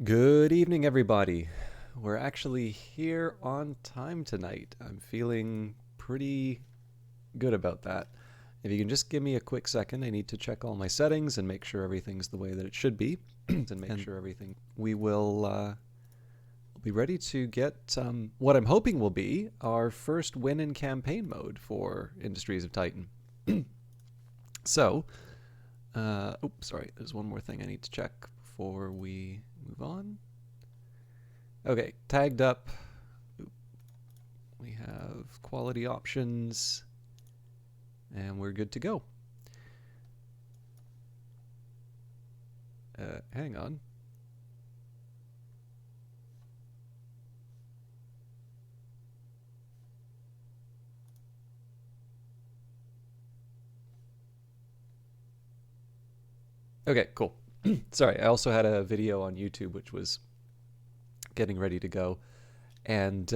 Good evening, everybody. We're actually here on time tonight. I'm feeling pretty good about that. If you can just give me a quick second, I need to check all my settings and make sure everything's the way that it should be. We will be ready to get what I'm hoping will be our first win in campaign mode for Industries of Titan. So, sorry, there's one more thing I need to check before we move on. Okay, tagged up. We have quality options, and we're good to go. Hang on. Okay, cool. Sorry, I also had a video on YouTube which was getting ready to go, and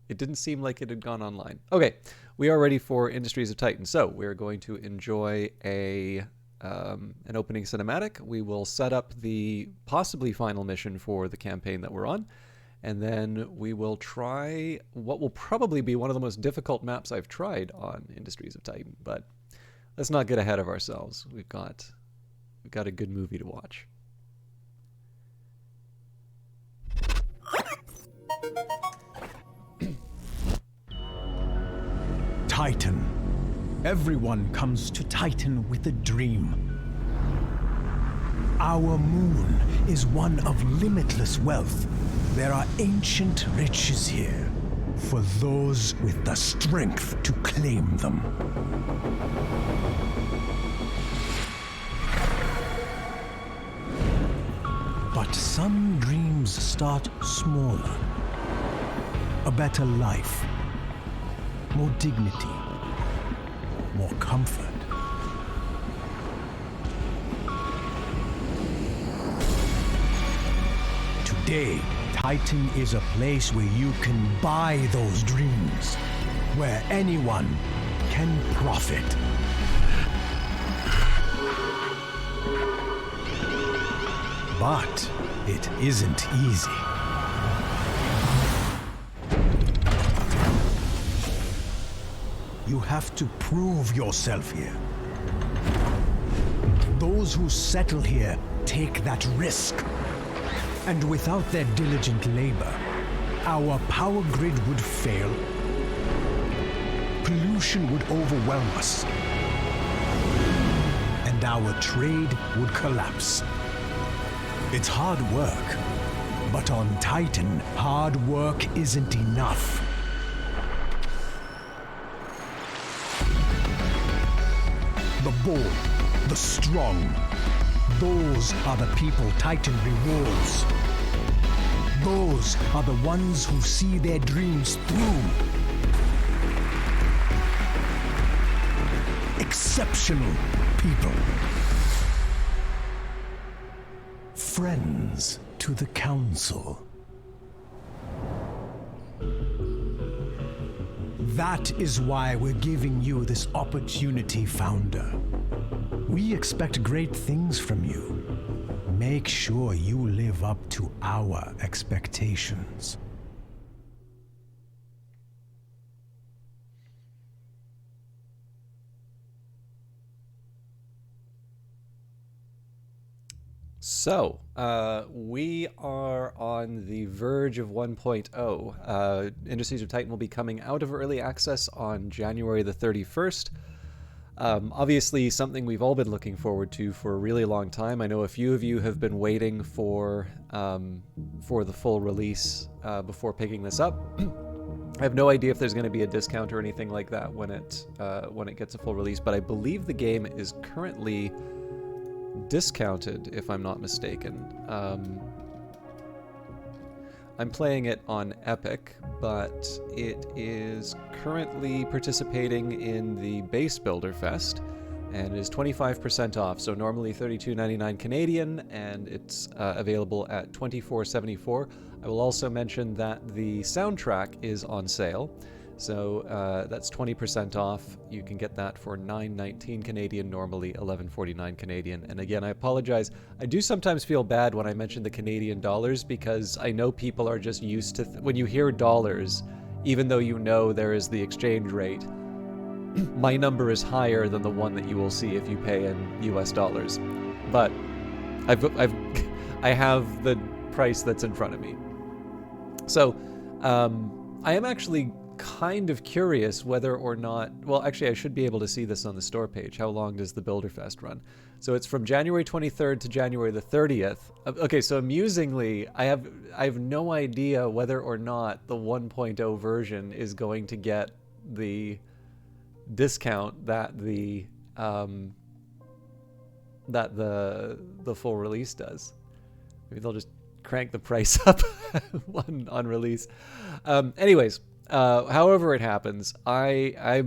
it didn't seem like it had gone online. Okay, we are ready for Industries of Titan. So we're going to enjoy an opening cinematic. We will set up the possibly final mission for the campaign that we're on, and then we will try what will probably be one of the most difficult maps I've tried on Industries of Titan. But let's not get ahead of ourselves. We've got a good movie to watch. Titan. Everyone comes to Titan with a dream. Our moon is one of limitless wealth. There are ancient riches here for those with the strength to claim them. But some dreams start smaller. A better life, more dignity, more comfort. Today, Titan is a place where you can buy those dreams, where anyone can profit. But it isn't easy. You have to prove yourself here. Those who settle here take that risk. And without their diligent labor, our power grid would fail. Pollution would overwhelm us. And our trade would collapse. It's hard work, but on Titan, hard work isn't enough. The bold, the strong, those are the people Titan rewards. Those are the ones who see their dreams through. Exceptional people. Friends to the Council. That is why we're giving you this opportunity, Founder. We expect great things from you. Make sure you live up to our expectations. So, we are on the verge of 1.0. Industries of Titan will be coming out of early access on January the 31st. Obviously, something we've all been looking forward to for a really long time. I know a few of you have been waiting for the full release before picking this up. I have no idea if there's going to be a discount or anything like that when it gets a full release, but I believe the game is currently discounted, if I'm not mistaken. I'm playing it on Epic, but it is currently participating in the Base Builder Fest and is 25% off. So normally $32.99 Canadian, and it's available at $24.74. I will also mention that the soundtrack is on sale. So that's 20% off. You can get that for $9.19 Canadian, normally $11.49 Canadian. And again, I apologize. I do sometimes feel bad when I mention the Canadian dollars, because I know people are just used to, when you hear dollars, even though you know there is the exchange rate, my number is higher than the one that you will see if you pay in US dollars. But I have the price that's in front of me. So I am actually kind of curious whether or not, well, actually I should be able to see this on the store page. How long does the Builderfest run? So it's from January 23rd to January the 30th. Okay, so amusingly, I have no idea whether or not the 1.0 version is going to get the discount that the full release does. Maybe they'll just crank the price up on release. Anyways, however it happens, I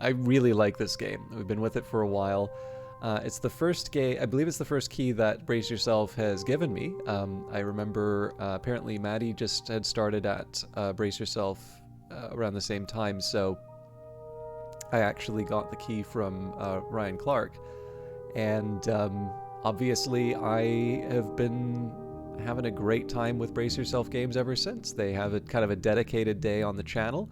really like this game. We've been with it for a while. It's the first game, I believe it's the first key that Brace Yourself has given me. I remember apparently Maddie just had started at Brace Yourself around the same time, so I actually got the key from Ryan Clark. And obviously I have been having a great time with Brace Yourself games ever since. They have a kind of a dedicated day on the channel.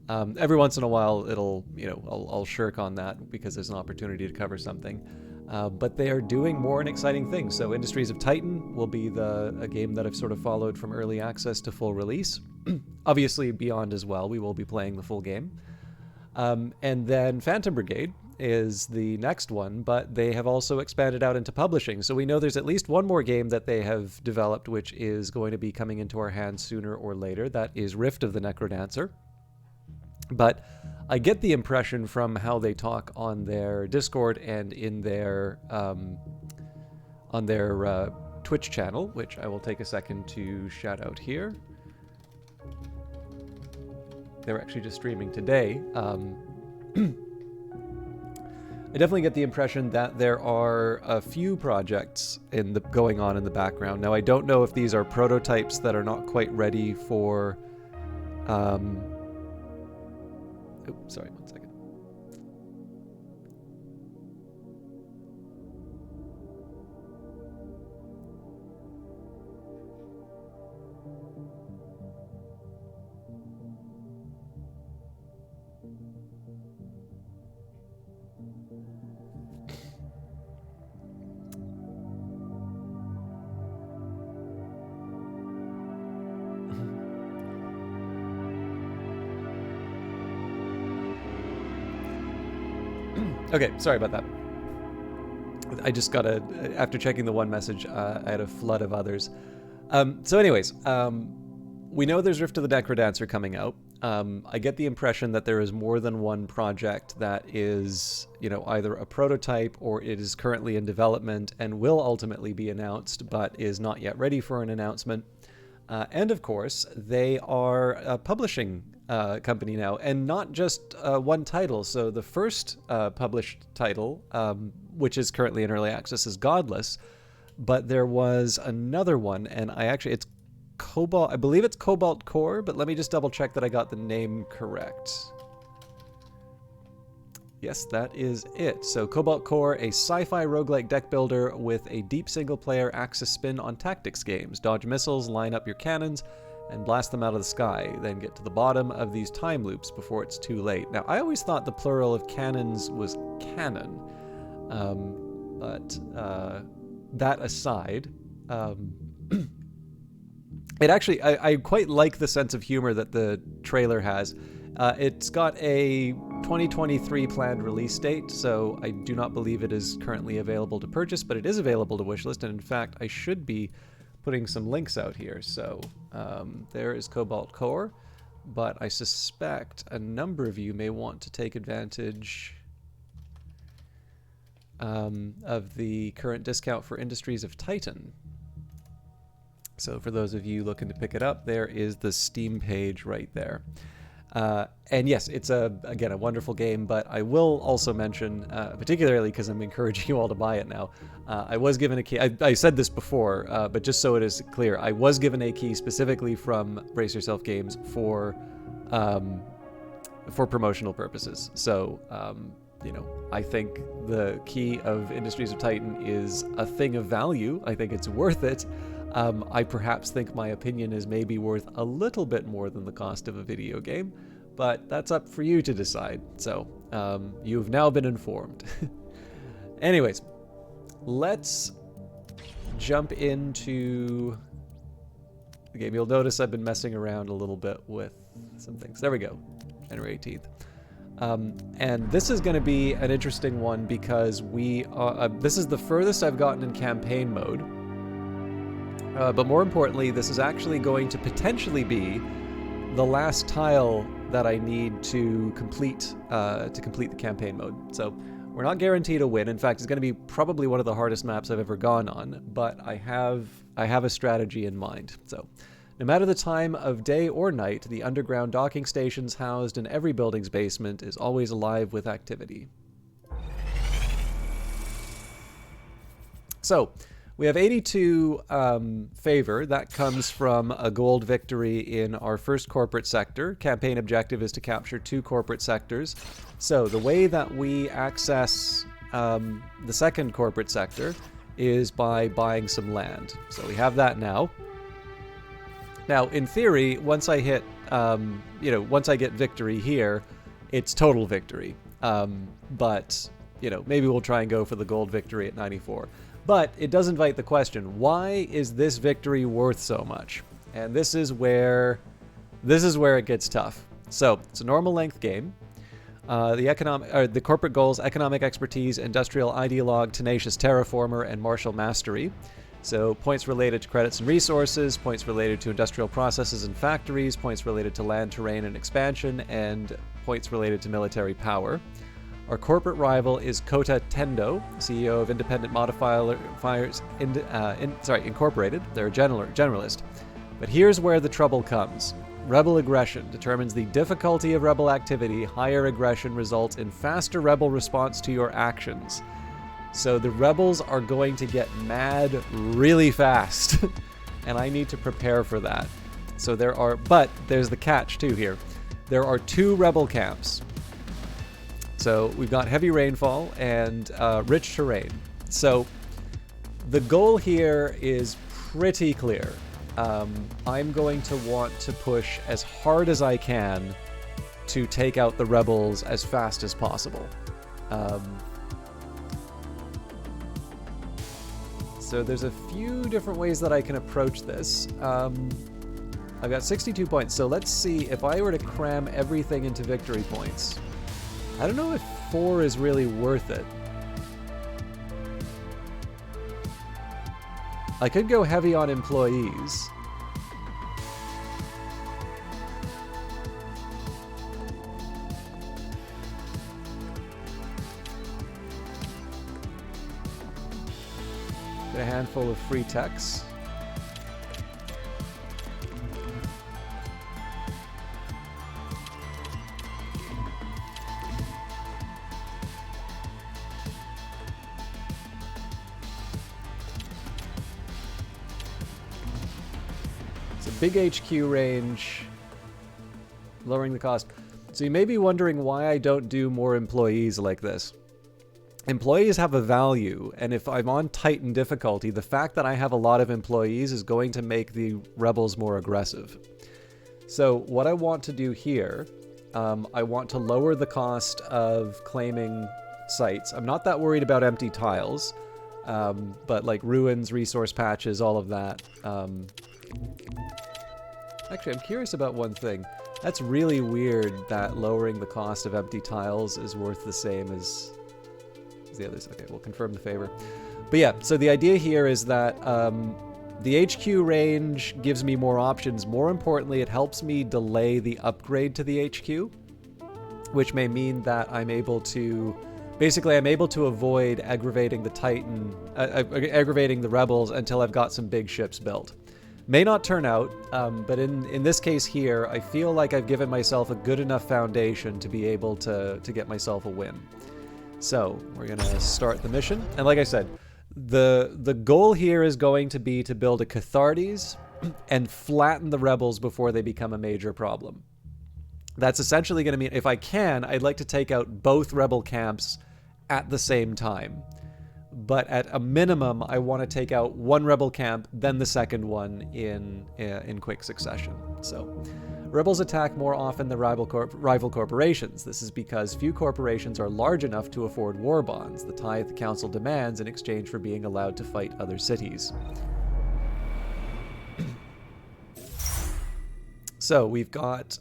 Every once in a while it'll, I'll shirk on that because there's an opportunity to cover something. But they are doing more and exciting things. So Industries of Titan will be a game that I've sort of followed from early access to full release. Obviously Beyond as well, we will be playing the full game. And then Phantom Brigade is the next one, but they have also expanded out into publishing. So we know there's at least one more game that they have developed, which is going to be coming into our hands sooner or later. That is Rift of the Necrodancer. But I get the impression from how they talk on their Discord and in their on their Twitch channel, which I will take a second to shout out here. They were actually just streaming today. I definitely get the impression that there are a few projects going on in the background. Now, I don't know if these are prototypes that are not quite ready for... sorry, one second. Okay, sorry about that. I just got after checking the one message, I had a flood of others. So anyways, we know there's Rift of the Necrodancer coming out. I get the impression that there is more than one project that is, either a prototype or it is currently in development and will ultimately be announced, but is not yet ready for an announcement. And of course, they are a publishing company now, and not just one title. So the first published title, which is currently in early access, is Godless, but there was another one, and it's Cobalt, I believe it's Cobalt Core, but let me just double check that I got the name correct. Yes, that is it. So Cobalt Core, a sci-fi roguelike deck builder with a deep single-player Axis spin on tactics games. Dodge missiles, line up your cannons, and blast them out of the sky. Then get to the bottom of these time loops before it's too late. Now, I always thought the plural of cannons was cannon. But that aside, it actually, I quite like the sense of humor that the trailer has. It's got a 2023 planned release date, so I do not believe it is currently available to purchase, but it is available to wishlist, and in fact, I should be putting some links out here. So there is Cobalt Core, but I suspect a number of you may want to take advantage of the current discount for Industries of Titan. So for those of you looking to pick it up, there is the Steam page right there. And yes, it's again a wonderful game, but I will also mention, particularly because I'm encouraging you all to buy it now, I was given a key. I said this before, but just so it is clear, I was given a key specifically from Brace Yourself Games for for promotional purposes. So, I think the key of Industries of Titan is a thing of value. I think it's worth it. I perhaps think my opinion is maybe worth a little bit more than the cost of a video game, but that's up for you to decide. So, you've now been informed. Anyways, let's jump into the game. You'll notice I've been messing around a little bit with some things. There we go, January 18th. And this is going to be an interesting one because this is the furthest I've gotten in campaign mode. But more importantly, this is actually going to potentially be the last tile that I need to complete the campaign mode. So we're not guaranteed a win. In fact, it's going to be probably one of the hardest maps I've ever gone on. But I have a strategy in mind. So no matter the time of day or night, the underground docking stations housed in every building's basement is always alive with activity. So we have 82 favor. That comes from a gold victory in our first corporate sector. Campaign objective is to capture 2 corporate sectors. So the way that we access the second corporate sector is by buying some land. So we have that now. Now, in theory, once I hit, once I get victory here, it's total victory. But, maybe we'll try and go for the gold victory at 94. But it does invite the question, why is this victory worth so much? And this is where it gets tough. So it's a normal length game. The corporate goals: economic expertise, industrial ideologue, tenacious terraformer, and martial mastery. So points related to credits and resources, points related to industrial processes and factories, points related to land, terrain, and expansion, and points related to military power. Our corporate rival is Kota Tendo, CEO of Independent Modifiers Incorporated. They're a generalist. But here's where the trouble comes. Rebel aggression determines the difficulty of rebel activity. Higher aggression results in faster rebel response to your actions. So the rebels are going to get mad really fast. And I need to prepare for that. So but there's the catch too here. There are 2 rebel camps. So we've got heavy rainfall and rich terrain. So the goal here is pretty clear. I'm going to want to push as hard as I can to take out the rebels as fast as possible. So there's a few different ways that I can approach this. I've got 62 points, so let's see if I were to cram everything into victory points. I don't know if 4 is really worth it. I could go heavy on employees. Get a handful of free techs. Big HQ range, lowering the cost. So you may be wondering why I don't do more employees like this. Employees have a value, and if I'm on Titan difficulty, the fact that I have a lot of employees is going to make the rebels more aggressive. So what I want to do here, I want to lower the cost of claiming sites. I'm not that worried about empty tiles, but like ruins, resource patches, all of that. Actually, I'm curious about one thing. That's really weird that lowering the cost of empty tiles is worth the same as the others. Okay, we'll confirm the favor. But yeah, so the idea here is that the HQ range gives me more options. More importantly, it helps me delay the upgrade to the HQ, which may mean that I'm able to... Basically, I'm able to avoid aggravating the Titan, aggravating the rebels until I've got some big ships built. May not turn out, but in this case here, I feel like I've given myself a good enough foundation to be able to get myself a win. So, we're going to start the mission. And like I said, the goal here is going to be to build a Cathartes and flatten the rebels before they become a major problem. That's essentially going to mean, if I can, I'd like to take out both rebel camps at the same time. But at a minimum, I want to take out one rebel camp, then the second one in quick succession. So, rebels attack more often than rival corporations. This is because few corporations are large enough to afford war bonds, the tithe the council demands in exchange for being allowed to fight other cities. So we've got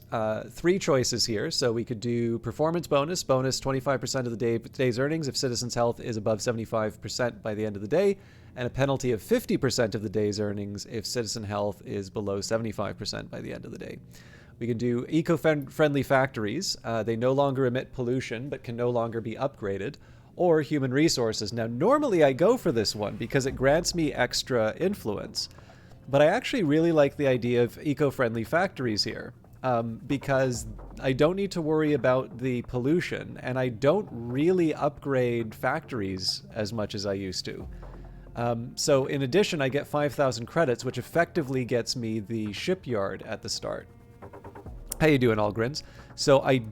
3 choices here. So we could do performance bonus 25% of the day's earnings if citizens' health is above 75% by the end of the day, and a penalty of 50% of the day's earnings if citizen health is below 75% by the end of the day. We can do eco-friendly factories. They no longer emit pollution but can no longer be upgraded. Or human resources. Now, normally I go for this one because it grants me extra influence. But I actually really like the idea of eco-friendly factories here, because I don't need to worry about the pollution, and I don't really upgrade factories as much as I used to. So in addition, I get 5,000 credits, which effectively gets me the shipyard at the start. How you doing, Algrins? So I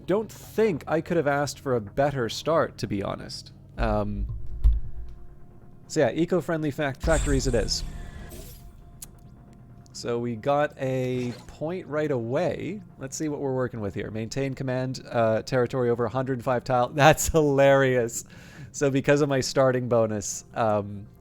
don't think I could have asked for a better start, to be honest. So yeah, eco-friendly factories it is. So we got a point right away. Let's see what we're working with here. Maintain command territory over 105 tile. That's hilarious. So because of my starting bonus,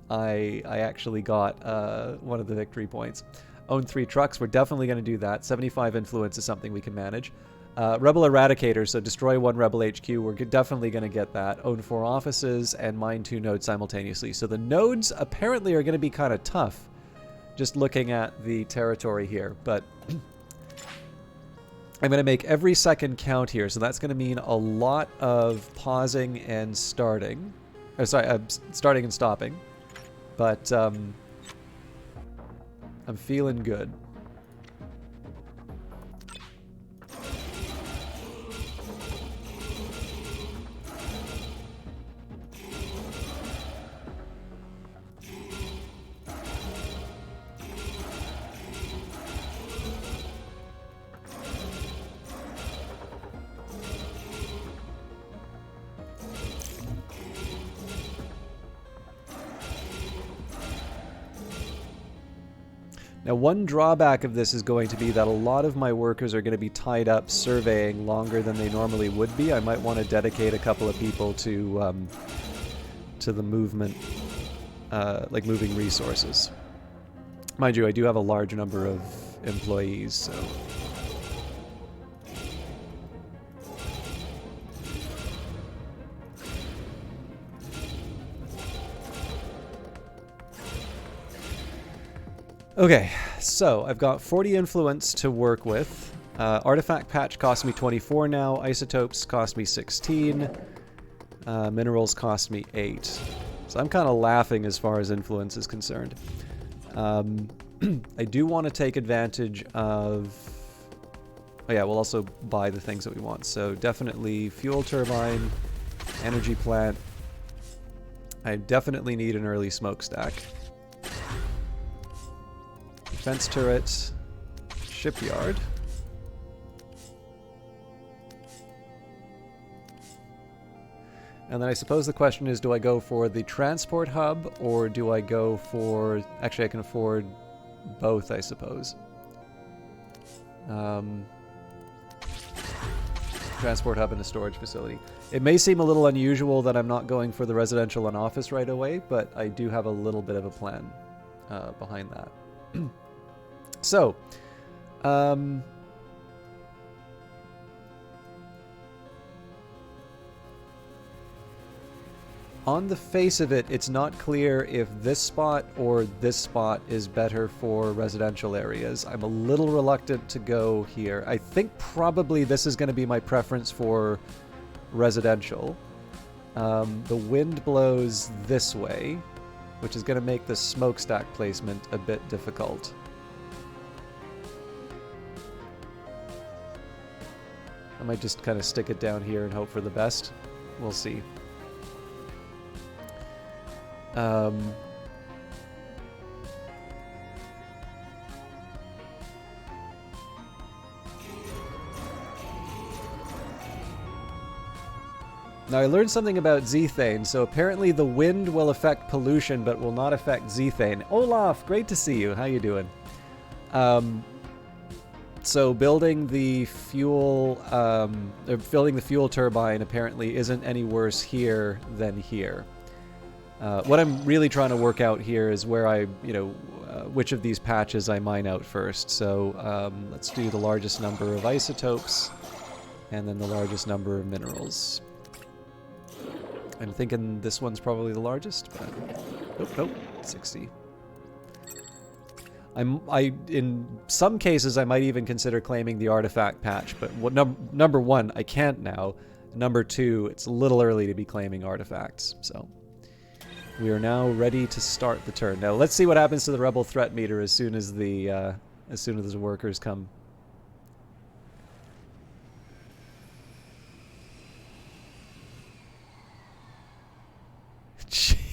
I actually got one of the victory points. Own 3 trucks. We're definitely going to do that. 75 influence is something we can manage. Rebel Eradicator, so destroy 1 Rebel HQ. We're definitely going to get that. Own 4 offices and mine 2 nodes simultaneously. So the nodes apparently are going to be kind of tough. Just looking at the territory here, but I'm going to make every second count here, so that's going to mean a lot of pausing and starting. Or sorry, starting and stopping. But I'm feeling good. Now, one drawback of this is going to be that a lot of my workers are going to be tied up surveying longer than they normally would be. I might want to dedicate a couple of people to the movement, like moving resources. Mind you, I do have a large number of employees, so... Okay, so I've got 40 influence to work with. Artifact patch cost me 24 now. Isotopes cost me 16. Minerals cost me 8. So I'm kind of laughing as far as influence is concerned. I do want to take advantage of... Oh yeah, we'll also buy the things that we want. So definitely fuel turbine, energy plant. I definitely need an early smokestack. Defense turret, shipyard. And then I suppose the question is, do I go for the transport hub or do I go for... Actually, I can afford both, I suppose. Transport hub and a storage facility. It may seem a little unusual that I'm not going for the residential and office right away, but I do have a little bit of a plan behind that. So, on the face of it, it's not clear if this spot or this spot is better for residential areas. I'm a little reluctant to go here. I think probably this is going to be my preference for residential. The wind blows this way, which is going to make the smokestack placement a bit difficult. I might just kind of stick it down here and hope for the best. We'll see. Now I learned something about Zethane, so apparently the wind will affect pollution but will not affect Zethane. Olaf, great to see you. How you doing? So building the fuel turbine apparently isn't any worse here than here. What I'm really trying to work out here is where which of these patches I mine out first. So let's do the largest number of isotopes and then the largest number of minerals. I'm thinking this one's probably the largest, but nope, 60. In some cases I might even consider claiming the artifact patch, but number one, I can't now. Number two, it's a little early to be claiming artifacts. So we are now ready to start the turn. Now let's see what happens to the rebel threat meter as soon as the workers come.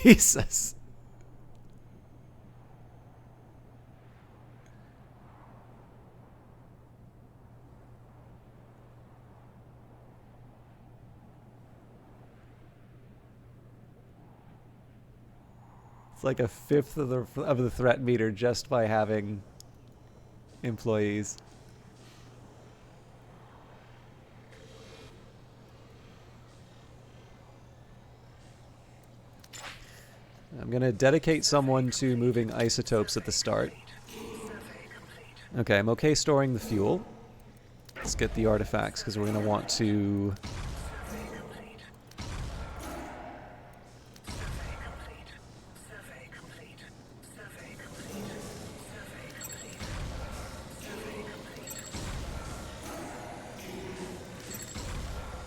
Jesus. It's like a fifth of the threat meter just by having employees. I'm going to dedicate someone to moving isotopes at the start. Okay, I'm okay storing the fuel. Let's get the artifacts because we're going to want to...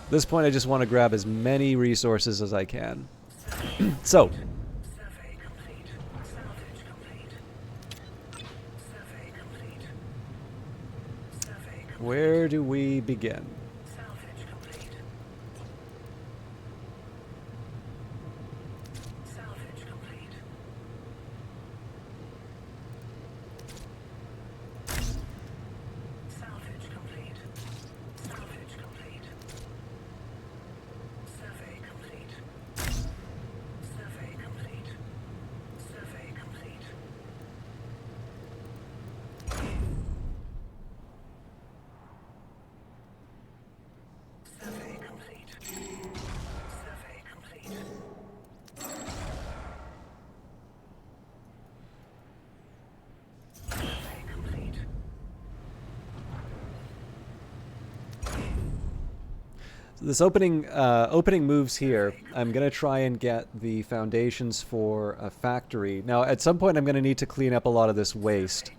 At this point, I just want to grab as many resources as I can. So, where do we begin? This opening moves here. I'm going to try and get the foundations for a factory. Now, at some point, I'm going to need to clean up a lot of this waste.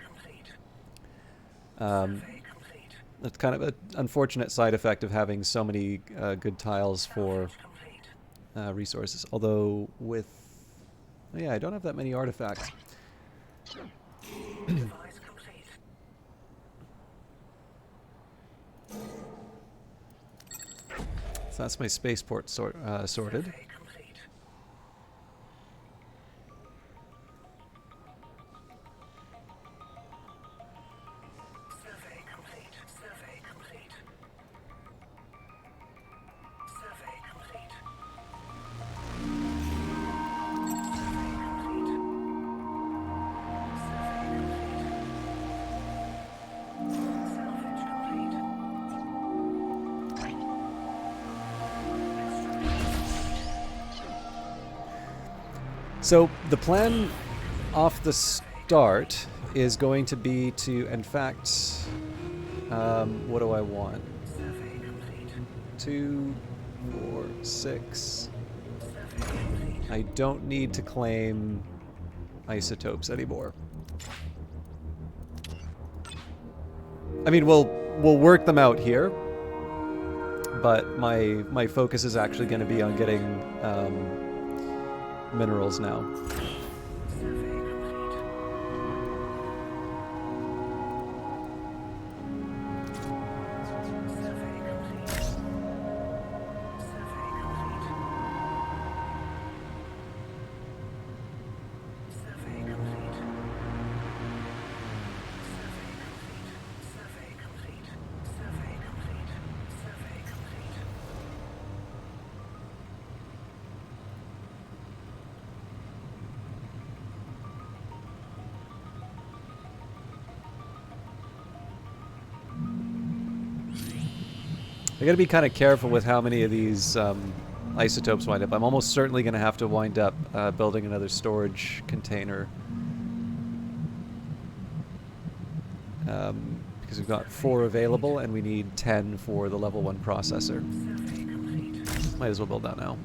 That's kind of an unfortunate side effect of having so many good tiles for resources. Although with... yeah, I don't have that many artifacts. So that's my spaceport sorted. So the plan off the start is going to be to, in fact, what do I want? 2, 4, 6. I don't need to claim isotopes anymore. I mean, we'll work them out here, but my focus is actually going to be on getting minerals now. I gotta be kind of careful with how many of these isotopes wind up. I'm almost certainly gonna have to wind up building another storage container. Because we've got 4 available and we need 10 for the level 1 processor. Might as well build that now.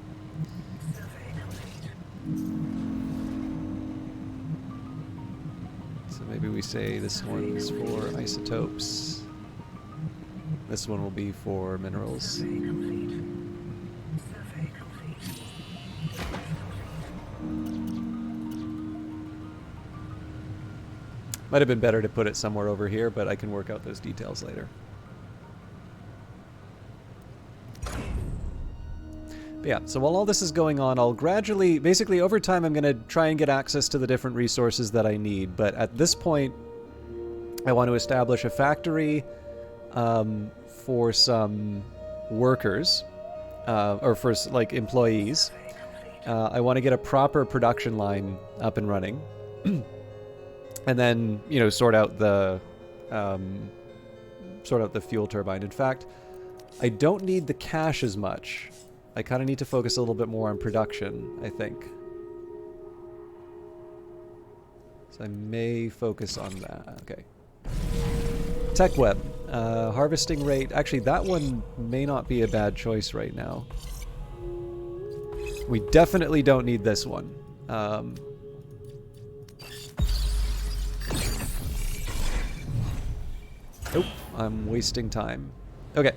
So maybe we say this one's for isotopes. This one will be for minerals. Might have been better to put it somewhere over here, but I can work out those details later. But yeah, so while all this is going on, I'll gradually, basically over time, I'm going to try and get access to the different resources that I need. But at this point, I want to establish a factory for some workers, or for like employees. I want to get a proper production line up and running. And then, you know, sort out the fuel turbine. In fact, I don't need the cash as much. I kind of need to focus a little bit more on production, I think. So I may focus on that. Okay. Tech web. Harvesting rate. Actually, that one may not be a bad choice right now. We definitely don't need this one. Nope, I'm wasting time. Okay.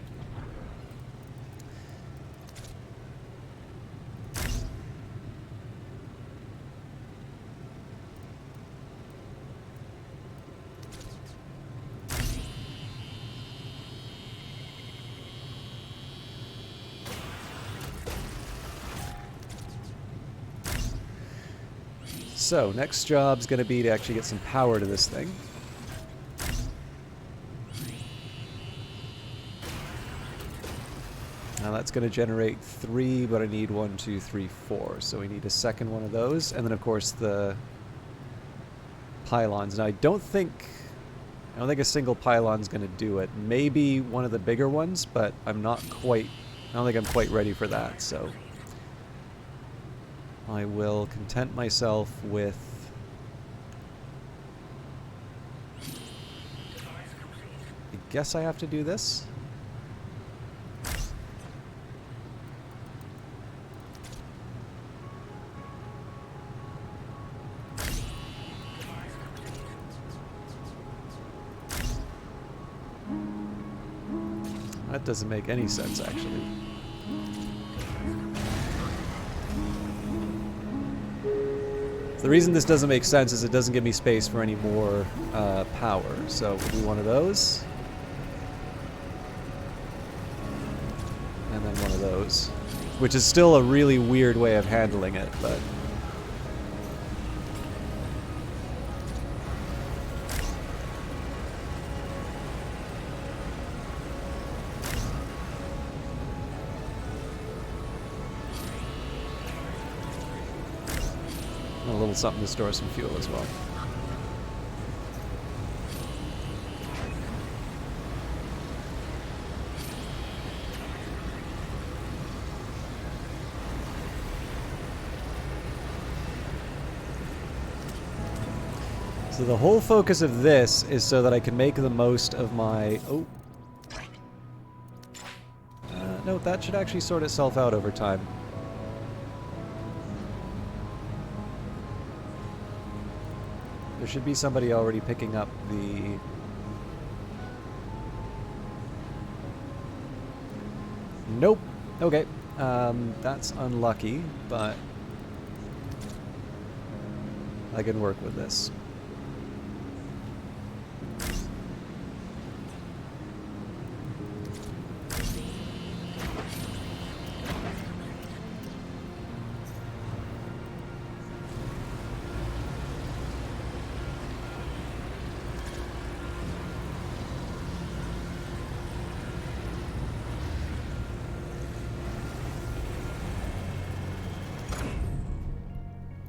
So, next job's gonna be to actually get some power to this thing. Now that's going to generate 3, but I need 1, 2, 3, 4. So we need a second one of those. And then, of course, the pylons. Now, I don't think a single pylon's going to do it. Maybe one of the bigger ones, but I don't think I'm quite ready for that. So I will content myself with... I guess I have to do this. That doesn't make any sense, actually. The reason this doesn't make sense is it doesn't give me space for any more power. So we'll do one of those. And then one of those. Which is still a really weird way of handling it, but... a little something to store some fuel as well. So the whole focus of this is so that I can make the most of my... Oh. No, that should actually sort itself out over time. There should be somebody already picking up the... Nope. Okay. That's unlucky, but I can work with this.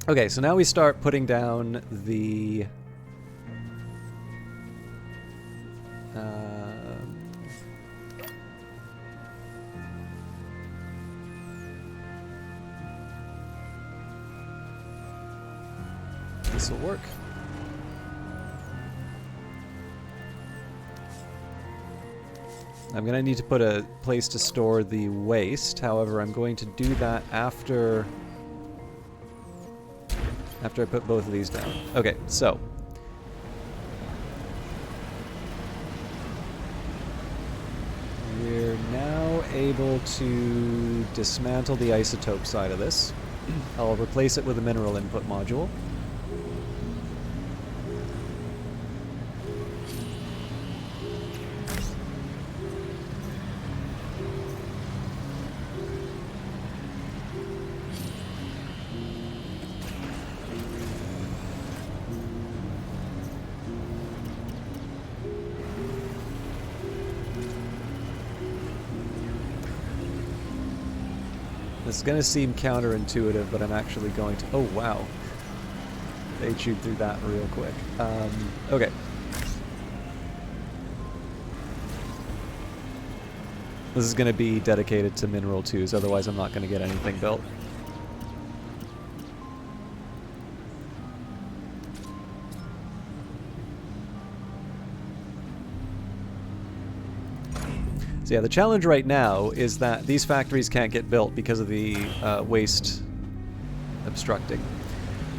Okay, so now we start putting down the... This will work. I'm going to need to put a place to store the waste. However, I'm going to do that after I put both of these down. Okay, so we're now able to dismantle the isotope side of this. I'll replace it with a mineral input module. This is going to seem counterintuitive, but I'm actually going to... Oh, wow. They chewed through that real quick. Okay. This is going to be dedicated to Mineral 2s, otherwise I'm not going to get anything built. So yeah, the challenge right now is that these factories can't get built because of the waste obstructing.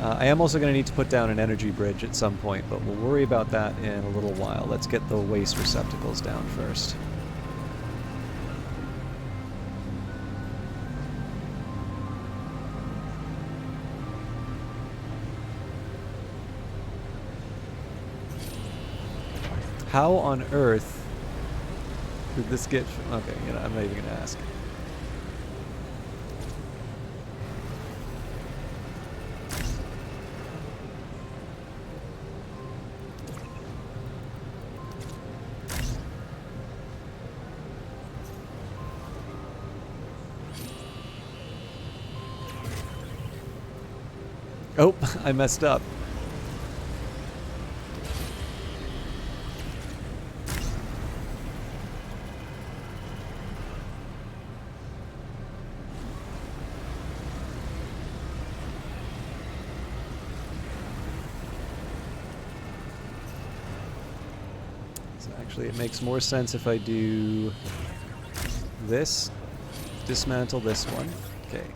I am also going to need to put down an energy bridge at some point, but we'll worry about that in a little while. Let's get the waste receptacles down first. How on earth did this get... Okay, you know, I'm not even going to ask. Oh, I messed up. Actually, it makes more sense if I do this, dismantle this one. Okay.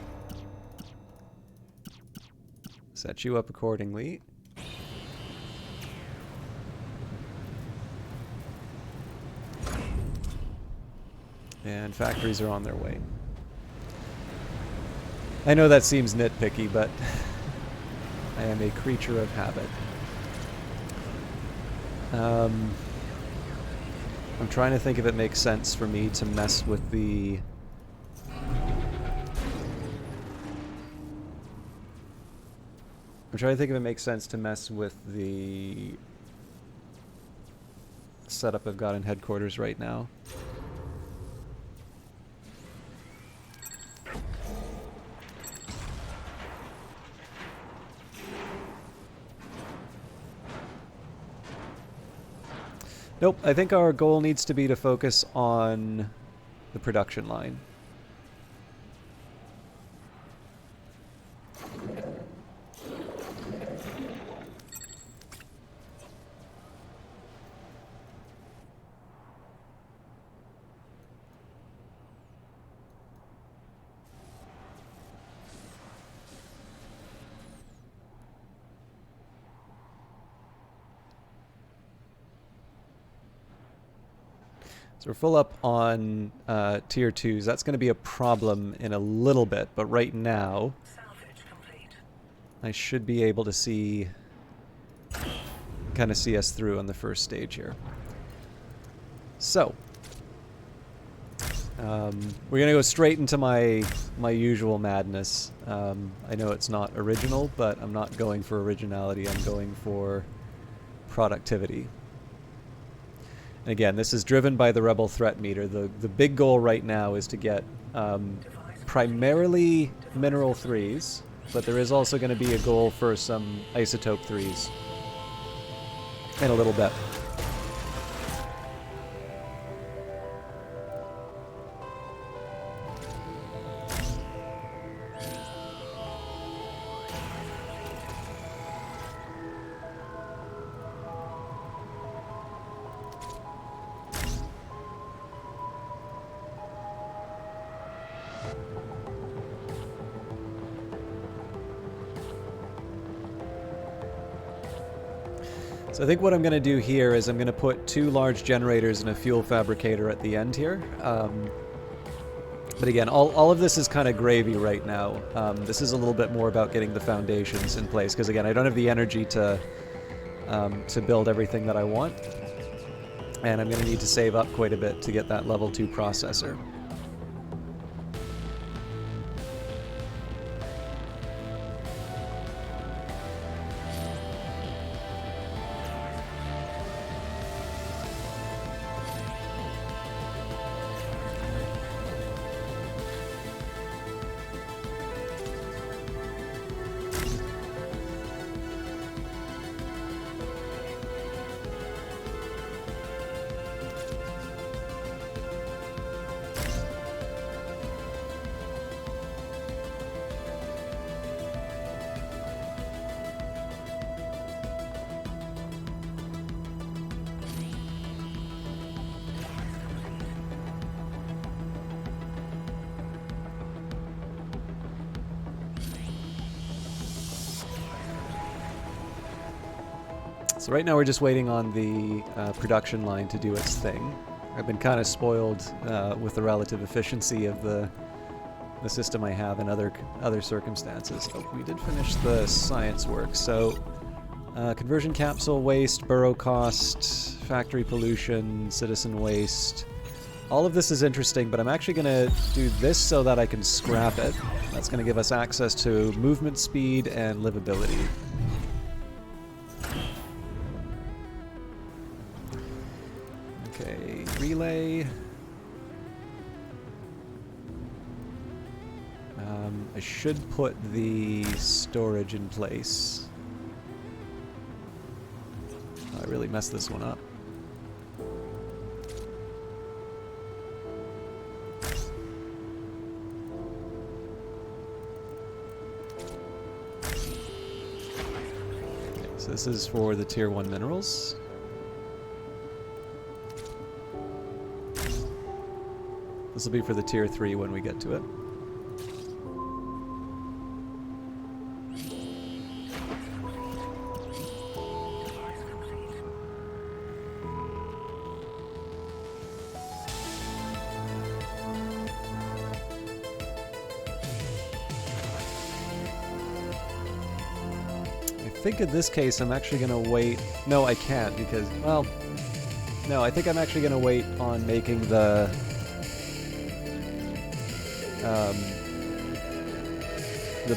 Set you up accordingly. And factories are on their way. I know that seems nitpicky, but I am a creature of habit. I'm trying to think if it makes sense for me to mess with the... I'm trying to think if it makes sense to mess with the setup I've got in headquarters right now. Nope, I think our goal needs to be to focus on the production line. So we're full up on tier 2s. That's going to be a problem in a little bit, but right now I should be able to see, kind of see us through on the first stage here. So we're going to go straight into my usual madness. I know it's not original, but I'm not going for originality. I'm going for productivity. And again, this is driven by the Rebel threat meter. The big goal right now is to get primarily mineral 3s, but there is also going to be a goal for some isotope 3s in a little bit. So I think what I'm going to do here is I'm going to put 2 large generators and a fuel fabricator at the end here. But again, all of this is kind of gravy right now. This is a little bit more about getting the foundations in place, because again, I don't have the energy to build everything that I want. And I'm going to need to save up quite a bit to get that level 2 processor. So right now we're just waiting on the production line to do its thing. I've been kind of spoiled with the relative efficiency of the system I have in other circumstances. Oh, we did finish the science work. So conversion capsule waste, burrow cost, factory pollution, citizen waste. All of this is interesting, but I'm actually going to do this so that I can scrap it. That's going to give us access to movement speed and livability. Okay, relay. I should put the storage in place. Oh, I really messed this one up. Okay, so this is for the tier 1 minerals. This will be for the tier 3 when we get to it. I think in this case I'm actually going to wait. No, I can't because, well, no, I think I'm actually going to wait on making the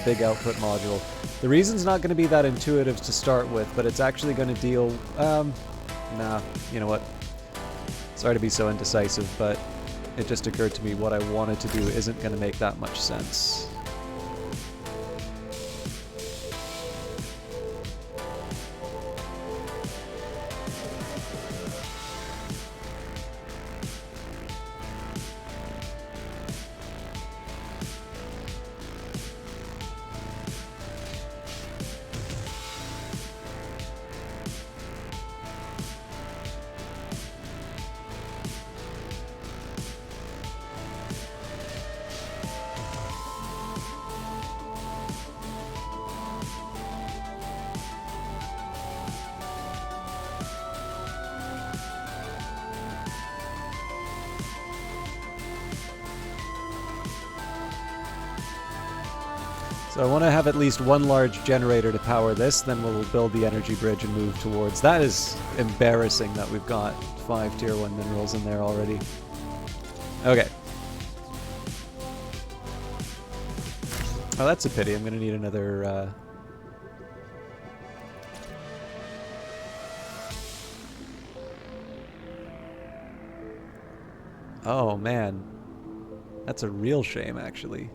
big output module. The reason's not going to be that intuitive to start with, but it's actually going to deal... nah, you know what? Sorry to be so indecisive, but it just occurred to me what I wanted to do isn't going to make that much sense. So I want to have at least one large generator to power this, then we'll build the energy bridge and move towards... That is embarrassing that we've got 5 tier 1 minerals in there already. Okay. Oh, that's a pity. I'm going to need another... Oh, man. That's a real shame, actually.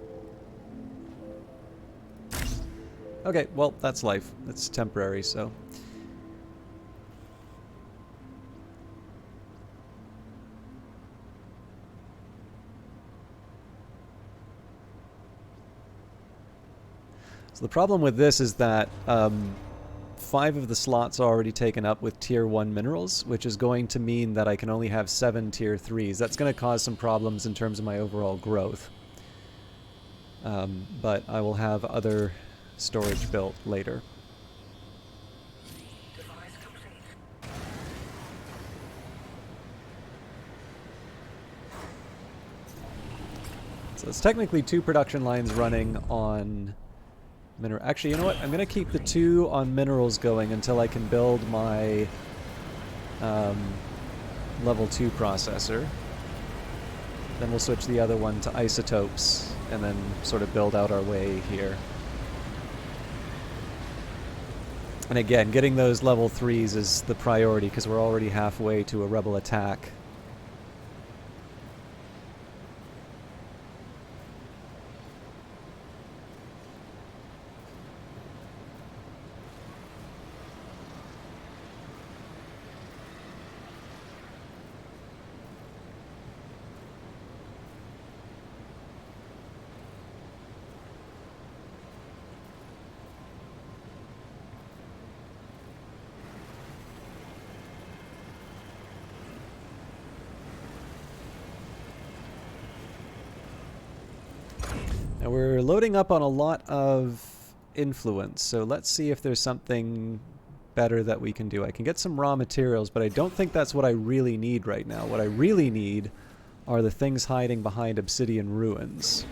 Okay, well, that's life. It's temporary, so... So the problem with this is that 5 of the slots are already taken up with tier 1 minerals, which is going to mean that I can only have 7 tier 3s. That's going to cause some problems in terms of my overall growth. But I will have other storage built later. So it's technically 2 production lines running on mineral. Actually, you know what? I'm going to keep the 2 on minerals going until I can build my level 2 processor. Then we'll switch the other one to isotopes and then sort of build out our way here. And again, getting those level 3s is the priority because we're already halfway to a rebel attack. Now we're loading up on a lot of influence, so let's see if there's something better that we can do. I can get some raw materials, but I don't think that's what I really need right now. What I really need are the things hiding behind obsidian ruins.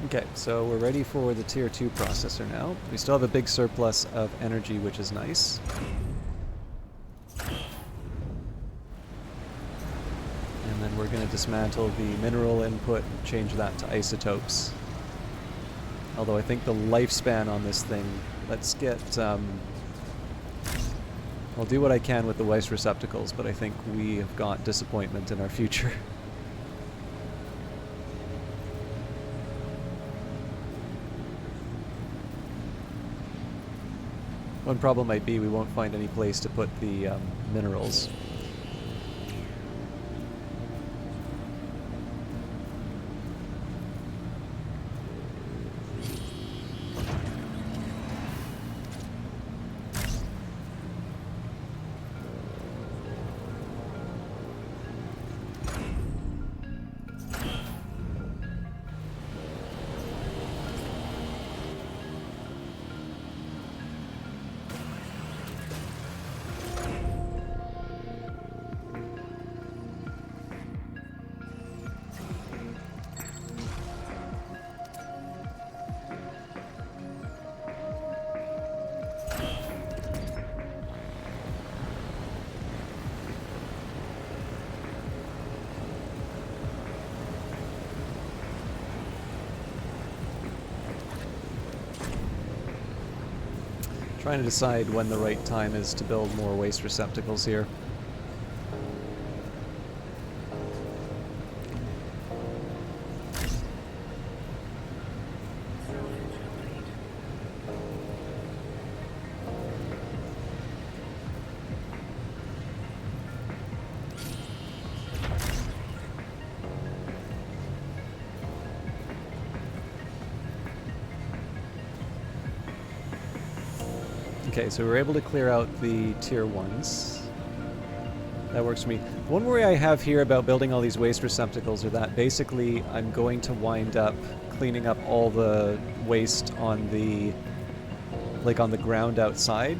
Okay, so we're ready for the tier 2 processor now. We still have a big surplus of energy, which is nice. And then we're going to dismantle the mineral input and change that to isotopes. Although I think the lifespan on this thing, let's get... I'll do what I can with the waste receptacles, but I think we have got disappointment in our future. One problem might be we won't find any place to put the minerals. Trying to decide when the right time is to build more waste receptacles here. Okay, so we were able to clear out the tier 1s. That works for me. One worry I have here about building all these waste receptacles are that basically I'm going to wind up cleaning up all the waste on the on the ground outside,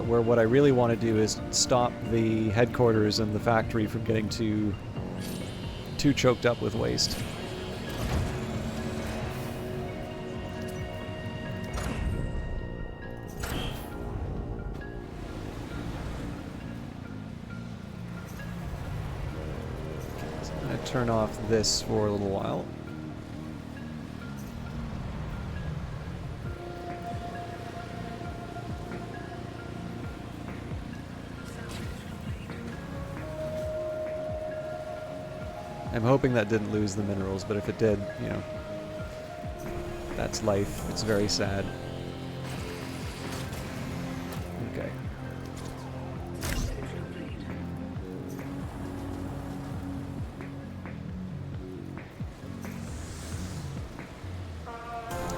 where what I really want to do is stop the headquarters and the factory from getting too choked up with waste. Turn off this for a little while. I'm hoping that didn't lose the minerals, but if it did, you know, that's life. It's very sad. Okay.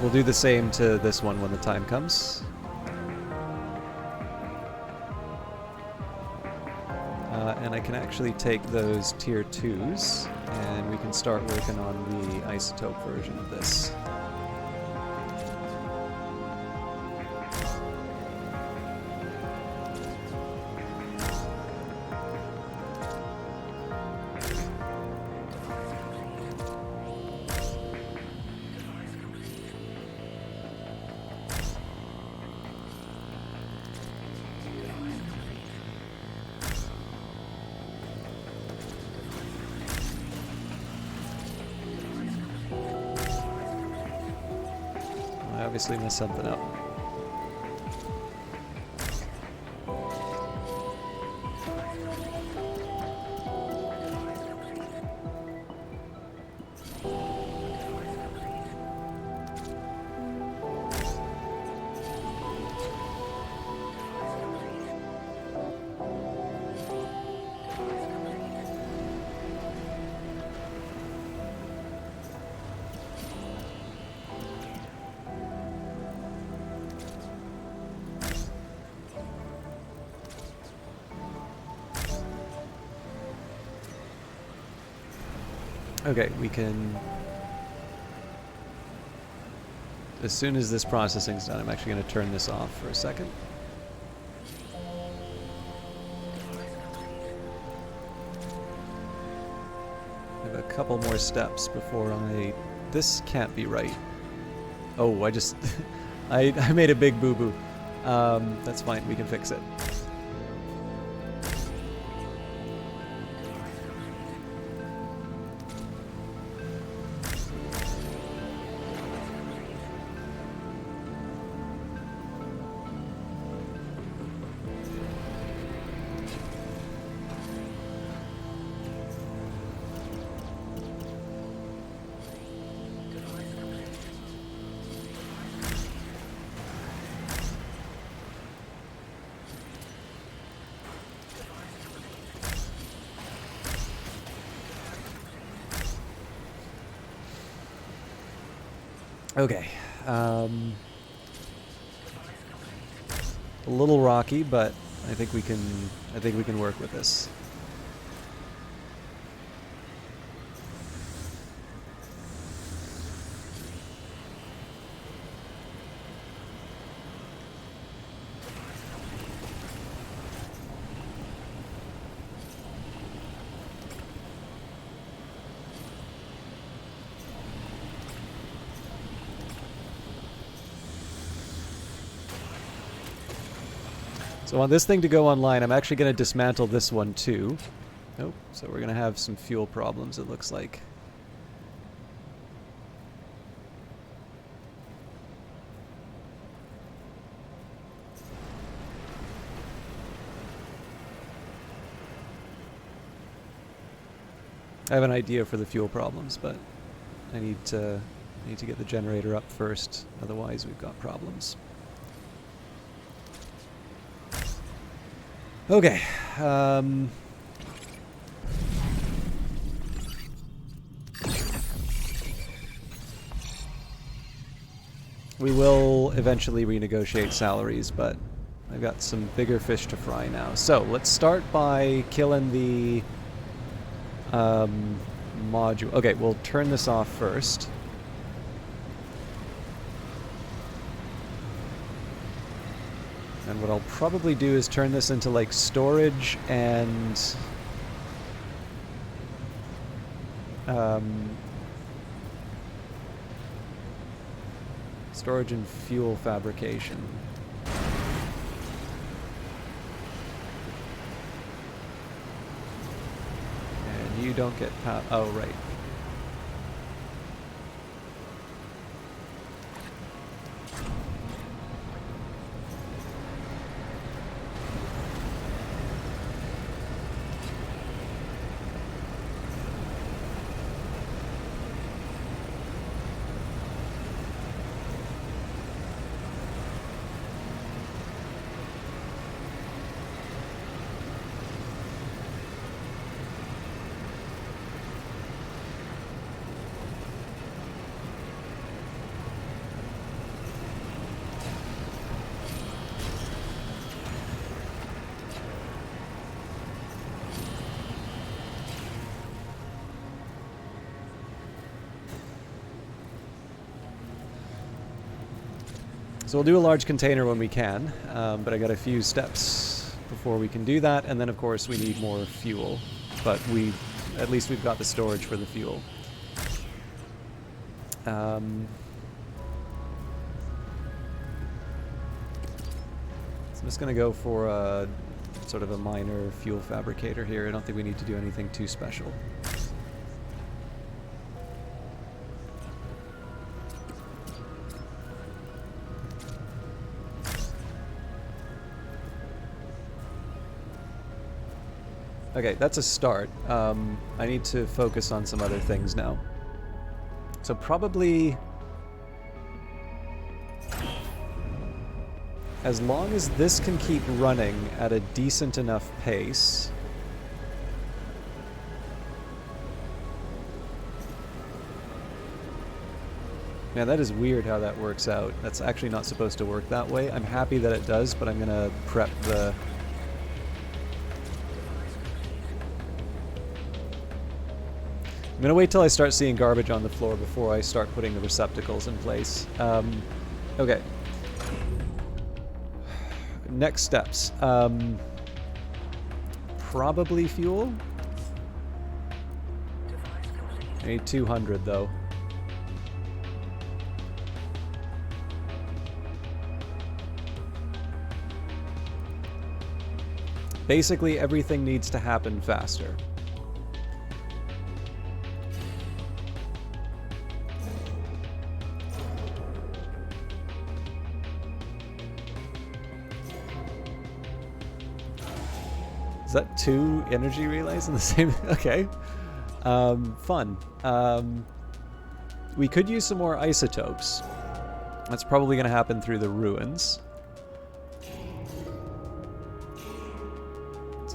We'll do the same to this one when the time comes. And I can actually take those tier 2s, and we can start working on the isotope version of this. Obviously messed something up. Okay, we can... As soon as this processing's done, I'm actually going to turn this off for a second. I have a couple more steps before I... This can't be right. Oh, I just... I made a big boo-boo. That's fine, we can fix it. Okay. A little rocky, but I think we can work with this. So on this thing to go online, I'm actually going to dismantle this one too. Oh, so we're going to have some fuel problems, it looks like. I have an idea for the fuel problems, but I need to get the generator up first, otherwise we've got problems. Okay. We will eventually renegotiate salaries, but I've got some bigger fish to fry now. So let's start by killing the module. Okay, we'll turn this off first. And what I'll probably do is turn this into like storage and storage and fuel fabrication. And you don't get oh, right. So we'll do a large container when we can, but I got a few steps before we can do that, and then of course we need more fuel. But at least we've got the storage for the fuel. So I'm just going to go for a sort of a minor fuel fabricator here. I don't think we need to do anything too special. Okay, that's a start. I need to focus on some other things now. So probably, as long as this can keep running at a decent enough pace, man, that is weird how that works out. That's actually not supposed to work that way. I'm happy that it does, but I'm gonna prep the... I'm gonna wait till I start seeing garbage on the floor before I start putting the receptacles in place. Okay. Next steps. Probably fuel. I need 200 though. Basically, everything needs to happen faster. Is that 2 energy relays in the same? Okay. Fun. We could use some more isotopes. That's probably going to happen through the ruins.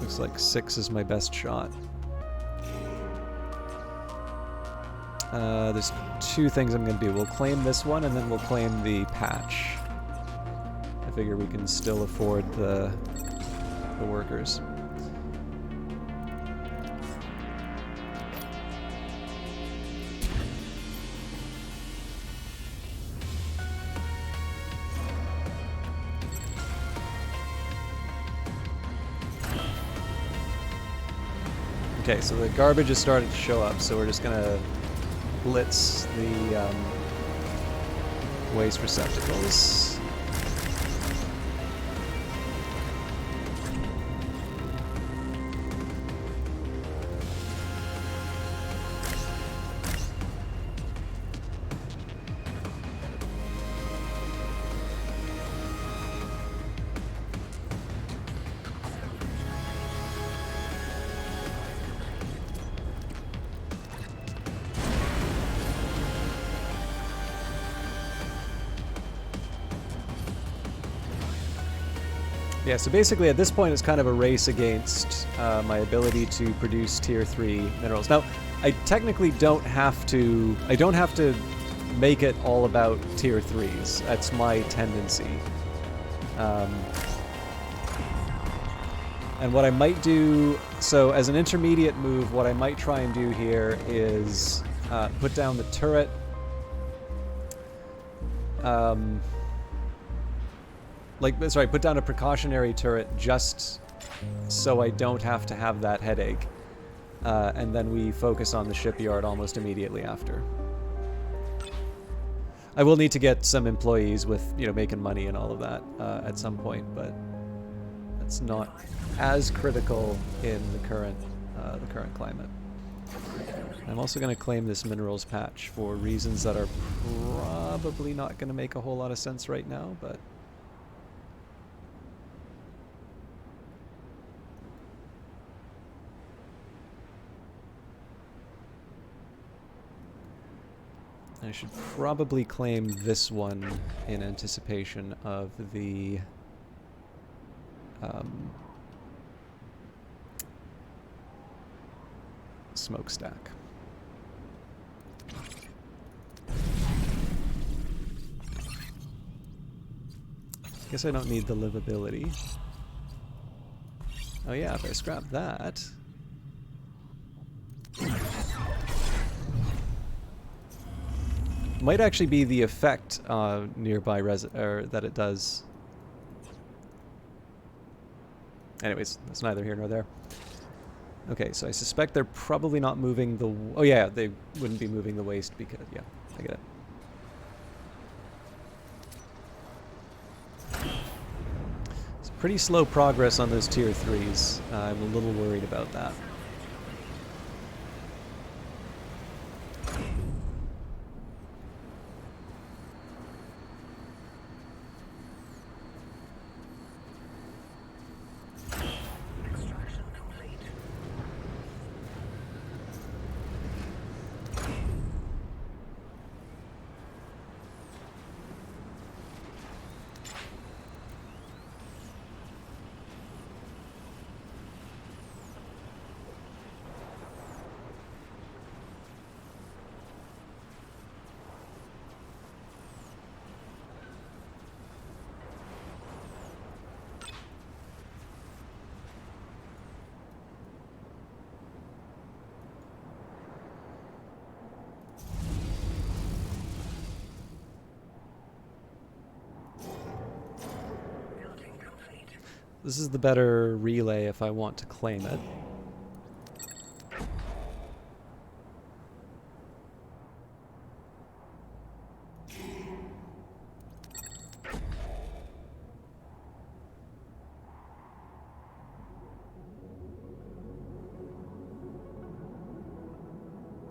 Looks like 6 is my best shot. There's 2 things I'm going to do. We'll claim this one, and then we'll claim the patch. I figure we can still afford the workers. Okay, so the garbage has started to show up, so we're just gonna blitz the waste receptacles. Yeah, so basically at this point it's kind of a race against my ability to produce tier 3 minerals. Now, I technically don't have to make it all about tier 3s. That's my tendency. And what I might do, so as an intermediate move, what I might try and do here is put down the turret. Put down a precautionary turret just so I don't have to have that headache. And then we focus on the shipyard almost immediately after. I will need to get some employees with, making money and all of that at some point, but that's not as critical in the current climate. I'm also going to claim this minerals patch for reasons that are probably not going to make a whole lot of sense right now, but... I should probably claim this one in anticipation of the smokestack. Guess I don't need the livability. Oh yeah, if I scrap that... Might actually be the effect nearby that it does. Anyways, that's neither here nor there. Okay, so I suspect they're probably not moving the... Oh yeah, they wouldn't be moving the waste because... Yeah, I get it. It's pretty slow progress on those tier 3s. I'm a little worried about that. This is the better relay if I want to claim it.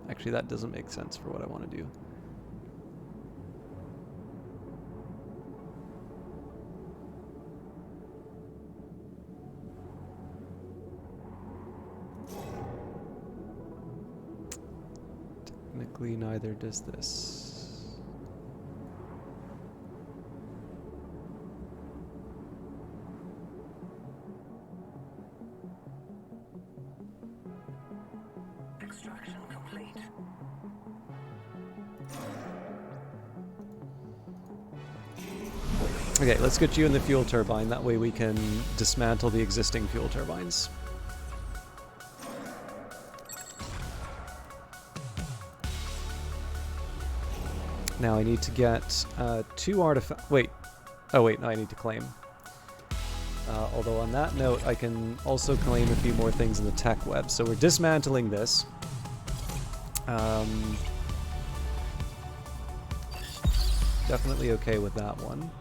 Actually, that doesn't make sense for what I want to do. Technically, neither does this. Extraction complete. Okay, let's get you in the fuel turbine. That way we can dismantle the existing fuel turbines. Now I need to get 2 artifacts. Wait. Oh wait, no, I need to claim. Although on that note, I can also claim a few more things in the tech web. So we're dismantling this. Definitely okay with that one.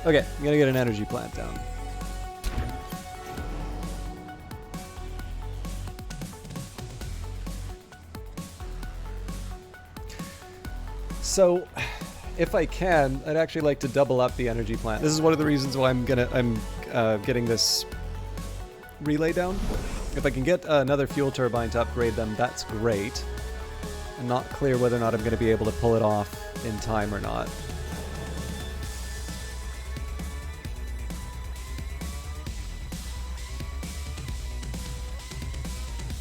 Okay, I'm gonna get an energy plant down. So, if I can, I'd actually like to double up the energy plant. This is one of the reasons why I'm getting this relay down. If I can get another fuel turbine to upgrade them, that's great. I'm not clear whether or not I'm going to be able to pull it off in time or not.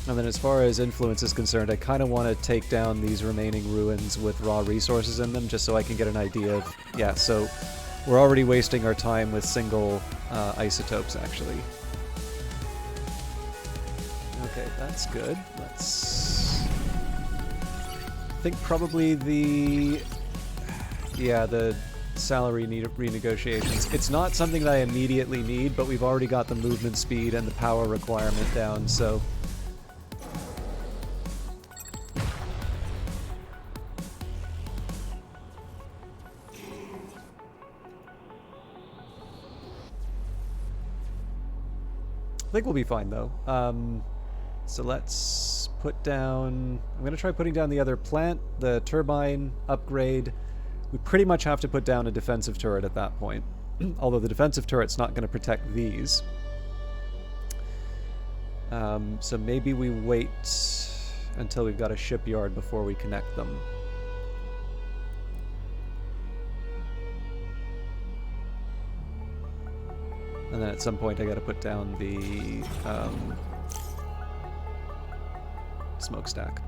And then as far as influence is concerned, I kind of want to take down these remaining ruins with raw resources in them, just so I can get an idea of... Yeah, so we're already wasting our time with single isotopes, actually. Okay, that's good. Let's... I think probably the... Yeah, the salary renegotiations. It's not something that I immediately need, but we've already got the movement speed and the power requirement down, so... I think we'll be fine, though. So let's put down... I'm going to try putting down the other plant, the turbine, upgrade. We pretty much have to put down a defensive turret at that point. Although the defensive turret's not going to protect these. So maybe we wait until we've got a shipyard before we connect them. And then at some point I gotta put down the smokestack.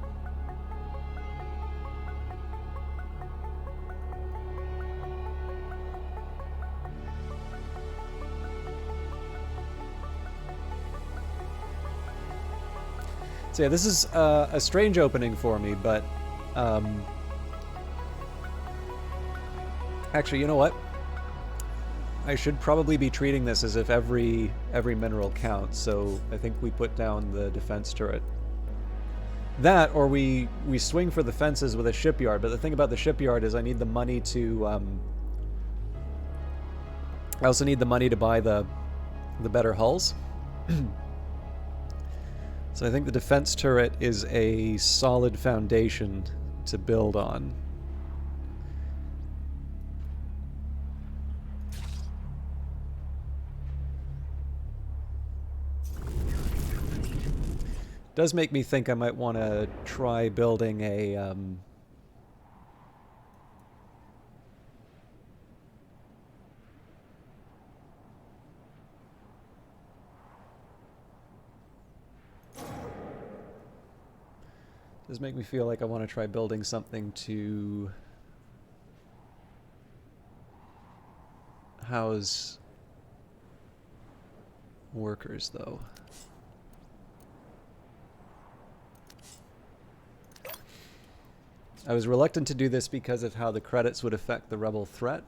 So yeah, this is a strange opening for me, but actually, you know what? I should probably be treating this as if every mineral counts, so I think we put down the defense turret. That, or we swing for the fences with a shipyard, but the thing about the shipyard is I need the money to... I also need the money to buy the better hulls. So I think the defense turret is a solid foundation to build on. Does make me think I might want to try building a does make me feel like I want to try building something to house workers, though. I was reluctant to do this because of how the credits would affect the rebel threat.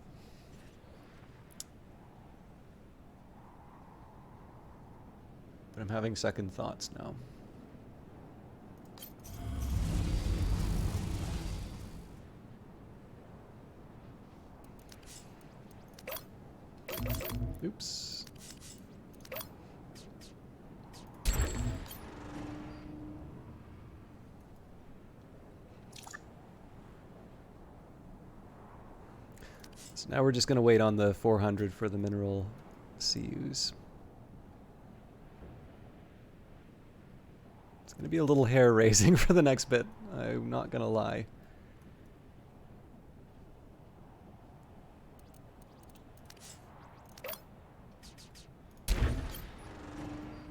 But I'm having second thoughts now. Oops. So now we're just going to wait on the 400 for the mineral CUs. It's going to be a little hair-raising for the next bit, I'm not going to lie.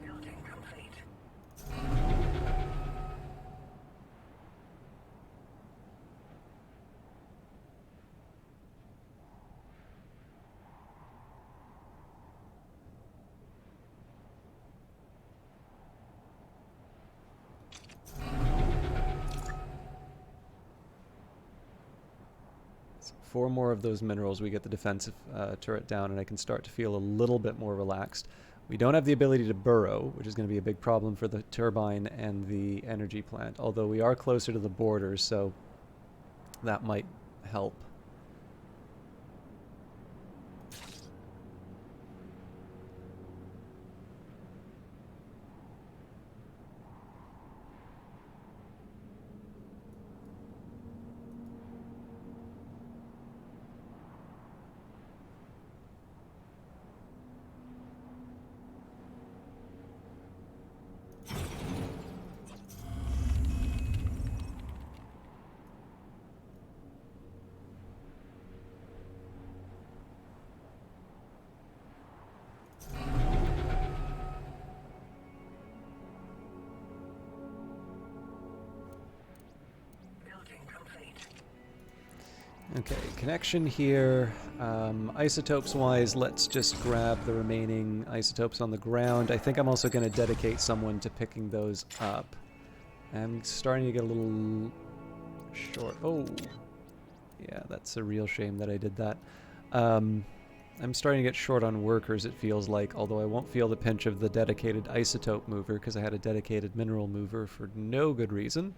Building complete. So 4 more of those minerals, we get the defensive turret down, and I can start to feel a little bit more relaxed. We don't have the ability to burrow, which is going to be a big problem for the turbine and the energy plant, although we are closer to the border, so that might help. Building complete. Okay, connection here. Isotopes-wise, let's just grab the remaining isotopes on the ground. I think I'm also going to dedicate someone to picking those up. I'm starting to get a little short. Oh, yeah, that's a real shame that I did that. I'm starting to get short on workers, it feels like, although I won't feel the pinch of the dedicated isotope mover because I had a dedicated mineral mover for no good reason.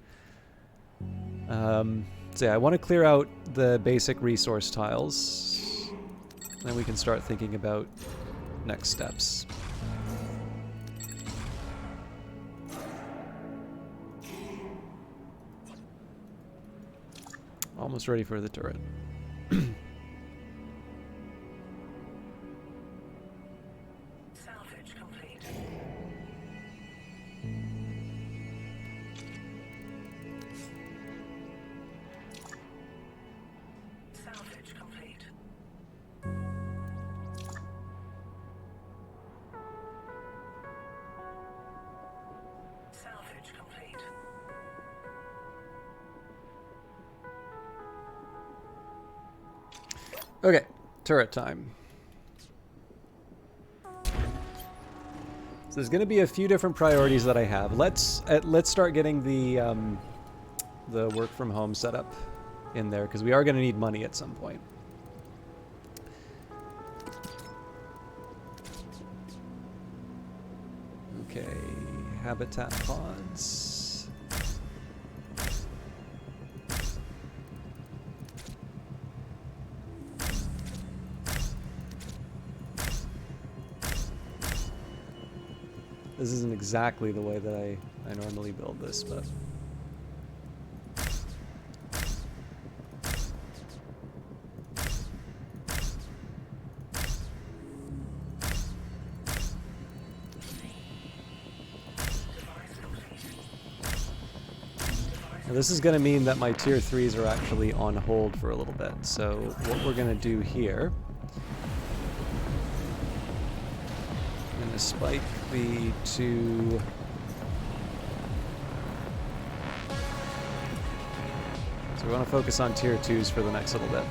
So yeah, I want to clear out the basic resource tiles. Then we can start thinking about next steps. Almost ready for the turret. Salvage complete. Salvage complete. Okay, turret time. So there's going to be a few different priorities that I have. Let's start getting the work from home setup in there, because we are going to need money at some point. Okay, habitat pods. This isn't exactly the way that I normally build this, but... Now this is going to mean that my tier 3s are actually on hold for a little bit. So what we're going to do here... I'm going to spike the two... So we want to focus on tier 2s for the next little bit.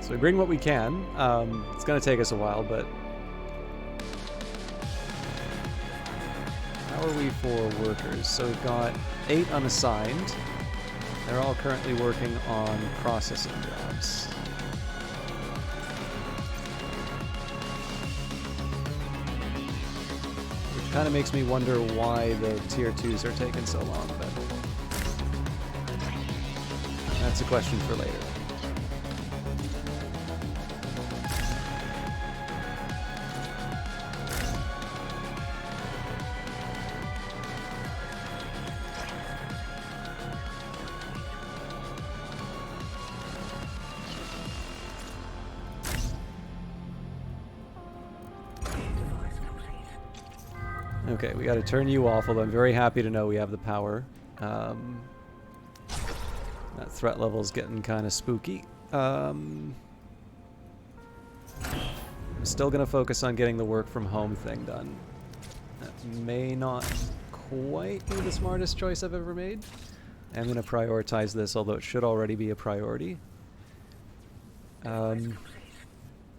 So we bring what we can. It's going to take us a while, but... How are we for workers? So we've got 8 unassigned. They're all currently working on processing jobs. Which kind of makes me wonder why the tier 2s are taking so long, but... That's a question for later. Okay, we got to turn you off, although I'm very happy to know we have the power. That threat level's getting kind of spooky. I'm still going to focus on getting the work from home thing done. That may not quite be the smartest choice I've ever made. I'm going to prioritize this, although it should already be a priority. And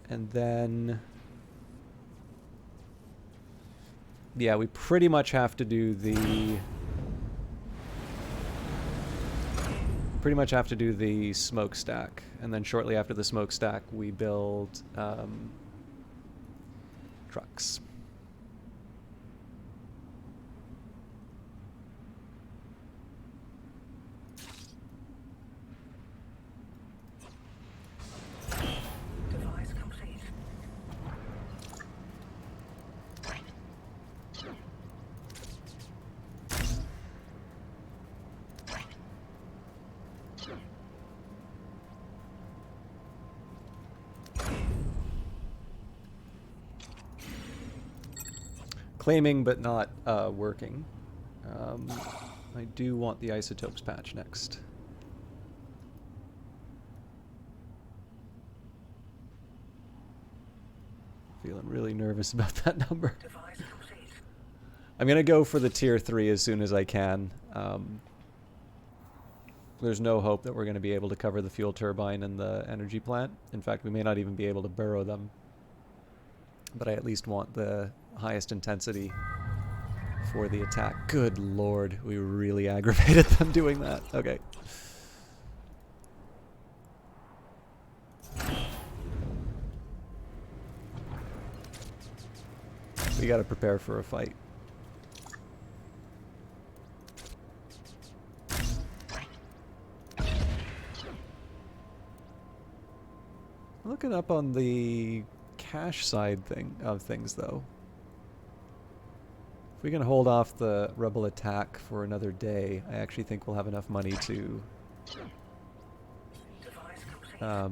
then... Yeah, we pretty much have to do the... smokestack. And then shortly after the smokestack, we build trucks. Device complete. Claiming but not working. I do want the isotopes patch next. Feeling really nervous about that number. Device complete. I'm gonna go for the tier 3 as soon as I can. There's no hope that we're gonna be able to cover the fuel turbine and the energy plant. In fact, we may not even be able to burrow them. But I at least want the highest intensity for the attack. Good lord, we really aggravated them doing that. Okay. We gotta prepare for a fight. looking up on the cash side of things, though. If we can hold off the rebel attack for another day, I actually think we'll have enough money to we'll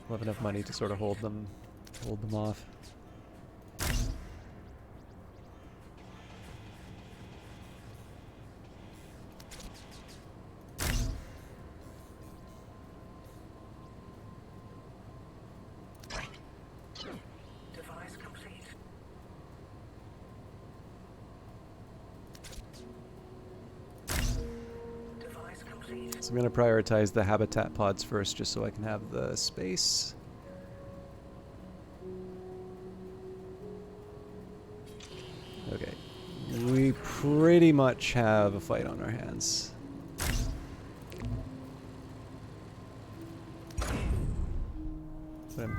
have enough money to sort of hold them off. Device complete. Device complete. So I'm going to prioritize the habitat pods first, just so I can have the space. Okay. We pretty much have a fight on our hands.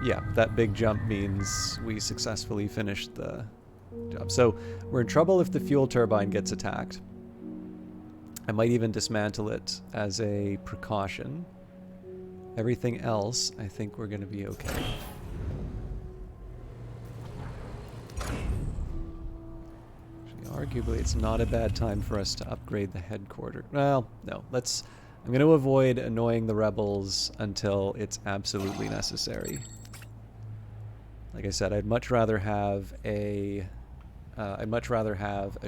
Yeah, that big jump means we successfully finished the job. So we're in trouble if the fuel turbine gets attacked. I might even dismantle it as a precaution. Everything else, I think we're going to be okay. Actually, arguably, it's not a bad time for us to upgrade the headquarters. Well, no, I'm going to avoid annoying the rebels until it's absolutely necessary. Like I said, I'd much rather have a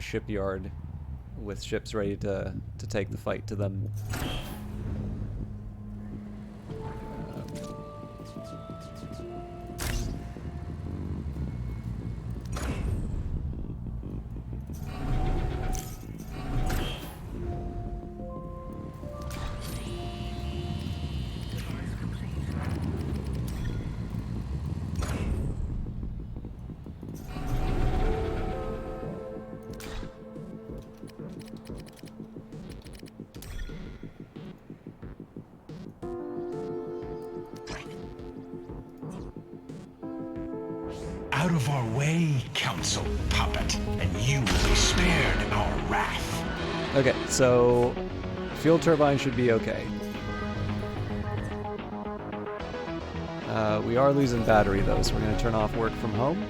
shipyard with ships ready to take the fight to them. Out of our way, Council Puppet, and you will be spared our wrath. Okay, so fuel turbine should be okay. We are losing battery though, so we're going to turn off work from home.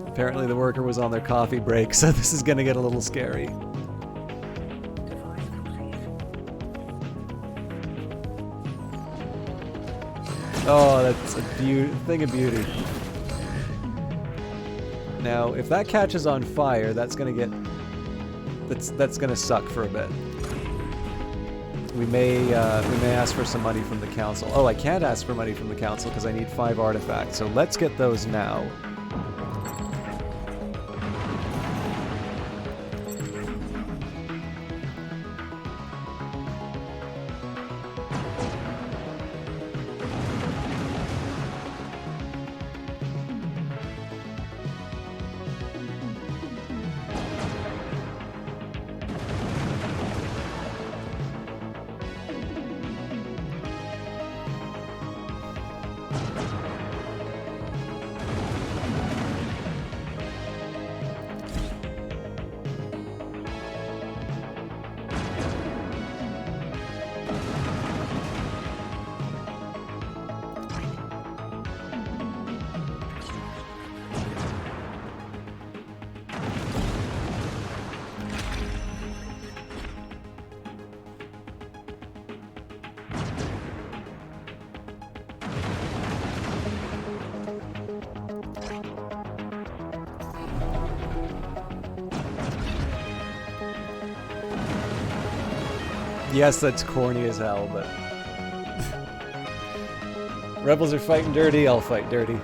Apparently the worker was on their coffee break, so this is going to get a little scary. Device complete. Oh, that's a thing of beauty. Now, if that catches on fire, that's gonna suck for a bit. We may ask for some money from the council. Oh, I can't ask for money from the council because I need 5 artifacts. So let's get those now. Yes, that's corny as hell, but... Rebels are fighting dirty, I'll fight dirty.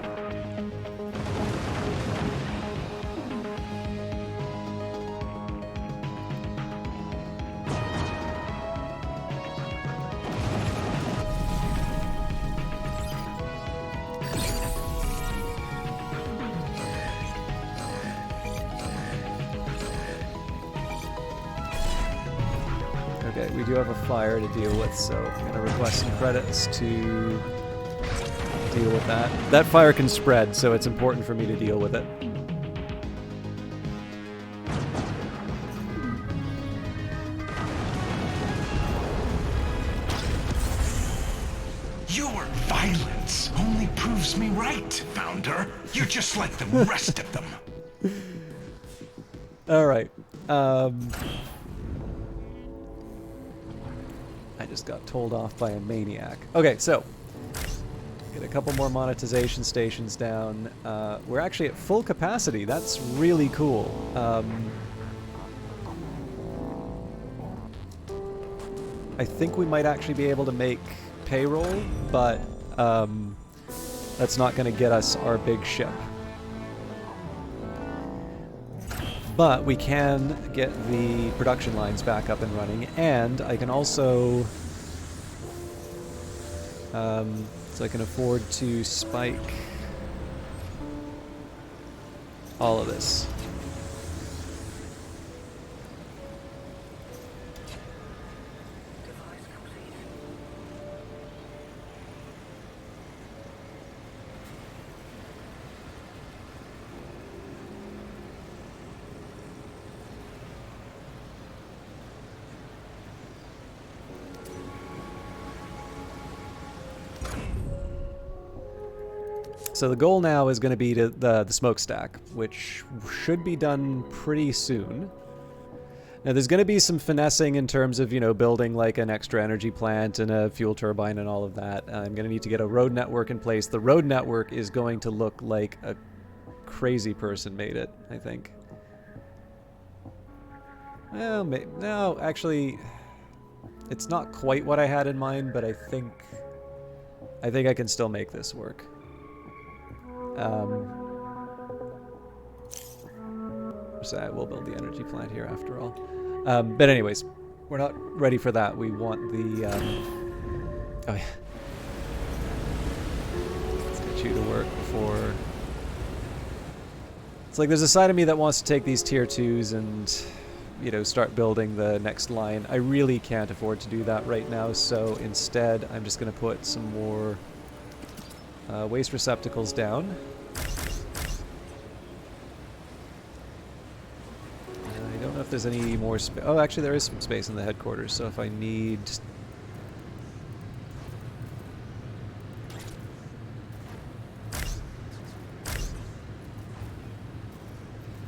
Okay, we do have a fire to deal with, so I'm going to request some credits to deal with that. That fire can spread, so it's important for me to deal with it. Silence only proves me right, Founder. You're just like the rest of them. All right. I just got told off by a maniac. Okay, so get a couple more monetization stations down. We're actually at full capacity. That's really cool. I think we might actually be able to make payroll, but that's not going to get us our big ship. But we can get the production lines back up and running, and I can also... so I can afford to spike all of this. Device complete. So the goal now is going to be to the smokestack, which should be done pretty soon. Now there's going to be some finessing in terms of, you know, building like an extra energy plant and a fuel turbine and all of that. I'm going to need to get a road network in place. The road network is going to look like a crazy person made it, I think. Well, no, actually, it's not quite what I had in mind, but I think I can still make this work. So I will build the energy plant here after all. But anyways, we're not ready for that. We want the... oh yeah. Let's get you to work before... It's like there's a side of me that wants to take these tier 2s and, you know, start building the next line. I really can't afford to do that right now, so instead I'm just going to put some more waste receptacles down. I don't know if there's any more space. Oh, actually there is some space in the headquarters, so if I need...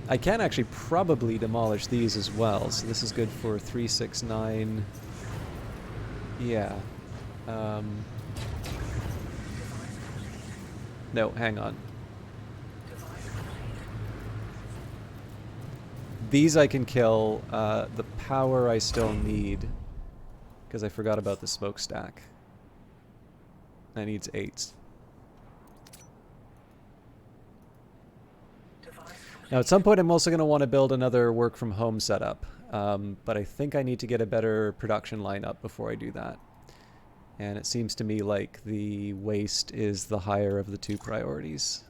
I can actually probably demolish these as well, so this is good for 369. Yeah. No, hang on. These I can kill. The power I still need, because I forgot about the smokestack. That needs 8. Now at some point I'm also going to want to build another work from home setup, but I think I need to get a better production lineup before I do that. And it seems to me like the waste is the higher of the two priorities.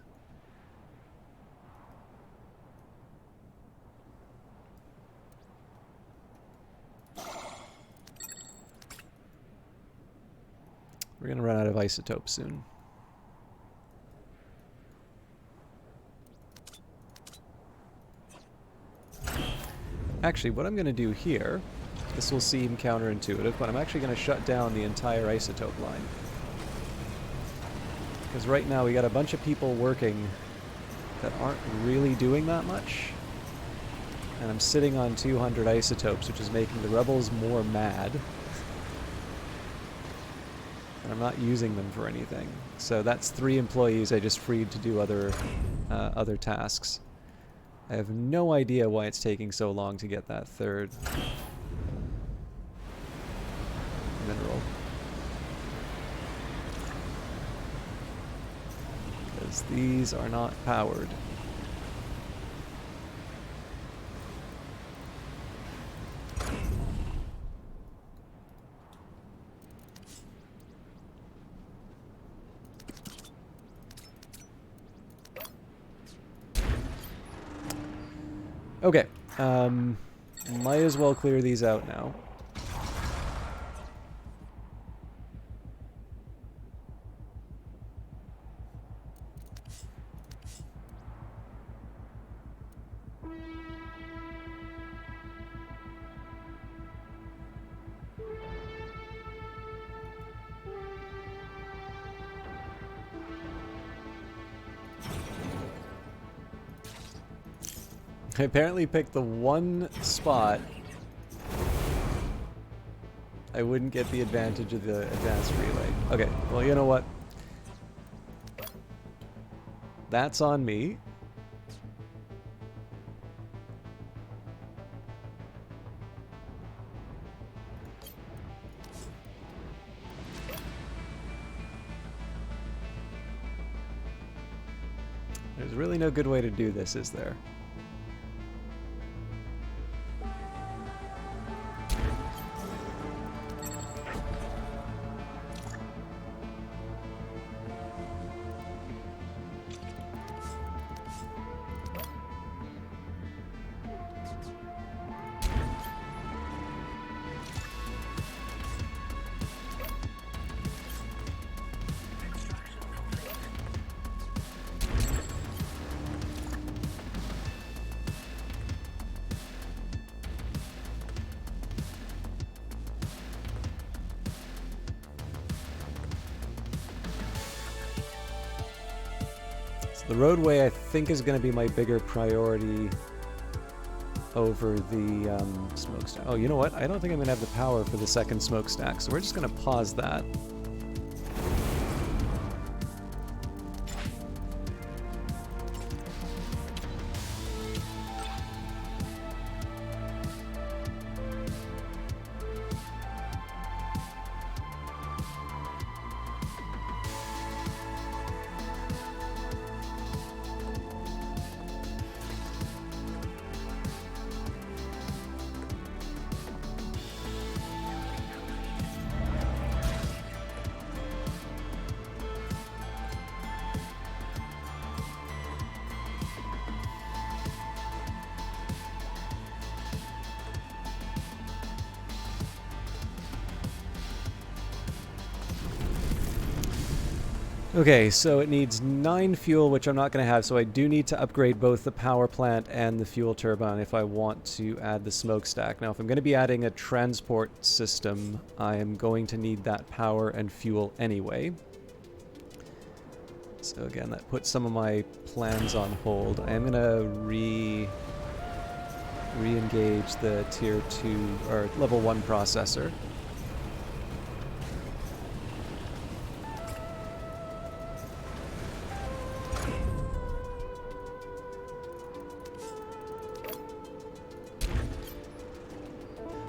We're going to run out of isotopes soon. Actually, what I'm going to do here, this will seem counterintuitive, but I'm actually going to shut down the entire isotope line. Because right now we got a bunch of people working that aren't really doing that much. And I'm sitting on 200 isotopes, which is making the rebels more mad. And I'm not using them for anything. So that's 3 employees I just freed to do other tasks. I have no idea why it's taking so long to get that third mineral. Because these are not powered. Okay, might as well clear these out now. I apparently picked the one spot I wouldn't get the advantage of the advanced relay. Okay, well, you know what? That's on me. There's really no good way to do this, is there? The roadway, I think, is going to be my bigger priority over the smokestack. Oh, you know what? I don't think I'm going to have the power for the second smokestack, so we're just going to pause that. Okay, so it needs 9 fuel, which I'm not going to have, so I do need to upgrade both the power plant and the fuel turbine if I want to add the smokestack. Now, if I'm going to be adding a transport system, I am going to need that power and fuel anyway. So again, that puts some of my plans on hold. I am going to re-engage the tier 2 or level 1 processor.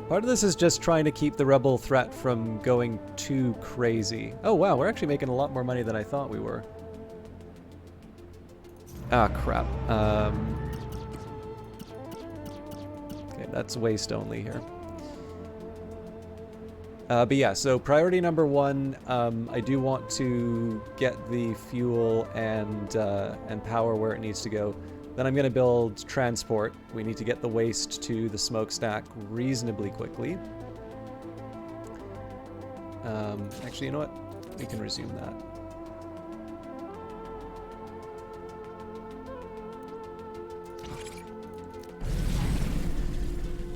Part of this is just trying to keep the rebel threat from going too crazy. Oh wow, we're actually making a lot more money than I thought we were. Ah, crap. Okay, that's waste only here. But yeah, so priority number 1, I do want to get the fuel and power where it needs to go. Then I'm going to build transport. We need to get the waste to the smokestack reasonably quickly. Actually, you know what? We can resume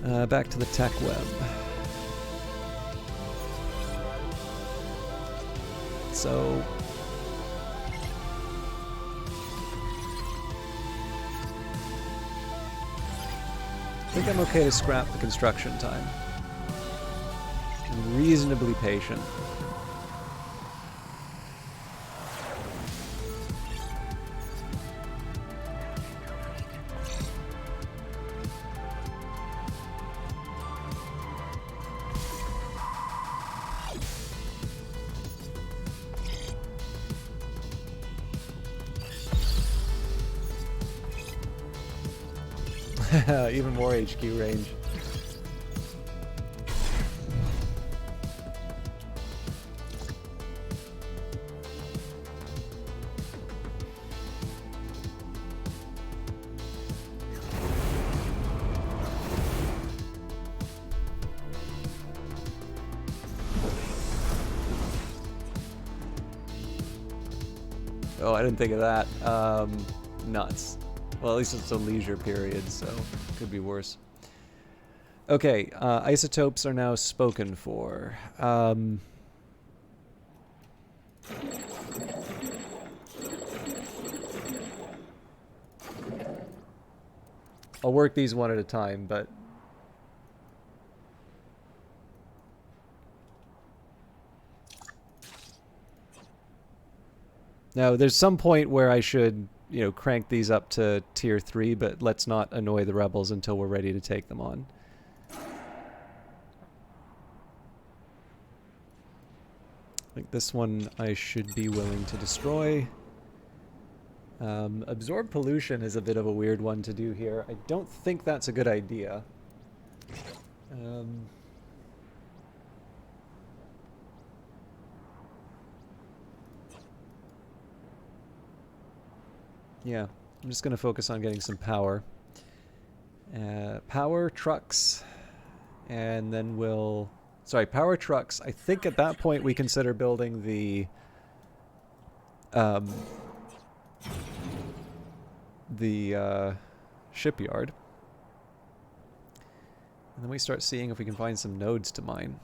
that. Back to the tech web. So... I think I'm okay to scrap the construction time. I'm reasonably patient. Even more HQ range. Oh, I didn't think of that. Nuts. Well, at least it's a leisure period, so it could be worse. Okay, isotopes are now spoken for. I'll work these one at a time, but now there's some point where I should, you know, crank these up to tier 3, but let's not annoy the rebels until we're ready to take them on. Like this one I should be willing to destroy. Absorb pollution is a bit of a weird one to do here. I don't think that's a good idea. Yeah, I'm just going to focus on getting some power. Power, trucks, and then we'll... Sorry, power trucks. I think at that point we consider building the shipyard. And then we start seeing if we can find some nodes to mine.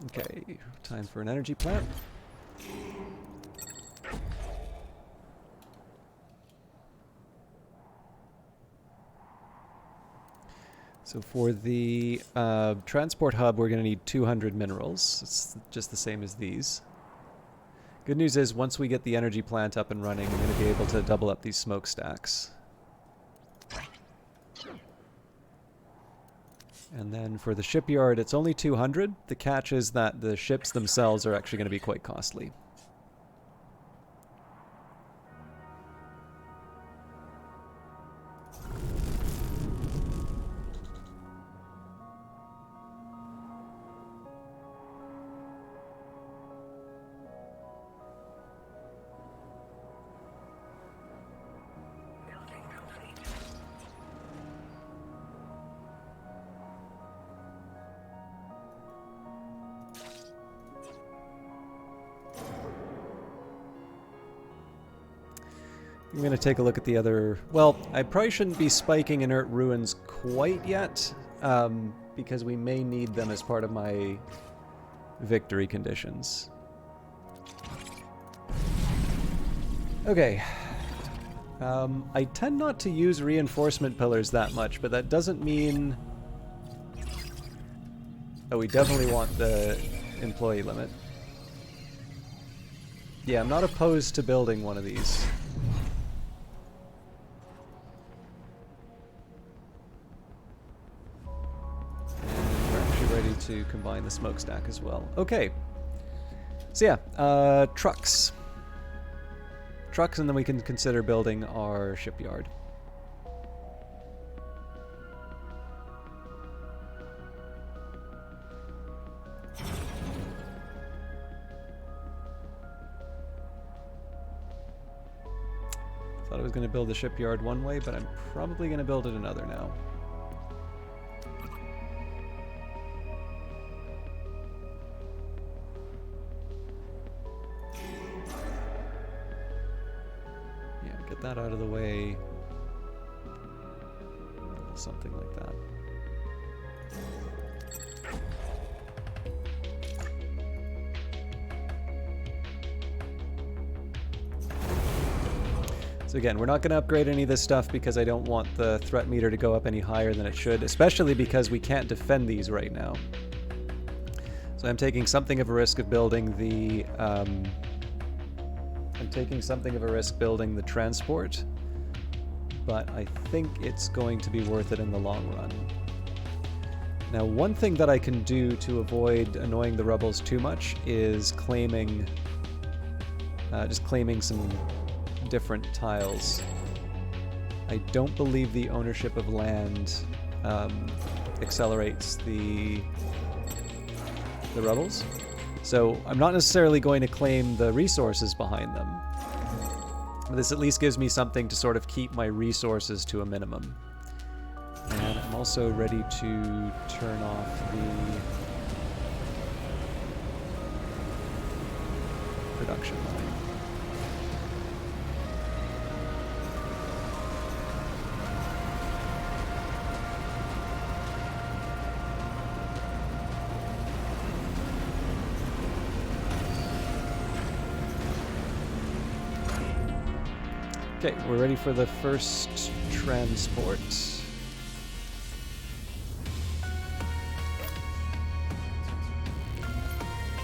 Okay, time for an energy plant. So for the transport hub, we're going to need 200 minerals. It's just the same as these. Good news is, once we get the energy plant up and running, we're going to be able to double up these smokestacks. And then for the shipyard, it's only 200. The catch is that the ships themselves are actually going to be quite costly. Building complete. I'm going to take a look at the other... Well, I probably shouldn't be spiking inert ruins quite yet, because we may need them as part of my victory conditions. Okay. I tend not to use reinforcement pillars that much, but that doesn't mean... Oh, we definitely want the employee limit. Yeah, I'm not opposed to building one of these. To combine the smokestack as well. Okay. So yeah, trucks. Trucks, and then we can consider building our shipyard. Thought I was going to build the shipyard one way, but I'm probably going to build it another now. That out of the way. Something like that. So again, we're not going to upgrade any of this stuff because I don't want the threat meter to go up any higher than it should, especially because we can't defend these right now. So I'm taking something of a risk of building the building the transport, but I think it's going to be worth it in the long run. Now, one thing that I can do to avoid annoying the rebels too much is claiming, just claiming some different tiles. I don't believe the ownership of land accelerates the rebels. So I'm not necessarily going to claim the resources behind them. But this at least gives me something to sort of keep my resources to a minimum. And I'm also ready to turn off the production line. Okay, we're ready for the first transport.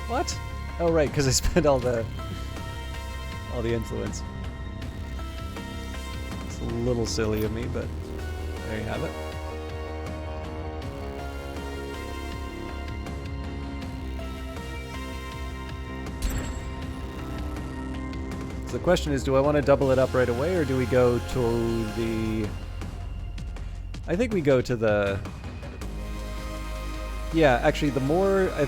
What? Oh right, because I spent all the influence. It's a little silly of me, but there you have it. So the question is, do I want to double it up right away, or do we go to the... I think we go to the... Yeah, actually,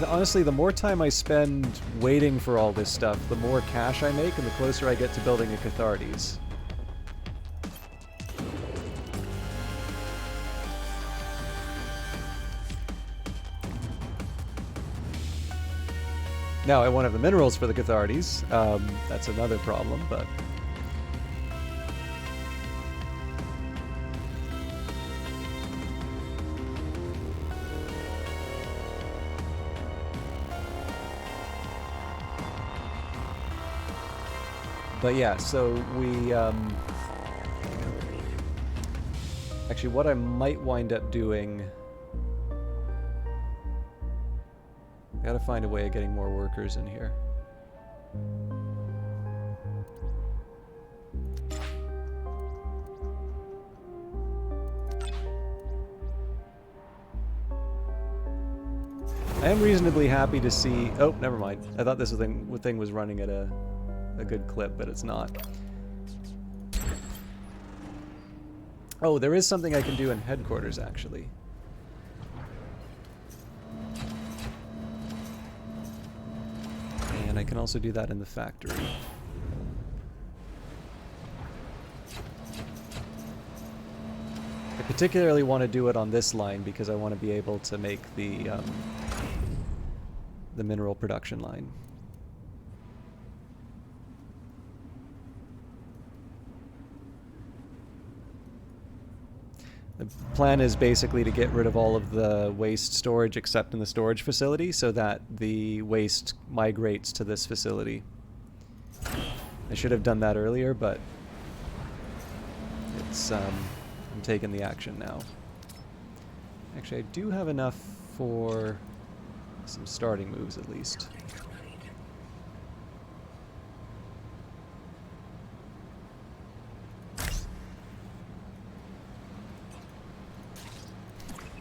honestly, the more time I spend waiting for all this stuff, the more cash I make, and the closer I get to building a Cathartes. Now, I won't have the minerals for the Cathartes. That's another problem, but... But yeah, so we... Actually, what I might wind up doing... I gotta find a way of getting more workers in here. I am reasonably happy to see... Oh, never mind. I thought this thing was running at a good clip, but it's not. Oh, there is something I can do in headquarters, actually. And I can also do that in the factory. I particularly want to do it on this line because I want to be able to make the mineral production line. The plan is basically to get rid of all of the waste storage except in the storage facility so that the waste migrates to this facility. I should have done that earlier, but it's I'm taking the action now. Actually, I do have enough for some starting moves at least.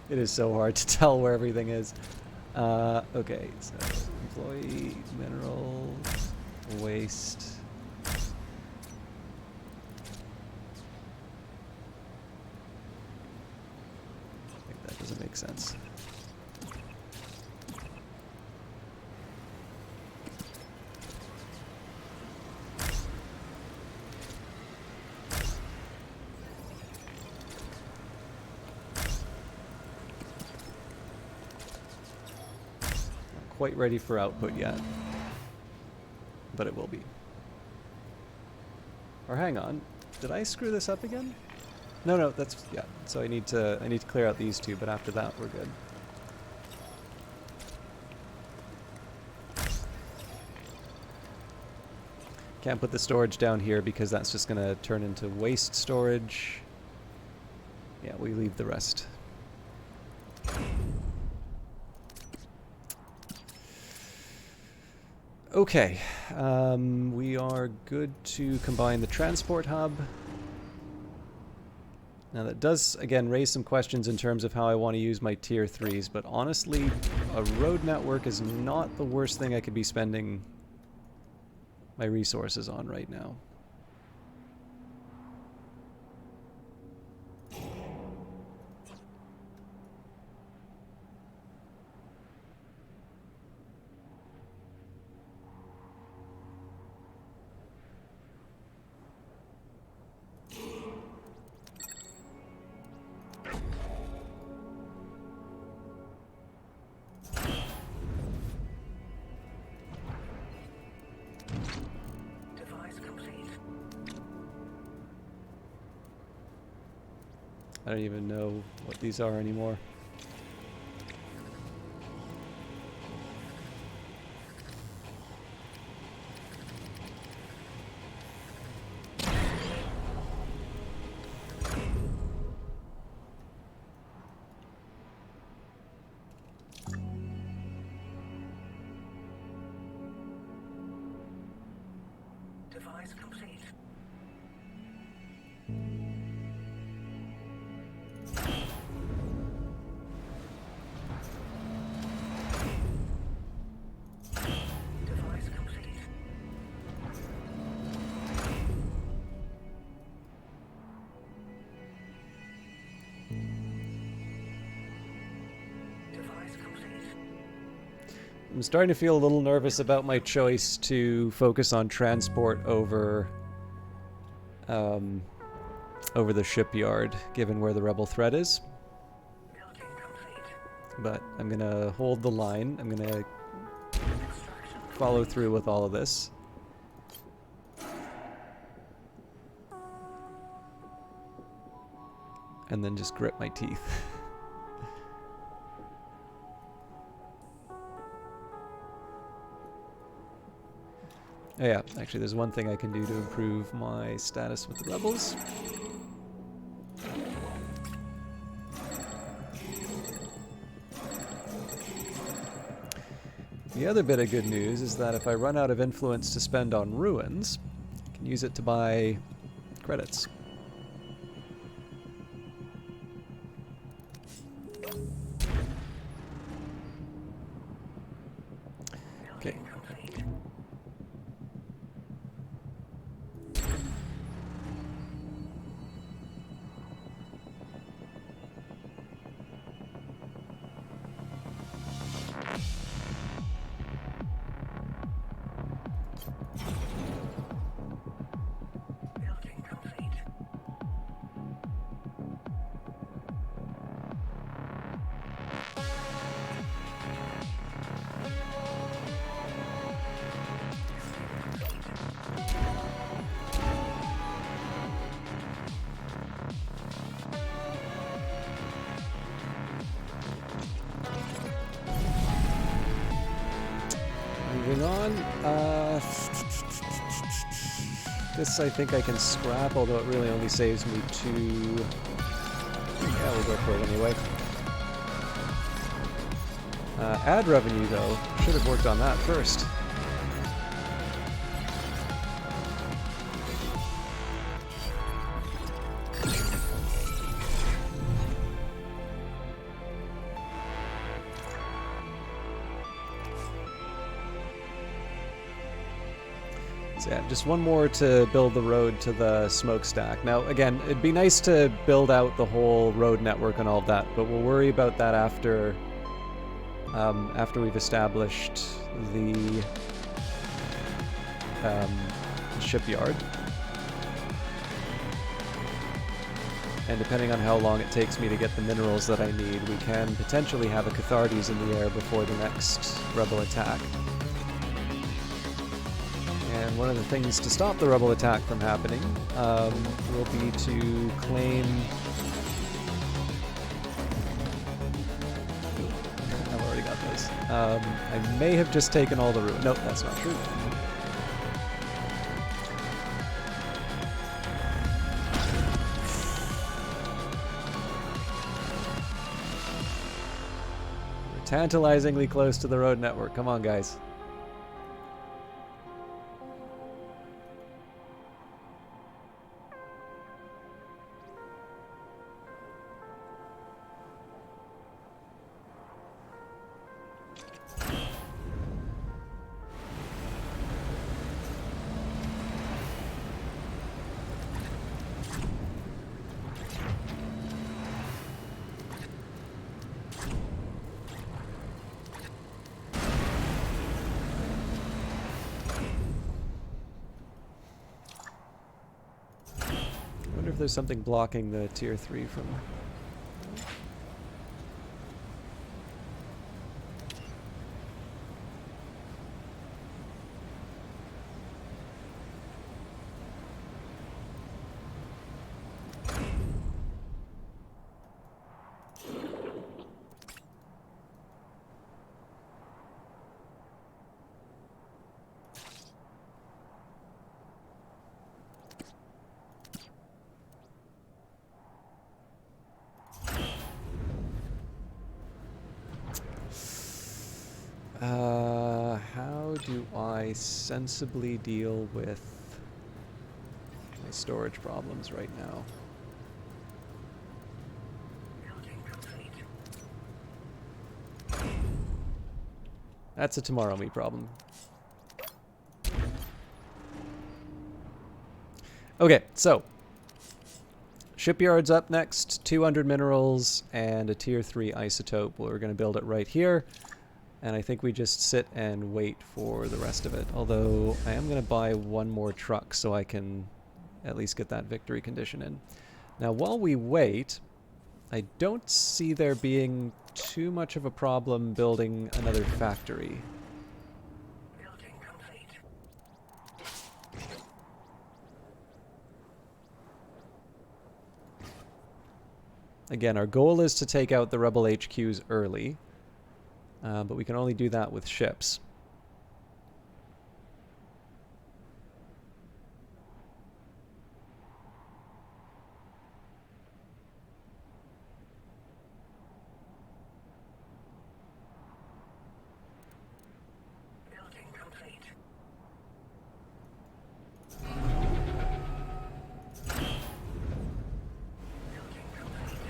It is so hard to tell where everything is. Okay, so employee, mineral, waste. I think that doesn't make sense. Quite ready for output yet, but it will be. Or hang on, did I screw this up again? No, that's yeah. So I need to clear out these two, but after that we're good. Can't put the storage down here because that's just going to turn into waste storage. Yeah, we leave the rest. Okay, we are good to combine the transport hub. Now that does, again, raise some questions in terms of how I want to use my tier 3s, but honestly, a road network is not the worst thing I could be spending my resources on right now. I don't even know what these are anymore. Device complete. Device complete. Device complete. I'm starting to feel a little nervous about my choice to focus on transport over over the shipyard, given where the rebel threat is. Building complete. But I'm gonna hold the line. I'm gonna Extraction. follow through with all of this. And then just grit my teeth. Oh yeah, actually there's one thing I can do to improve my status with the rebels. The other bit of good news is that if I run out of influence to spend on ruins, I can use it to buy credits. Okay. Complete. Building complete. Moving on. This I think I can scrap, although it really only saves me 2. Yeah, we'll go for it anyway. Ad revenue, though. Should have worked on that first. So yeah, just one more to build the road to the smokestack. Now, again, it'd be nice to build out the whole road network and all of that, but we'll worry about that after we've established the shipyard. And depending on how long it takes me to get the minerals that I need, we can potentially have a Cathartes in the air before the next rebel attack. And one of the things to stop the rebel attack from happening will be to claim... I've already got those. I may have just taken all the ruin. Nope, that's not true. We're tantalizingly close to the road network. Come on, guys. I wonder if there's something blocking the tier 3 from... how do I sensibly deal with storage problems right now. Building complete. That's a tomorrow me problem. Okay, so shipyard's up next, 200 minerals and a tier 3 isotope. We're going to build it right here, and I think we just sit and wait for the rest of it. Although I am going to buy one more truck so I can at least get that victory condition in. Now while we wait, I don't see there being too much of a problem building another factory. Building complete. Again, our goal is to take out the rebel HQs early, but we can only do that with ships. Building complete. Building complete.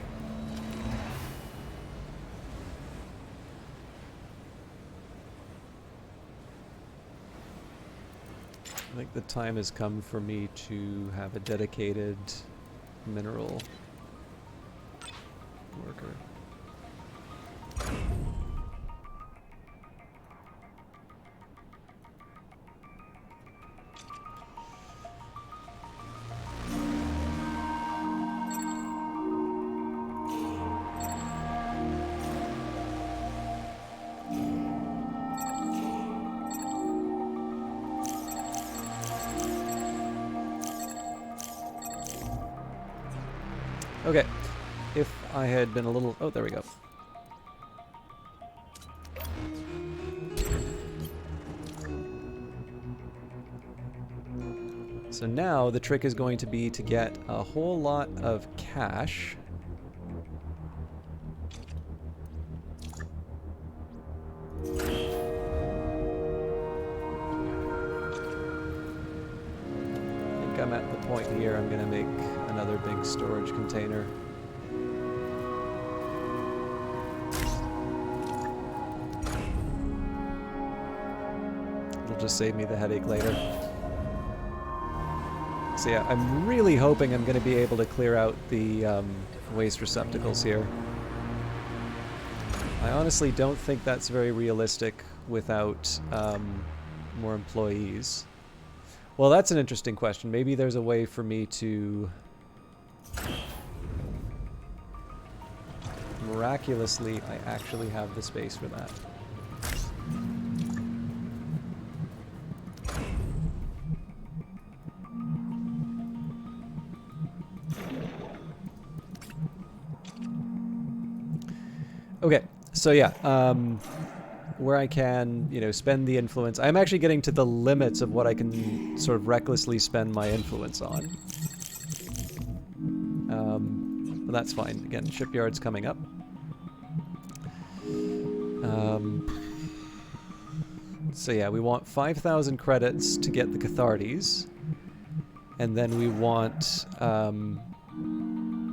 I think the time has come for me to have a dedicated mineral worker. Okay, if I had been a little... Oh, there we go. So now the trick is going to be to get a whole lot of cash. I think I'm at the point here I'm going to make another big storage container. It'll just save me the headache later. So yeah, I'm really hoping I'm going to be able to clear out the waste receptacles here. I honestly don't think that's very realistic without more employees. Well, that's an interesting question. Maybe there's a way for me to... Miraculously, I actually have the space for that. Okay, so yeah, where I can, you know, spend the influence. I'm actually getting to the limits of what I can sort of recklessly spend my influence on. But that's fine. Again, shipyard's coming up. So yeah, we want 5,000 credits to get the Cathartes. And then we want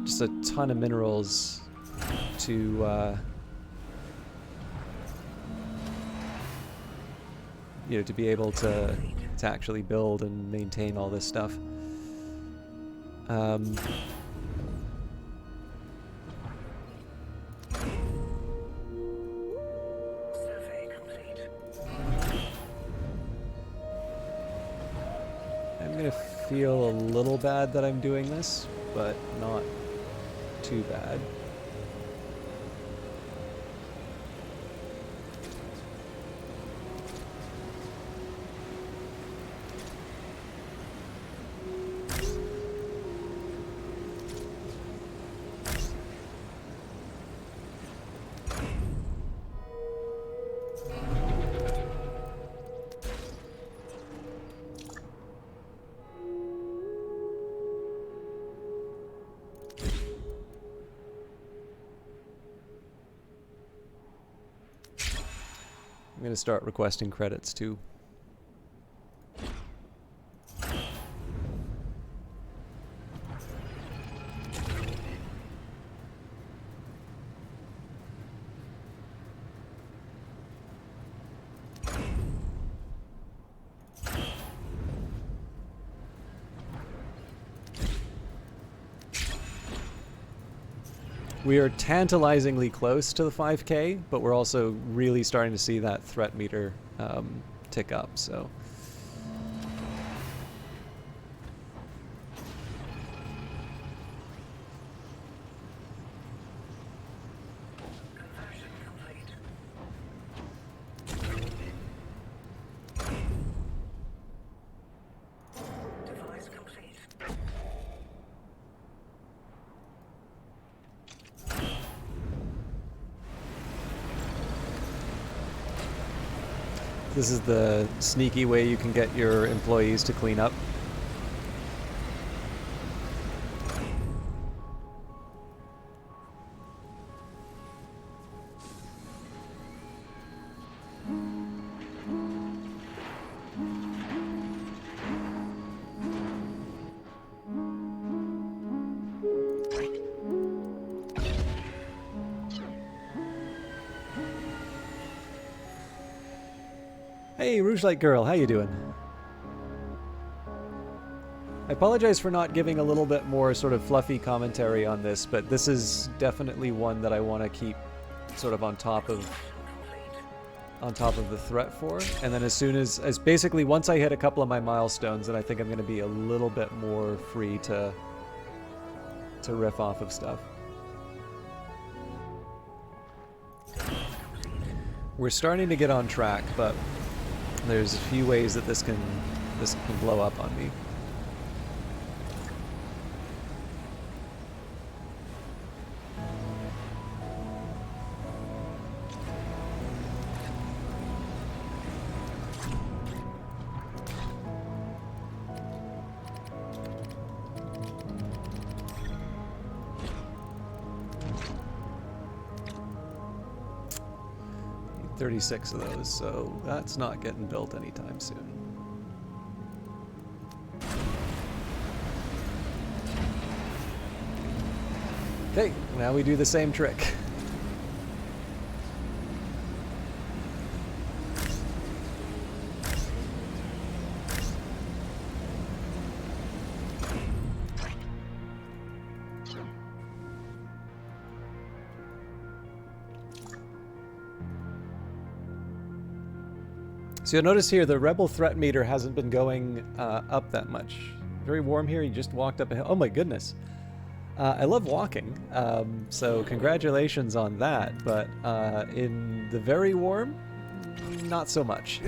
just a ton of minerals to... you know, to be able to actually build and maintain all this stuff. Survey complete. I'm gonna feel a little bad that I'm doing this, but not too bad. I'm gonna start requesting credits too. We are tantalizingly close to the 5K, but we're also really starting to see that threat meter tick up, so... Conversion complete. Device complete. This is the sneaky way you can get your employees to clean up. Hey, Rouge Light Girl, how you doing? I apologize for not giving a little bit more sort of fluffy commentary on this, but this is definitely one that I want to keep sort of on top of the threat for. And then as soon as basically once I hit a couple of my milestones, then I think I'm going to be a little bit more free to riff off of stuff. We're starting to get on track, but there's a few ways that this can blow up on me. Need 36 of those, so that's not getting built anytime soon. Okay, now we do the same trick. So you'll notice here the rebel threat meter hasn't been going up that much. Very warm here. You just walked up a hill. Oh my goodness. I love walking, so congratulations on that. But in the very warm, not so much.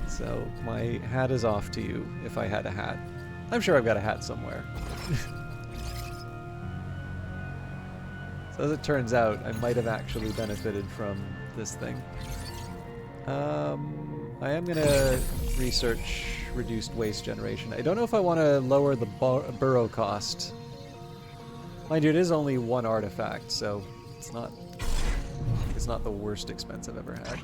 So my hat is off to you if I had a hat. I'm sure I've got a hat somewhere. So as it turns out, I might have actually benefited from this thing. I am going to research reduced waste generation. I don't know if I want to lower the burrow cost. Mind you, it is only one artifact, so it's not the worst expense I've ever had.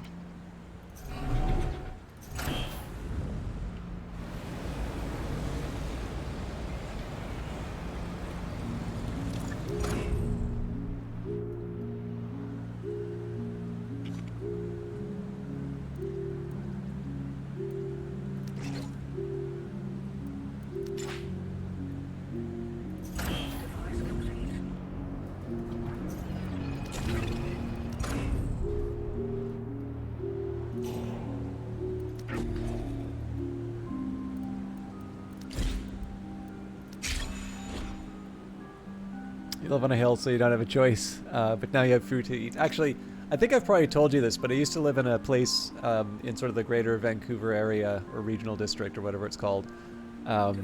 You live on a hill, so you don't have a choice, but now you have food to eat. Actually, I think I've probably told you this, but I used to live in a place in sort of the greater Vancouver area, or regional district, or whatever it's called. It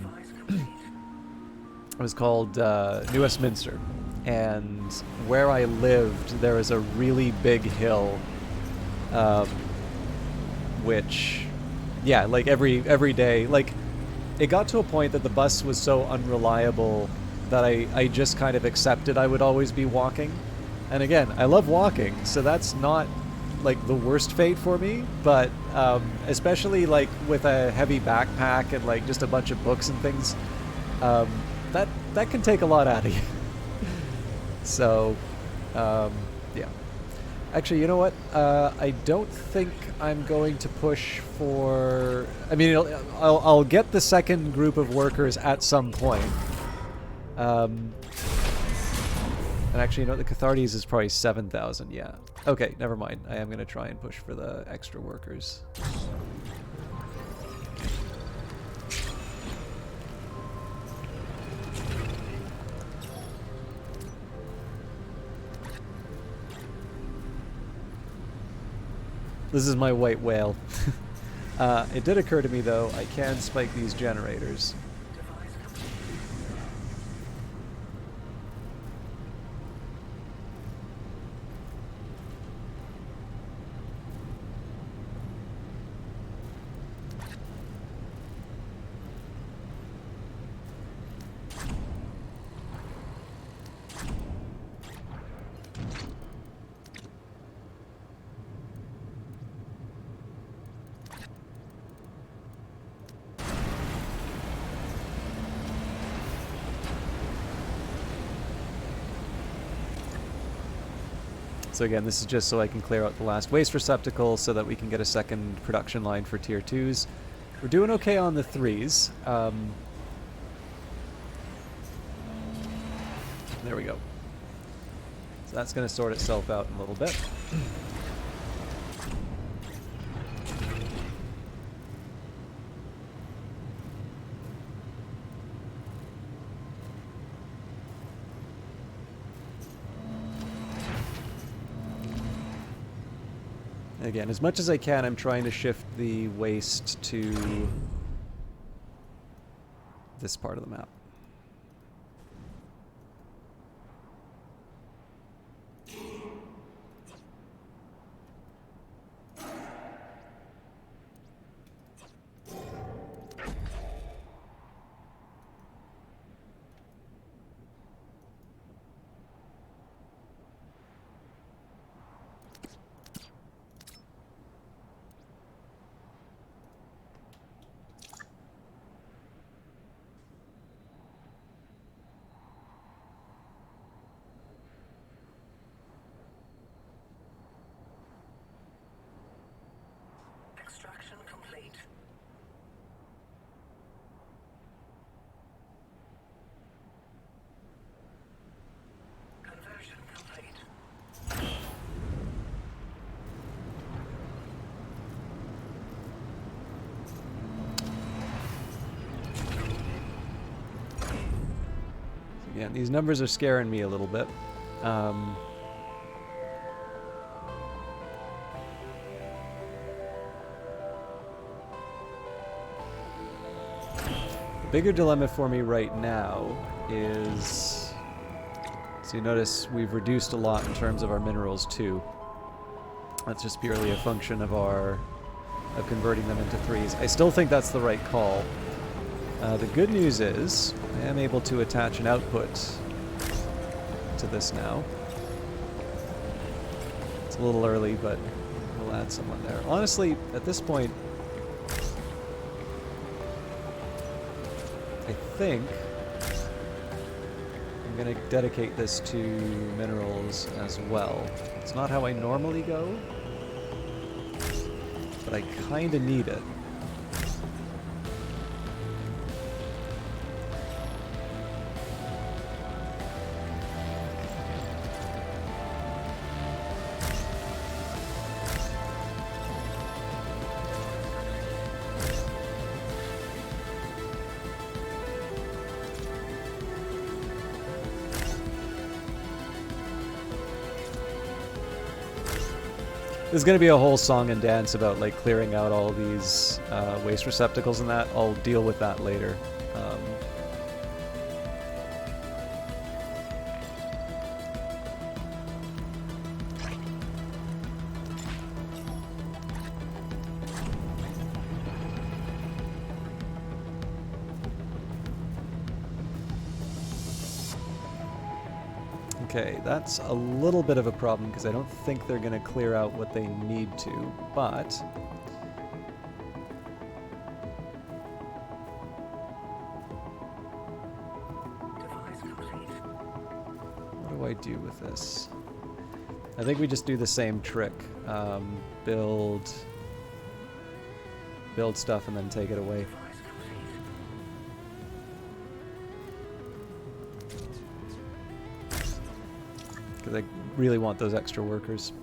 was called New Westminster. And where I lived, there was a really big hill, which, yeah, like every day, like, it got to a point that the bus was so unreliable that I just kind of accepted I would always be walking. And again, I love walking, so that's not like the worst fate for me, but especially like with a heavy backpack and like just a bunch of books and things, that can take a lot out of you. So, yeah. Actually, you know what? I don't think I'm going to push for... I mean, I'll get the second group of workers at some point. And actually, you know what? The Cathartes is probably 7,000. Yeah. Okay, never mind. I am going to try and push for the extra workers. This is my white whale. It did occur to me, though, I can spike these generators. Device complete. So again, this is just so I can clear out the last waste receptacle so that we can get a second production line for tier 2s. We're doing okay on the 3s. There we go. So that's going to sort itself out in a little bit. Again, as much as I can, I'm trying to shift the waste to this part of the map. Extraction complete. Conversion complete. Again, these numbers are scaring me a little bit. The bigger dilemma for me right now is, so you notice we've reduced a lot in terms of our minerals too. That's just purely a function of converting them into 3s. I still think that's the right call. The good news is I am able to attach an output to this now. It's a little early, but we'll add someone there. Honestly, at this point, I think I'm going to dedicate this to minerals as well. It's not how I normally go, but I kind of need it. There's going to be a whole song and dance about like clearing out all these waste receptacles and that. I'll deal with that later. Okay, that's a little bit of a problem because I don't think they're going to clear out what they need to, but Device complete. what do I do with this? I think we just do the same trick. Build stuff and then take it away. Device complete. really want those extra workers.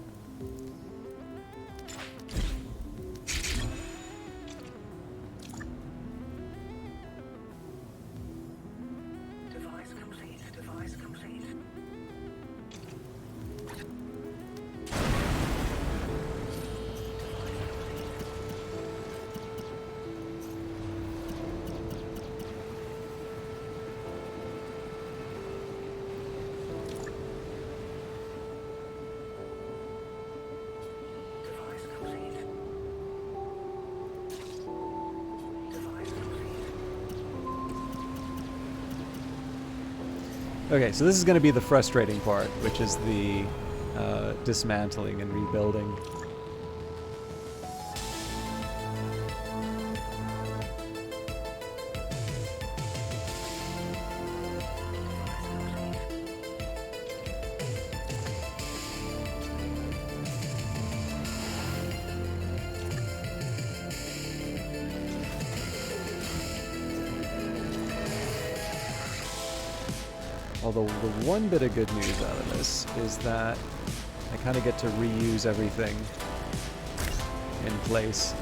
Device complete. Device complete. Device complete. Device complete. Okay, so this is going to be the frustrating part, which is the dismantling and rebuilding. Although the one bit of good news out of this is that I kind of get to reuse everything in place.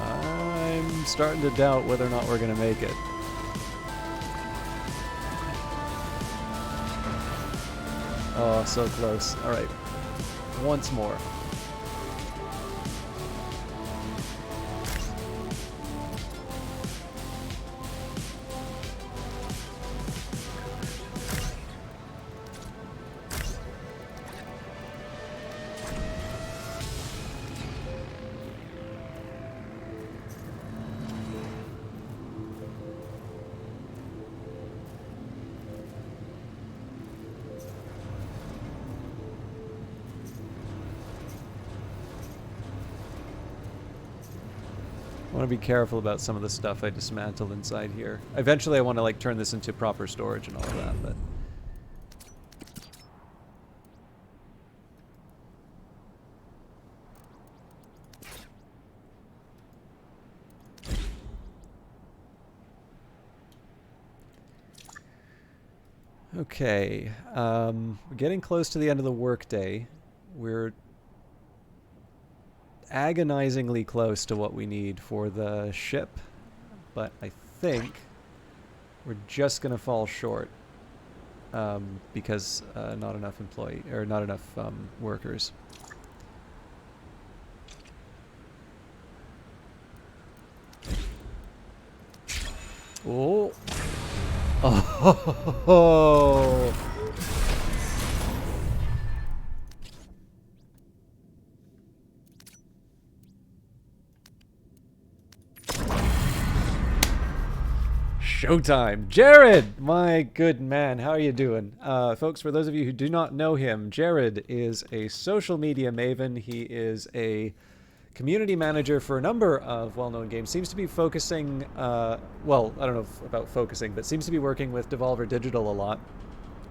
I'm starting to doubt whether or not we're going to make it. Oh, so close. All right. Once more. I want to be careful about some of the stuff I dismantle inside here. Eventually I want to like turn this into proper storage and all of that, but... Okay, we're getting close to the end of the workday. We're agonizingly close to what we need for the ship, but I think we're just gonna fall short because not enough workers. Oh. Oh. Showtime. Jared, my good man, how are you doing? Folks, for those of you who do not know him, Jared is a social media maven. He is a community manager for a number of well-known games. Seems to be focusing, well, I don't know about focusing, but seems to be working with Devolver Digital a lot.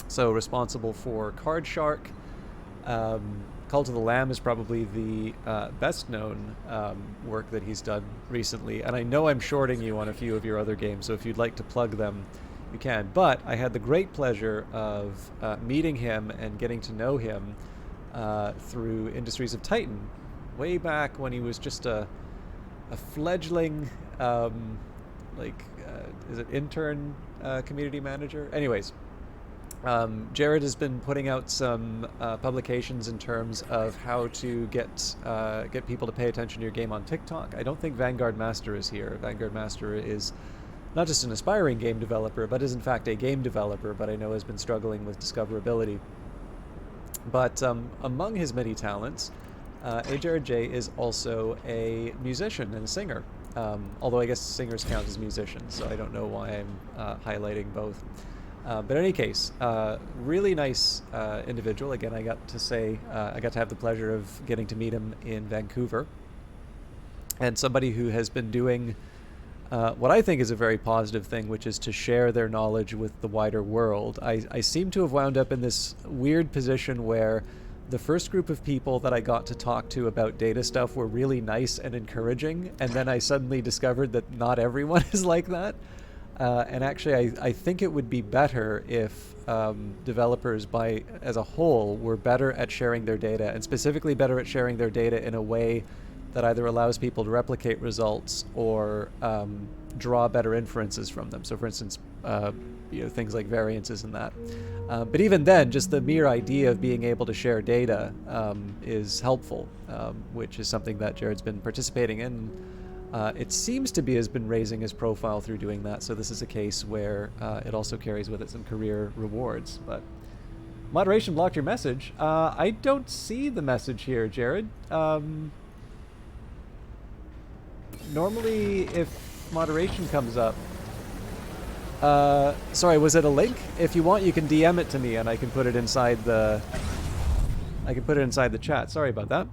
So responsible for Card Shark. Cult of the Lamb is probably the best known work that he's done recently. And I know I'm shorting you on a few of your other games, so if you'd like to plug them, you can. But I had the great pleasure of meeting him and getting to know him through Industries of Titan, way back when he was just a fledgling, is it intern community manager? Anyways, Jared has been putting out some publications in terms of how to get people to pay attention to your game on TikTok. I don't think Vanguard Master is here. Vanguard Master is not just an aspiring game developer, but is in fact a game developer, but I know has been struggling with discoverability. But among his many talents, Jared J is also a musician and a singer. Although I guess singers count as musicians, so I don't know why I'm highlighting both. But in any case, really nice individual. Again, I got to have the pleasure of getting to meet him in Vancouver. And somebody who has been doing what I think is a very positive thing, which is to share their knowledge with the wider world. I seem to have wound up in this weird position where the first group of people that I got to talk to about data stuff were really nice and encouraging, and then I suddenly discovered that not everyone is like that. And actually, I think it would be better if developers as a whole were better at sharing their data, and specifically better at sharing their data in a way that either allows people to replicate results or draw better inferences from them. So for instance, things like variances and that. But even then, just the mere idea of being able to share data is helpful, which is something that Jared's been participating in. It seems to be has been raising his profile through doing that, so this is a case where it also carries with it some career rewards. But moderation blocked your message. I don't see the message here, Jared. Normally, if moderation comes up... sorry, was it a link? If you want, you can DM it to me, and I can put it inside the... chat. Sorry about that.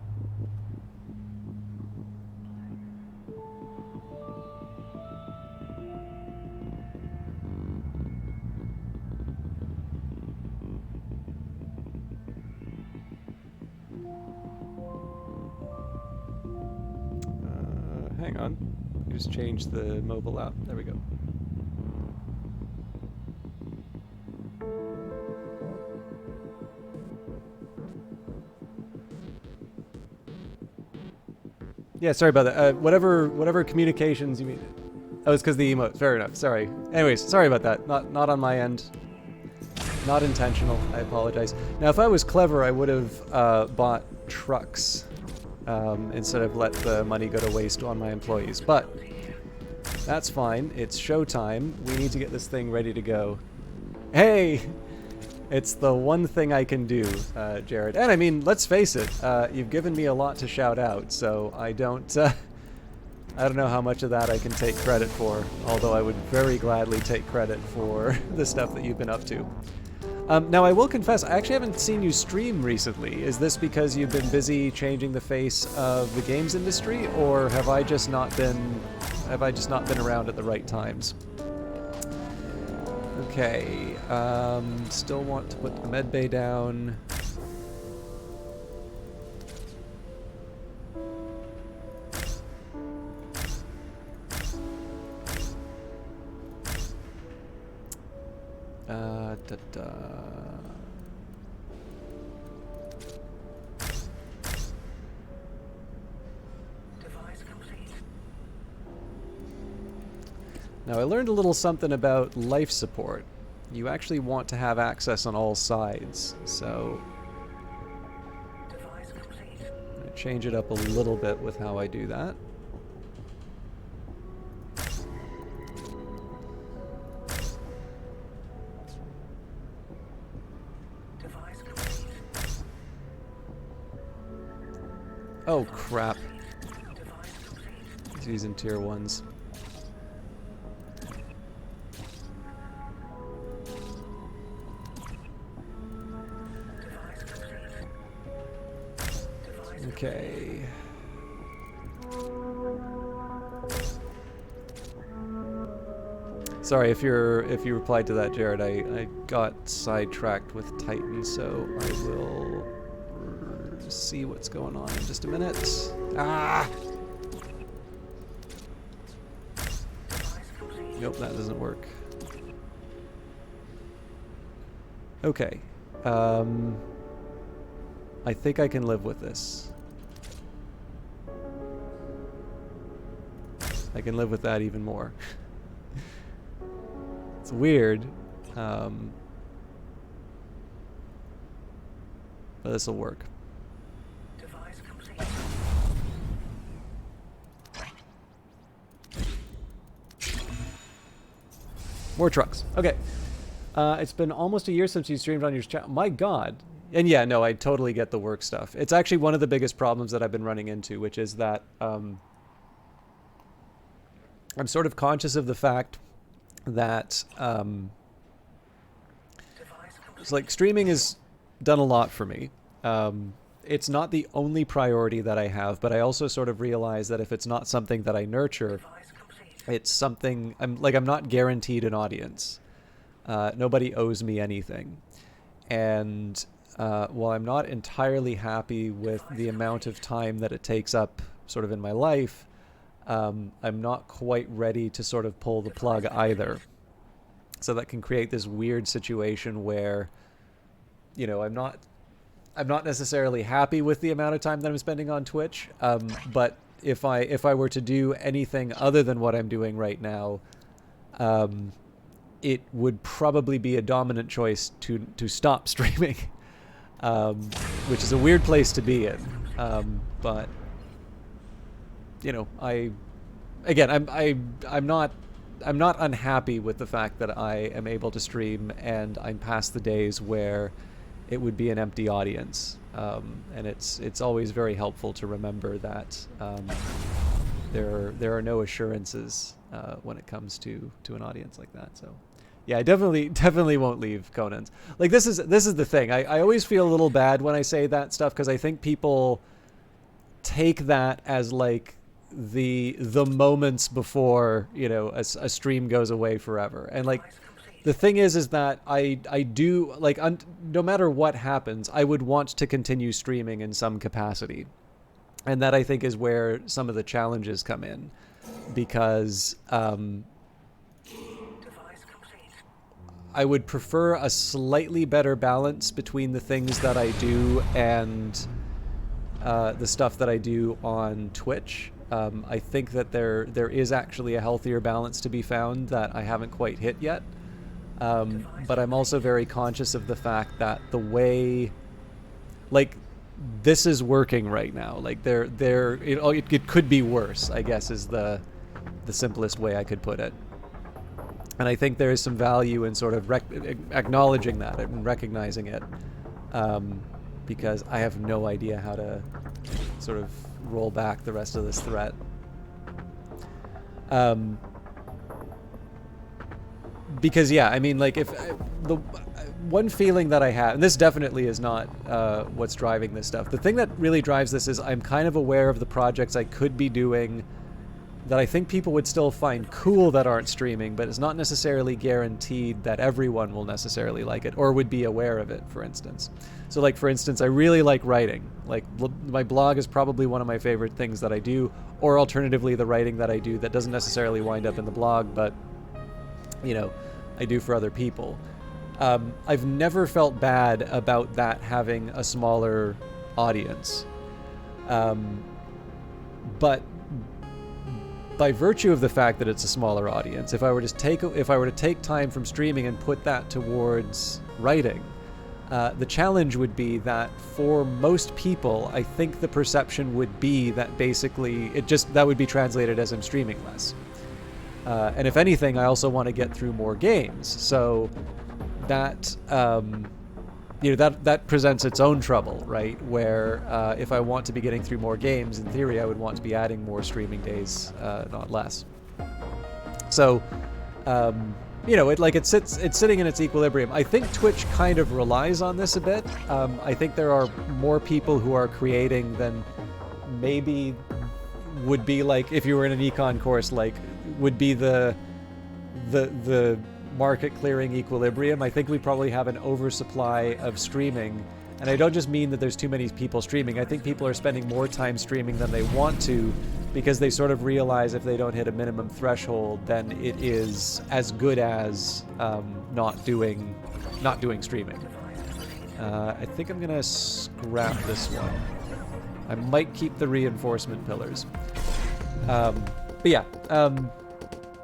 Hang on. You just changed the mobile app. There we go. Yeah, sorry about that. Whatever communications you mean. Oh, it's because the emote. Fair enough. Sorry. Anyways, sorry about that. Not on my end. Not intentional. I apologize. Now, if I was clever, I would have bought trucks instead of let the money go to waste on my employees. But that's fine. It's showtime. We need to get this thing ready to go. Hey! It's the one thing I can do, Jared. And I mean, let's face it, you've given me a lot to shout out, so I don't know how much of that I can take credit for, although I would very gladly take credit for the stuff that you've been up to. Now, I will confess, I actually haven't seen you stream recently. Is this because you've been busy changing the face of the games industry, or have I just not been around at the right times? Okay, still want to put the medbay down. Device complete. Now, I learned a little something about life support. You actually want to have access on all sides, so Device complete. I'm going to change it up a little bit with how I do that. Device complete. Oh, crap. Device complete. He's using tier 1s. Device complete. Device Okay. Sorry if you replied to that, Jared. I got sidetracked with Titan, so I will see what's going on in just a minute. Ah! device complete. Nope, that doesn't work. Okay. I think I can live with this. I can live with that even more. It's weird. But this'll work. Device complete. More trucks. Okay. It's been almost a year since you streamed on your channel. My God. And yeah, no, I totally get the work stuff. It's actually one of the biggest problems that I've been running into, which is that I'm sort of conscious of the fact that it's like streaming has done a lot for me. It's not the only priority that I have, but I also sort of realize that if it's not something that I nurture, it's something I'm not guaranteed an audience. Nobody owes me anything. And while I'm not entirely happy with the amount of time that it takes up sort of in my life, I'm not quite ready to sort of pull the plug either. So that can create this weird situation where, you know, I'm not necessarily happy with the amount of time that I'm spending on Twitch. But if I were to do anything other than what I'm doing right now, it would probably be a dominant choice to stop streaming, which is a weird place to be in. But you know, I'm not unhappy with the fact that I am able to stream, and I'm past the days where it would be an empty audience. And it's always very helpful to remember that there are no assurances when it comes to an audience like that. So yeah, I definitely won't leave Conan's. Like this is the thing. I always feel a little bad when I say that stuff, because I think people take that as like the moments before, you know, a stream goes away forever. And like the thing is that I do like no matter what happens, I would want to continue streaming in some capacity. And that I think is where some of the challenges come in, because I would prefer a slightly better balance between the things that I do and the stuff that I do on Twitch. I think that there is actually a healthier balance to be found that I haven't quite hit yet. But I'm also very conscious of the fact that the way, like, this is working right now. Like, it could be worse, I guess, is the simplest way I could put it. And I think there is some value in sort of acknowledging that and recognizing it, because I have no idea how to sort of roll back the rest of this threat. Because yeah, I mean, like, if the one feeling that I have, and this definitely is not what's driving this stuff. The thing that really drives this is I'm kind of aware of the projects I could be doing that I think people would still find cool that aren't streaming, but it's not necessarily guaranteed that everyone will necessarily like it or would be aware of it, for instance. So like, for instance, I really like writing. Like, my blog is probably one of my favorite things that I do, or alternatively, the writing that I do that doesn't necessarily wind up in the blog, but, you know, I do for other people. I've never felt bad about that having a smaller audience. But by virtue of the fact that it's a smaller audience, if I were to take time from streaming and put that towards writing, the challenge would be that for most people, I think the perception would be that basically that would be translated as I'm streaming less. And if anything, I also want to get through more games. So that, you know, that presents its own trouble, right? Where if I want to be getting through more games, in theory, I would want to be adding more streaming days, not less. So, you know, it's sitting in its equilibrium. I think Twitch kind of relies on this a bit. I think there are more people who are creating than maybe would be like, if you were in an econ course, like, would be the market clearing equilibrium. I think we probably have an oversupply of streaming, and I don't just mean that there's too many people streaming. I think people are spending more time streaming than they want to, because they sort of realize if they don't hit a minimum threshold, then it is as good as not doing streaming. I think I'm gonna scrap this one. I might keep the reinforcement pillars. But yeah,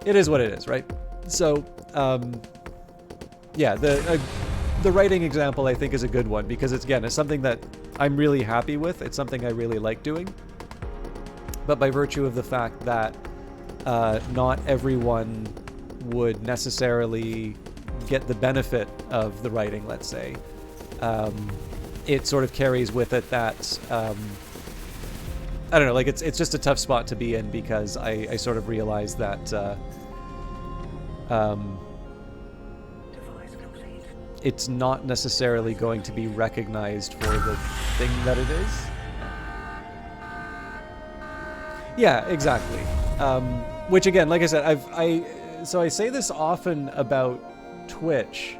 it is what it is, right? So, yeah, the writing example I think is a good one, because it's something that I'm really happy with. It's something I really like doing. But by virtue of the fact that not everyone would necessarily get the benefit of the writing, let's say, it sort of carries with it that I don't know, like it's just a tough spot to be in, because I sort of realize that Device complete. it's not necessarily going to be recognized for the thing that it is. Yeah, exactly. Which again, like I said, so I say this often about Twitch.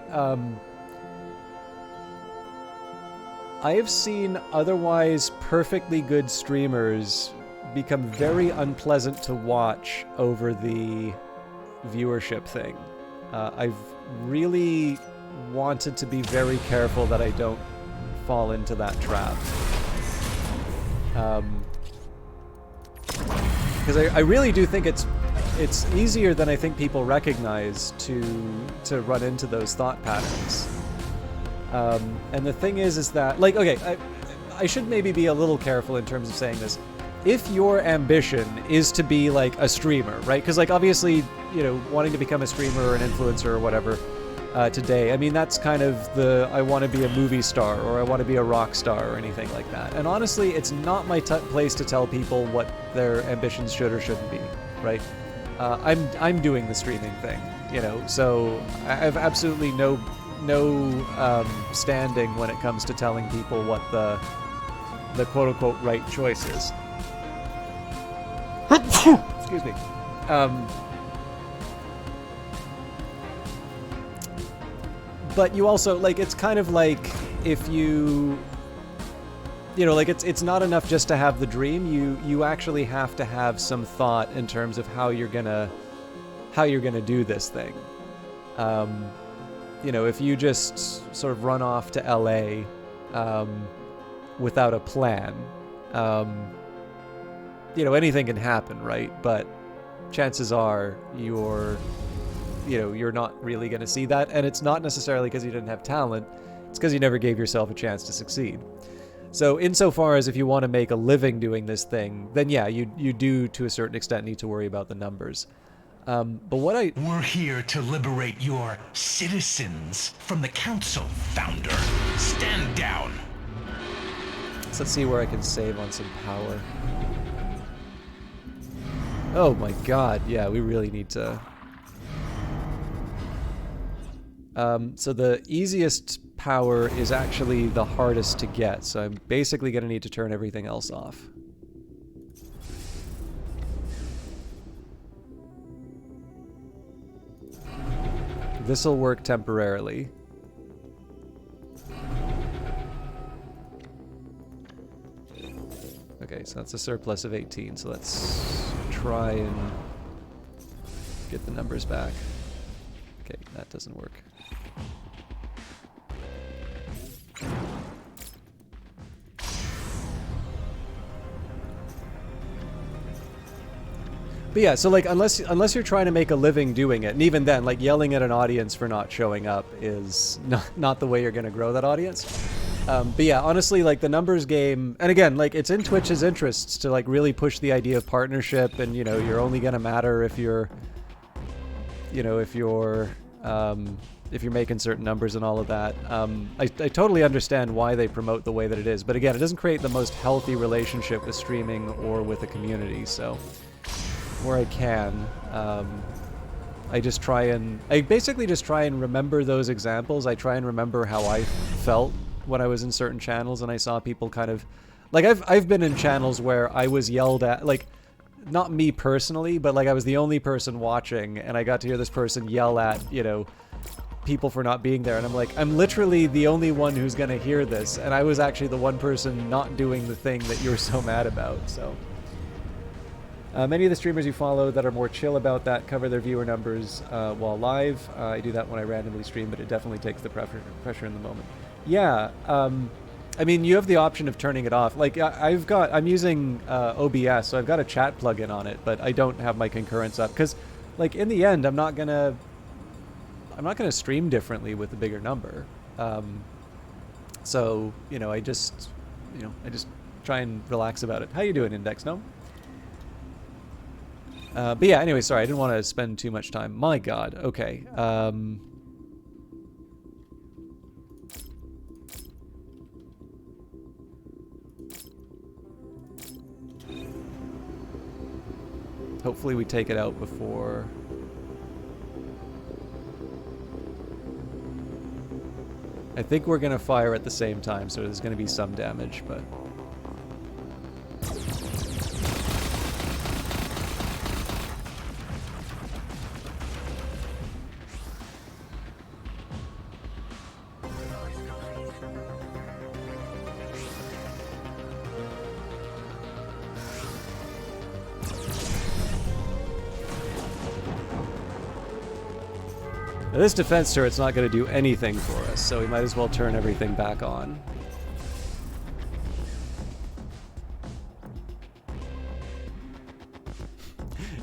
I have seen otherwise perfectly good streamers become very unpleasant to watch over the viewership thing. I've really wanted to be very careful that I don't fall into that trap. Because I really do think it's easier than I think people recognize to run into those thought patterns. And the thing is that, like, okay, I should maybe be a little careful in terms of saying this. If your ambition is to be like a streamer, right? Because like obviously, you know, wanting to become a streamer or an influencer or whatever today, I mean, that's kind of the I want to be a movie star or I want to be a rock star or anything like that. And honestly, it's not my place to tell people what their ambitions should or shouldn't be, right? I'm doing the streaming thing, you know, so I have absolutely no standing when it comes to telling people what the quote-unquote right choice is. Excuse me. But you also, like, it's kind of like if you know, like it's not enough just to have the dream. You actually have to have some thought in terms of how you're gonna do this thing. You know, if you just sort of run off to LA without a plan, you know, anything can happen, right? But chances are you're not really going to see that, and it's not necessarily because you didn't have talent. It's because you never gave yourself a chance to succeed. So insofar as if you want to make a living doing this thing, then yeah, you do to a certain extent need to worry about the numbers. But what We're here to liberate your citizens from the council, Founder. Stand down. So let's see where I can save on some power. Oh my god, yeah, we really need to... so the easiest power is actually the hardest to get, so I'm basically going to need to turn everything else off. This'll work temporarily. Okay, so that's a surplus of 18, so let's try and get the numbers back. Okay, that doesn't work. But yeah, so like unless you're trying to make a living doing it, and even then, like yelling at an audience for not showing up is not the way you're gonna grow that audience. But yeah, honestly, like the numbers game, and again, like it's in Twitch's interests to like really push the idea of partnership, and you know, you're only gonna matter if you're, you know, if you're making certain numbers and all of that. I totally understand why they promote the way that it is, but again, it doesn't create the most healthy relationship with streaming or with the community. So where I can, I basically just try and remember those examples. I try and remember how I felt when I was in certain channels and I saw people kind of, like I've been in channels where I was yelled at, like not me personally, but like I was the only person watching and I got to hear this person yell at, you know, people for not being there, and I'm like, I'm literally the only one who's gonna hear this, and I was actually the one person not doing the thing that you're so mad about. So many of the streamers you follow that are more chill about that cover their viewer numbers while live. I do that when I randomly stream, but it definitely takes the pressure in the moment. Yeah, I mean, you have the option of turning it off. Like, I'm using OBS, so I've got a chat plugin on it, but I don't have my concurrence up because, like, in the end, I'm not gonna stream differently with a bigger number. So you know, I just try and relax about it. How you doing, Index Gnome? But yeah, anyway, sorry, I didn't want to spend too much time. My god, okay. Hopefully we take it out before... I think we're going to fire at the same time, so there's going to be some damage, but... Now, this defense turret's not going to do anything for us, so we might as well turn everything back on.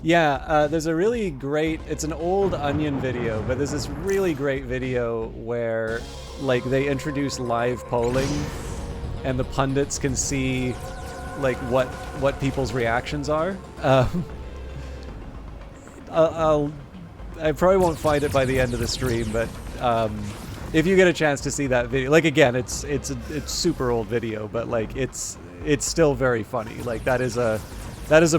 Yeah, there's a really great, it's an old Onion video, but there's this really great video where, like, they introduce live polling, and the pundits can see, like, what people's reactions are. I probably won't find it by the end of the stream, but if you get a chance to see that video, like, again, it's super old video, but like it's still very funny. Like that is a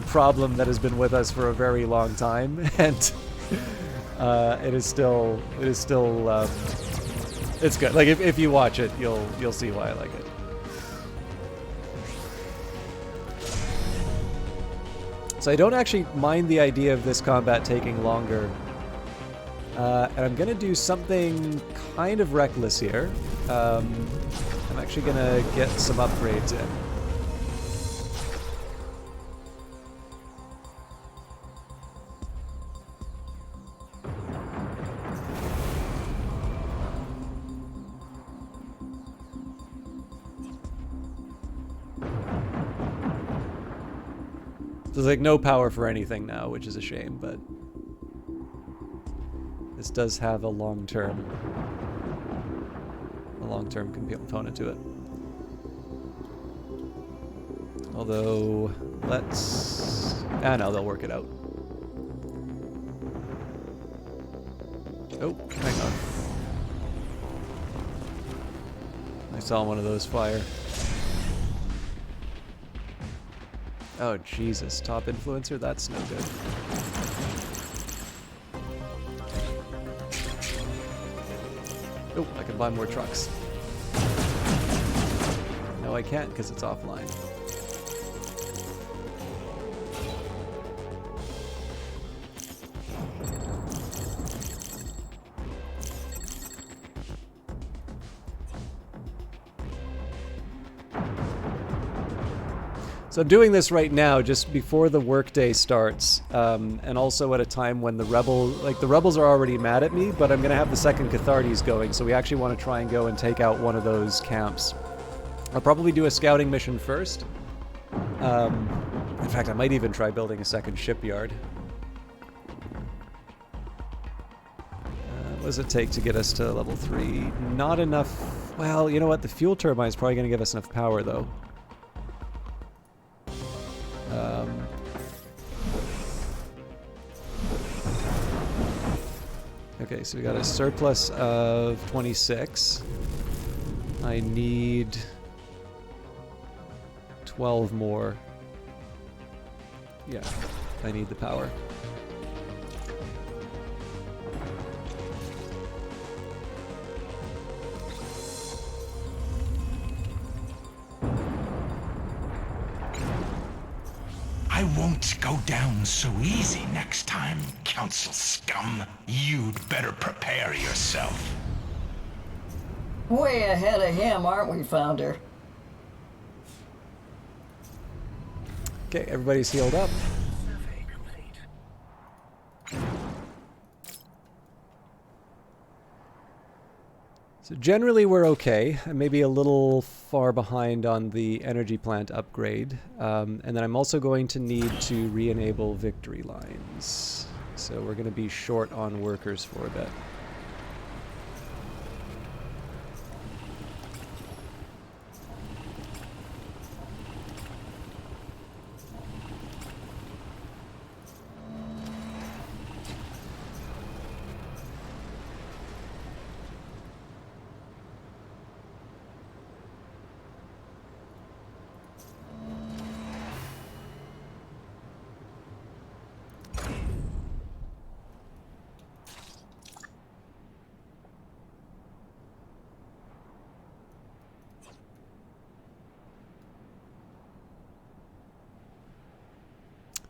problem that has been with us for a very long time, and it is still it's good. Like if you watch it, you'll see why I like it. So I don't actually mind the idea of this combat taking longer. And I'm going to do something kind of reckless here. I'm actually going to get some upgrades in. There's like no power for anything now, which is a shame, but this does have a long-term component to it. Although, let's... no, they'll work it out. Oh, hang on. I saw one of those fire. Oh, Jesus. Top influencer? That's no good. Oh, I can buy more trucks. No, I can't because it's offline. So I'm doing this right now, just before the workday starts, and also at a time when the rebels are already mad at me, but I'm gonna have the second Cathartes going, so we actually want to try and go and take out one of those camps. I'll probably do a scouting mission first. In fact, I might even try building a second shipyard. What does it take to get us to level 3? Not enough. Well, you know what? The fuel turbine is probably going to give us enough power, though. Okay, so we got a surplus of 26. I need 12 more. Yeah, I need the power. I won't go down so easy next time, Council scum. You'd better prepare yourself. Way ahead of him, aren't we, Founder? Okay, everybody's healed up. Survey complete. So generally we're okay. I may be a little far behind on the energy plant upgrade. And then I'm also going to need to re-enable victory lines. So we're going to be short on workers for a bit.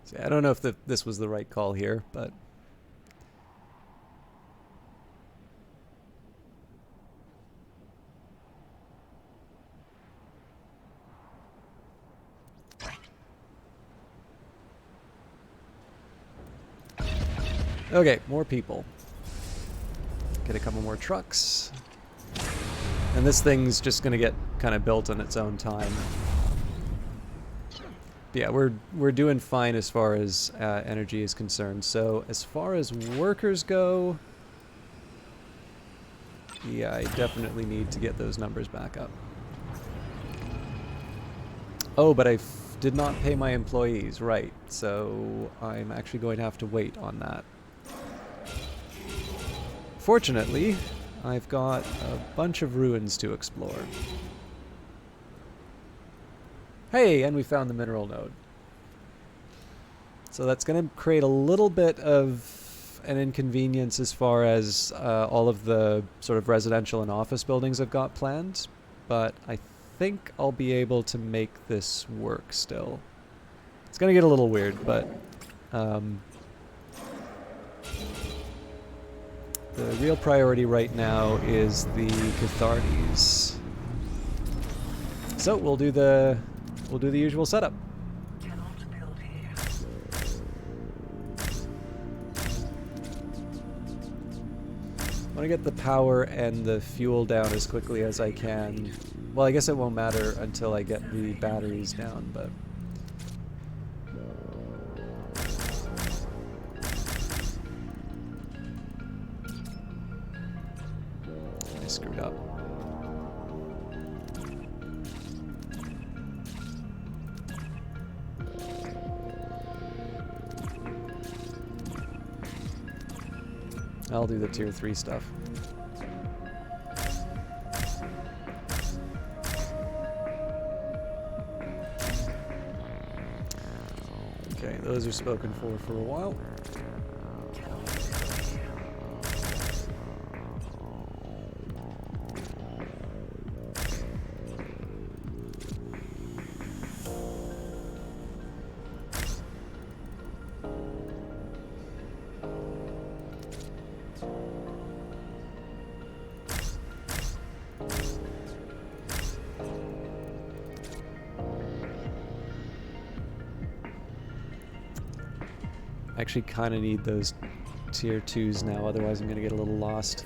See, I don't know if this was the right call here, but... Okay, more people. Get a couple more trucks. And this thing's just gonna get kind of built on its own time. But yeah, we're doing fine as far as energy is concerned. So as far as workers go, yeah, I definitely need to get those numbers back up. Oh, but I did not pay my employees, right? So I'm actually going to have to wait on that. Fortunately, I've got a bunch of ruins to explore. Hey, and we found the mineral node. So that's going to create a little bit of an inconvenience as far as all of the sort of residential and office buildings I've got planned, but I think I'll be able to make this work still. It's going to get a little weird, but the real priority right now is the Cathartes. So we'll do the usual setup. Cannot build here. I want to get the power and the fuel down as quickly as I can. Well, I guess it won't matter until I get the batteries down, but... I screwed up. I'll do the tier 3 stuff. Okay, those are spoken for a while. I actually kind of need those tier 2s now, otherwise I'm going to get a little lost.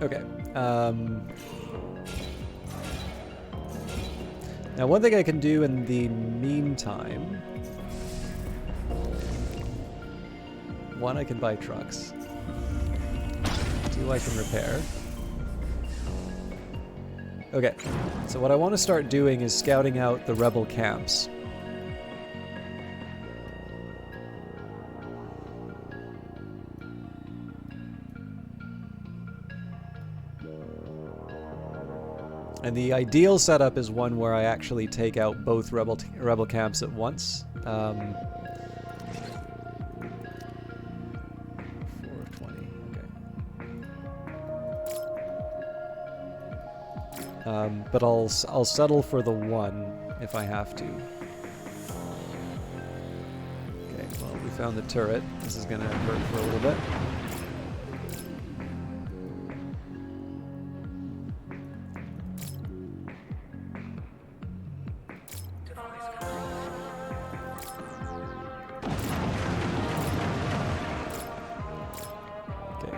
Okay. Now one thing I can do in the meantime... One, I can buy trucks. Two, I can repair. Okay, so what I want to start doing is scouting out the rebel camps. And the ideal setup is one where I actually take out both rebel camps at once. 420, okay. But I'll settle for the one if I have to. Okay, well, we found the turret. This is gonna hurt for a little bit.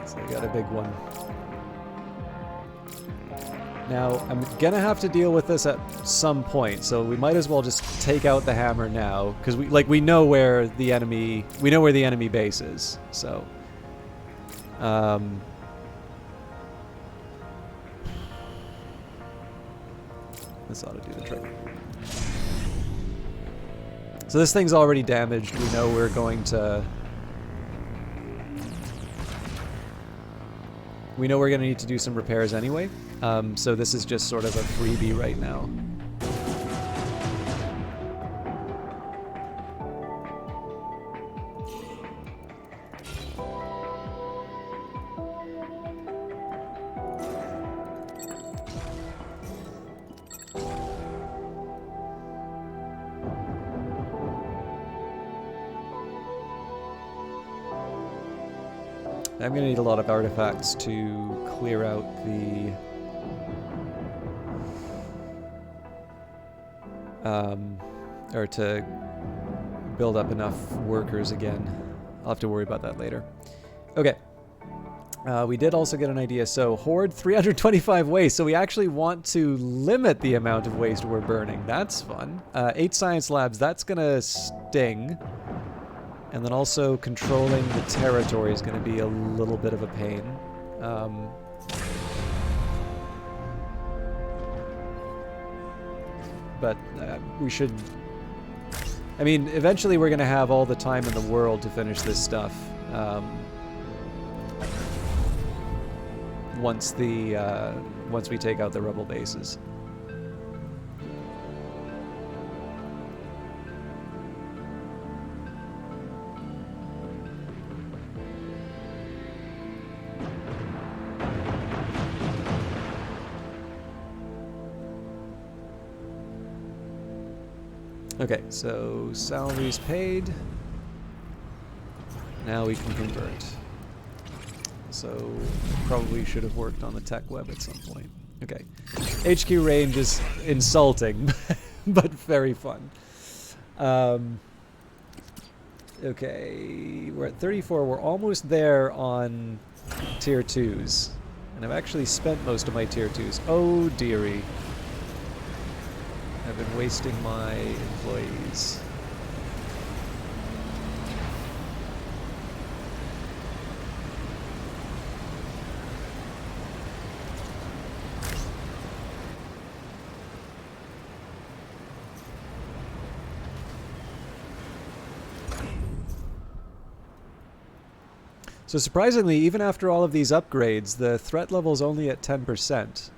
So we got a big one. Now, I'm gonna have to deal with this at some point, so we might as well just take out the hammer now, because we know where the enemy base is. So, this ought to do the trick. So this thing's already damaged. We know we're going to. We know we're going to need to do some repairs anyway, so this is just sort of a freebie right now. I'm gonna need a lot of artifacts to clear out the or to build up enough workers again. I'll have to worry about that later. Okay. We did also get an idea. So, hoard 325 waste. So we actually want to limit the amount of waste we're burning. That's fun. 8 science labs. That's going to sting. And then also controlling the territory is going to be a little bit of a pain. But we should... I mean, eventually we're going to have all the time in the world to finish this stuff. Once we take out the rebel bases. Okay, so salaries paid. Now we can convert. So probably should have worked on the tech web at some point. Okay. HQ range is insulting, but very fun. Okay, we're at 34. We're almost there on tier 2s. And I've actually spent most of my tier 2s. Oh, dearie. I've been wasting my employees. So surprisingly, even after all of these upgrades, the threat level is only at 10%,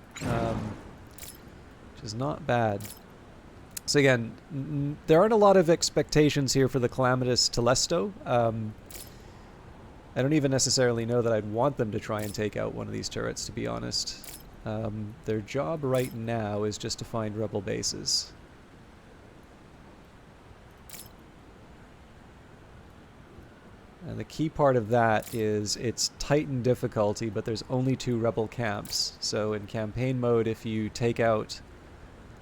which is not bad. So again, there aren't a lot of expectations here for the Calamitous Telesto. I don't even necessarily know that I'd want them to try and take out one of these turrets, to be honest. Their job right now is just to find rebel bases. And the key part of that is it's Titan difficulty, but there's only 2 rebel camps. So in campaign mode, if you take out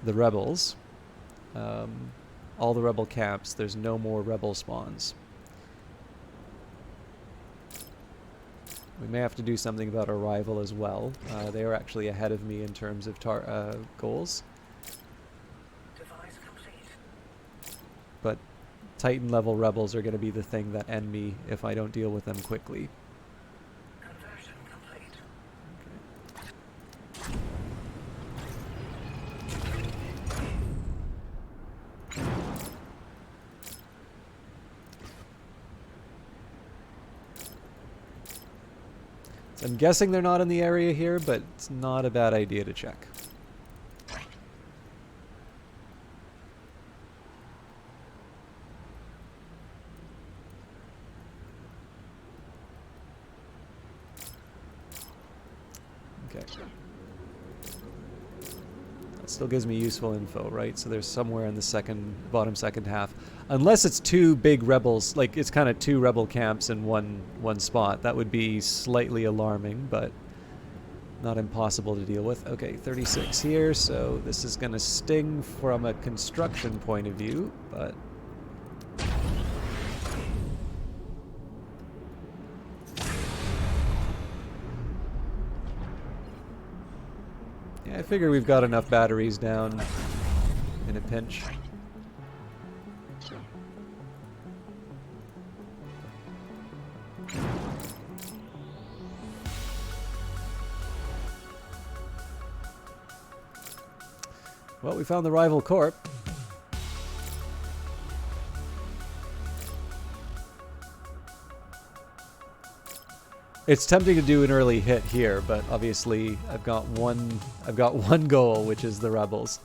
the rebels, all the rebel camps, there's no more rebel spawns. We may have to do something about Arrival as well. They are actually ahead of me in terms of goals. Device complete. But Titan level rebels are going to be the thing that end me if I don't deal with them quickly. Conversion complete. So I'm guessing they're not in the area here, but it's not a bad idea to check. Okay. That still gives me useful info, right? So there's somewhere in the bottom second half. Unless it's 2 big rebels, like it's kind of 2 rebel camps in one spot. That would be slightly alarming, but not impossible to deal with. Okay, 36 here, so this is going to sting from a construction point of view, but... yeah, I figure we've got enough batteries down in a pinch. Well, we found the rival corp. It's tempting to do an early hit here, but obviously I've got one goal, which is the rebels.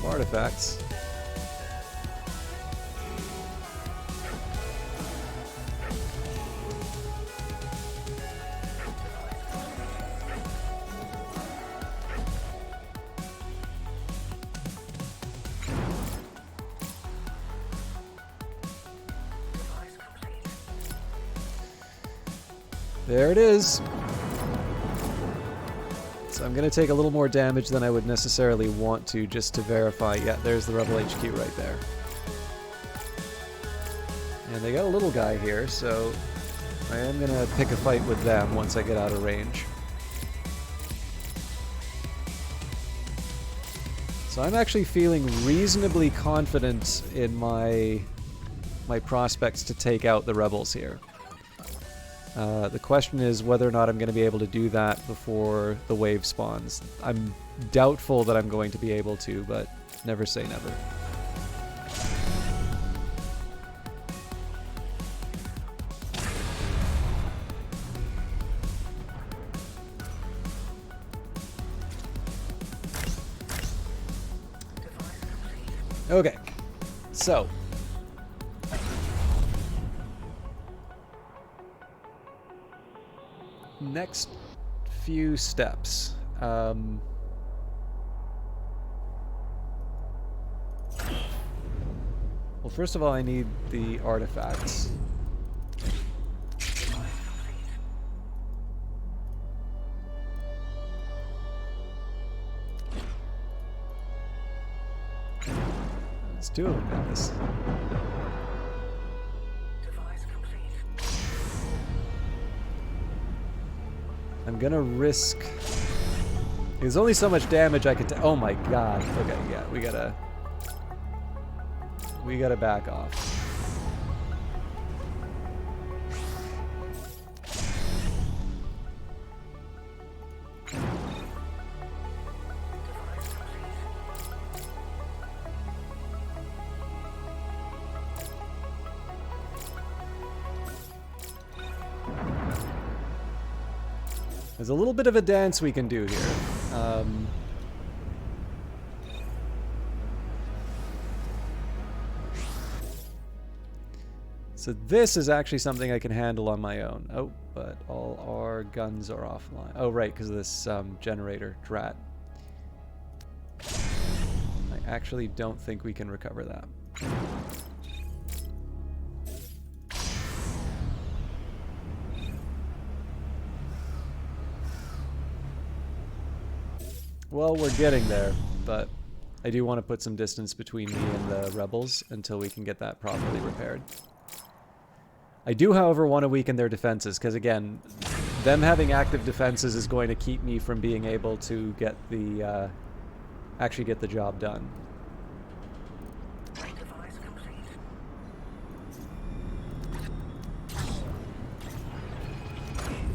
artifacts. Device complete. There it is. So I'm going to take a little more damage than I would necessarily want to just to verify. Yeah, there's the Rebel HQ right there. And they got a little guy here, so I am going to pick a fight with them once I get out of range. So I'm actually feeling reasonably confident in my prospects to take out the rebels here. The question is whether or not I'm going to be able to do that before the wave spawns. I'm doubtful that I'm going to be able to, but never say never. Okay, so next few steps. Well, first of all, I need the artifacts. There's two of them, guys. Device complete. I'm gonna risk. There's only so much damage I can take. Oh my god. Okay, yeah, we gotta back off. There's a little bit of a dance we can do here. So this is actually something I can handle on my own. Oh, but all our guns are offline. Oh, right, because of this generator, drat. I actually don't think we can recover that. Well, we're getting there, but I do want to put some distance between me and the rebels until we can get that properly repaired. I do, however, want to weaken their defenses, because again, them having active defenses is going to keep me from being able to get the, actually get the job done. Device complete.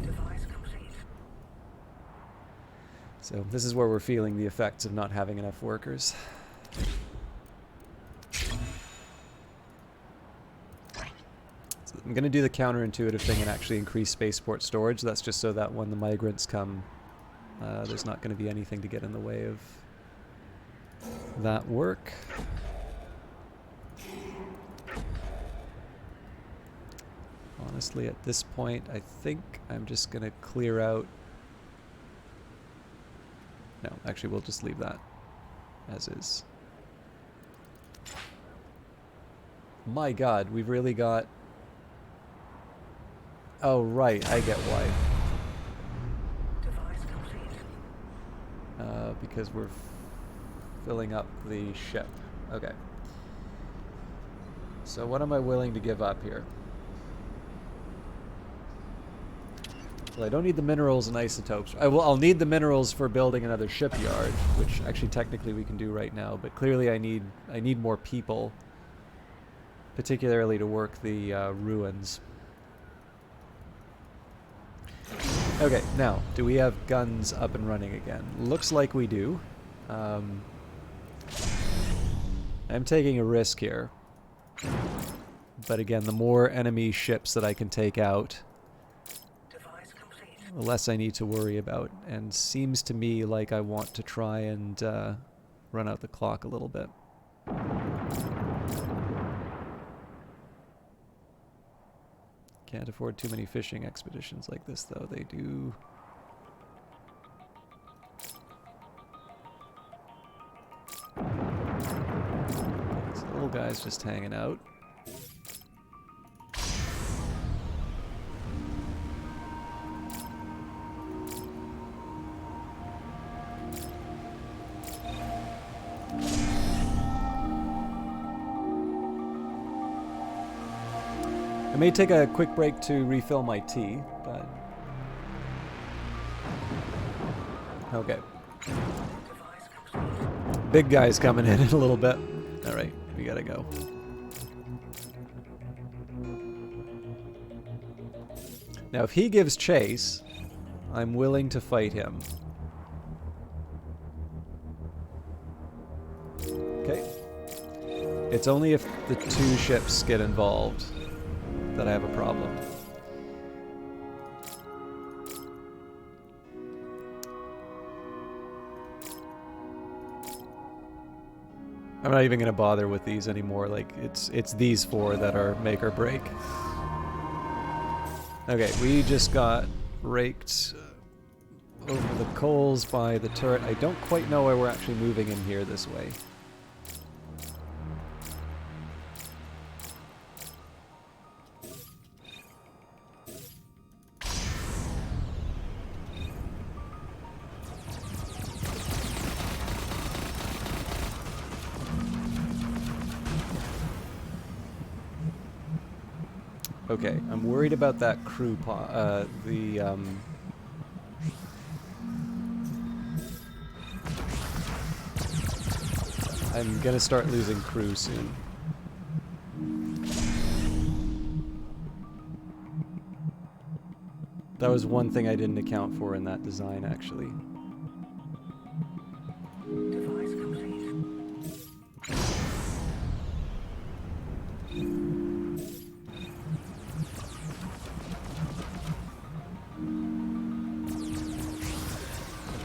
Device complete. So this is where we're feeling the effects of not having enough workers. So I'm going to do the counterintuitive thing and actually increase spaceport storage. That's just so that when the migrants come, there's not going to be anything to get in the way of that work. Honestly, at this point, I think I'm just going to clear out. No, actually, we'll just leave that as is. My god, we've really got... Oh, right, I get why. Device complete. Because we're filling up the ship. Okay. So what am I willing to give up here? Well, I don't need the minerals and isotopes. I'll need the minerals for building another shipyard, which actually technically we can do right now. But clearly, I need more people, particularly to work the ruins. Okay, now do we have guns up and running again? Looks like we do. I'm taking a risk here, but again, the more enemy ships that I can take out, the less I need to worry about, and seems to me like I want to try and run out the clock a little bit. Can't afford too many fishing expeditions like this, though. They do. This little guy's just hanging out. I may take a quick break to refill my tea, but... Okay. Big guy's coming in a little bit. Alright, we gotta go. Now, if he gives chase, I'm willing to fight him. Okay. It's only if the two ships get involved that I have a problem. I'm not even gonna bother with these anymore. Like it's these four that are make or break. Okay, we just got raked over the coals by the turret. I don't quite know why we're actually moving in here this way. Okay, I'm worried about that crew I'm gonna start losing crew soon. That was one thing I didn't account for in that design, actually. Device complete.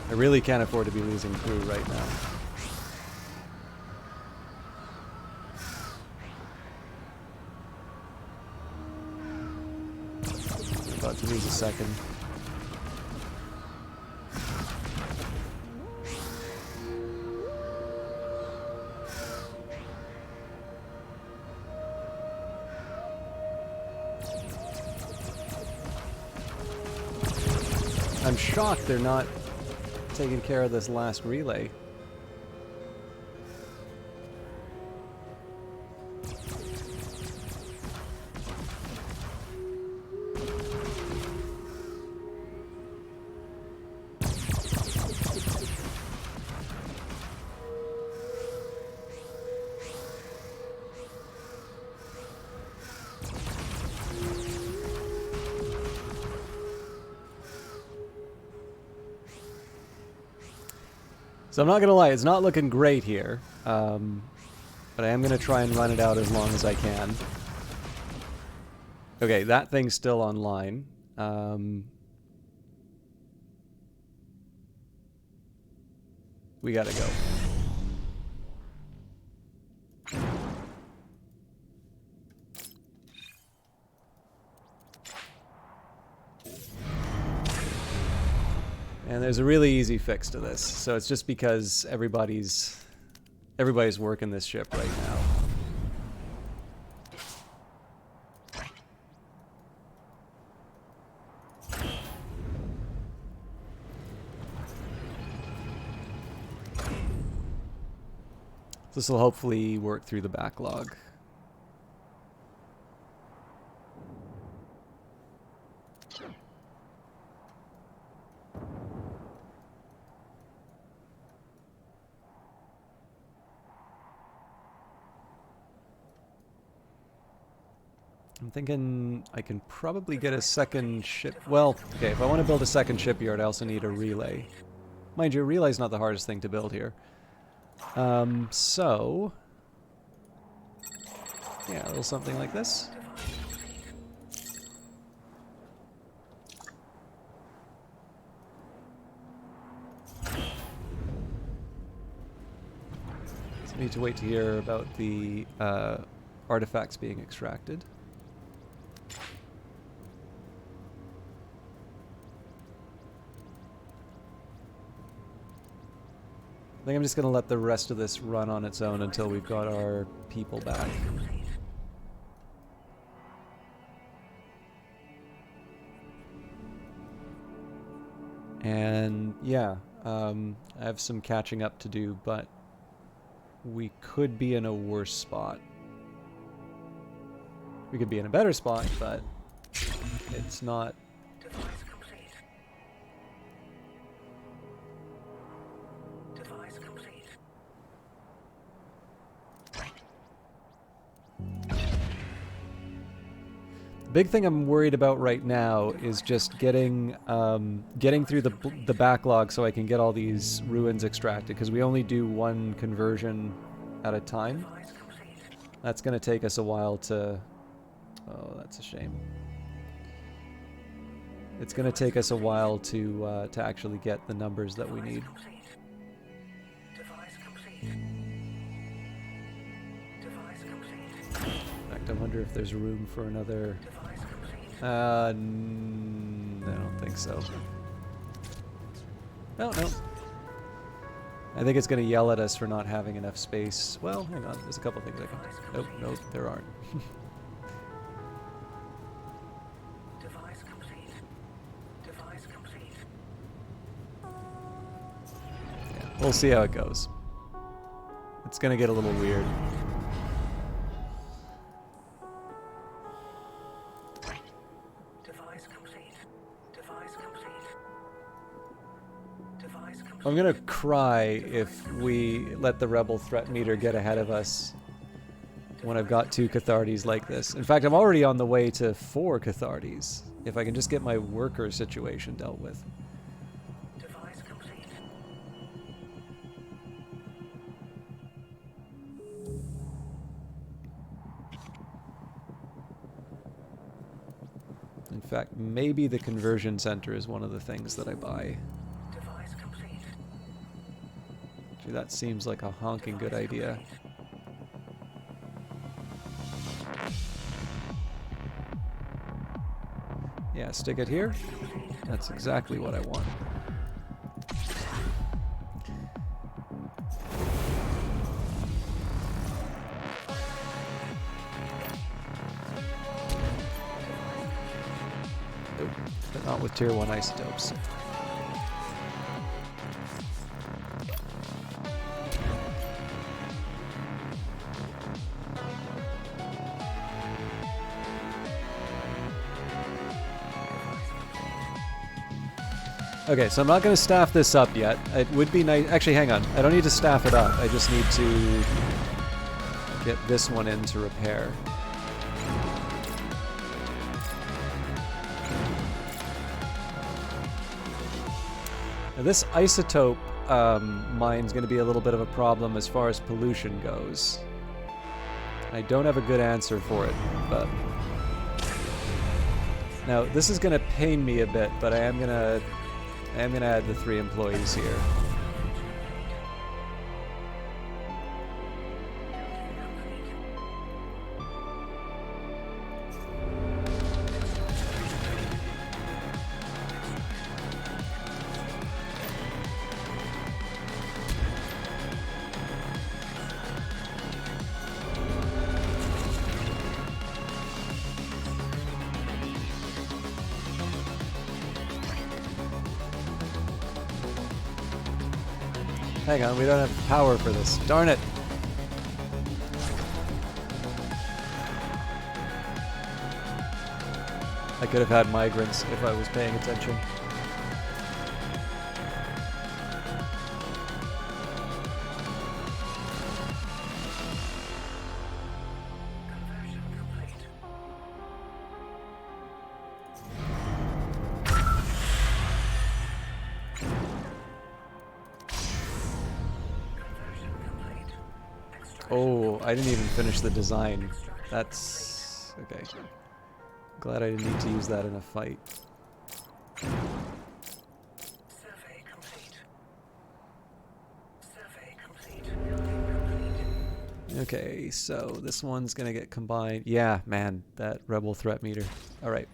I really can't afford to be losing crew right now. I'm about to lose a second. I'm shocked they're not taking care of this last relay. So I'm not gonna lie, it's not looking great here, but I am gonna try and run it out as long as I can. Okay, that thing's still online. We gotta go. And there's a really easy fix to this. So it's just because everybody's working this ship right now. This will hopefully work through the backlog. I'm thinking I can probably get a second ship. Well, okay, if I want to build a second shipyard, I also need a relay. Mind you, a relay's not the hardest thing to build here. So... yeah, a little something like this. Need to wait to hear about the artifacts being extracted. I think I'm just going to let the rest of this run on its own until we've got our people back. And yeah, I have some catching up to do, but we could be in a worse spot. We could be in a better spot, but it's not. Device complete. Device complete. The big thing I'm worried about right now is just getting through the backlog so I can get all these ruins extracted, because we only do one conversion at a time. Device complete. That's going to take us a while to... Oh, that's a shame. It's going to take us a while to actually get the numbers that we need. Complete. Device complete. Device complete. In fact, I wonder if there's room for another... Device complete. I don't think so. No. I think it's going to yell at us for not having enough space. Well, hang on. There's a couple things I can... Nope, there aren't. Device complete. Device complete. Yeah, we'll see how it goes. It's going to get a little weird. Device complete. Device complete. Device complete. I'm going to cry if we let the rebel threat meter get ahead of us when I've got 2 Cathartes like this. In fact, I'm already on the way to 4 Cathartes, if I can just get my worker situation dealt with. Device complete. In fact, maybe the conversion center is one of the things that I buy. Device complete. Gee, that seems like a honking good idea. Yeah, stick it here. That's exactly what I want. Nope, but not with tier 1 isotopes. Okay, so I'm not going to staff this up yet. It would be nice... Actually, hang on. I don't need to staff it up. I just need to get this one in to repair. Now, this isotope mine's going to be a little bit of a problem as far as pollution goes. I don't have a good answer for it, but... Now, this is going to pain me a bit, but I am going to add the 3 employees here. Hang on, we don't have power for this. Darn it! I could have had migrants if I was paying attention. Conversion complete. Conversion complete. Oh, I didn't even finish the design. That's... okay. Glad I didn't need to use that in a fight. Survey complete. Survey complete. Building complete. Okay, so this one's gonna get combined. Yeah, man, that rebel threat meter. All right.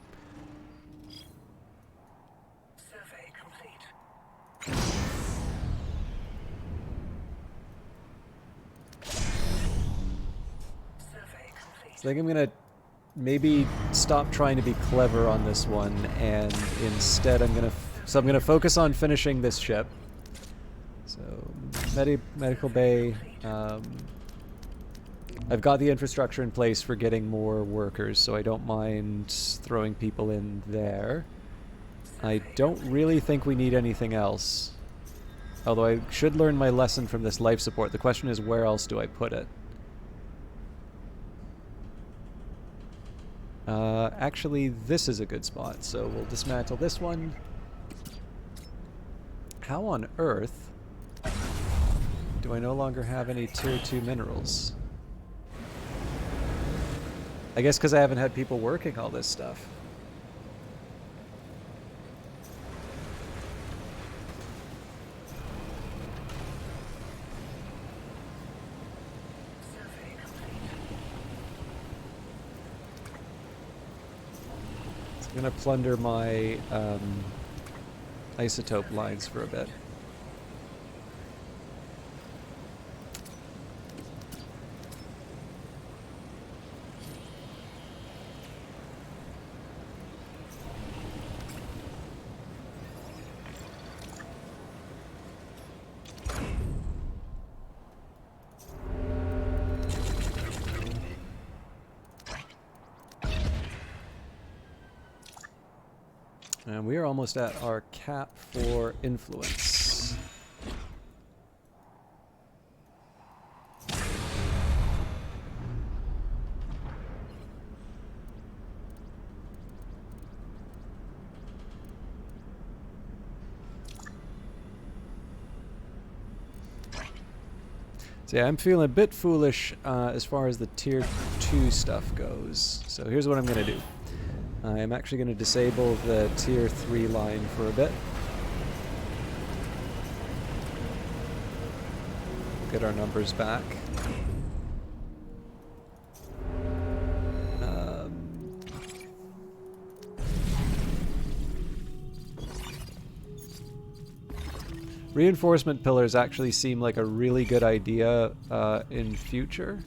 Survey complete. Survey complete. I think I'm gonna maybe stop trying to be clever on this one, and instead I'm gonna focus on finishing this ship. So medical bay. I've got the infrastructure in place for getting more workers, so I don't mind throwing people in there. I don't really think we need anything else. Although I should learn my lesson from this life support. The question is, where else do I put it? Actually, this is a good spot, so we'll dismantle this one. How on earth do I no longer have any tier 2 minerals? I guess because I haven't had people working all this stuff. Survey complete. So I'm going to plunder my isotope lines for a bit. And we are almost at our cap for influence. So yeah, I'm feeling a bit foolish as far as the tier 2 stuff goes. So here's what I'm going to do. I'm actually going to disable the tier 3 line for a bit. Get our numbers back. Reinforcement pillars actually seem like a really good idea in future.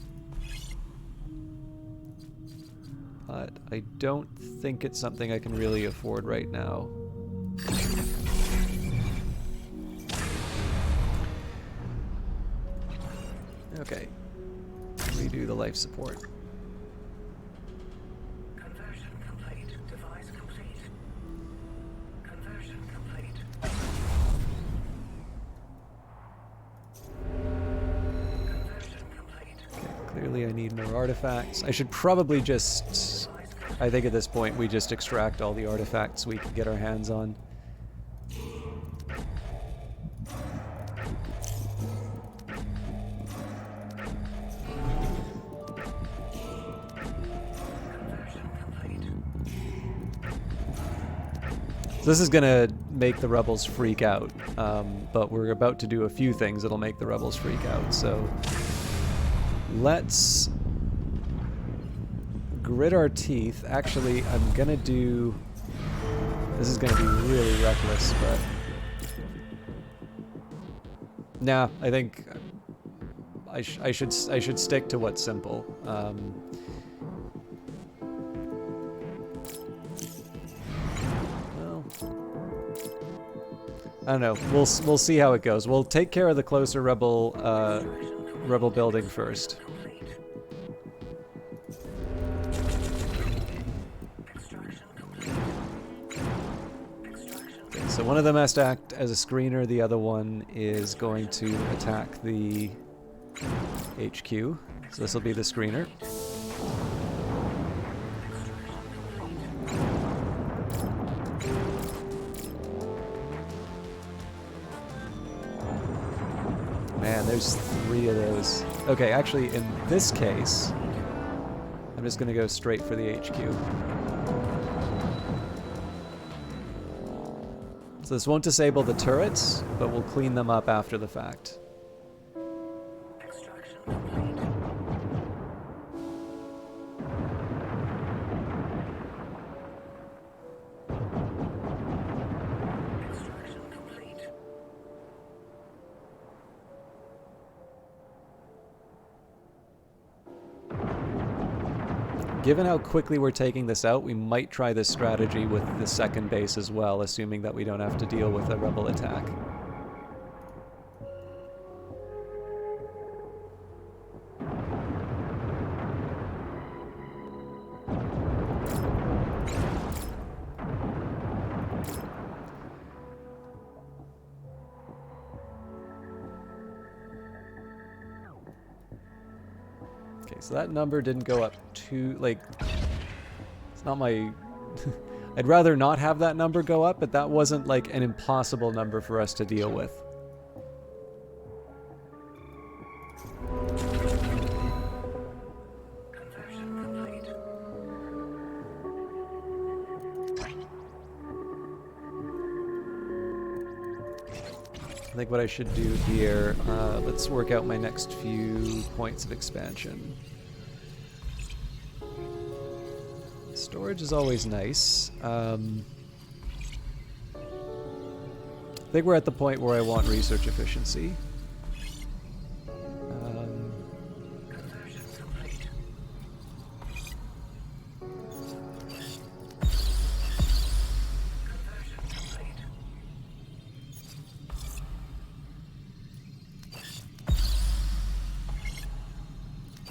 But I don't think it's something I can really afford right now. Okay. Redo the life support. Conversion complete. Device complete. Conversion complete. Conversion complete. Okay, clearly I need more artifacts. I should probably just... I think at this point we just extract all the artifacts we can get our hands on. So this is gonna make the rebels freak out, but we're about to do a few things that'll make the rebels freak out. So let's grit our teeth. Actually, I'm gonna do... This is gonna be really reckless, but... Nah, I think I should stick to what's simple. Well, I don't know. We'll see how it goes. We'll take care of the closer rebel building first. So one of them has to act as a screener, the other one is going to attack the HQ. So this will be the screener. Man, there's 3 of those. Okay, actually in this case, I'm just going to go straight for the HQ. So this won't disable the turrets, but we'll clean them up after the fact. Extraction complete. given how quickly we're taking this out, we might try this strategy with the second base as well, assuming that we don't have to deal with a rebel attack. Okay, so that number didn't go up too, like, it's not my... I'd rather not have that number go up, but that wasn't, like, an impossible number for us to deal with. Conversion complete. I think what I should do here, let's work out my next few points of expansion. Storage is always nice. I think we're at the point where I want research efficiency. Conversion complete. Conversion complete.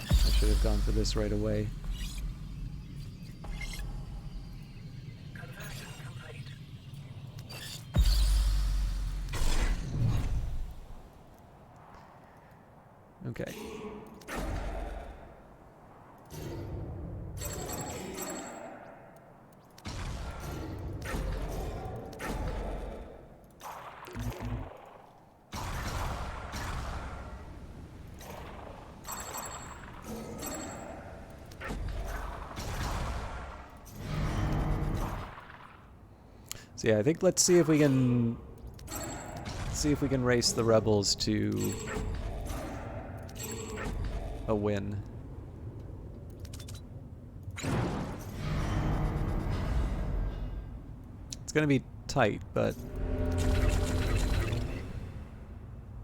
I should have gone for this right away. Conversion complete. Okay. So yeah, I think let's see if we can race the rebels to a win. It's gonna be tight, but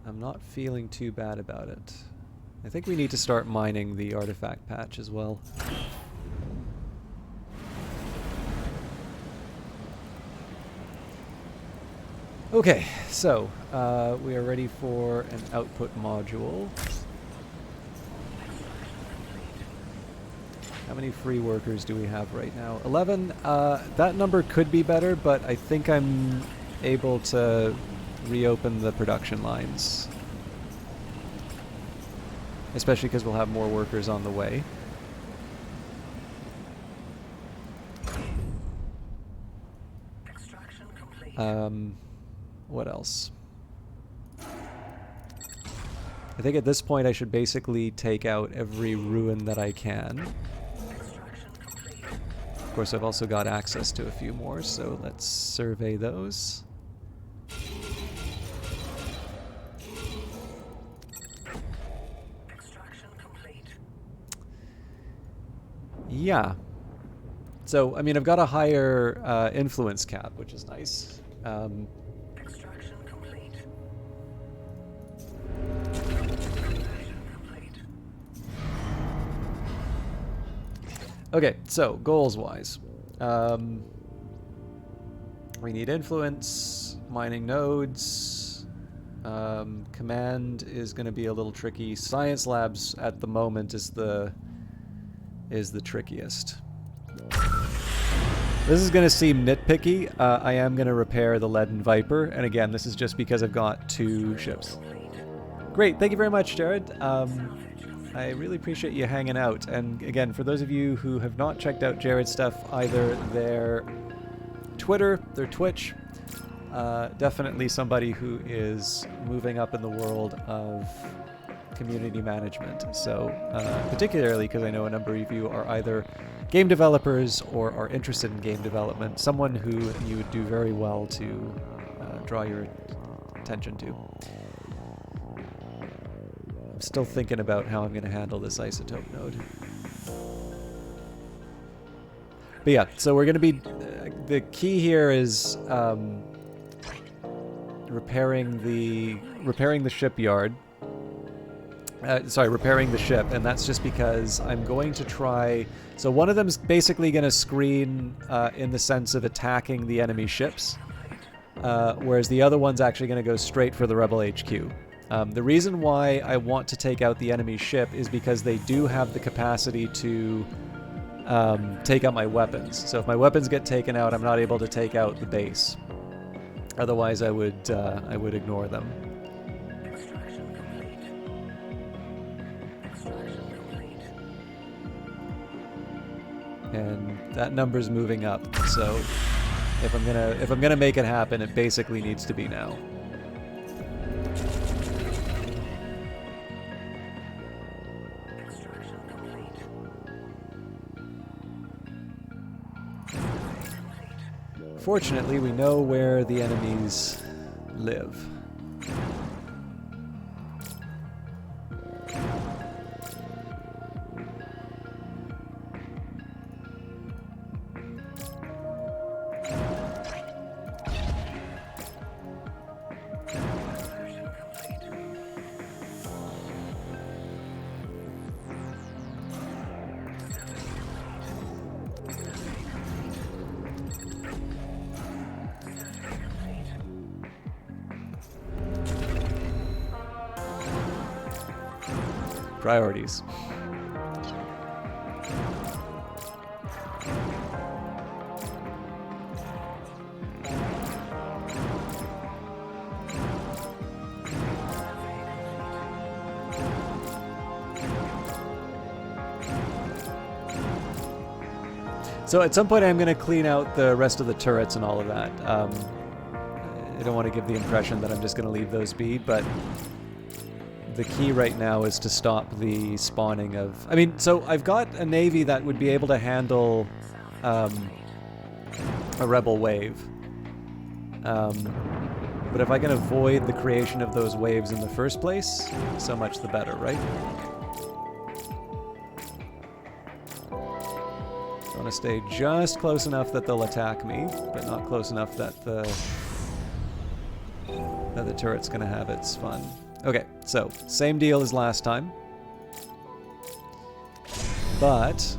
I'm not feeling too bad about it. I think we need to start mining the artifact patch as well. Okay, so we are ready for an output module. How many free workers do we have right now? 11. That number could be better, but I think I'm able to reopen the production lines. Especially because we'll have more workers on the way. Extraction complete. What else? I think at this point I should basically take out every ruin that I can. Extraction complete. Of course, I've also got access to a few more, so let's survey those. Extraction complete. Yeah. So, I mean, I've got a higher influence cap, which is nice. Extraction complete. Conversion complete. Okay, so goals-wise. We need influence, mining nodes. Command is going to be a little tricky. Science labs at the moment is the trickiest. This is going to seem nitpicky. I am going to repair the Leaden Viper, and again, this is just because I've got 2 ships. Great, thank you very much, Jared. I really appreciate you hanging out. And again, for those of you who have not checked out Jared's stuff, either their Twitter, their Twitch, definitely somebody who is moving up in the world of community management. So particularly because I know a number of you are either game developers or are interested in game development, someone who you would do very well to draw your attention to. I'm still thinking about how I'm going to handle this isotope node. But yeah, so we're going to be... the key here is repairing the shipyard. sorry, repairing the ship, and that's just because I'm going to try... So one of them's basically going to screen in the sense of attacking the enemy ships, whereas the other one's actually going to go straight for the Rebel HQ. The reason why I want to take out the enemy ship is because they do have the capacity to take out my weapons. So if my weapons get taken out, I'm not able to take out the base. Otherwise, I would ignore them. Extraction complete. Extraction complete. And that number's moving up. So if I'm gonna make it happen, it basically needs to be now. Extraction complete. Fortunately, we know where the enemies live. Conversion complete. Priorities. So at some point I'm going to clean out the rest of the turrets and all of that. I don't want to give the impression that I'm just going to leave those be, but the key right now is to stop the spawning of... I mean, so I've got a navy that would be able to handle a rebel wave. But if I can avoid the creation of those waves in the first place, so much the better, right? I want to stay just close enough that they'll attack me, but not close enough that the turret's going to have its fun. Okay, so same deal as last time, but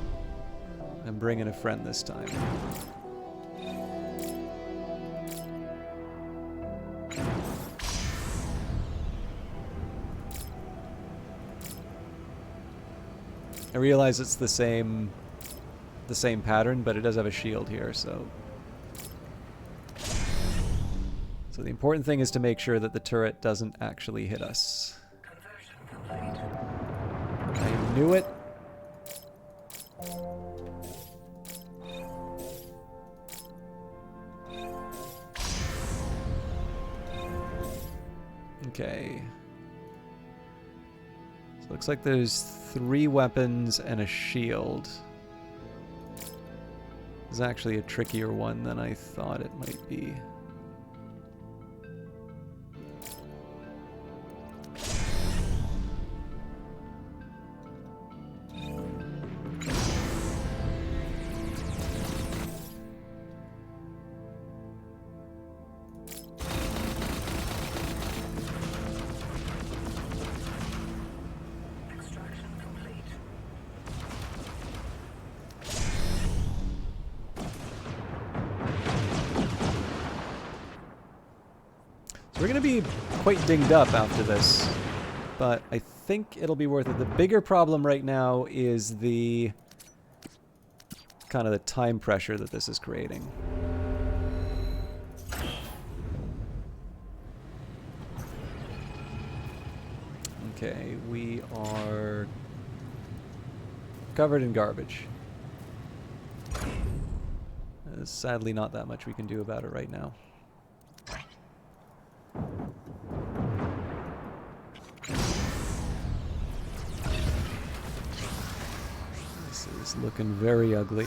I'm bringing a friend this time. I realize it's the same pattern, but it does have a shield here, so... So the important thing is to make sure that the turret doesn't actually hit us. Conversion complete. I knew it. Okay. So it looks like there's 3 weapons and a shield. This is actually a trickier one than I thought it might be. Extraction complete. So we're going to be quite dinged up after this, but I think it'll be worth it. The bigger problem right now is the kind of the time pressure that this is creating. Okay, we are covered in garbage. There's sadly not that much we can do about it right now. This is looking very ugly.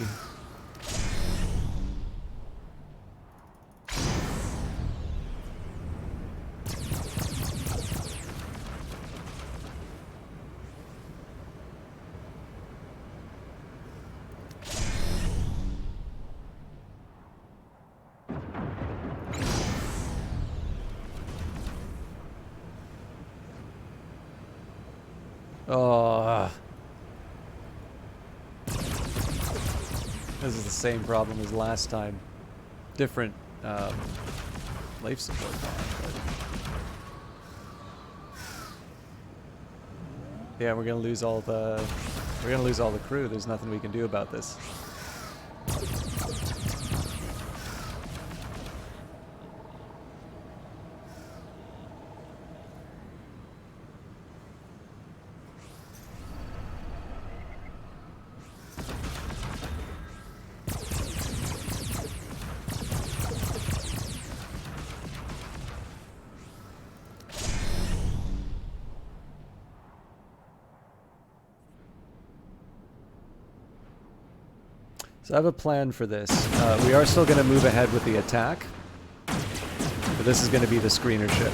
Oh. This is the same problem as last time. Different life support pod, but yeah, we're gonna lose all the crew. There's nothing we can do about this. So I have a plan for this. We are still going to move ahead with the attack, but this is going to be the screener ship.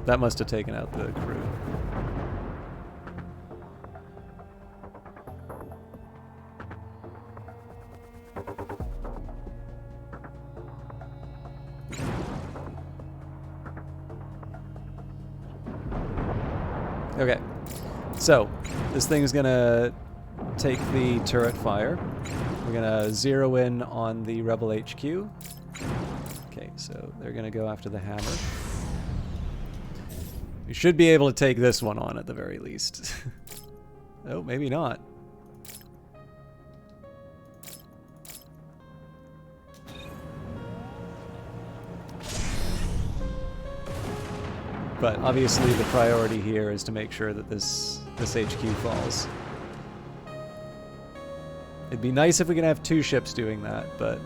That must have taken out the crew. Okay, so this thing is gonna take the turret fire. We're gonna zero in on the Rebel HQ. Okay, so they're gonna go after the hammer. We should be able to take this one on at the very least. Oh, maybe not. But obviously the priority here is to make sure that this HQ falls. It'd be nice if we could have 2 ships doing that, but...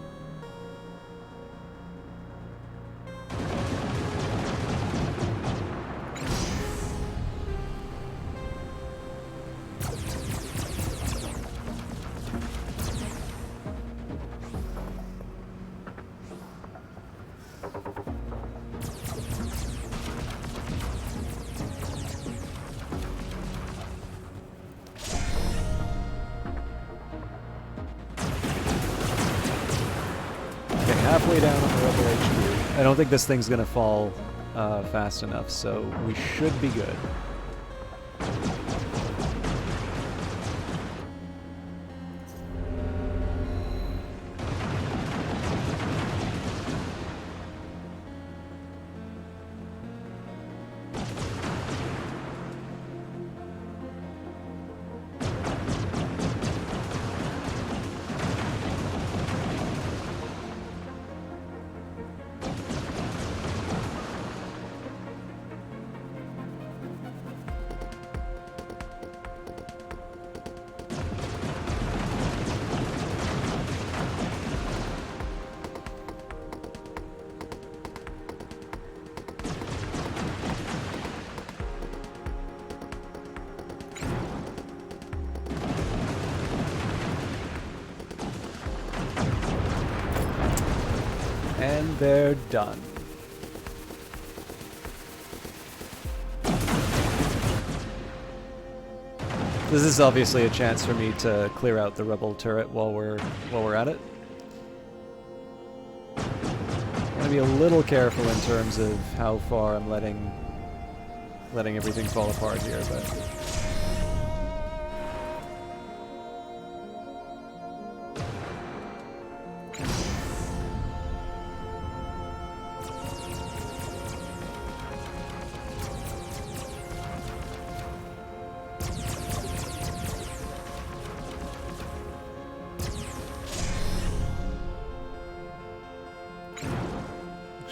halfway down on the Rebel HQ. I don't think this thing's gonna fall fast enough, so we should be good. And they're done. This is obviously a chance for me to clear out the Rebel turret while we're at it. I'm gonna be a little careful in terms of how far I'm letting everything fall apart here, but.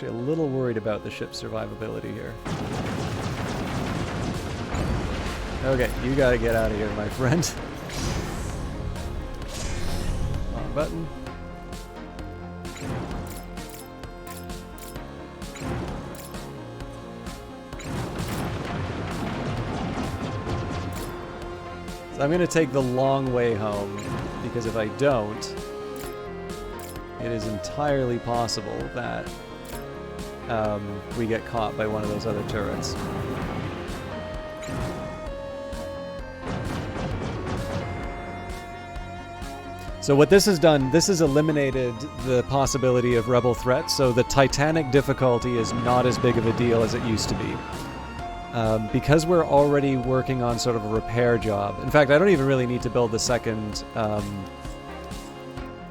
A little worried about the ship's survivability here. Okay, you gotta get out of here, my friend. Wrong button. So I'm going to take the long way home, because if I don't, it is entirely possible that we get caught by one of those other turrets. So what this has done, this has eliminated the possibility of rebel threats, so the Titanic difficulty is not as big of a deal as it used to be. Because we're already working on sort of a repair job. In fact, I don't even really need to build the second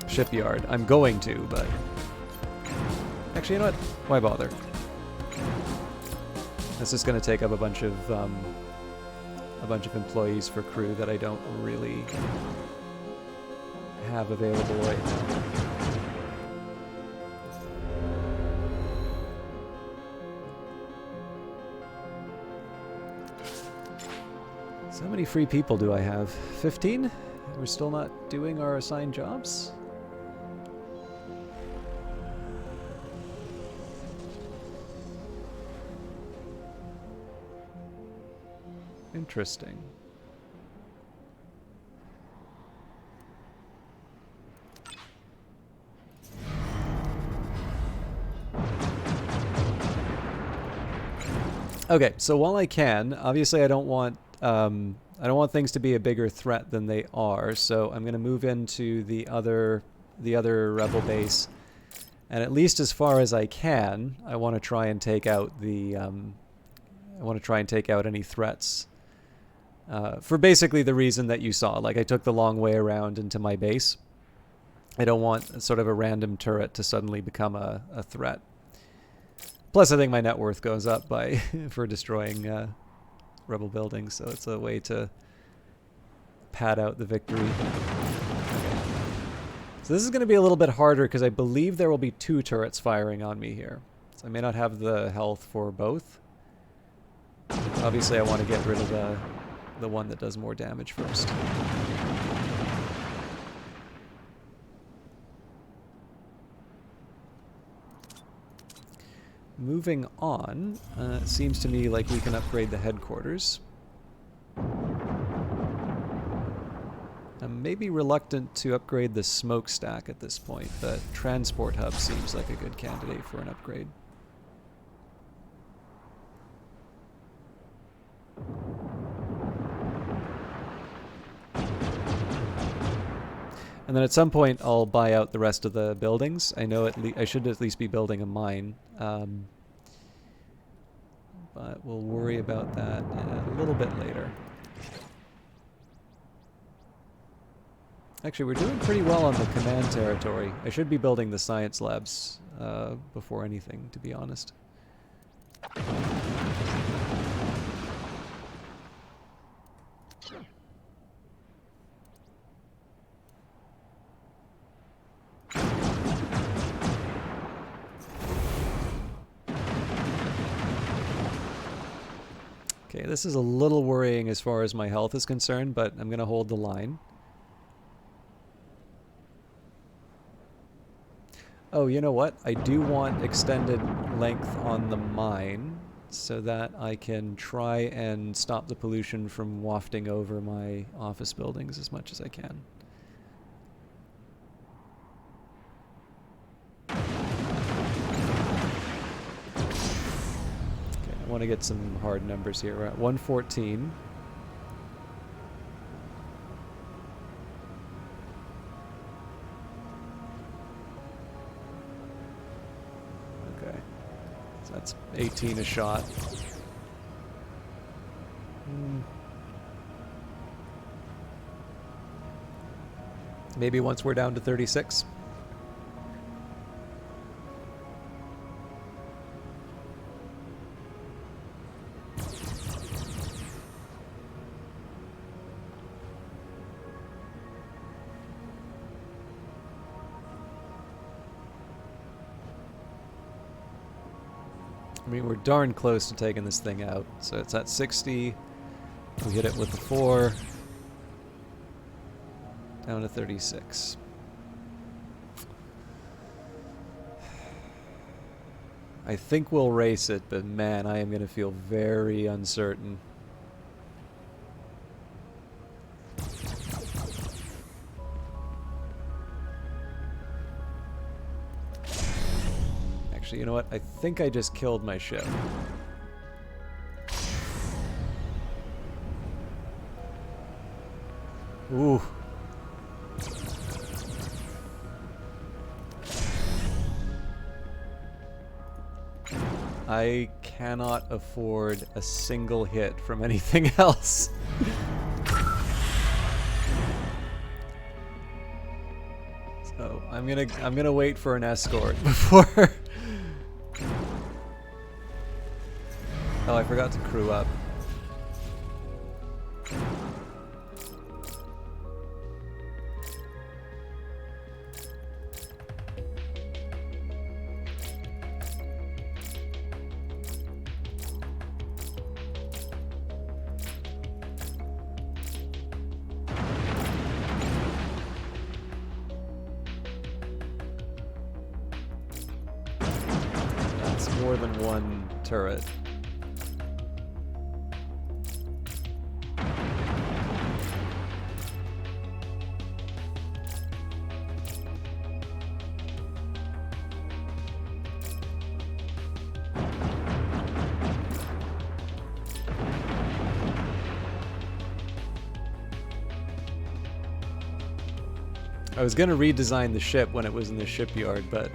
shipyard. I'm going to, but... Actually, you know what? Why bother? This is going to take up a bunch of employees for crew that I don't really have available right now. So how many free people do I have? 15? We're still not doing our assigned jobs? Interesting. Okay, so while I can, obviously I don't want things to be a bigger threat than they are, so I'm going to move into the other rebel base, and at least as far as I can, I want to try and take out any threats. For basically the reason that you saw, like I took the long way around into my base. I don't want sort of a random turret to suddenly become a threat. Plus, I think my net worth goes up for destroying rebel buildings, so it's a way to pad out the victory. Okay. So this is going to be a little bit harder because I believe there will be 2 turrets firing on me here. So I may not have the health for both. Obviously, I want to get rid of the one that does more damage first. Moving on, it seems to me like we can upgrade the headquarters. I'm maybe reluctant to upgrade the smokestack at this point. The transport hub seems like a good candidate for an upgrade. And then at some point I'll buy out the rest of the buildings. I know I should at least be building a mine. But we'll worry about that a little bit later. Actually, we're doing pretty well on the command territory. I should be building the science labs before anything, to be honest. Okay, this is a little worrying as far as my health is concerned, but I'm going to hold the line. Oh, you know what? I do want extended length on the mine so that I can try and stop the pollution from wafting over my office buildings as much as I can. I want to get some hard numbers here. We're at 114. Okay. So that's 18 a shot. Maybe once we're down to 36. I mean, we're darn close to taking this thing out. So it's at 60. We hit it with the 4. Down to 36. I think we'll race it, but man, I am going to feel very uncertain. Actually, you know what? I think I just killed my ship. Ooh. I cannot afford a single hit from anything else. So I'm gonna wait for an escort before. Oh, I forgot to crew up. That's more than one turret. I was gonna redesign the ship when it was in the shipyard, but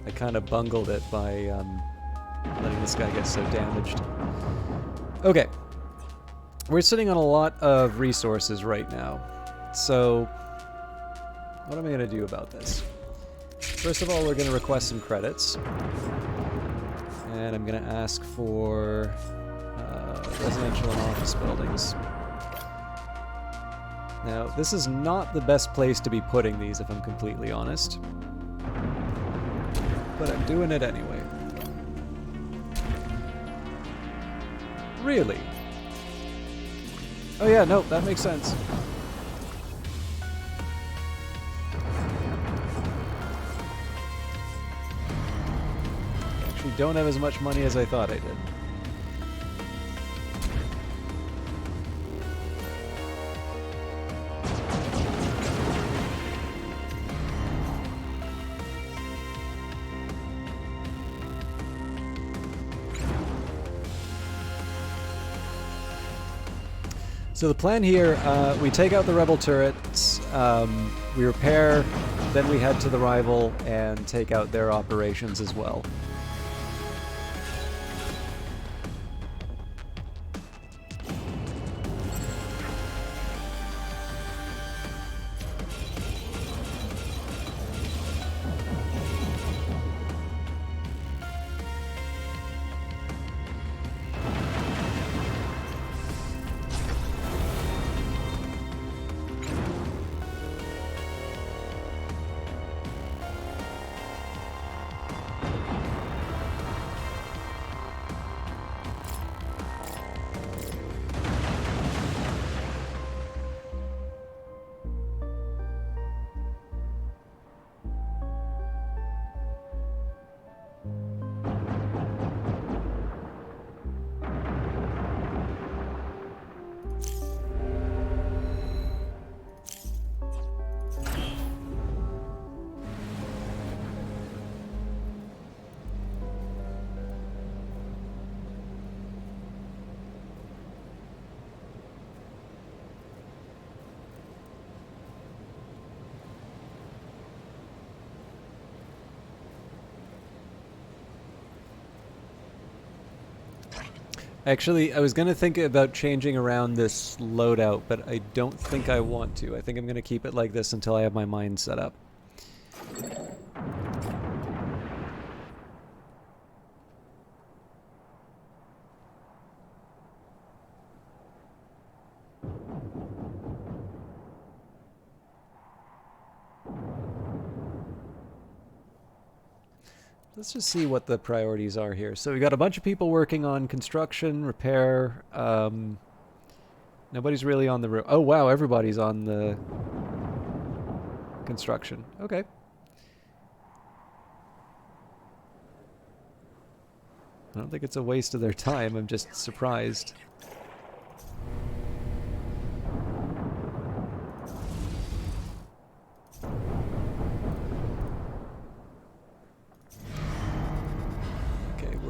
I kind of bungled it by letting this guy get so damaged. Okay. We're sitting on a lot of resources right now. So, what am I gonna do about this? First of all, we're gonna request some credits. And I'm gonna ask for residential and office buildings. Now, this is not the best place to be putting these, if I'm completely honest. But I'm doing it anyway. Really? Oh yeah, no, that makes sense. Actually, don't have as much money as I thought I did. So the plan here, we take out the rebel turrets, we repair, then we head to the rival and take out their operations as well. Actually, I was going to think about changing around this loadout, but I don't think I want to. I think I'm going to keep it like this until I have my mind set up. Let's just see what the priorities are here. So we got a bunch of people working on construction, repair. Nobody's really on the oh wow, everybody's on the construction. Okay. I don't think it's a waste of their time. I'm just surprised.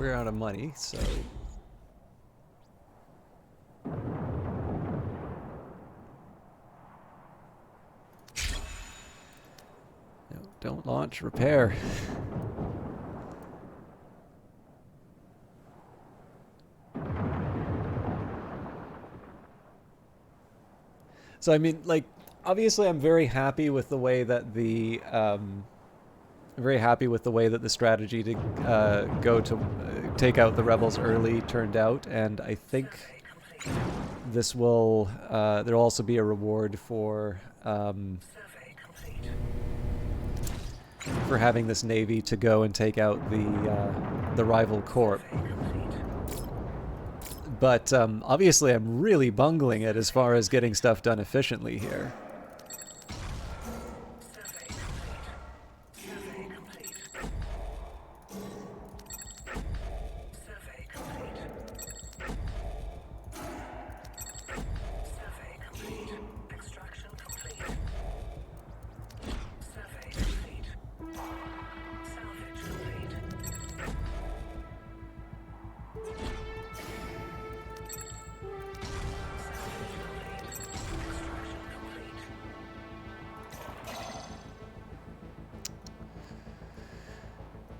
we're out of money, so... No, don't launch, repair. So I mean, like, obviously I'm very happy with the way that the strategy to go to take out the rebels early turned out, and I think this will there'll also be a reward for having this navy to go and take out the rival corp. But obviously I'm really bungling it as far as getting stuff done efficiently here.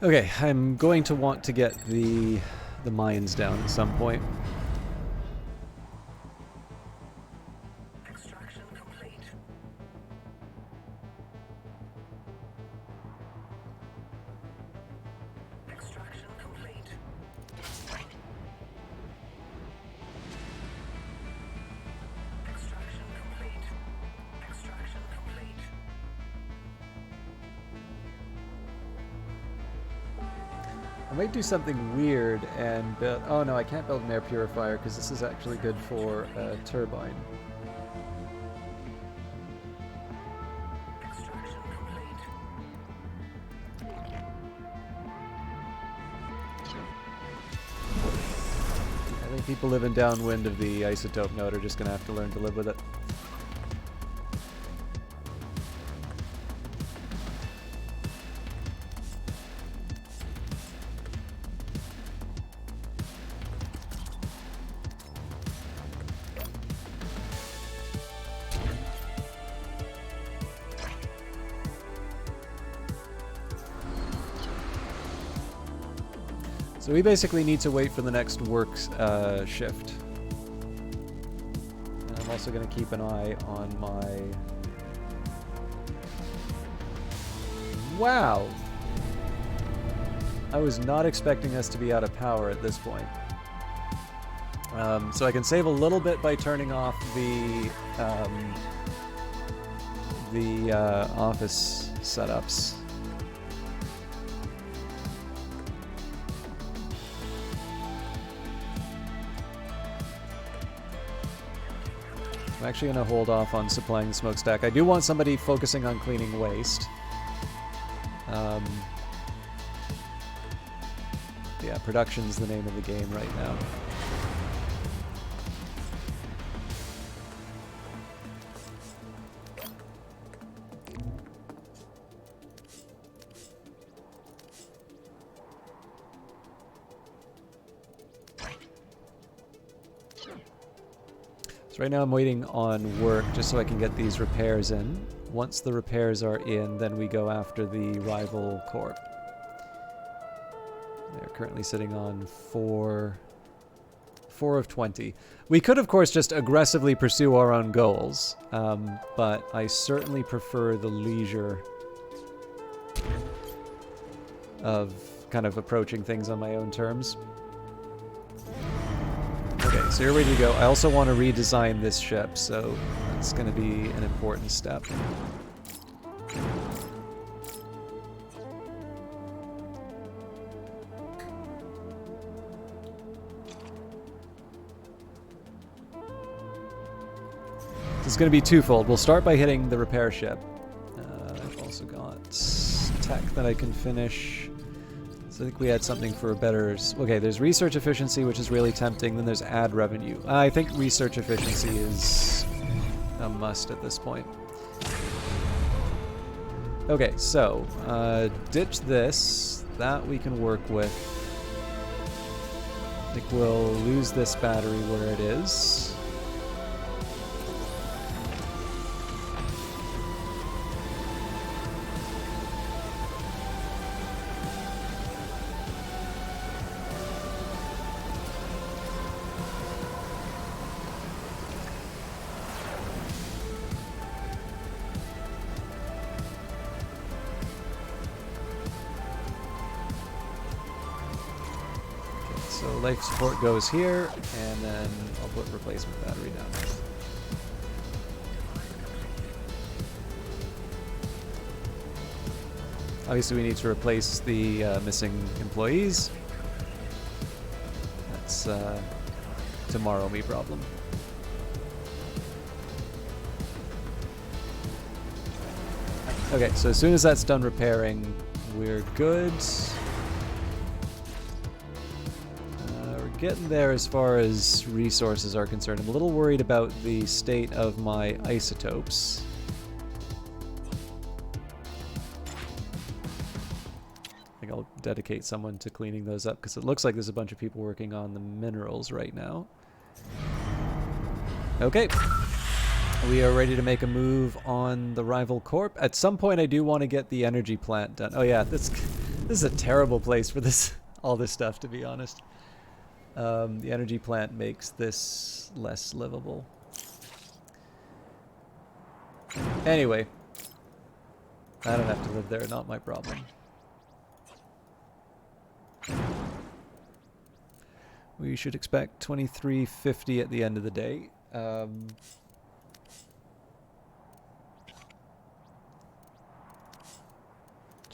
Okay, I'm going to want to get the mines down at some point. Extraction complete. Extraction complete. Extraction complete. Extraction complete. I might do something weird and build... Oh no, I can't build an air purifier because this is actually good for a turbine. Extraction complete. I think people living downwind of the isotope node are just going to have to learn to live with it. So we basically need to wait for the next work shift. And I'm also going to keep an eye on my... Wow! I was not expecting us to be out of power at this point. So I can save a little bit by turning off the office setups. I'm actually going to hold off on supplying the smokestack. I do want somebody focusing on cleaning waste. Yeah, production's the name of the game right now. So right now I'm waiting on work just so I can get these repairs in. Once the repairs are in, then we go after the rival corp. They're currently sitting on 4 of 20. We could, of course, just aggressively pursue our own goals, but I certainly prefer the leisure of kind of approaching things on my own terms. Okay, so you're ready to go. I also want to redesign this ship, so that's going to be an important step. It's going to be twofold. We'll start by hitting the repair ship. I've also got tech that I can finish. So I think we had something for a better... Okay, there's research efficiency, which is really tempting. Then there's ad revenue. I think research efficiency is a must at this point. Okay, so ditch this. That we can work with. I think we'll lose this battery where it is. So life support goes here, and then I'll put replacement battery down there. Obviously we need to replace the missing employees. That's tomorrow me problem. Okay, so as soon as that's done repairing, we're good. Getting there as far as resources are concerned. I'm a little worried about the state of my isotopes. I think I'll dedicate someone to cleaning those up because it looks like there's a bunch of people working on the minerals right now. Okay. We are ready to make a move on the rival corp. At some point I do want to get the energy plant done. Oh yeah, this is a terrible place for all this stuff, to be honest. The energy plant makes this less livable. Anyway, I don't have to live there, not my problem. We should expect 2350 at the end of the day.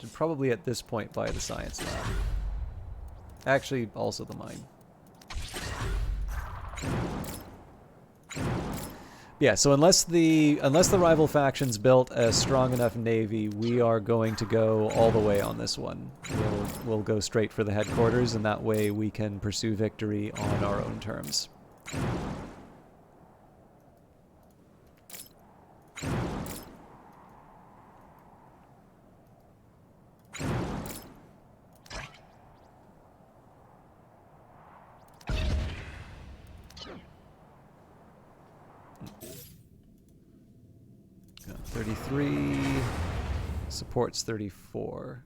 Should probably at this point buy the science lab. Actually, also the mine. Yeah, so unless the rival factions built a strong enough navy, we are going to go all the way on this one. We'll go straight for the headquarters, and that way we can pursue victory on our own terms. Got 33, supports 34.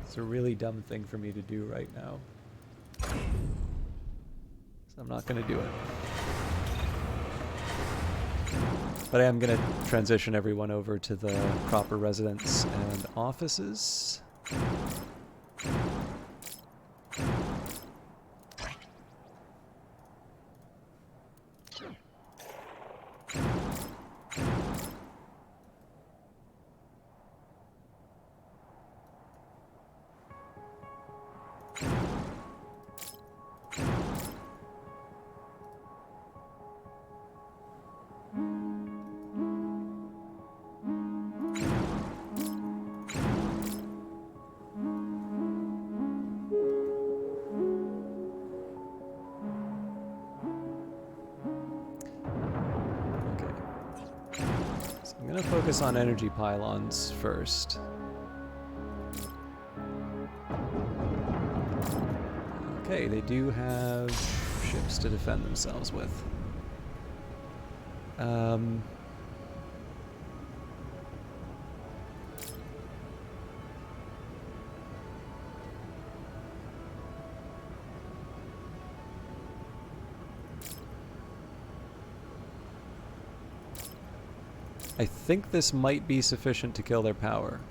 It's a really dumb thing for me to do right now. So I'm not going to do it. But I am going to transition everyone over to the proper residence and offices. I'm going to focus on energy pylons first. Okay, they do have ships to defend themselves with. I think this might be sufficient to kill their power.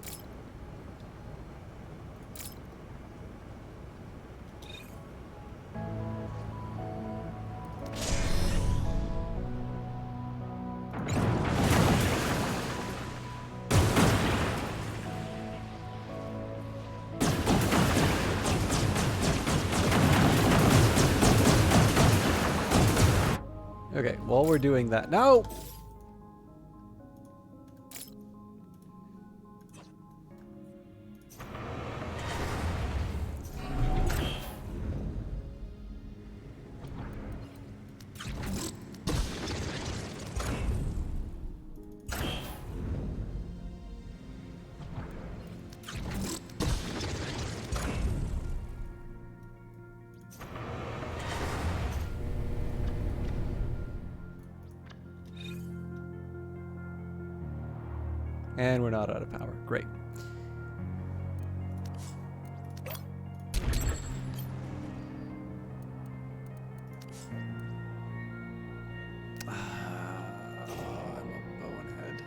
Okay, while we're doing that, no! And we're not out of power. Great. I'm a bonehead.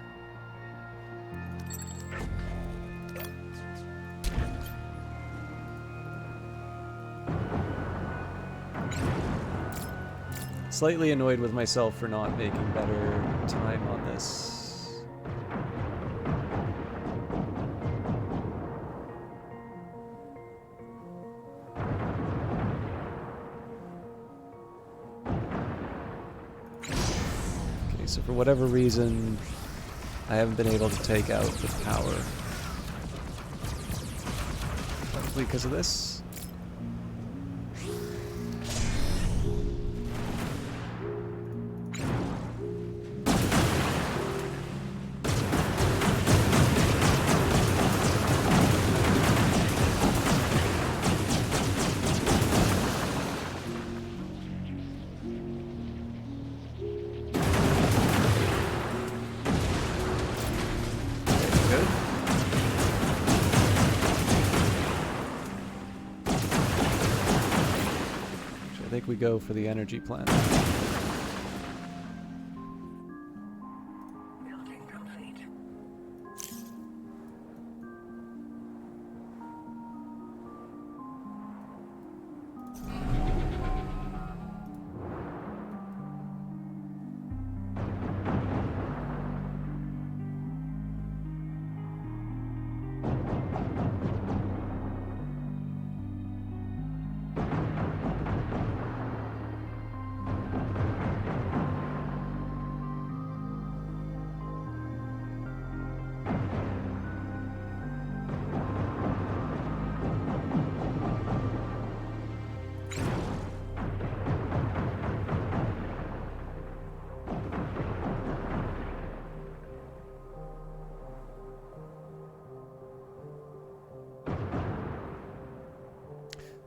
Slightly annoyed with myself for not making better time on this. Okay, so for whatever reason, I haven't been able to take out the power. Probably because of this. Good. Actually, I think we go for the energy plant. Building complete.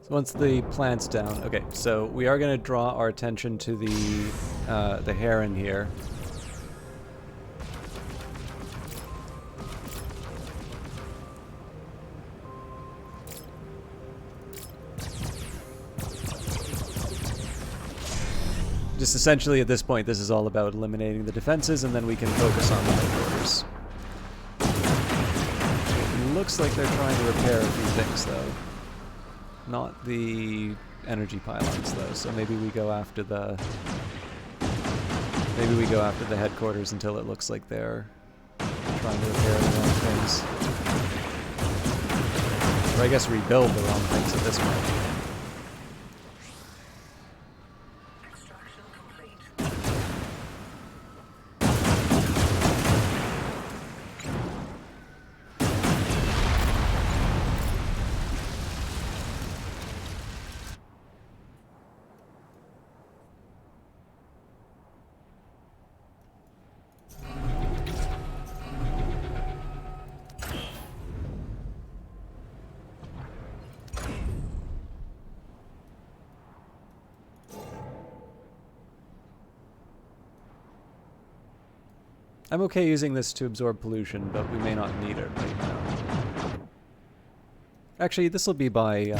So once the plant's down, okay, so we are going to draw our attention to the heron here. Just essentially at this point, this is all about eliminating the defenses, and then we can focus on the headquarters. It looks like they're trying to repair a few things, though. Not the energy pylons, though, so maybe we go after the... Maybe we go after the headquarters until it looks like they're trying to repair the wrong things. Or I guess rebuild the wrong things at this point. Extraction complete. I'm okay using this to absorb pollution, but we may not need it right now. Actually, this will be by...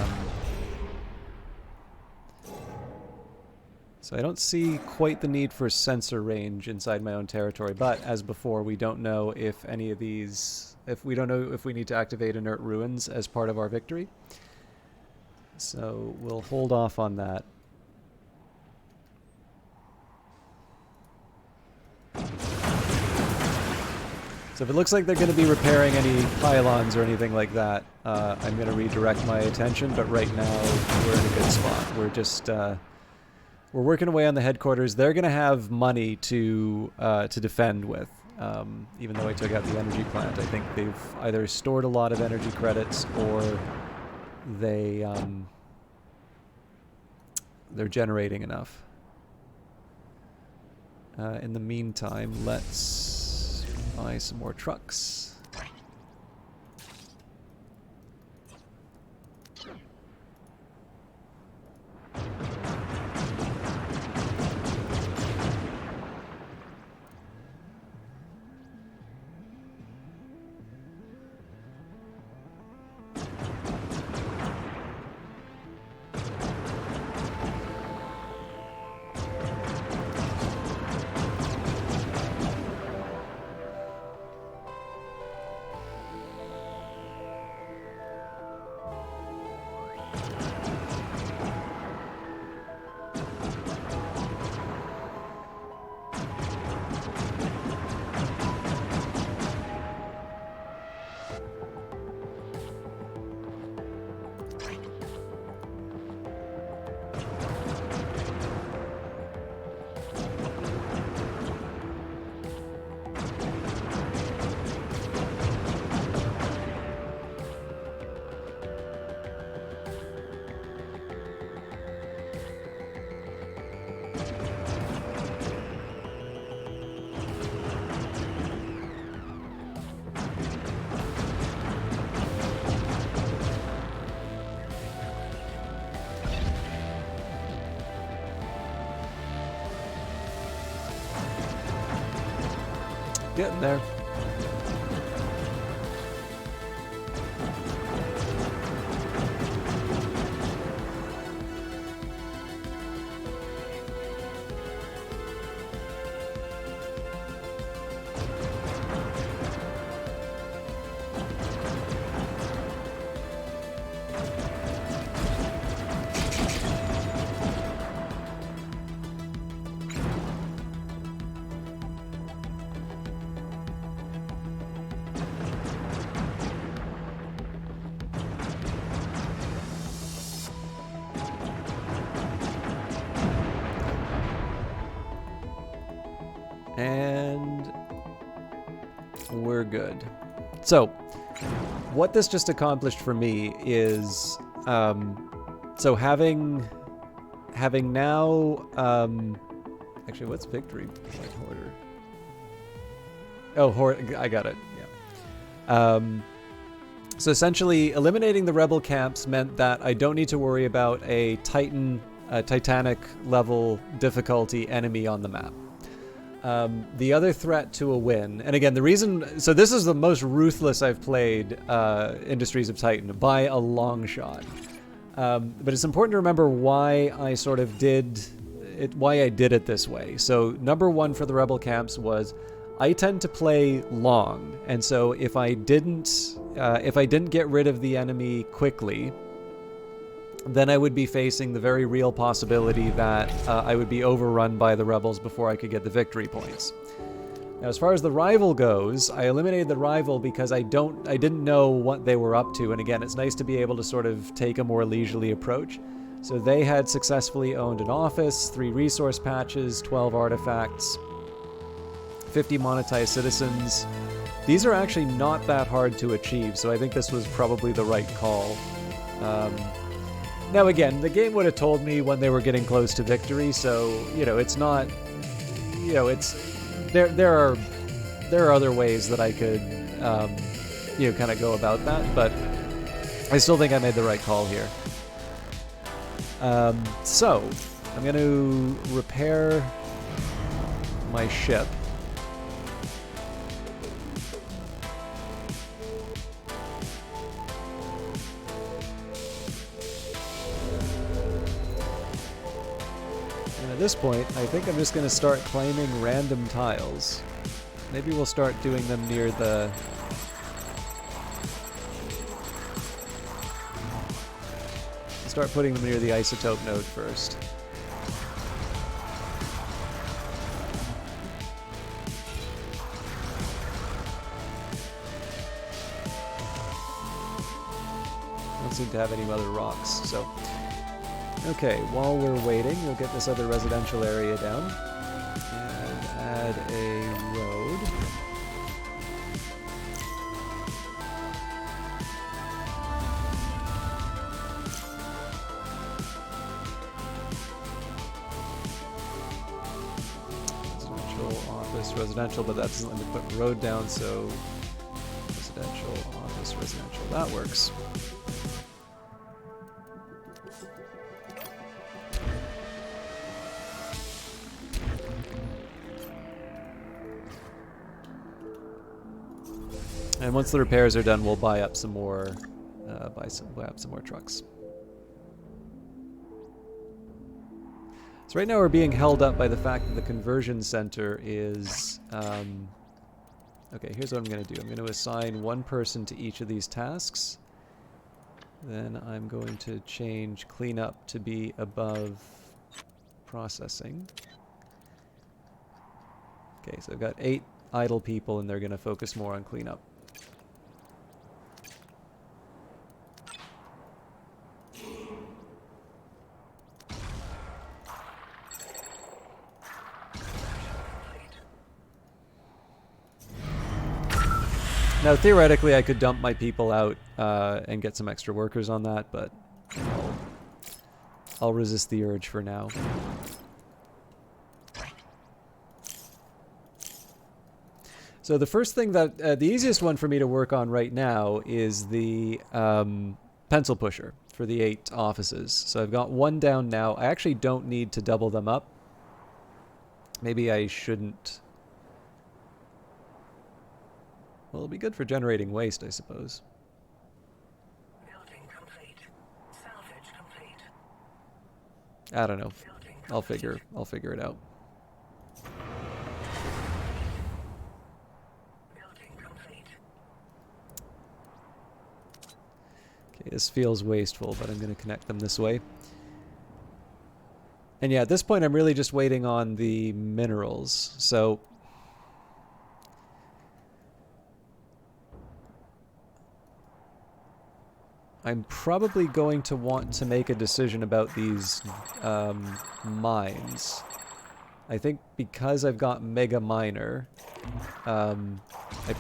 So I don't see quite the need for sensor range inside my own territory, but as before, we don't know if any of these... we don't know if we need to activate inert ruins as part of our victory. So we'll hold off on that. So if it looks like they're going to be repairing any pylons or anything like that, I'm going to redirect my attention, but right now we're in a good spot. We're just, we're working away on the headquarters. They're going to have money to defend with, even though I took out the energy plant. I think they've either stored a lot of energy credits or they're generating enough. In the meantime, let's buy some more trucks. Getting there. And we're good. So, what this just accomplished for me is, so having now, actually, what's victory like hoarder? Oh, I got it. Yeah. So essentially, eliminating the rebel camps meant that I don't need to worry about a Titanic level difficulty enemy on the map. The other threat to a win, and again, the reason, so this is the most ruthless I've played Industries of Titan by a long shot. But it's important to remember why I sort of did it, why I did it this way. So number one for the rebel camps was I tend to play long, and so if I didn't get rid of the enemy quickly, then I would be facing the very real possibility that I would be overrun by the rebels before I could get the victory points. Now, as far as the rival goes, I eliminated the rival because I didn't know what they were up to, and again, it's nice to be able to sort of take a more leisurely approach. So they had successfully owned an office, 3 resource patches, 12 artifacts, 50 monetized citizens. These are actually not that hard to achieve, so I think this was probably the right call. Now again, the game would have told me when they were getting close to victory, so, you know, it's not, you know, it's, there are other ways that I could, you know, kind of go about that, but I still think I made the right call here. So, I'm going to repair my ship. At this point, I think I'm just going to start claiming random tiles. Maybe we'll start doing them near the... Start putting them near the isotope node first. Don't seem to have any other rocks, so... Okay, while we're waiting, we'll get this other residential area down and add a road. Residential, office, residential, but that doesn't let me put road down, so residential, office, residential, that works. And once the repairs are done, we'll buy up some more, buy up some more trucks. So right now we're being held up by the fact that the conversion center is. Okay, here's what I'm going to do. I'm going to assign one person to each of these tasks. Then I'm going to change cleanup to be above processing. Okay, so I've got 8 idle people, and they're going to focus more on cleanup. Now, theoretically, I could dump my people out and get some extra workers on that, but I'll resist the urge for now. So the first thing that, the easiest one for me to work on right now is the pencil pusher for the 8 offices. So I've got 1 down now. I actually don't need to double them up. Maybe I shouldn't. Well, it'll be good for generating waste, I suppose. Building complete. Salvage complete. I don't know. Building I'll complete. figure it out. Building complete. Okay, this feels wasteful, but I'm going to connect them this way. And yeah, at this point, I'm really just waiting on the minerals. So I'm probably going to want to make a decision about these mines. I think because I've got Mega Miner, I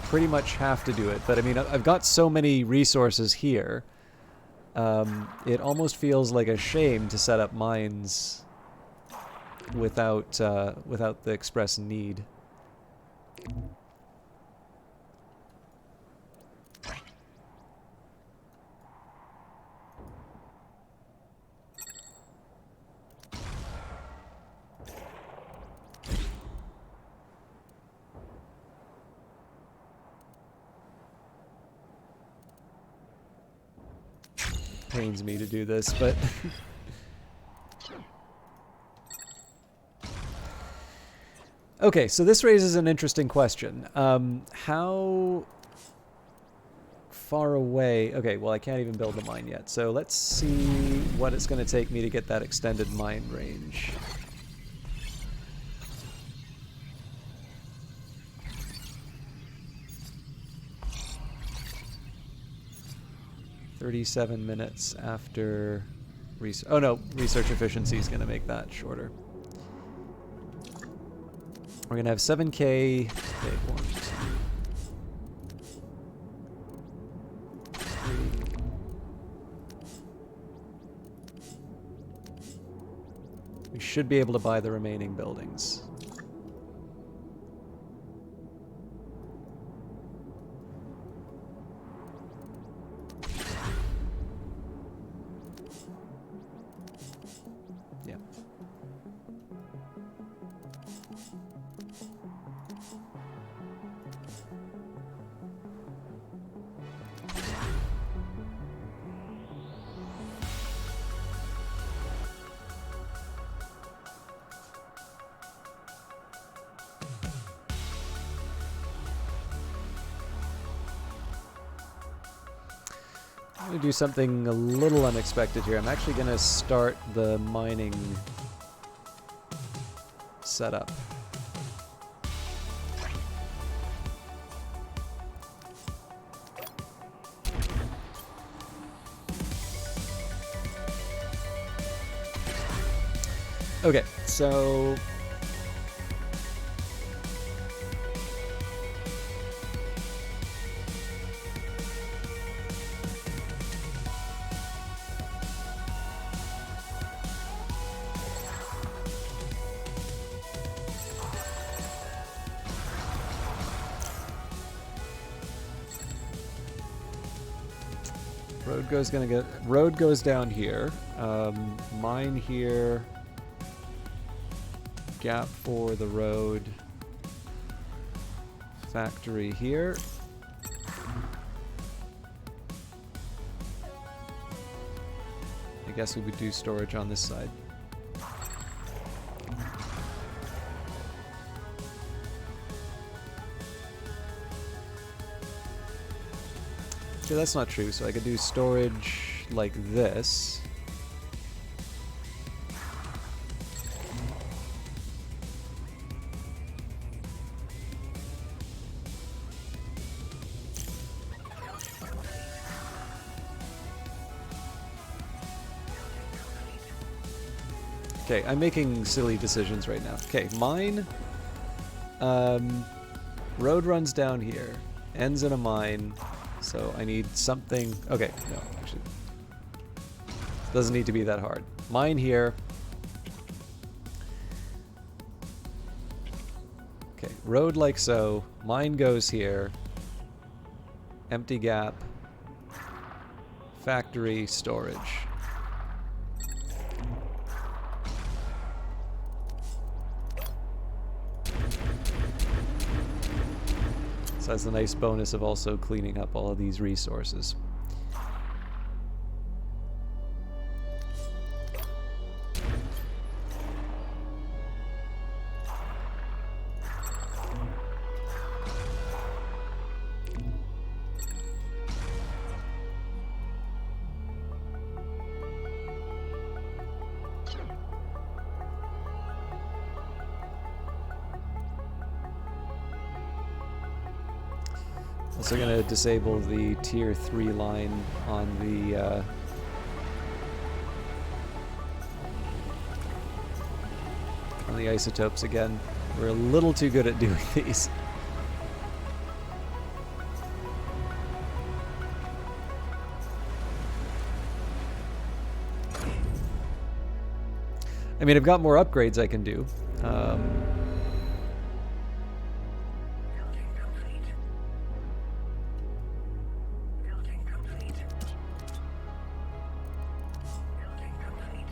pretty much have to do it. But I mean, I've got so many resources here. It almost feels like a shame to set up mines without the express need. Pains me to do this, but okay, so this raises an interesting question. How far away? Okay, well, I can't even build a mine yet, so let's see what it's going to take me to get that extended mine range. $37 after research. Oh no, research efficiency is going to make that shorter. We're going to have 7K. Okay, 1, 2, 3. We should be able to buy the remaining buildings. Yeah. I'm going to do something a little unexpected here. I'm actually going to start the mining setup. Okay, so road goes down here. Mine here. Gap for the road. Factory here. I guess we would do storage on this side. Okay, that's not true, so I could do storage like this. Okay, I'm making silly decisions right now. Okay, mine. Road runs down here, ends in a mine. So I need something. Okay, no, actually, doesn't need to be that hard. Mine here. Okay, road like so. Mine goes here. Empty gap. Factory, storage. So that's the nice bonus of also cleaning up all of these resources. Also going to disable the tier 3 line on the isotopes again. We're a little too good at doing these. I mean, I've got more upgrades I can do. Building complete. Building complete. Building complete.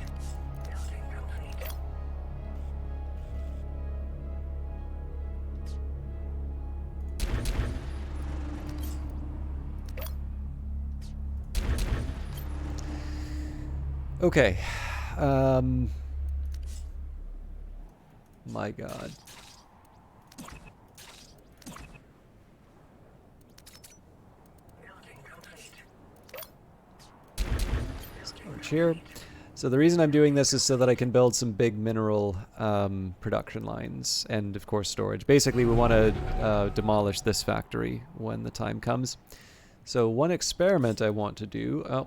Building complete. Okay. My God. Building complete. Storage here. So the reason I'm doing this is so that I can build some big mineral production lines and, of course, storage. Basically, we want to demolish this factory when the time comes. So one experiment I want to do... Oh,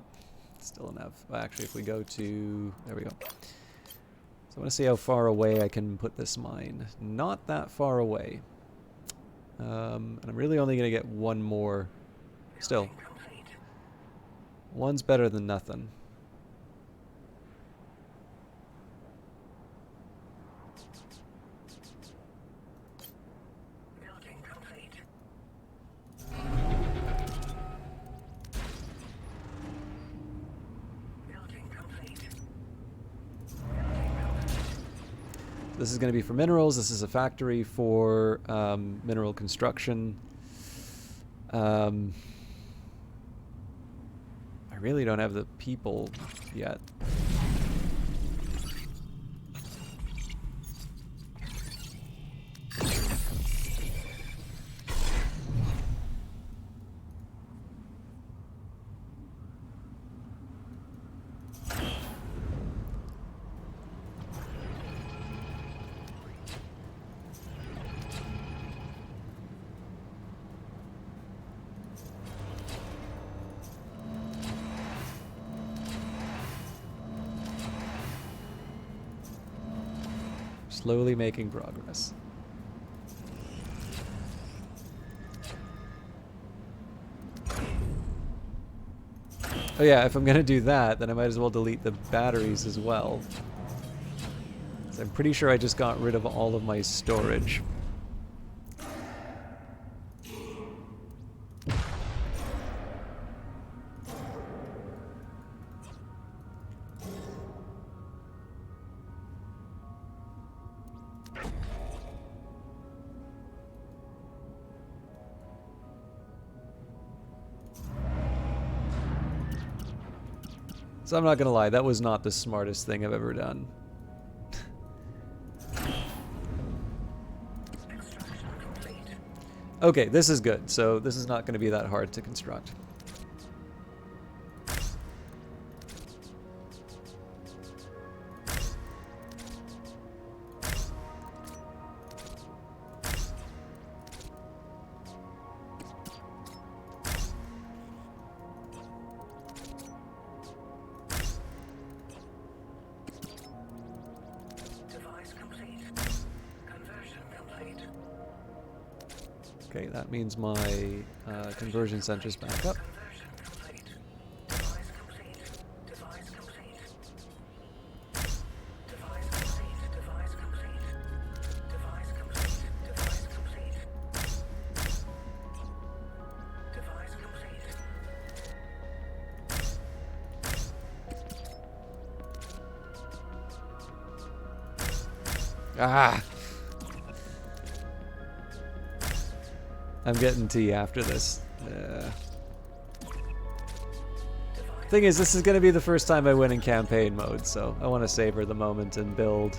still enough. Actually, if we go to... There we go. So I want to see how far away I can put this mine. Not that far away. And I'm really only going to get one more. Still. Complete. One's better than nothing. Building complete. Building complete. This is going to be for minerals. This is a factory for mineral construction. I really don't have the people yet. Slowly making progress. Oh yeah, if I'm gonna do that, then I might as well delete the batteries as well. So I'm pretty sure I just got rid of all of my storage. So I'm not gonna lie, that was not the smartest thing I've ever done. Extraction complete. Okay, this is good. So this is not gonna be that hard to construct. Device complete. Conversion complete. Okay, that means my conversion center's back up. Conversion complete. Device complete. Device complete. Device complete. Device complete. Device complete. Device complete. Device complete. Ah! I'm getting to you after this. Thing is, this is going to be the first time I win in campaign mode, so I want to savor the moment and build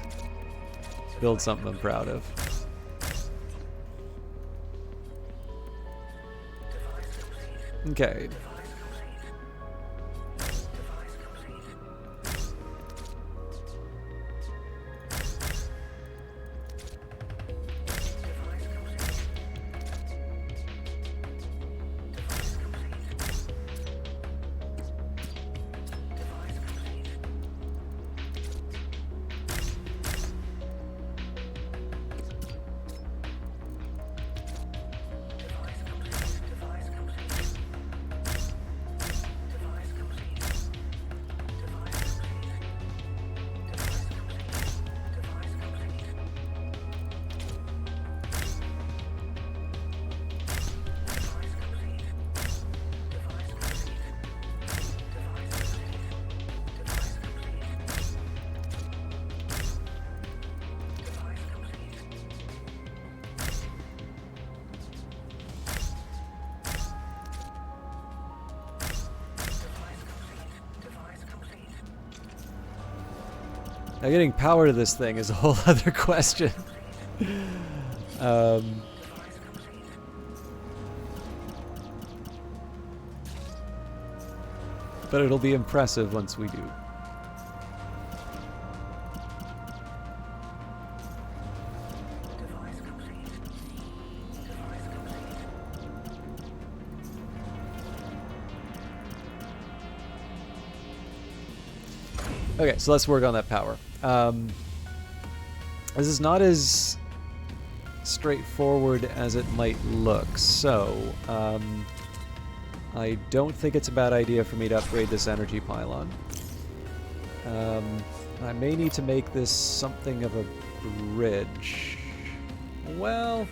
something I'm proud of. Okay. Now getting power to this thing is a whole other question. But it'll be impressive once we do. Okay, so let's work on that power. This is not as straightforward as it might look, so I don't think it's a bad idea for me to upgrade this energy pylon. I may need to make this something of a bridge. Well...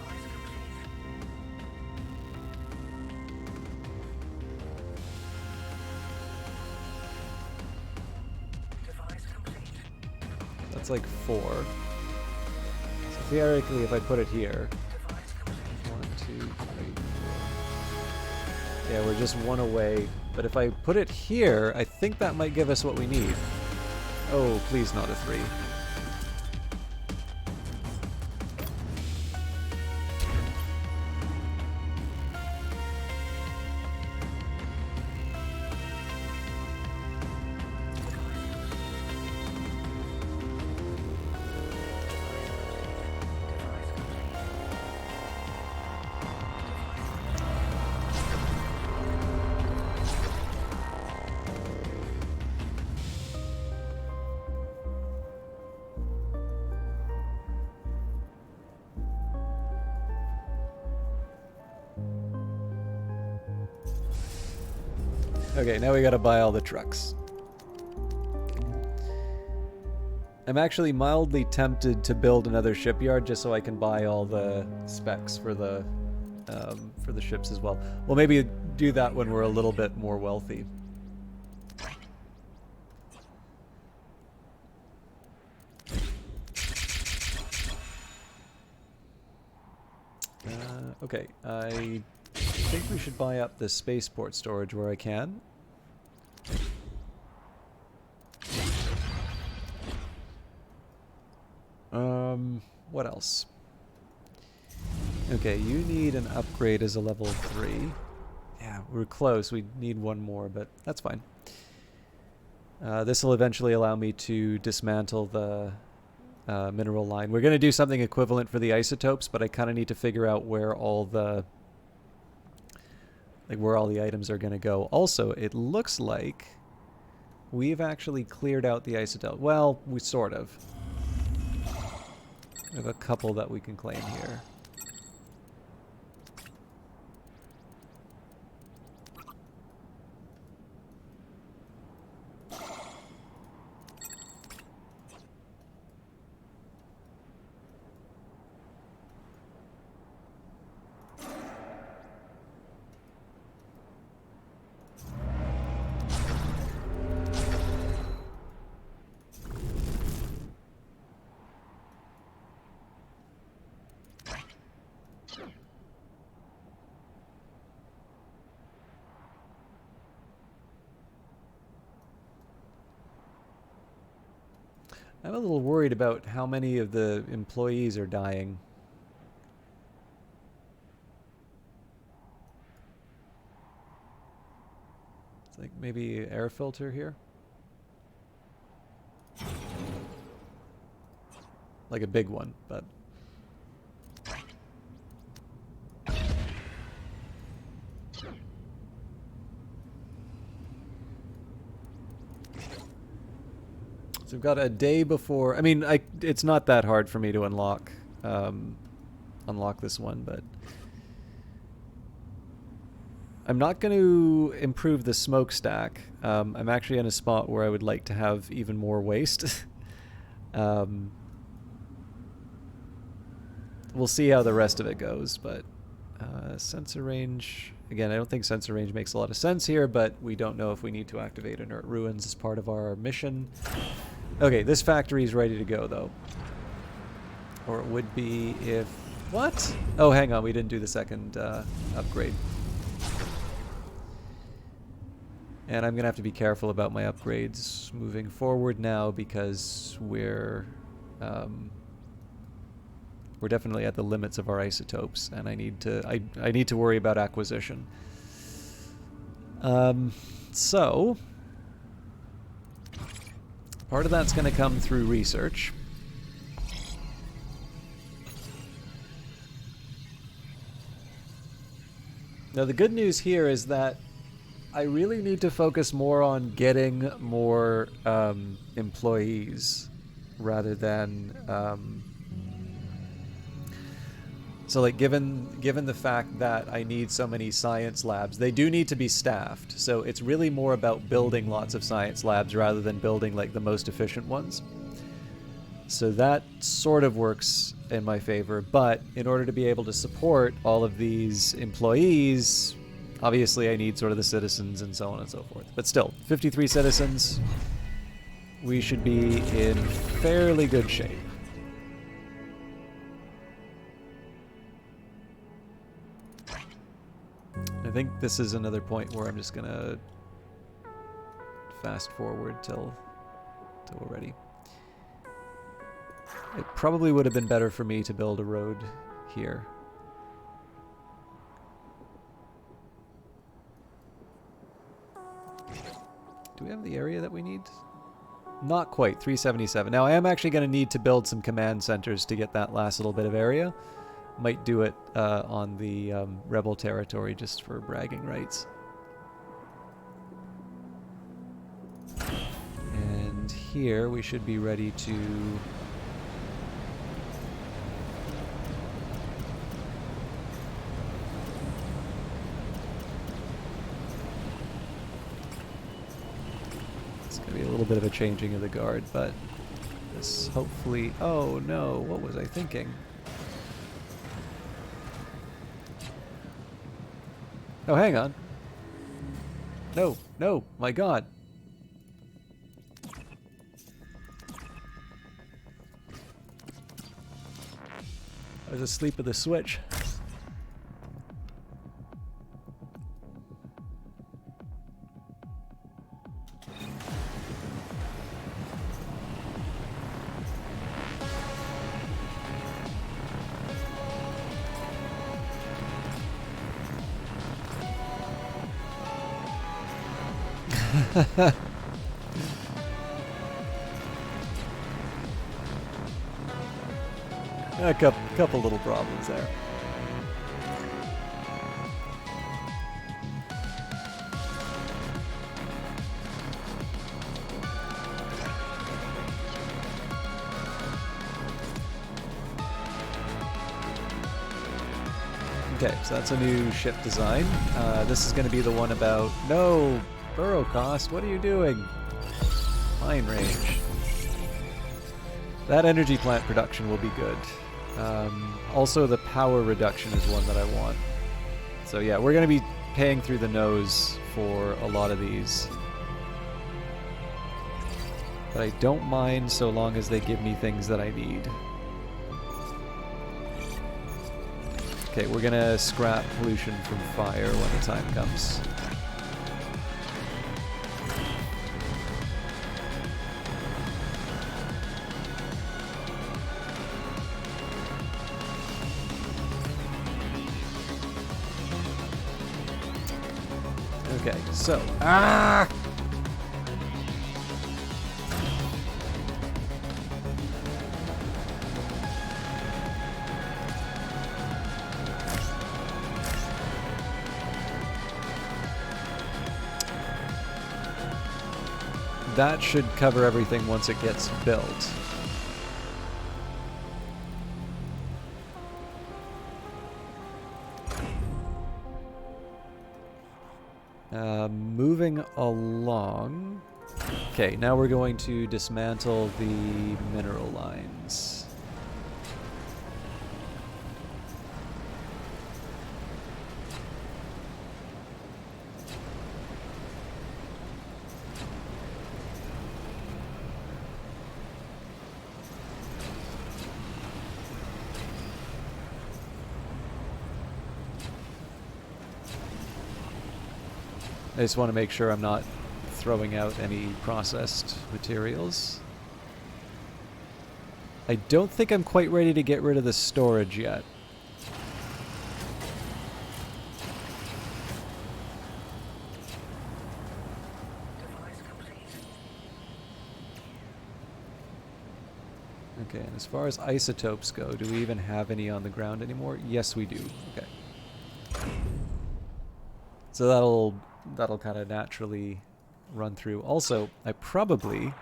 That's like 4. So theoretically, if I put it here... 1, 2, 3, 4... Yeah, we're just 1 away. But if I put it here, I think that might give us what we need. Oh, please not a 3. Okay, now we gotta buy all the trucks. I'm actually mildly tempted to build another shipyard just so I can buy all the specs for the ships as well. We'll maybe do that when we're a little bit more wealthy. Okay, I think we should buy up the spaceport storage where I can. What else? Okay, you need an upgrade as a level 3. Yeah, we're close. We need 1 more, but that's fine. This will eventually allow me to dismantle the mineral line. We're going to do something equivalent for the isotopes, but I kind of need to figure out where all the items are going to go. Also, it looks like we've actually cleared out the isotope. Well, we sort of. We have a couple that we can claim here. I'm a little worried about how many of the employees are dying. It's like maybe air filter here. Like a big one, but... So we've got a day before... I mean, it's not that hard for me to unlock this one, but... I'm not going to improve the smokestack. I'm actually in a spot where I would like to have even more waste. We'll see how the rest of it goes, but sensor range... Again, I don't think sensor range makes a lot of sense here, but we don't know if we need to activate inert ruins as part of our mission. Okay, this factory is ready to go, though. Or it would be if... What? Oh, hang on, we didn't do the second upgrade. And I'm going to have to be careful about my upgrades moving forward now because we're definitely at the limits of our isotopes, and I need to worry about acquisition. So part of that's going to come through research. Now the good news here is that I really need to focus more on getting more employees rather than so like given the fact that I need so many science labs, they do need to be staffed. So it's really more about building lots of science labs rather than building like the most efficient ones. So that sort of works in my favor, but in order to be able to support all of these employees, obviously I need sort of the citizens and so on and so forth. But still, 53 citizens, we should be in fairly good shape. I think this is another point where I'm just gonna fast forward till we're ready. It probably would have been better for me to build a road here. Do we have the area that we need? Not quite, 377. Now I am actually going to need to build some command centers to get that last little bit of area. Might do it on the rebel territory just for bragging rights. And here we should be ready to... It's going to be a little bit of a changing of the guard, but this hopefully... Oh no, what was I thinking? Oh, hang on. No, no, my god. I was asleep at the switch. A couple little problems there. Okay, so that's a new ship design. This is going to be the one about... No! Burrow cost, what are you doing? Mine range. That energy plant production will be good. Also the power reduction is one that I want. So yeah, we're going to be paying through the nose for a lot of these. But I don't mind so long as they give me things that I need. Okay, we're going to scrap pollution from fire when the time comes. So, ah! That should cover everything once it gets built. Moving along. Okay, now we're going to dismantle the mineral lines. I just want to make sure I'm not throwing out any processed materials. I don't think I'm quite ready to get rid of the storage yet. Device complete. Okay, and as far as isotopes go, do we even have any on the ground anymore? Yes, we do. Okay. So that'll kind of naturally run through. Also, I probably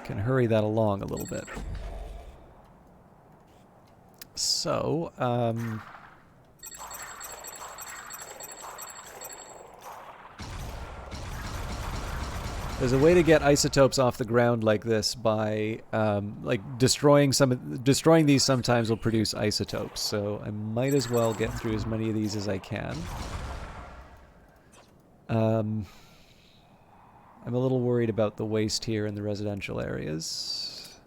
can hurry that along a little bit. So, there's a way to get isotopes off the ground like this by like destroying these sometimes will produce isotopes. So I might as well get through as many of these as I can. I'm a little worried about the waste here in the residential areas.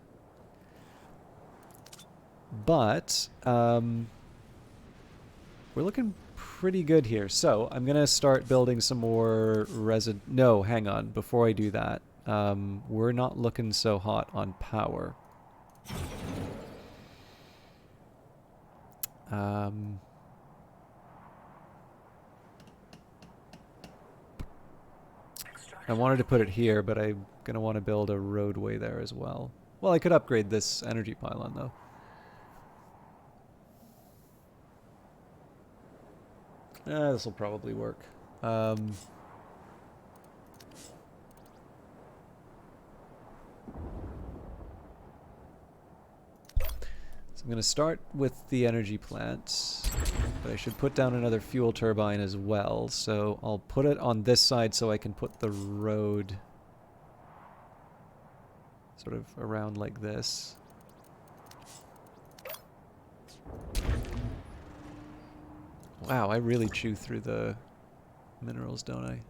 But we're looking pretty good here. So I'm going to start building some more No, hang on. Before I do that, we're not looking so hot on power. I wanted to put it here, but I'm going to want to build a roadway there as well. Well, I could upgrade this energy pylon, though. This will probably work. So I'm going to start with the energy plant, but I should put down another fuel turbine as well. So I'll put it on this side so I can put the road sort of around like this. Wow, I really chew through the minerals, don't I?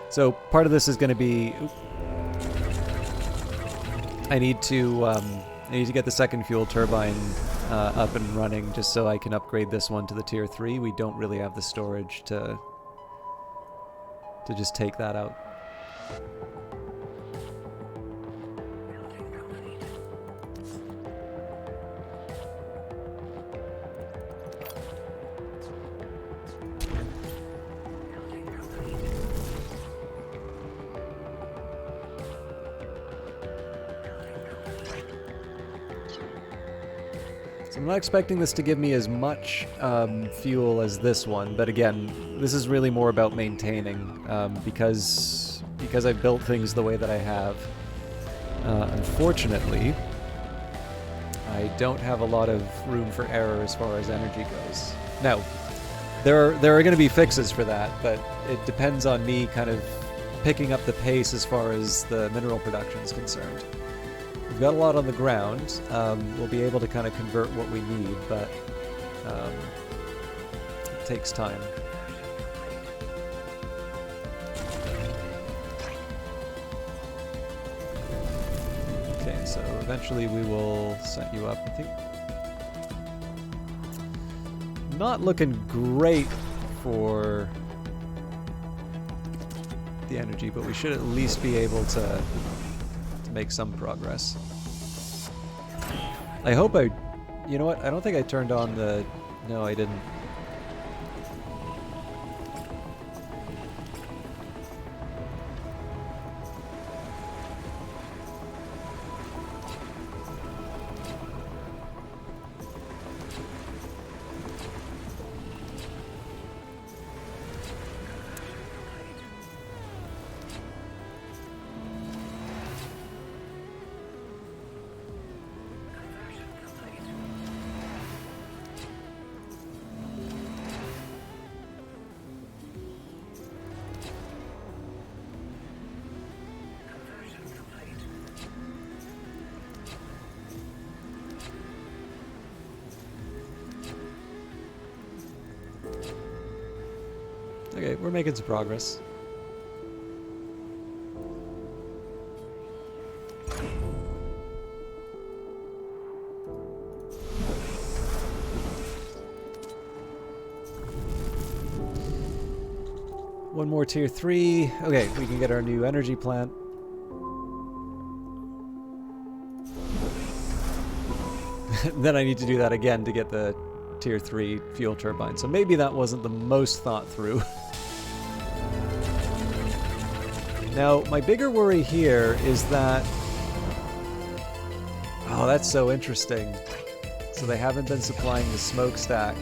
So part of this is going to be, I need to get the second fuel turbine up and running just so I can upgrade this one to the tier 3. We don't really have the storage to just take that out. Building complete. Building complete. So I'm not expecting this to give me as much fuel as this one, but again, this is really more about maintaining because I've built things the way that I have. Unfortunately, I don't have a lot of room for error as far as energy goes. Now, there are going to be fixes for that, but it depends on me kind of picking up the pace as far as the mineral production is concerned. We've got a lot on the ground. We'll be able to kind of convert what we need, but it takes time. Okay, so eventually we will set you up. I think not looking great for the energy, but we should at least be able to make some progress. I hope I... You know what? I don't think I turned on the... No, I didn't. Okay, we're making some progress. One more tier 3. Okay, we can get our new energy plant. Then I need to do that again to get the tier 3 fuel turbine. So maybe that wasn't the most thought through. Now, my bigger worry here is that... Oh, that's so interesting. So they haven't been supplying the smokestack.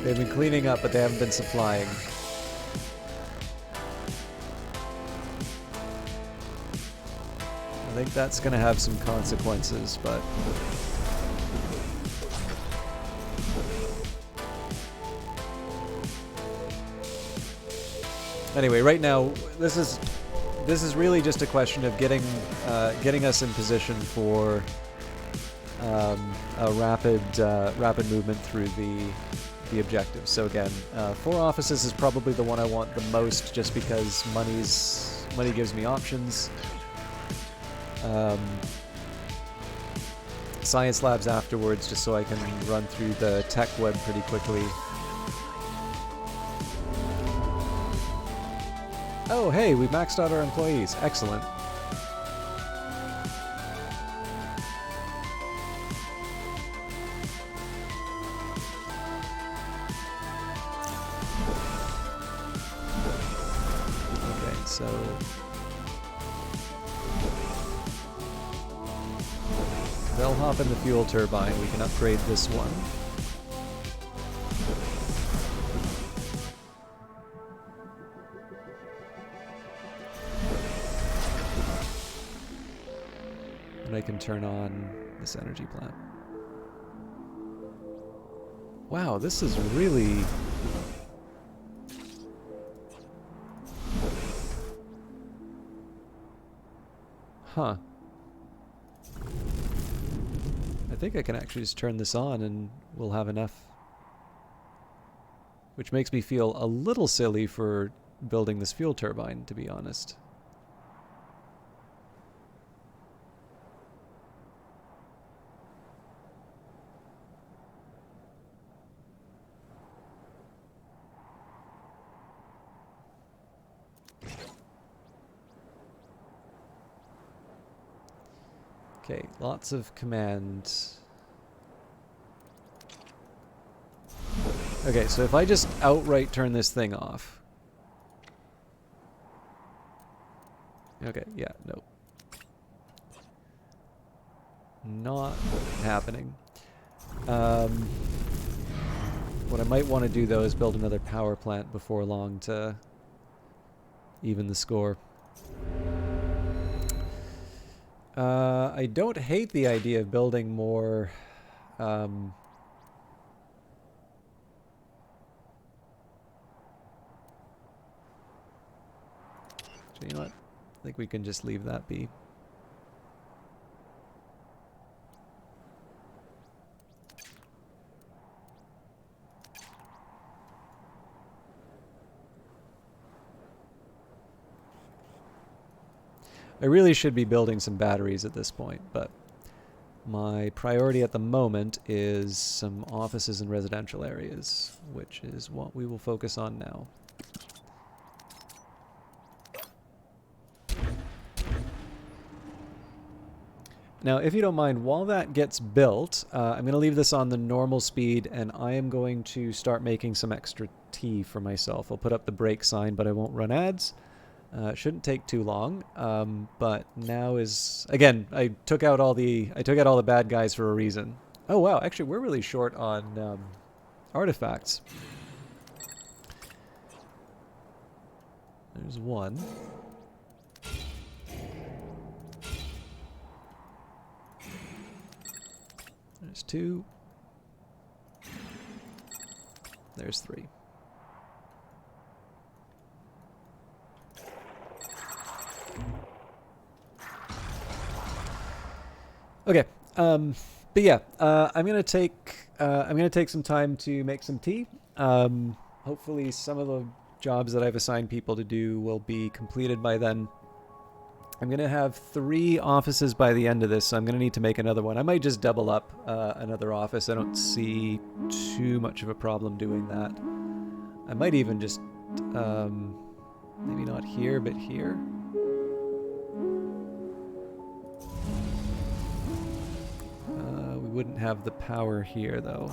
They've been cleaning up, but they haven't been supplying. I think that's going to have some consequences, but... Anyway, right now, this is really just a question of getting us in position for a rapid movement through the objectives. So again, 4 offices is probably the one I want the most, just because money gives me options. Science labs afterwards, just so I can run through the tech web pretty quickly. Oh, hey, we maxed out our employees. Excellent. Okay, so... they'll hop in the fuel turbine. We can upgrade this one. I can turn on this energy plant. Wow, this is really... Huh. I think I can actually just turn this on and we'll have enough. Which makes me feel a little silly for building this fuel turbine, to be honest. Okay, lots of command. Okay, so if I just outright turn this thing off. Okay, yeah, no. Not happening. What I might want to do, though, is build another power plant before long to even the score. I don't hate the idea of building more, so you know what? I think we can just leave that be. I really should be building some batteries at this point, but my priority at the moment is some offices and residential areas, which is what we will focus on now. Now, if you don't mind, while that gets built, I'm going to leave this on the normal speed, and I am going to start making some extra tea for myself. I'll put up the break sign, but I won't run ads. It shouldn't take too long. But now is, again, I took out all the bad guys for a reason. Oh wow, actually we're really short on artifacts. There's one. There's two. There's three. Okay, but yeah, I'm gonna take some time to make some tea. Hopefully, some of the jobs that I've assigned people to do will be completed by then. I'm gonna have 3 offices by the end of this, so I'm gonna need to make another one. I might just double up another office. I don't see too much of a problem doing that. I might even just maybe not here, but here. We wouldn't have the power here, though.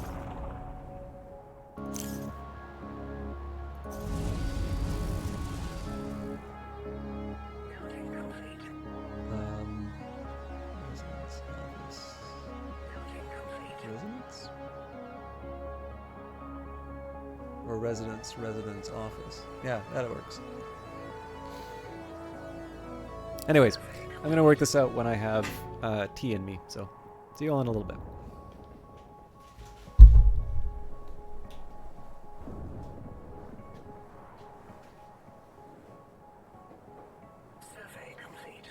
Building complete. Residence office. Building complete. Residence? Or residence office. Yeah, that works. Anyways, I'm gonna work this out when I have tea in me, so see you all in a little bit. Survey complete.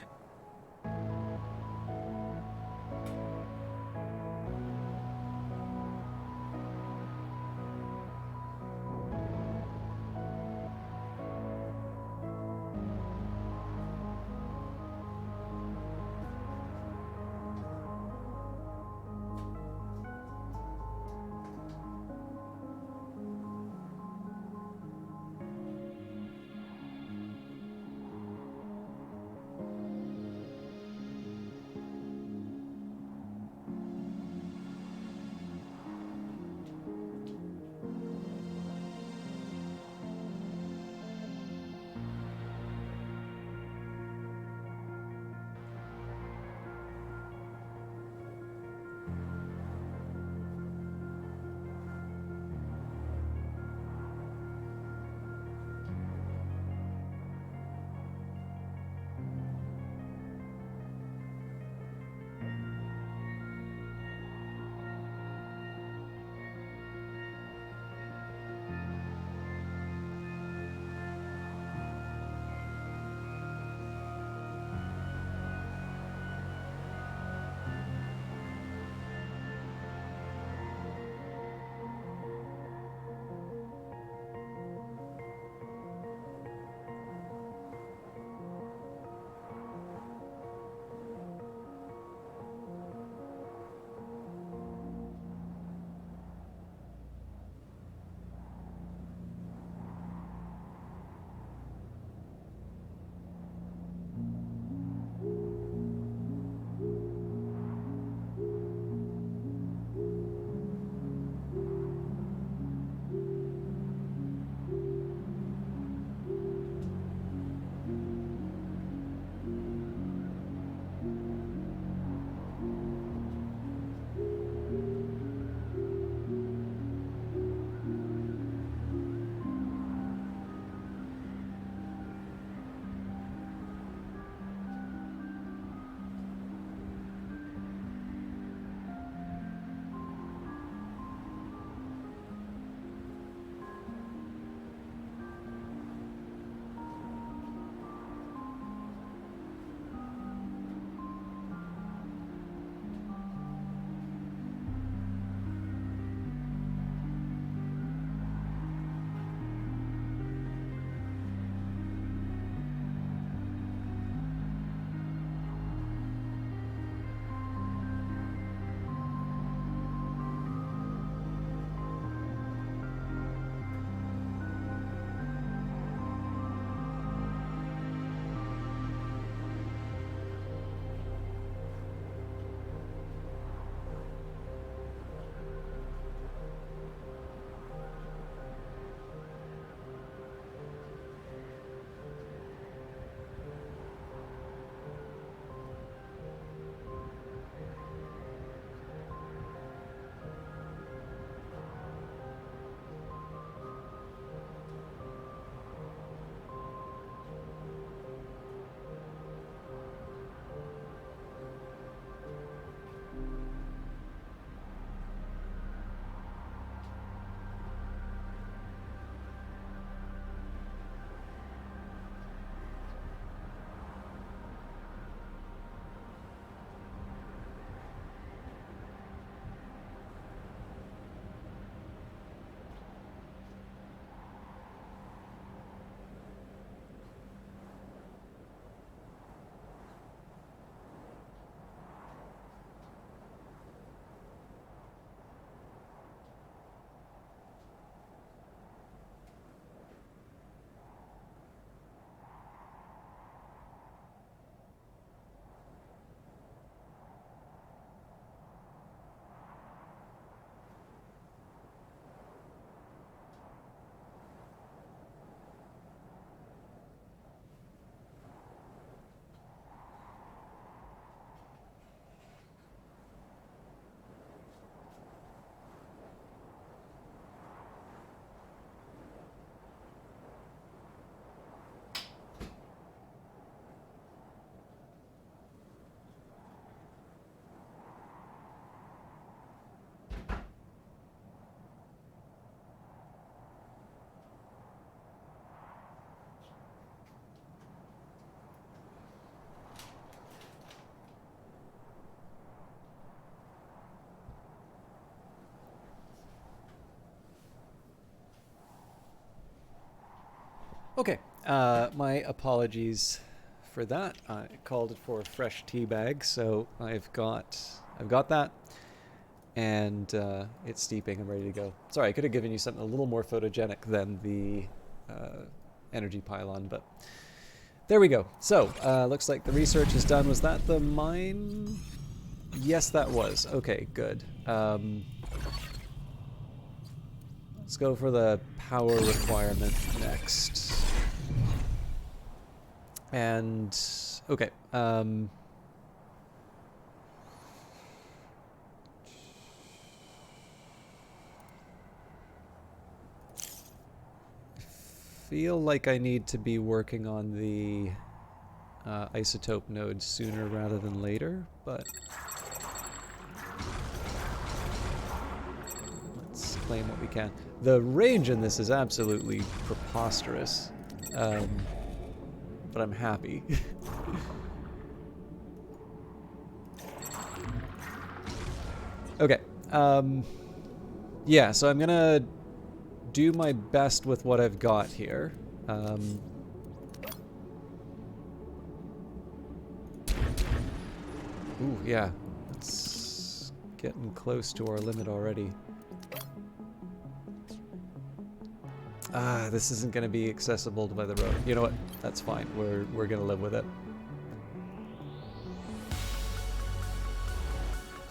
Okay, my apologies for that. I called it for a fresh tea bag, so I've got that, and it's steeping. I'm ready to go. Sorry, I could have given you something a little more photogenic than the energy pylon, but there we go. So, looks like the research is done. Was that the mine? Yes, that was. Okay, good. Let's go for the power requirement next. And, okay. Feel like I need to be working on the isotope node sooner rather than later, but let's claim what we can. The range in this is absolutely preposterous, but I'm happy. Okay, yeah, so I'm gonna do my best with what I've got here. Ooh, yeah, it's getting close to our limit already. This isn't going to be accessible by the road. You know what? That's fine. We're going to live with it.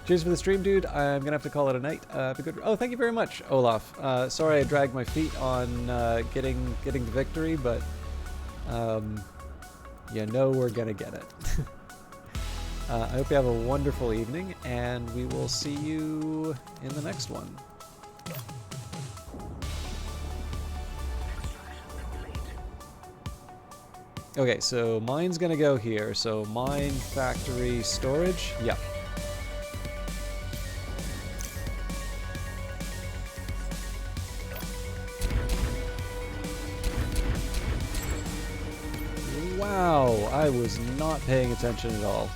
Cheers for the stream, dude. I'm going to have to call it a night. Have a good... Oh, thank you very much, Olaf. Sorry I dragged my feet on getting to victory, but you know we're going to get it. I hope you have a wonderful evening, and we will see you in the next one. Okay, so mine's gonna go here. So mine, factory, storage. Yep. Wow, I was not paying attention at all.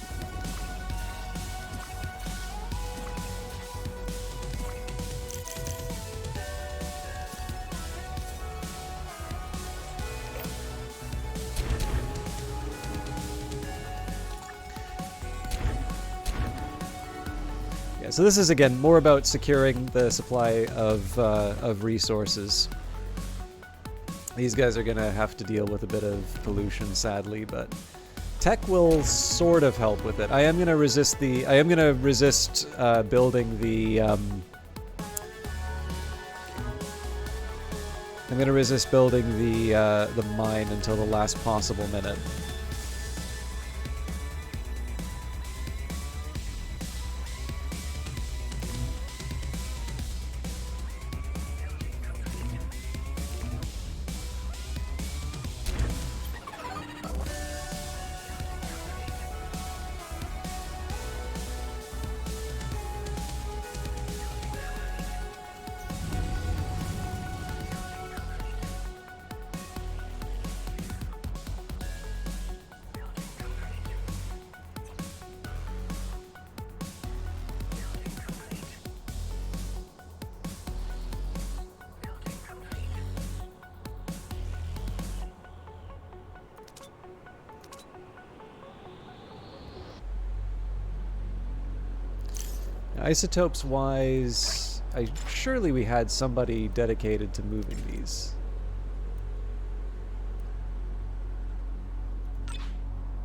So this is, again, more about securing the supply of resources. These guys are going to have to deal with a bit of pollution, sadly, but tech will sort of help with it. I am going to resist the... I am going to resist building the... I'm going to resist building the mine until the last possible minute. Isotopes wise, surely we had somebody dedicated to moving these.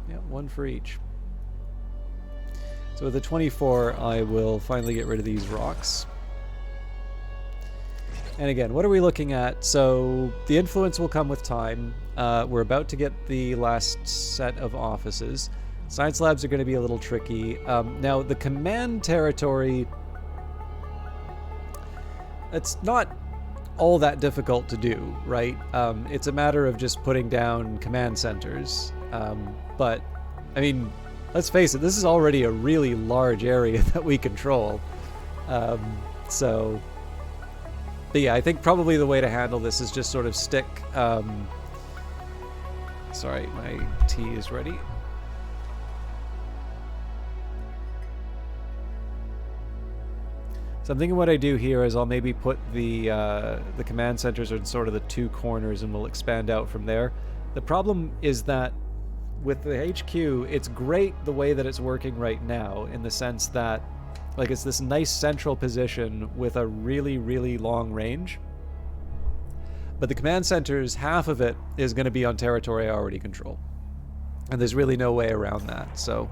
Yeah, one for each. So with the 24, I will finally get rid of these rocks. And again, what are we looking at? So the influence will come with time. We're about to get the last set of offices. Science labs are going to be a little tricky. Now, the command territory, it's not all that difficult to do, right? It's a matter of just putting down command centers. But, I mean, let's face it, this is already a really large area that we control. So, but yeah, I think probably the way to handle this is just sort of stick... sorry, my tea is ready. So I'm thinking what I do here is I'll maybe put the command centers in sort of the two corners, and we'll expand out from there. The problem is that with the HQ, it's great the way that it's working right now, in the sense that, like, it's this nice central position with a really, really long range. But the command centers, half of it is going to be on territory I already control. And there's really no way around that, so...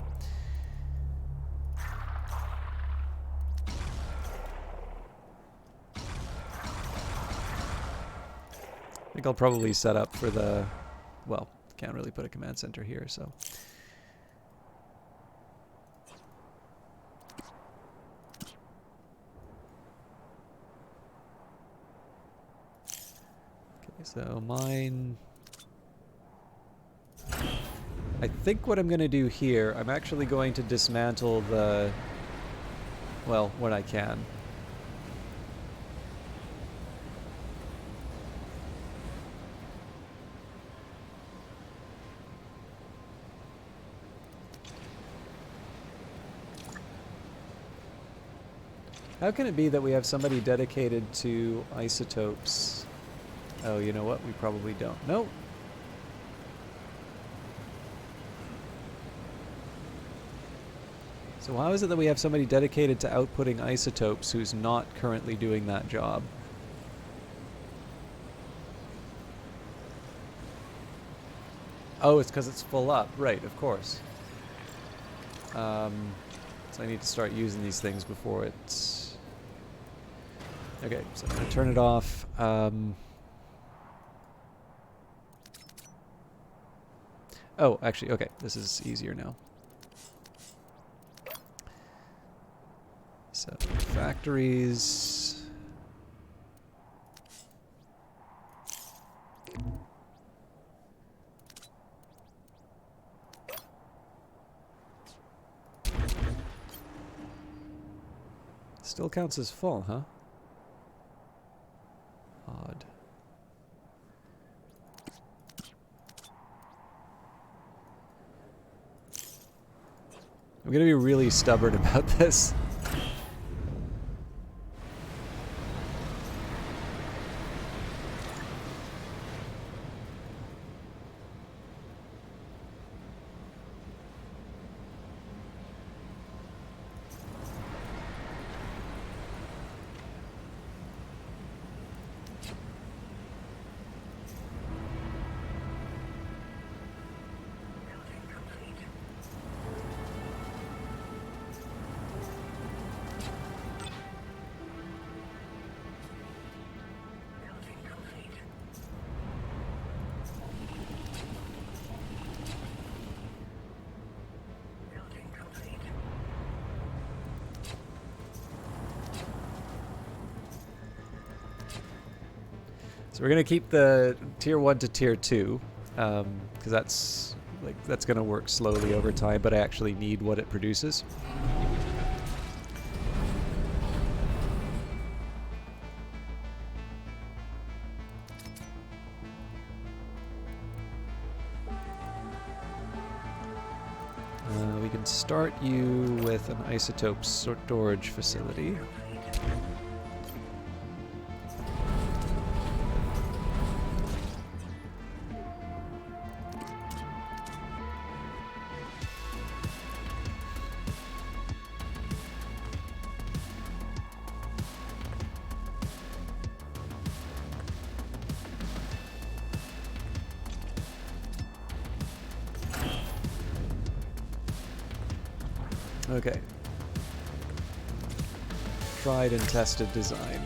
I think I'll probably set up for the... Well, can't really put a command center here, so... Okay, so mine... I think what I'm going to do here, I'm actually going to dismantle the... Well, when I can. How can it be that we have somebody dedicated to isotopes? Oh, you know what? We probably don't. Nope. So how is it that we have somebody dedicated to outputting isotopes who's not currently doing that job? Oh, it's because it's full up. Right, of course. So I need to start using these things before it's... Okay, so I'm going to turn it off. Oh, actually, okay, this is easier now. So, factories... Still counts as full, huh? Odd. I'm gonna be really stubborn about this. So we're gonna keep the tier 1 to tier 2, because that's gonna work slowly over time, but I actually need what it produces. We can start you with an isotope storage facility. Okay. Tried and tested design.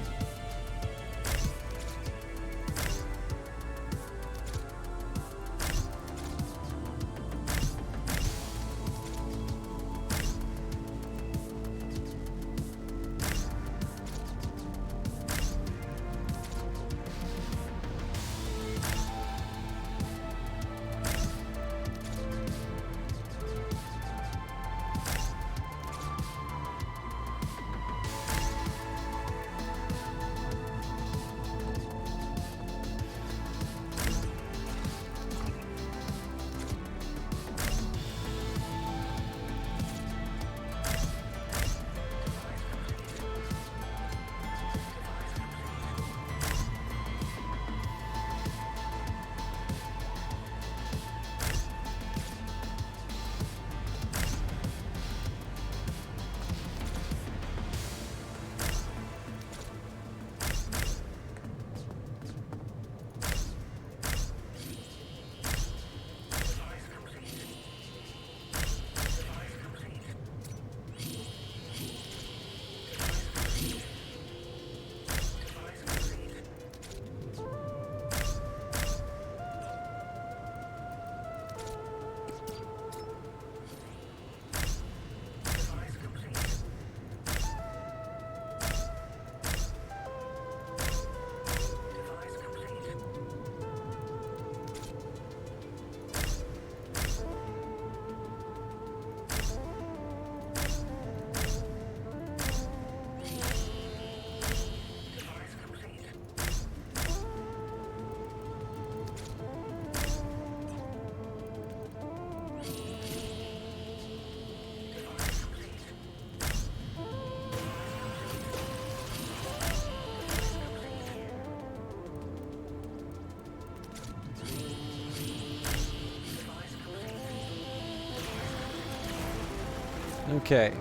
Okay.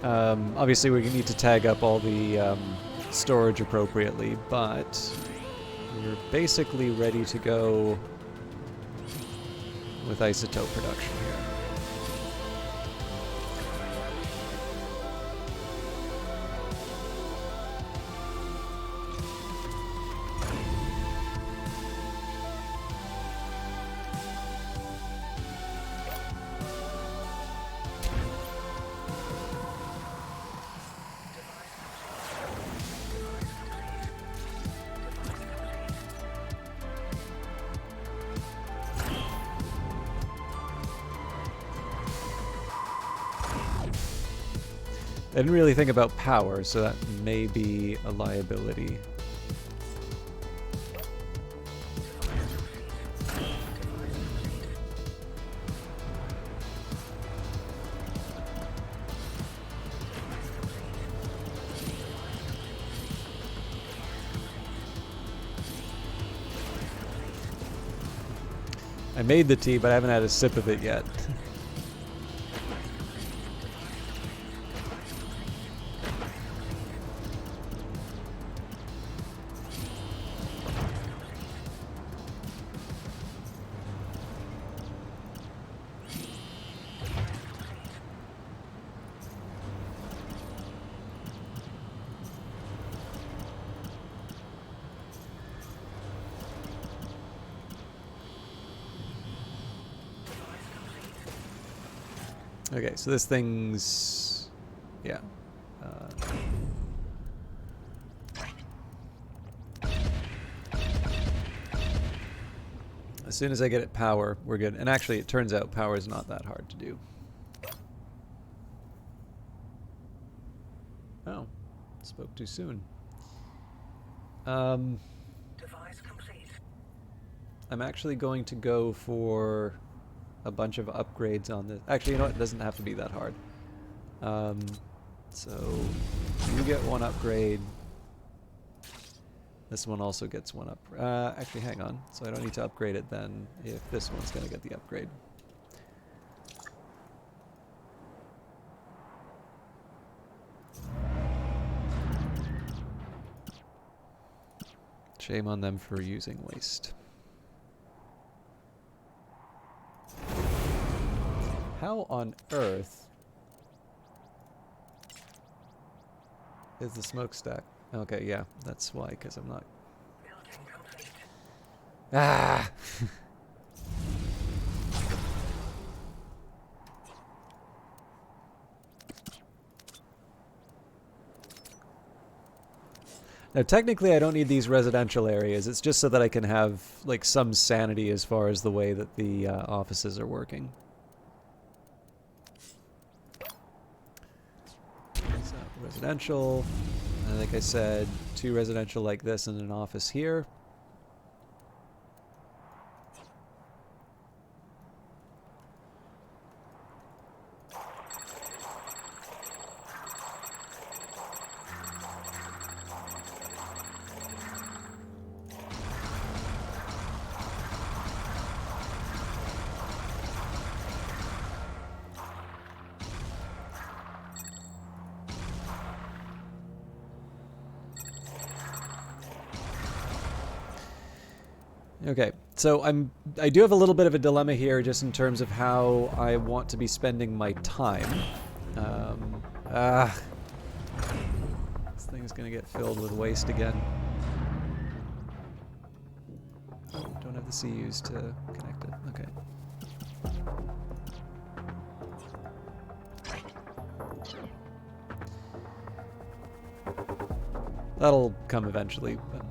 Obviously, we need to tag up all the storage appropriately, but we're basically ready to go with isotope production here. I didn't really think about power, so that may be a liability. I made the tea, but I haven't had a sip of it yet. Okay, so this thing's... yeah. As soon as I get it power, we're good. And actually, it turns out power is not that hard to do. Oh, spoke too soon. Device complete. I'm actually going to go for a bunch of upgrades on this. Actually, you know what? It doesn't have to be that hard. So you get one upgrade. This one also gets one up. Actually, hang on. So I don't need to upgrade it then if this one's going to get the upgrade. Shame on them for using waste. How on earth is the smokestack? Okay, yeah, that's why, because I'm not... Building complete. Ah! Now, technically, I don't need these residential areas. It's just so that I can have, like, some sanity as far as the way that the offices are working. So, residential. And like I said, 2 residential like this and an office here. Okay, so I do have a little bit of a dilemma here just in terms of how I want to be spending my time. This thing's gonna get filled with waste again. Oh, don't have the CUs to connect it. Okay. That'll come eventually, but...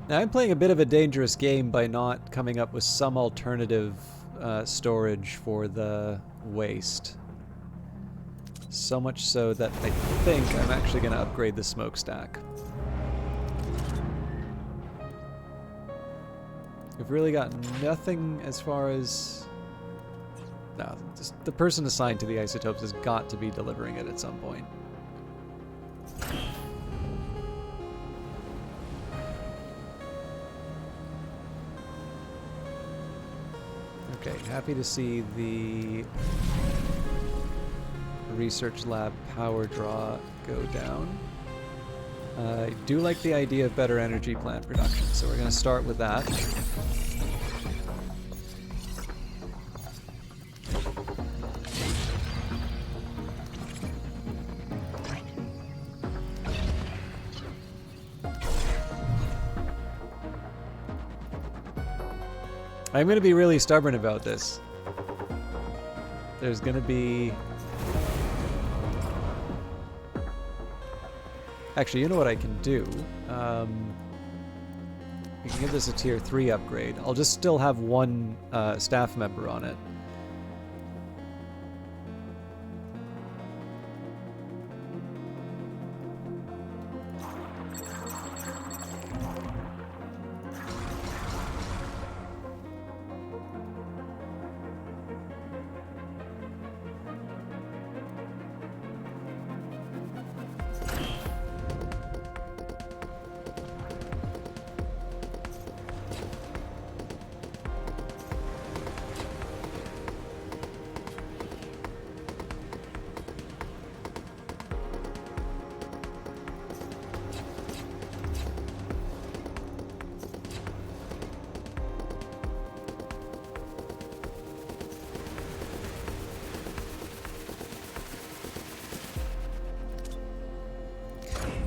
Now, I'm playing a bit of a dangerous game by not coming up with some alternative storage for the waste. So much so that I think I'm actually going to upgrade the smokestack. We've really got nothing as far as... No, just the person assigned to the isotopes has got to be delivering it at some point. Okay, happy to see the research lab power draw go down. I do like the idea of better energy plant production, so we're going to start with that. I'm going to be really stubborn about this. There's going to be... Actually, you know what I can do? We can give this a tier 3 upgrade. I'll just still have one staff member on it.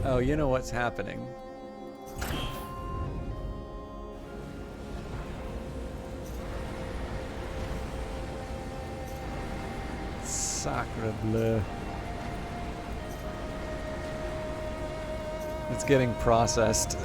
Oh, you know what's happening. Sacre bleu. It's getting processed.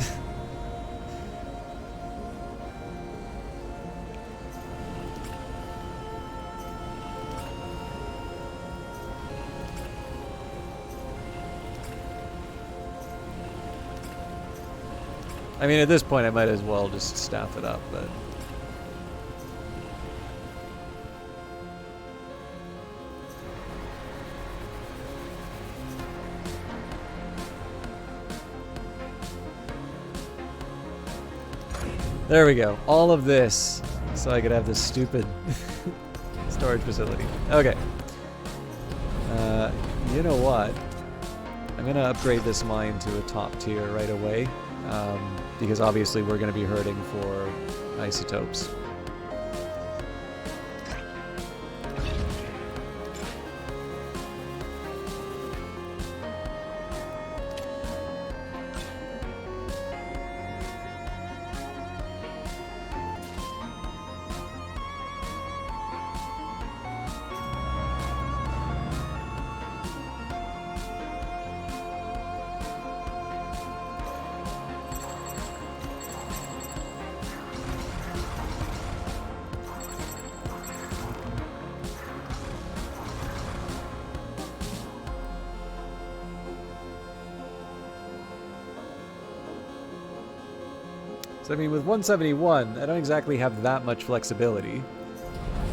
I mean, at this point, I might as well just staff it up, but... There we go. All of this, so I could have this stupid storage facility. Okay. You know what? I'm going to upgrade this mine to a top tier right away. Because obviously we're going to be hurting for isotopes. So I mean, with 171, I don't exactly have that much flexibility.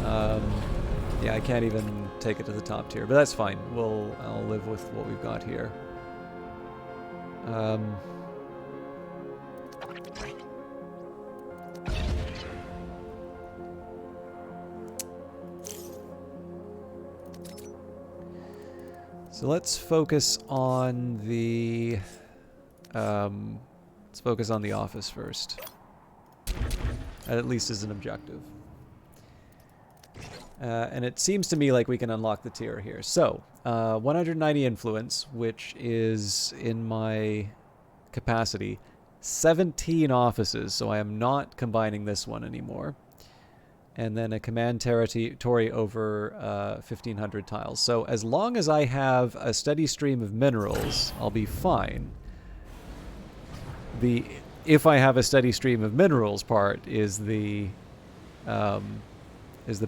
Yeah, I can't even take it to the top tier, but that's fine. I'll live with what we've got here. So let's focus on the office first. That at least is an objective. And it seems to me like we can unlock the tier here. So, 190 influence, which is in my capacity. 17 offices, so I am not combining this one anymore. And then a command territory over 1,500 tiles. So as long as I have a steady stream of minerals, I'll be fine. If I have a steady stream of minerals part is the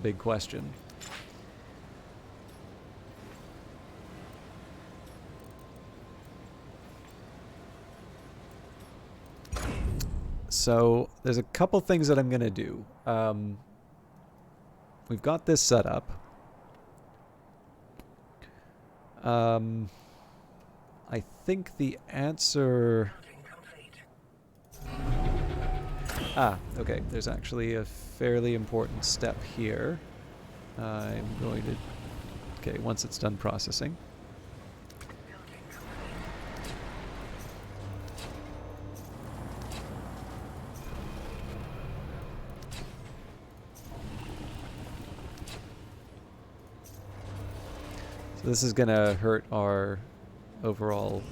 big question. So there's a couple things that I'm going to do. We've got this set up. I think the answer... Okay, there's actually a fairly important step here. I'm going to... Okay, once it's done processing. So this is going to hurt our overall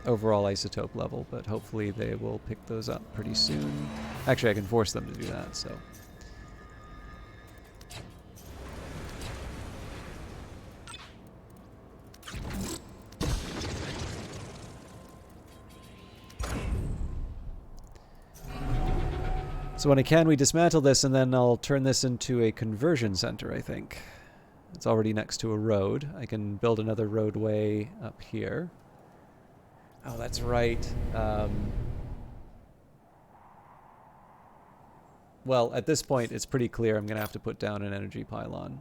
overall isotope level, but hopefully they will pick those up pretty soon. Actually, I can force them to do that, so... So when I can, we dismantle this, and then I'll turn this into a conversion center, I think. It's already next to a road. I can build another roadway up here. Oh, that's right. Well, at this point, it's pretty clear I'm going to have to put down an energy pylon.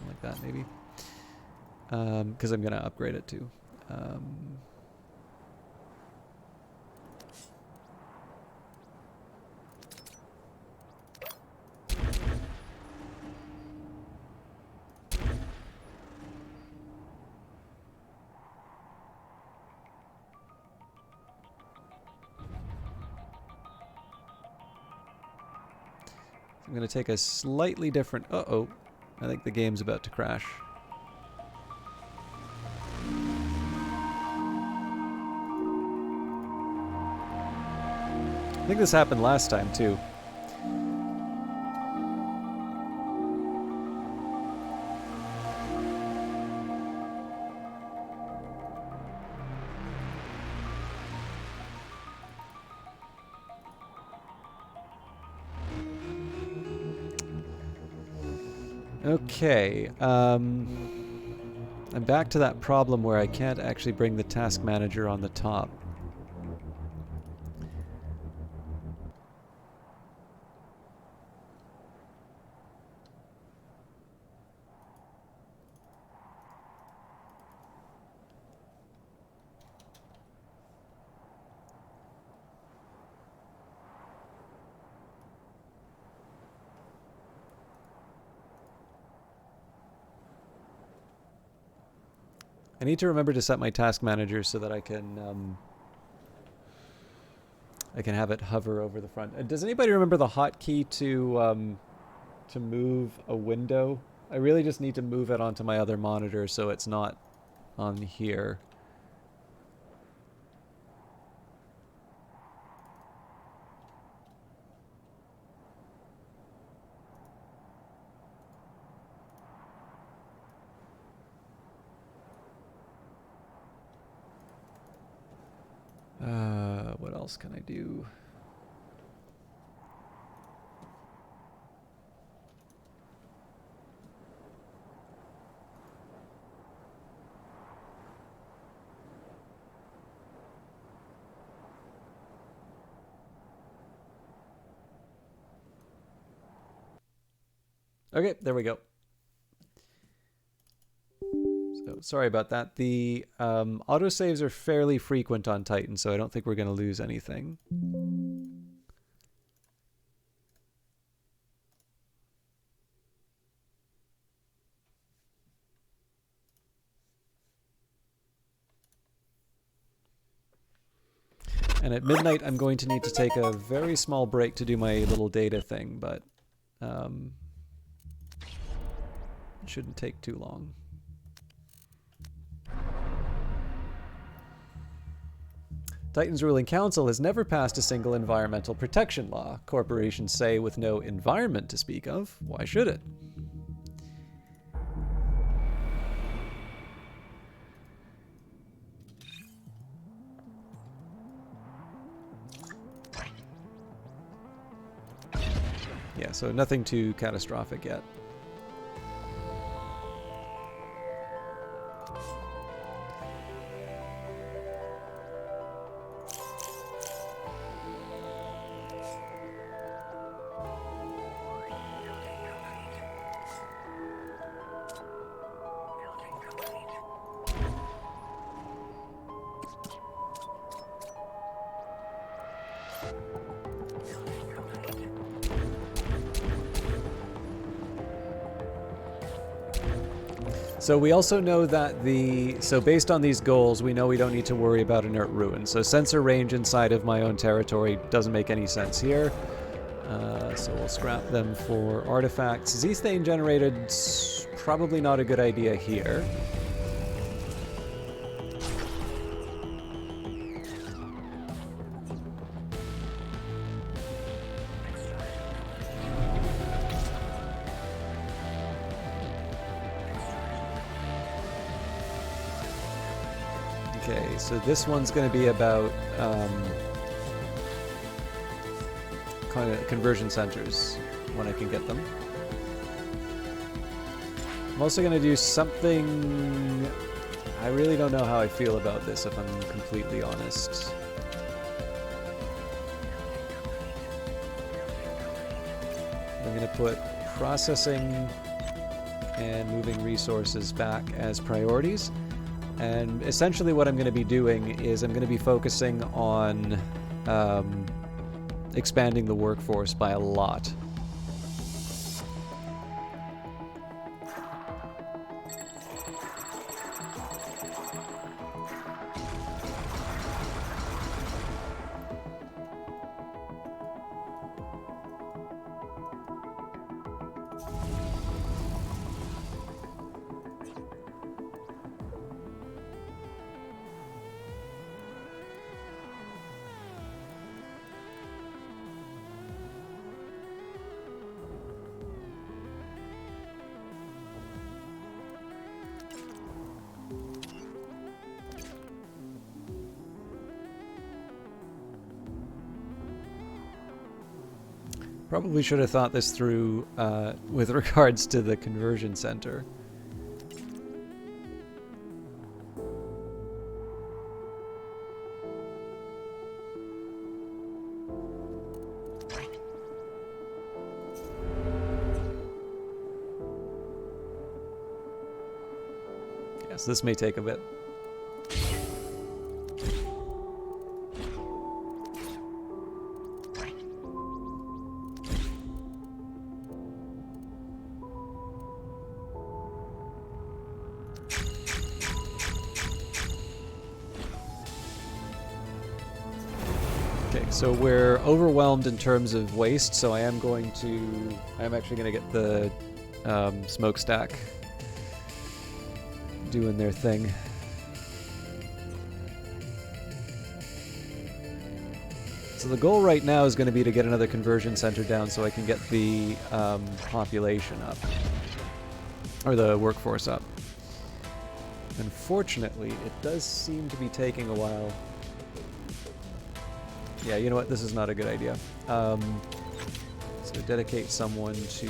Like that, maybe. Because I'm going to upgrade it too. I'm going to take a slightly different... Uh-oh. I think the game's about to crash. I think this happened last time, too. Okay, I'm back to that problem where I can't actually bring the task manager on the top. I need to remember to set my task manager so that I can have it hover over the front. Does anybody remember the hotkey to move a window? I really just need to move it onto my other monitor so it's not on here. What else can I do? Okay, there we go. So sorry about that. The autosaves are fairly frequent on Titan, so I don't think we're going to lose anything. And at midnight, I'm going to need to take a very small break to do my little data thing, but it shouldn't take too long. Titan's ruling council has never passed a single environmental protection law. Corporations say with no environment to speak of, why should it? Yeah, so nothing too catastrophic yet. So we also know that so based on these goals, we know we don't need to worry about inert ruins. So sensor range inside of my own territory doesn't make any sense here. So we'll scrap them for artifacts. Zethane generated, probably not a good idea here. Okay, so this one's going to be about kind of conversion centers when I can get them. I'm also going to do something. I really don't know how I feel about this, if I'm completely honest. I'm going to put processing and moving resources back as priorities. And essentially what I'm going to be doing is I'm going to be focusing on expanding the workforce by a lot. Probably should have thought this through with regards to the conversion center. Yes, this may take a bit. So we're overwhelmed in terms of waste, so I'm actually going to get the smokestack doing their thing. So the goal right now is going to be to get another conversion center down so I can get the population up, or the workforce up. Unfortunately, it does seem to be taking a while. Yeah, you know what? This is not a good idea. So dedicate someone to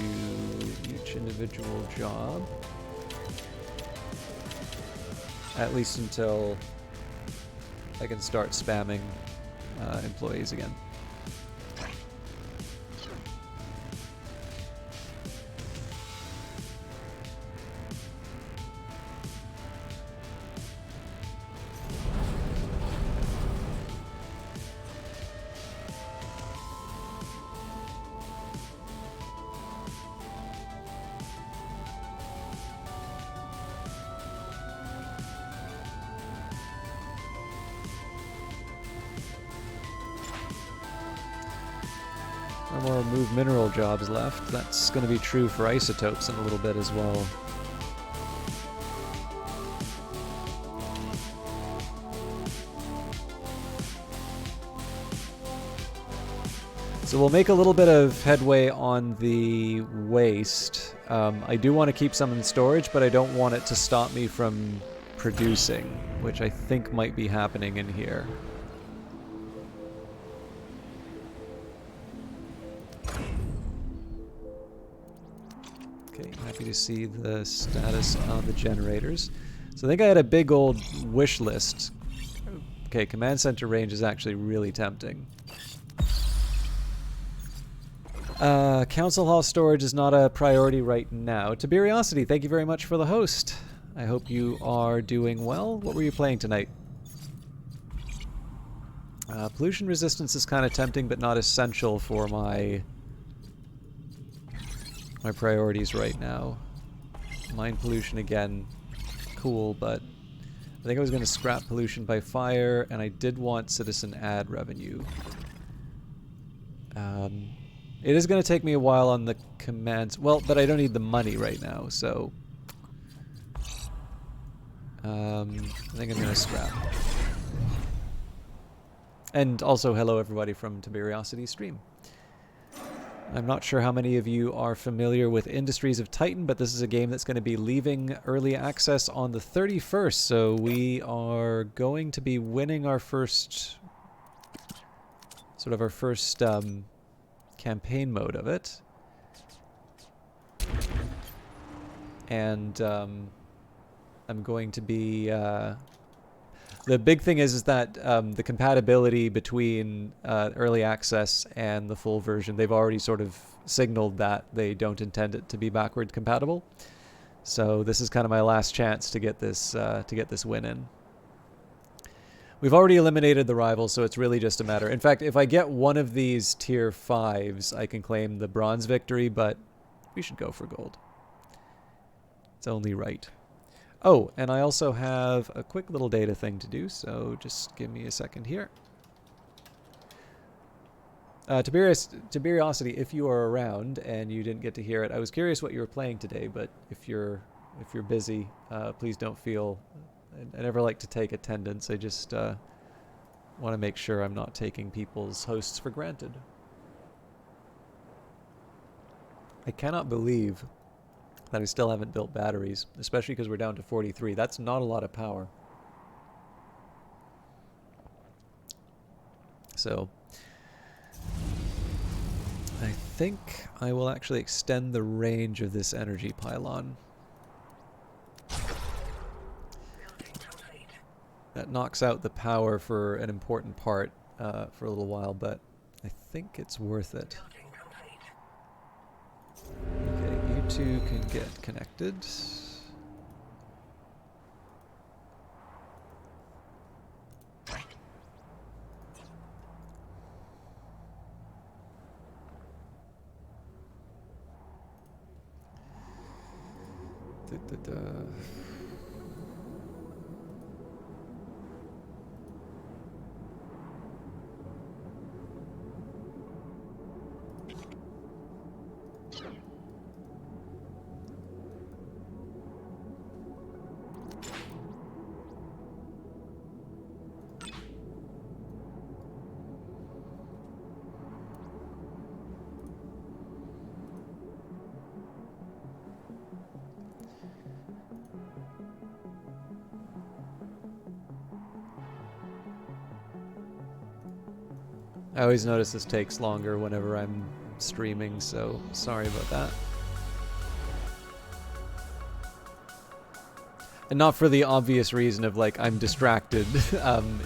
each individual job. At least until I can start spamming employees again. No more move mineral jobs left. That's going to be true for isotopes in a little bit as well. So we'll make a little bit of headway on the waste. I do want to keep some in storage, but I don't want it to stop me from producing, which I think might be happening in here. Okay, happy to see the status of the generators. So I think I had a big old wish list. Okay, command center range is actually really tempting. Council hall storage is not a priority right now. Tiberiosity, thank you very much for the host. I hope you are doing well. What were you playing tonight? Pollution resistance is kind of tempting, but not essential for my priorities right now. Mine pollution again. cool, but I think I was going to scrap pollution by fire, and I did want citizen ad revenue. It is going to take me a while on the commands. Well, but I don't need the money right now, so I think I'm going to scrap. And also, hello everybody from Tiberiosity Stream. I'm not sure how many of you are familiar with Industries of Titan, but this is a game that's going to be leaving early access on the 31st, so we are going to be winning our first, campaign mode of it. And I'm going to be... the big thing is that the compatibility between early access and the full version, they've already sort of signaled that they don't intend it to be backward compatible. So this is kind of my last chance to get this win in. We've already eliminated the rivals, so it's really just a matter. In fact, if I get one of these tier 5s, I can claim the bronze victory, but we should go for gold. It's only right. Oh, and I also have a quick little data thing to do, so just give me a second here. Tiberiosity, if you are around and you didn't get to hear it, I was curious what you were playing today, but if you're busy, please don't feel... I never like to take attendance. I just want to make sure I'm not taking people's hosts for granted. I cannot believe that I still haven't built batteries, especially because we're down to 43. That's not a lot of power. So, I think I will actually extend the range of this energy pylon. That knocks out the power for an important part for a little while, but I think it's worth it. Okay, you two can get connected. I always notice this takes longer whenever I'm streaming, so sorry about that. And not for the obvious reason of like I'm distracted.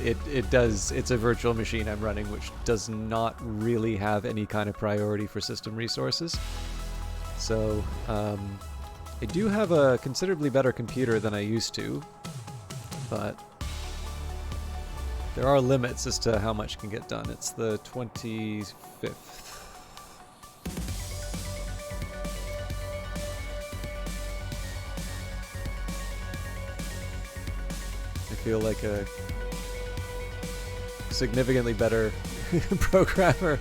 It's a virtual machine I'm running, which does not really have any kind of priority for system resources. So I do have a considerably better computer than I used to, but there are limits as to how much can get done. It's the 25th. I feel like a significantly better programmer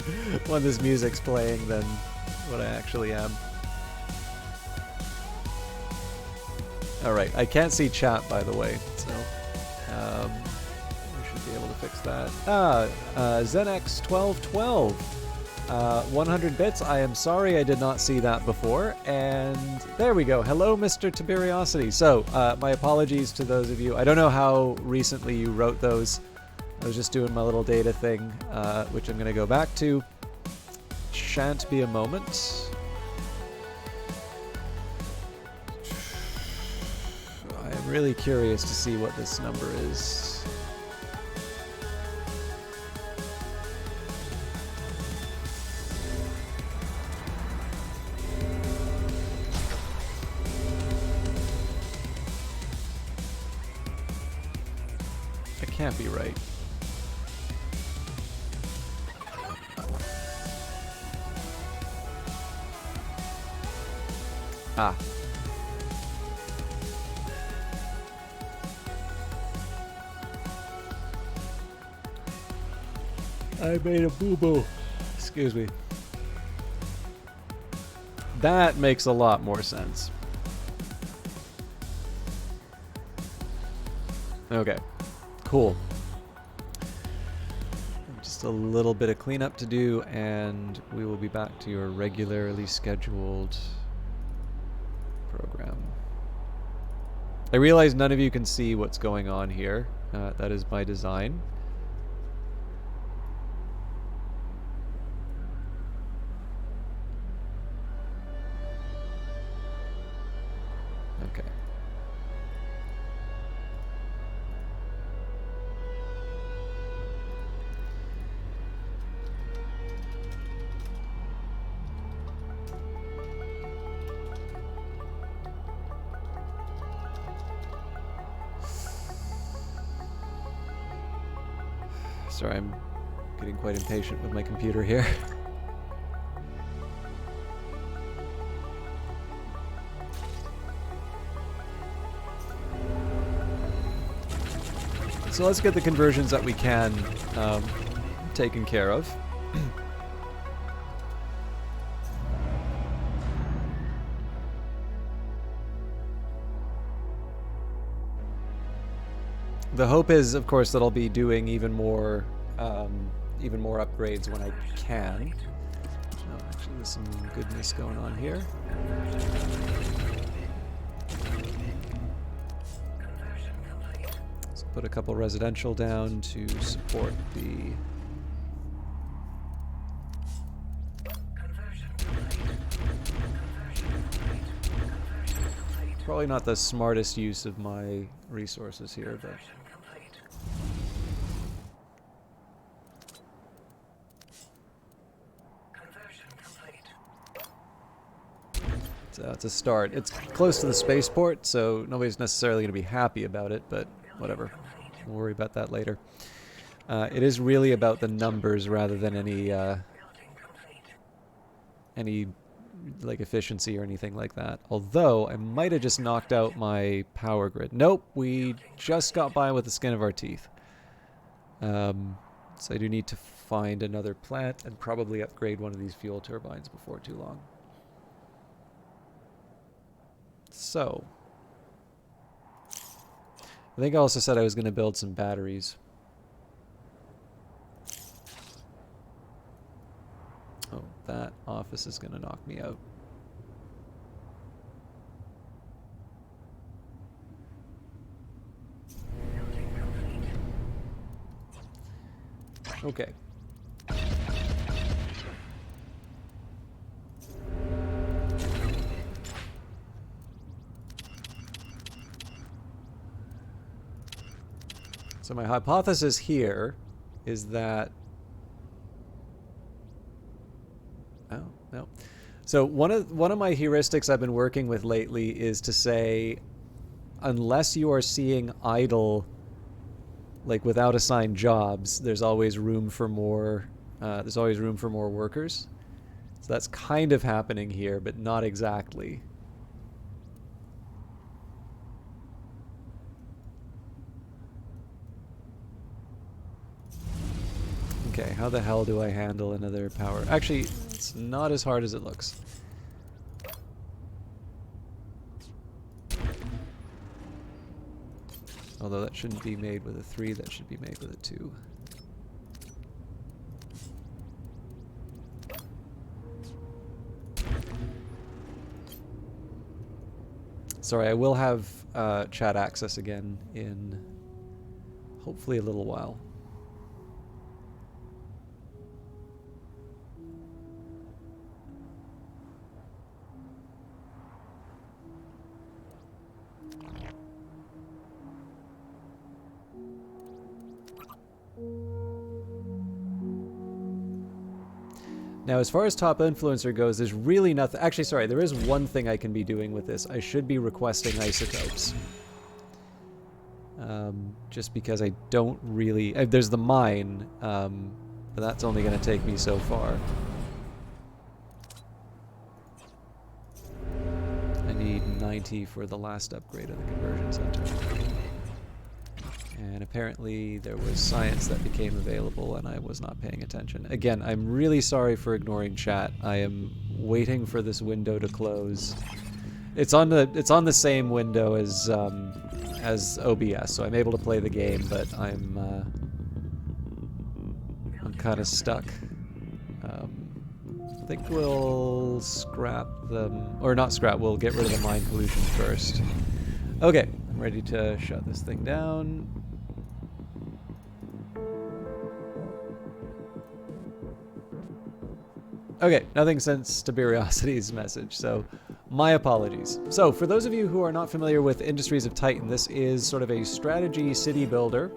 when this music's playing than what I actually am. Alright, I can't see chat by the way, so be able to fix that. Zenex1212, 100 bits. I am sorry I did not see that before. And there we go. Hello, Mr. Tiberiosity. So, my apologies to those of you. I don't know how recently you wrote those. I was just doing my little data thing, which I'm going to go back to. Shan't be a moment. I'm really curious to see what this number is. Can't be right. Ah. I made a boo-boo. Excuse me. That makes a lot more sense. Okay, cool. Just a little bit of cleanup to do, and we will be back to your regularly scheduled program. I realize none of you can see what's going on here. That is by design. Okay. Sorry, I'm getting quite impatient with my computer here. So let's get the conversions that we can taken care of. The hope is, of course, that I'll be doing even more upgrades when I can. Oh, actually, there's some goodness going on here. So put a couple residential down to support the. Probably not the smartest use of my resources here, but. So it's a start. It's close to the spaceport, so nobody's necessarily going to be happy about it, but whatever. We'll worry about that later. It is really about the numbers rather than any like efficiency or anything like that. Although I might have just knocked out my power grid. Nope, we just got by with the skin of our teeth. So I do need to find another plant and probably upgrade one of these fuel turbines before too long. So, I think I also said I was going to build some batteries. Oh, that office is going to knock me out. Okay. So my hypothesis here is that... Oh, no. So one of my heuristics I've been working with lately is to say, unless you are seeing idle, like without assigned jobs, there's always room for more. There's always room for more workers. So that's kind of happening here, but not exactly. Okay, how the hell do I handle another power? Actually, it's not as hard as it looks. Although that shouldn't be made with a 3, that should be made with a 2. Sorry, I will have chat access again in hopefully a little while. Now, as far as top influencer goes, there's really nothing. Actually, sorry, there is one thing I can be doing with this. I should be requesting isotopes. Just because I don't really... there's the mine, but that's only going to take me so far. I need 90 for the last upgrade of the conversion center. And apparently there was science that became available and I was not paying attention. Again, I'm really sorry for ignoring chat. I am waiting for this window to close. It's on the same window as OBS, so I'm able to play the game, but I'm kind of stuck. I think we'll scrap them, or not scrap, we'll get rid of the mine pollution first. Okay, I'm ready to shut this thing down. Okay, nothing since Tiberiosity's message, so my apologies. So, for those of you who are not familiar with Industries of Titan, this is sort of a strategy city builder.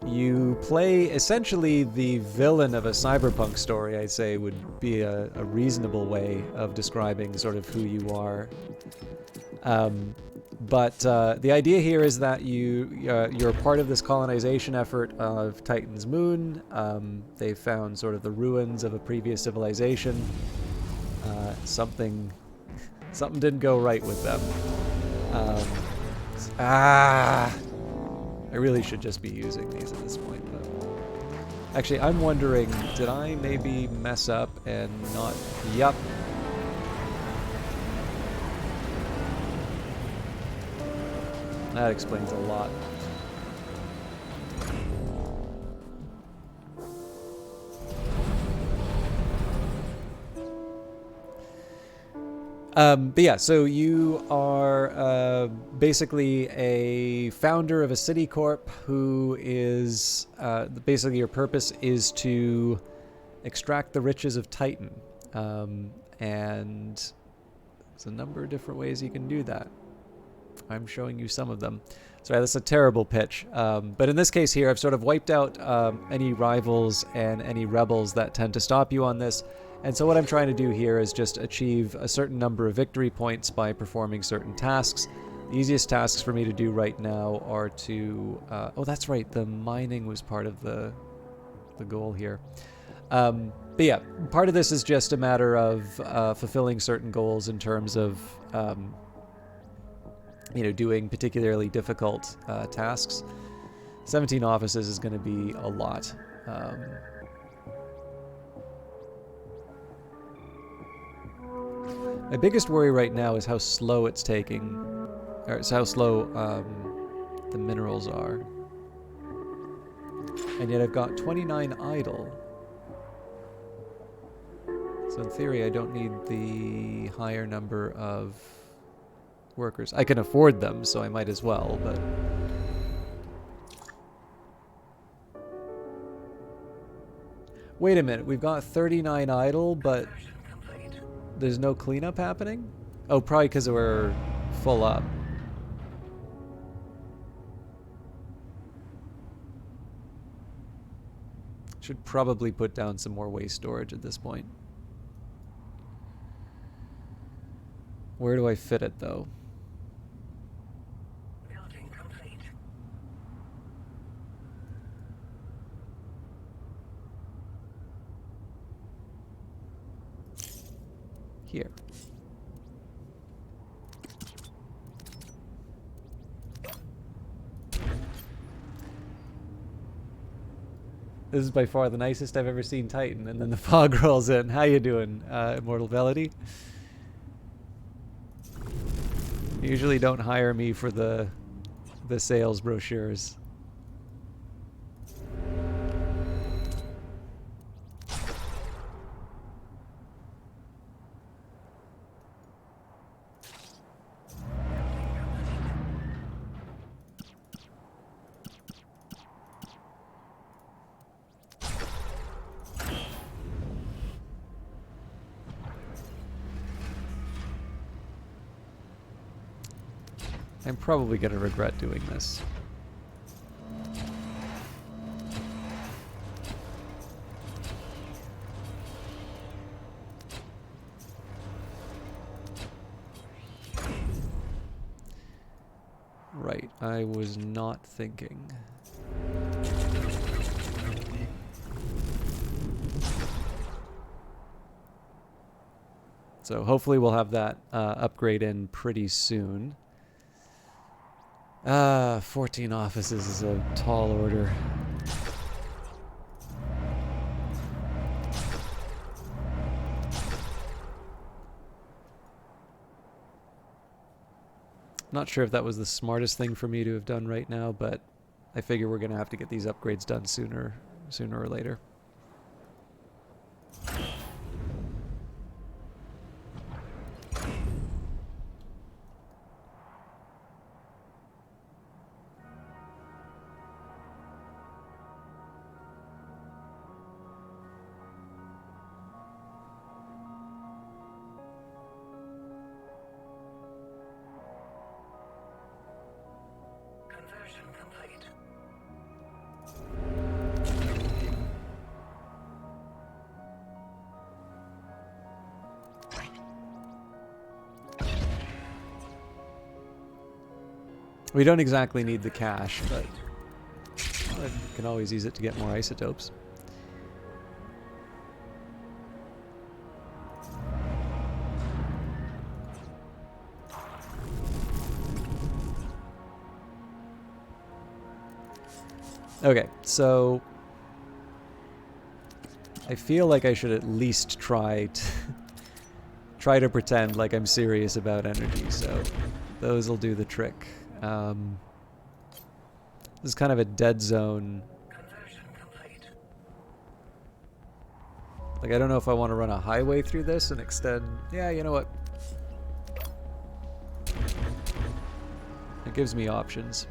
You play essentially the villain of a cyberpunk story, I'd say would be a reasonable way of describing sort of who you are. But the idea here is that you're part of this colonization effort of Titan's moon. They found sort of the ruins of a previous civilization. Something didn't go right with them. I really should just be using these at this point, but actually I'm wondering, did I maybe mess up and not? Yup. That explains a lot. But yeah, so you are basically a founder of a city corp who is basically your purpose is to extract the riches of Titan, and there's a number of different ways you can do that. I'm showing you some of them. Sorry, that's a terrible pitch. But in this case here, I've sort of wiped out any rivals and any rebels that tend to stop you on this. And so what I'm trying to do here is just achieve a certain number of victory points by performing certain tasks. The easiest tasks for me to do right now are to... oh, that's right, the mining was part of the goal here. But yeah, part of this is just a matter of fulfilling certain goals in terms of... you know, doing particularly difficult tasks. 17 offices is going to be a lot. My biggest worry right now is how slow it's taking, or it's how slow the minerals are. And yet I've got 29 idle. So in theory, I don't need the higher number of workers. I can afford them, so I might as well, but... Wait a minute, we've got 39 idle, but there's no cleanup happening? Oh, probably because we're full up. Should probably put down some more waste storage at this point. Where do I fit it, though? Building complete. Here. This is by far the nicest I've ever seen Titan, and then the fog rolls in. How you doing, Immortal Velity? You usually don't hire me for the sales brochures. I'm probably going to regret doing this. Right, I was not thinking. So hopefully we'll have that upgrade in pretty soon. 14 offices is a tall order. Not sure if that was the smartest thing for me to have done right now, but I figure we're going to have to get these upgrades done sooner or later. Conversion complete. We don't exactly need the cash, but I can always use it to get more isotopes. Okay, so I feel like I should at least try to pretend like I'm serious about energy, so those will do the trick. This is kind of a dead zone. Conversion complete. Like, I don't know if I want to run a highway through this and extend... Yeah, you know what? It gives me options.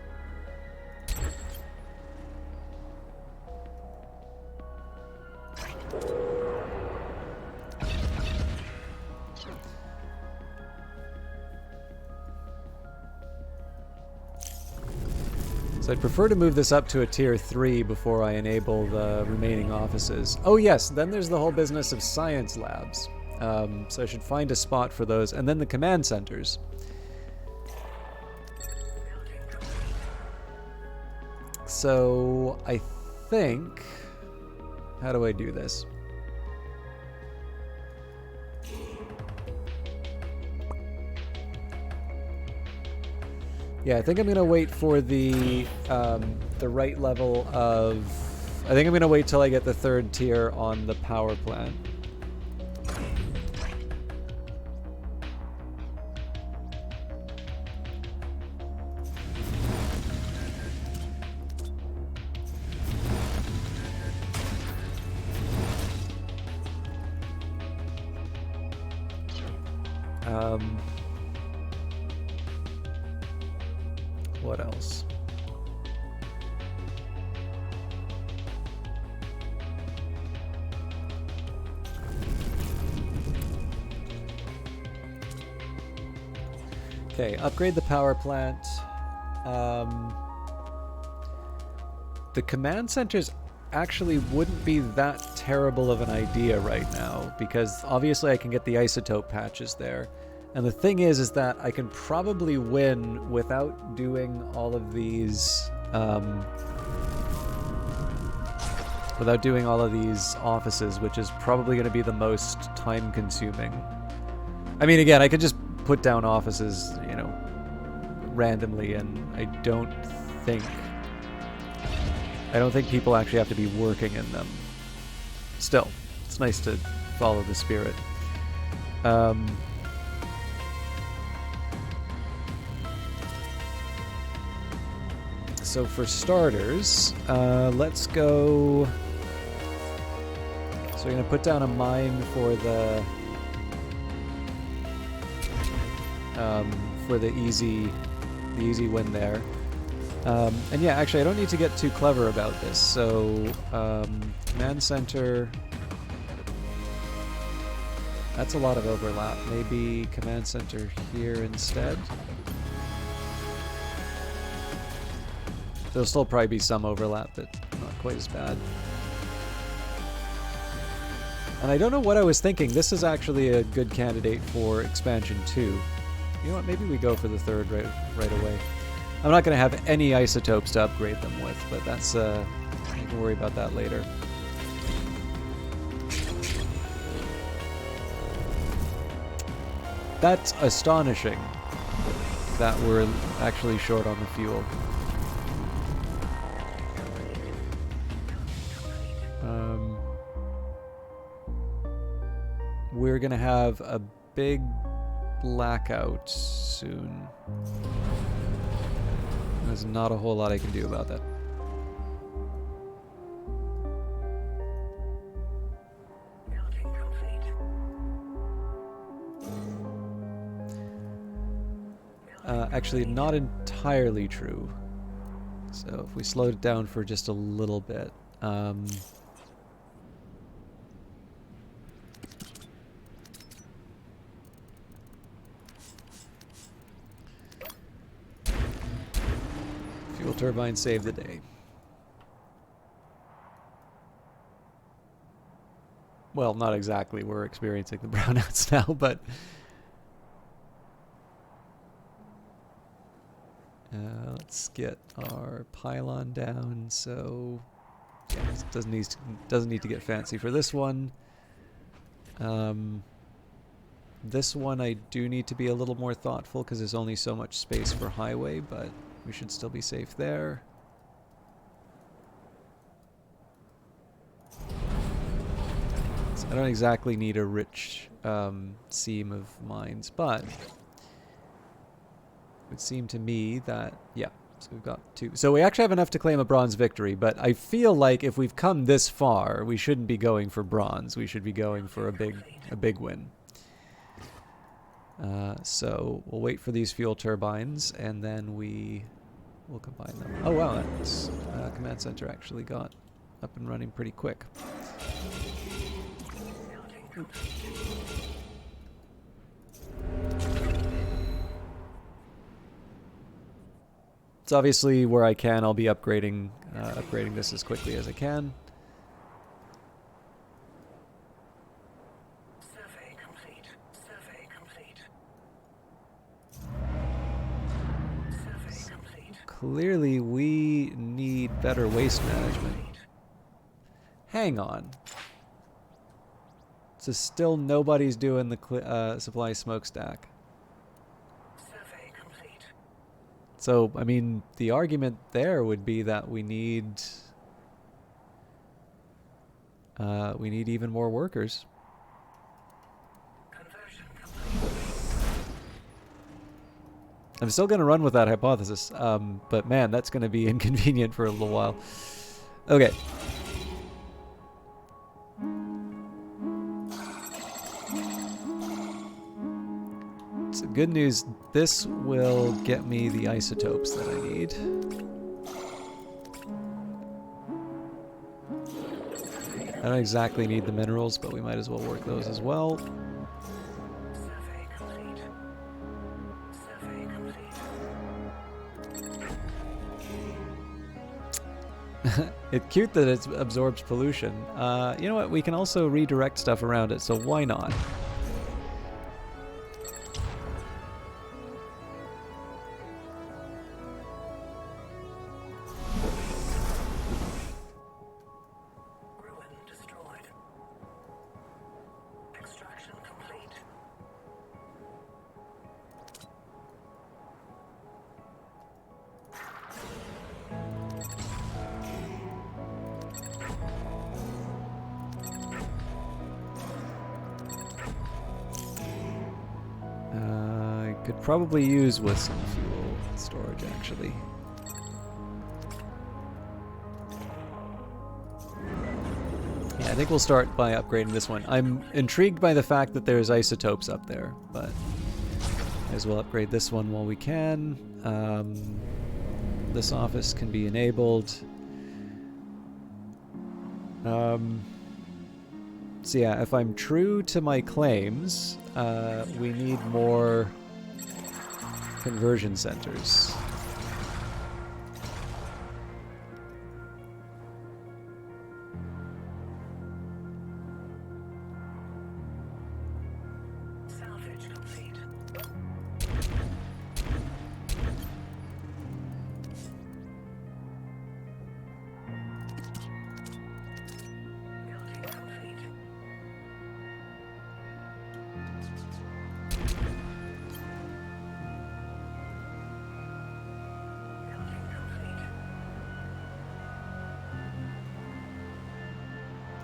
So I'd prefer to move this up to a tier 3 before I enable the remaining offices. Oh yes, then there's the whole business of science labs. So I should find a spot for those. And then the command centers. So I think... How do I do this? Yeah, I think I'm gonna wait for the right level of... I think I'm gonna wait till I get the 3rd tier on the power plant. What else? Okay, upgrade the power plant. The command centers actually wouldn't be that terrible of an idea right now, because obviously I can get the isotope patches there. And the thing is that I can probably win without doing all of these, offices, which is probably going to be the most time-consuming. I mean, again, I could just put down offices, you know, randomly, and I don't think people actually have to be working in them. Still, it's nice to follow the spirit. So for starters, let's go... So we're going to put down a mine for the easy win there. And yeah, actually I don't need to get too clever about this. So command center... That's a lot of overlap. Maybe command center here instead. There'll still probably be some overlap, but not quite as bad. And I don't know what I was thinking. This is actually a good candidate for expansion 2. You know what? Maybe we go for the 3rd right away. I'm not going to have any isotopes to upgrade them with, but that's I can worry about that later. That's astonishing. that we're actually short on the fuel. We're gonna have a big blackout soon. There's not a whole lot I can do about that. Building complete. Actually, not entirely true. So if we slowed it down for just a little bit. Fuel turbine saved the day. Well, not exactly. We're experiencing the brownouts now, but let's get our pylon down. So yeah, it doesn't need to get fancy for this one. This one I do need to be a little more thoughtful because there's only so much space for highway, but we should still be safe there. So I don't exactly need a rich seam of mines, but it would seem to me that, yeah, so we've got 2. So we actually have enough to claim a bronze victory, but I feel like if we've come this far, we shouldn't be going for bronze. We should be going for a big win. So we'll wait for these fuel turbines, and then we'll combine them. Oh wow, that's command center actually got up and running pretty quick. It's obviously where I can, I'll be upgrading this as quickly as I can. Survey complete. Survey complete. Survey complete. Clearly, we need better waste management. Hang on. So still nobody's doing the supply smokestack. Survey complete. So, I mean, the argument there would be that we need even more workers. Conversion complete. I'm still going to run with that hypothesis, but man, that's going to be inconvenient for a little while. Okay. So good news, this will get me the isotopes that I need. I don't exactly need the minerals, but we might as well work those as well. Survey complete. Survey complete. It's cute that it absorbs pollution. You know what? We can also redirect stuff around it, so why not? Ruin destroyed. Extraction complete. I could probably use with some fuel storage, actually. Yeah, I think we'll start by upgrading this one. I'm intrigued by the fact that there's isotopes up there, but may as well upgrade this one while we can. This office can be enabled. So yeah, if I'm true to my claims, we need more conversion centers. Salvage complete. Building complete.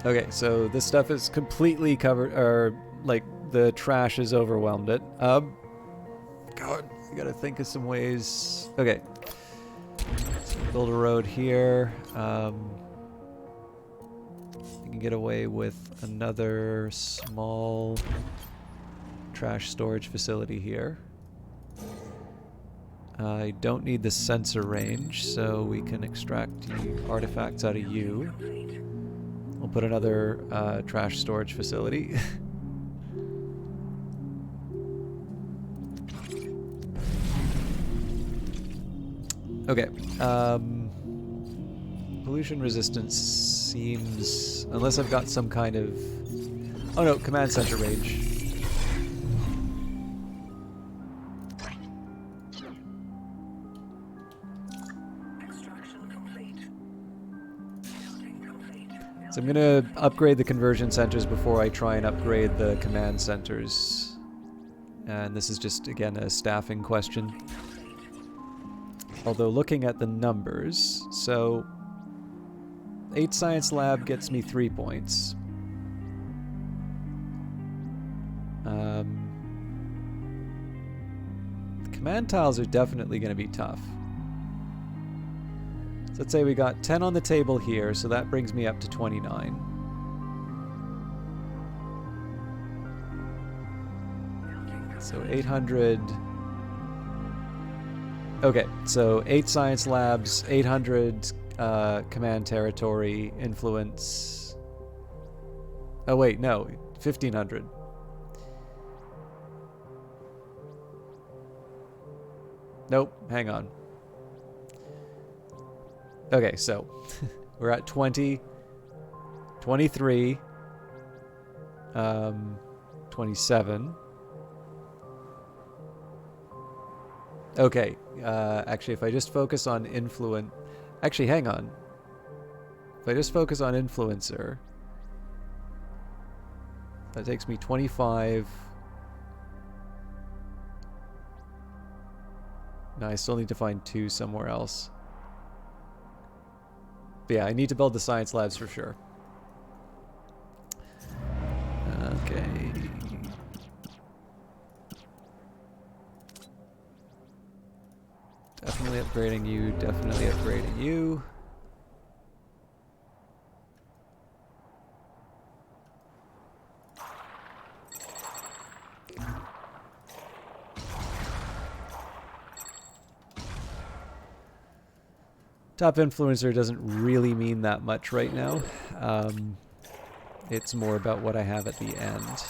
Okay, so this stuff is completely covered, or like the trash has overwhelmed it. God, I gotta think of some ways. Okay, so build a road here. You can get away with another small trash storage facility here. I don't need the sensor range, so we can extract artifacts out of you. We'll put another trash storage facility. Okay. Pollution resistance seems... Unless I've got some kind of... Oh no, command center range. Extraction complete. Building complete. So I'm gonna upgrade the conversion centers before I try and upgrade the command centers. And this is just, again, a staffing question. Although looking at the numbers, so 8 Science Lab gets me 3 points. The command tiles are definitely going to be tough. So let's say we got 10 on the table here, so that brings me up to 29. So 800... Okay, so 8 science labs, 800 command territory, influence... Oh wait, no, 1500. Nope, hang on. Okay, so we're at 20, 23, 27. Okay, actually, if I just focus on influence... Actually, hang on. If I just focus on influencer, that takes me 25... No, I still need to find 2 somewhere else. But yeah, I need to build the science labs for sure. Okay. Definitely upgrading you, definitely upgrading you. Top influencer doesn't really mean that much right now. It's more about what I have at the end.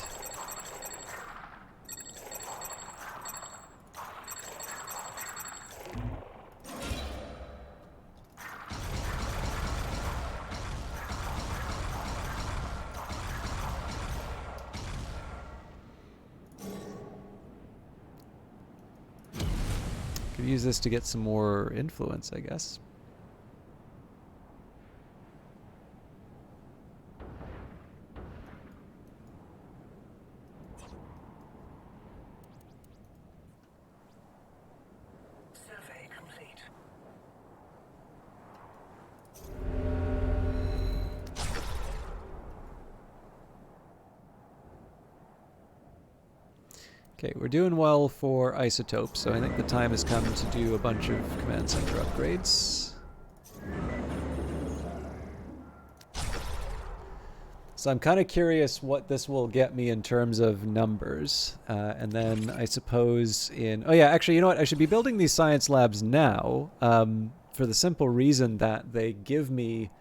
Could use this to get some more influence, I guess. Survey complete. Okay, we're doing well for isotopes, so I think the time has come to do a bunch of command center upgrades. So I'm kind of curious what this will get me in terms of numbers. And then I suppose in... Oh yeah, actually, you know what? I should be building these science labs now for the simple reason that they give me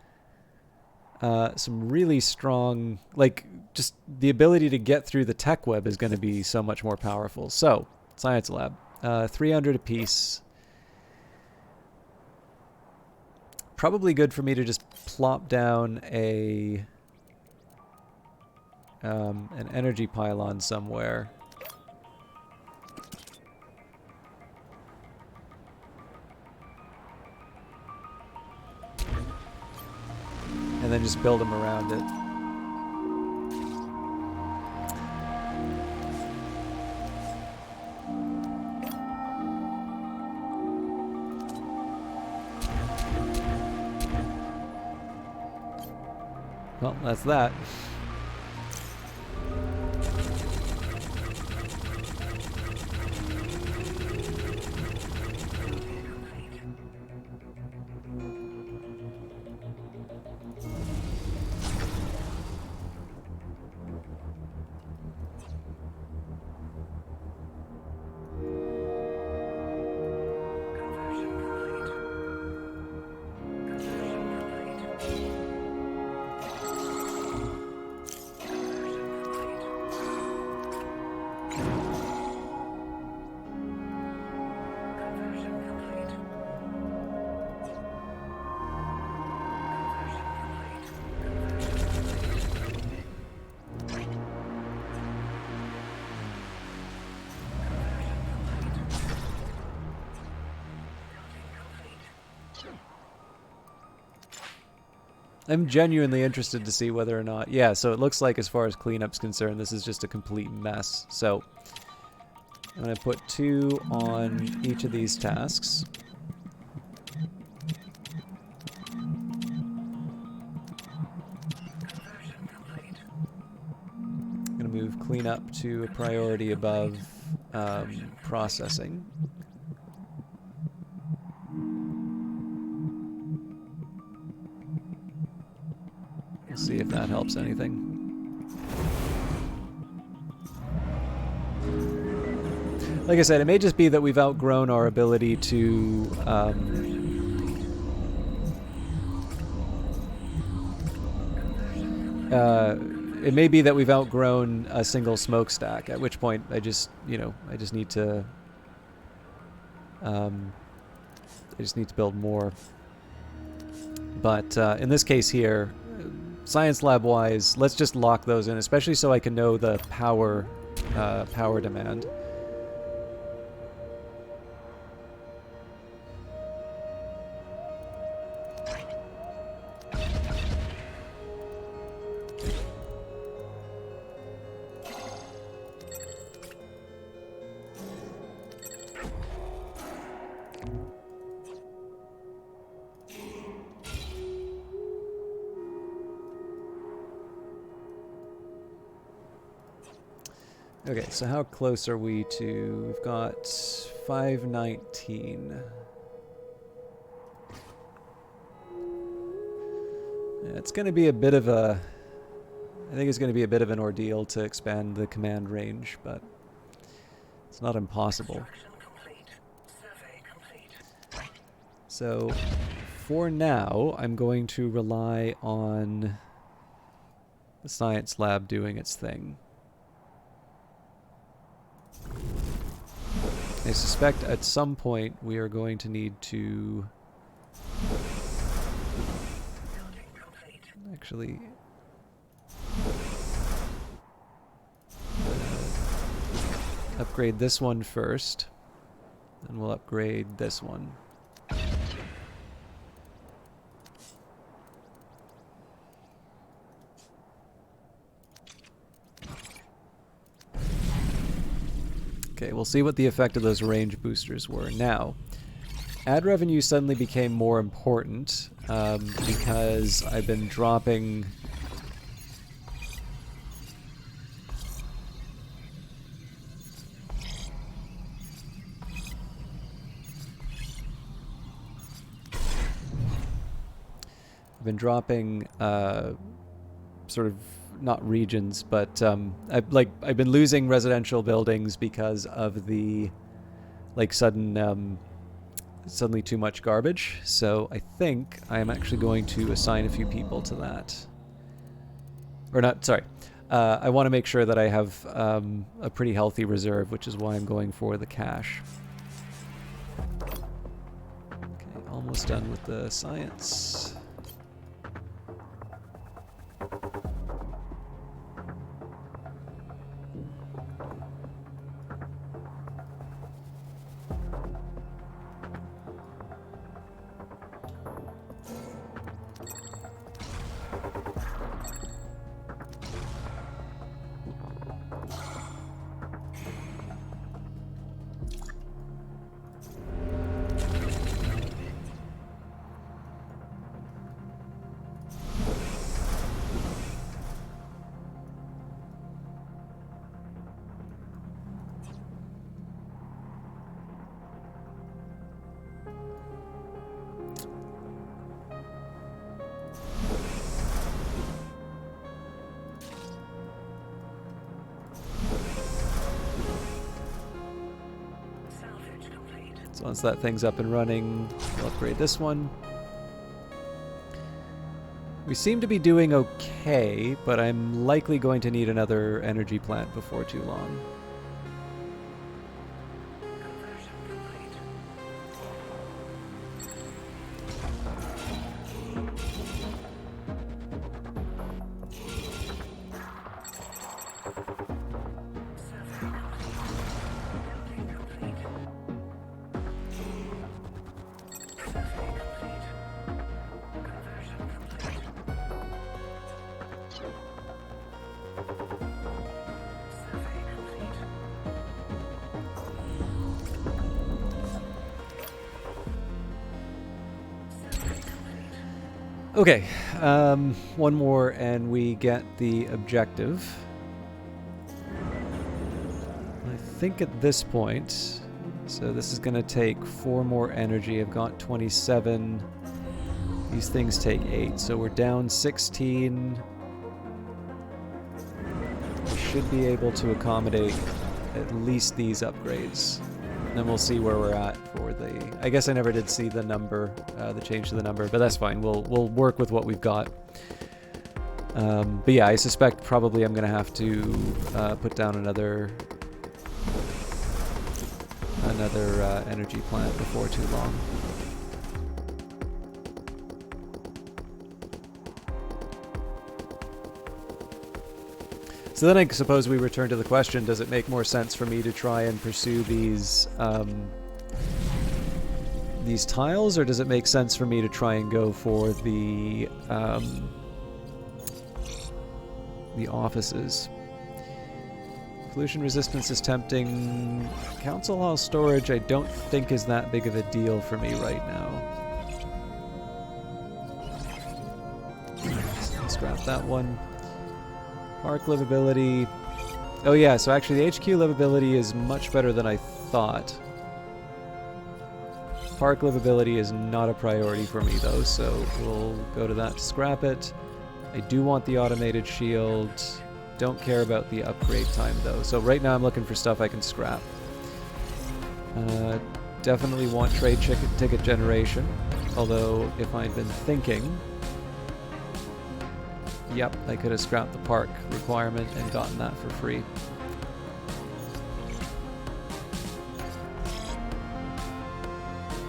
some really strong... Like, just the ability to get through the tech web is going to be so much more powerful. So, science lab. 300 apiece. Probably good for me to just plop down a... an energy pylon somewhere. And then just build them around it. Well, that's that. Conversion complete. Conversion complete. Conversion complete. Conversion complete. I'm genuinely interested to see whether or not... Yeah, so it looks like as far as cleanup's concerned, this is just a complete mess. So I'm going to put 2 on each of these tasks. I'm going to move cleanup to a priority above processing. We'll see if that helps anything. Like I said, it may just be that we've outgrown our ability to it may be that we've outgrown a single smokestack, at which point I just need to build more. But in this case here, science lab wise, let's just lock those in, especially so I can know the power demand. Okay, so how close are we to... We've got 519. Yeah, it's going to be a bit of a... I think it's going to be a bit of an ordeal to expand the command range, but it's not impossible. Construction complete. Survey complete. So, for now, I'm going to rely on the science lab doing its thing. I suspect at some point we are going to need to Building complete. actually upgrade this one first, then we'll upgrade this one. Okay, we'll see what the effect of those range boosters were. Now, ad revenue suddenly became more important because I've been dropping... I've been dropping sort of not regions, but I've been losing residential buildings because of the suddenly too much garbage. So I think I am actually going to assign a few people to that. Or not, sorry. I want to make sure that I have a pretty healthy reserve, which is why I'm going for the cash. Okay, almost done with the science. So once that thing's up and running, we'll upgrade this one. We seem to be doing okay, but I'm likely going to need another energy plant before too long. Conversion complete. Survey complete. Building complete. Survey complete. Conversion complete. Survey complete. Survey complete. Okay, one more and we get the objective. I think at this point, so this is going to take 4 more energy. I've got 27. These things take 8, so we're down 16. We should be able to accommodate at least these upgrades. And then we'll see where we're at for the... I guess I never did see the number, the change to the number, but that's fine. We'll work with what we've got. But yeah, I suspect probably I'm going to have to put down another energy plant before too long. So then I suppose we return to the question, does it make more sense for me to try and pursue these tiles, or does it make sense for me to try and go for the offices? Pollution resistance is tempting. Council Hall storage I don't think is that big of a deal for me right now. Let's scrap that one. Park livability. Oh yeah, so actually the HQ livability is much better than I thought. Park livability is not a priority for me though, so we'll go to that to scrap it. I do want the automated shield. Don't care about the upgrade time though. So right now I'm looking for stuff I can scrap. Definitely want trade ticket generation. Although if I'd been thinking, yep, I could have scrapped the park requirement and gotten that for free.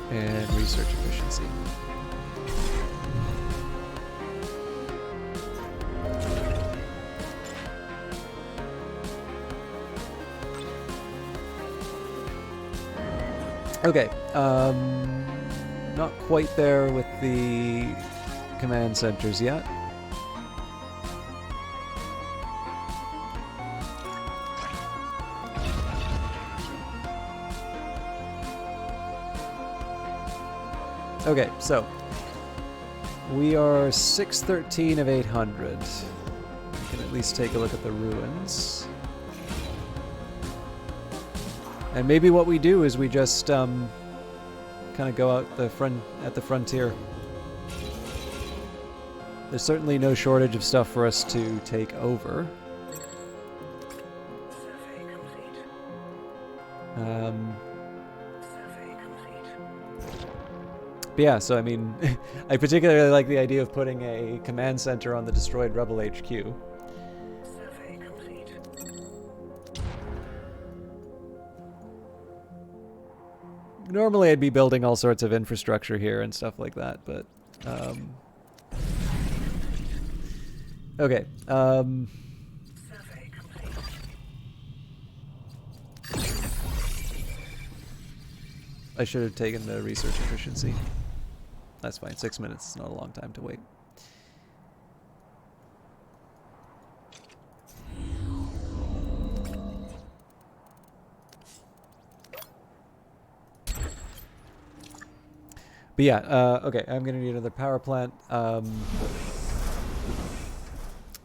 And research efficiency. Okay, not quite there with the command centers yet. Okay, so we are 613 of 800. We can at least take a look at the ruins. And maybe what we do is we just kind of go out at the frontier. There's certainly no shortage of stuff for us to take over. Survey complete. Survey complete. But yeah, so I mean, I particularly like the idea of putting a command center on the destroyed Rebel HQ. Survey complete. Normally I'd be building all sorts of infrastructure here and stuff like that, but okay. Survey complete. I should have taken the research efficiency. That's fine. 6 minutes is not a long time to wait. But yeah, okay, I'm going to need another power plant.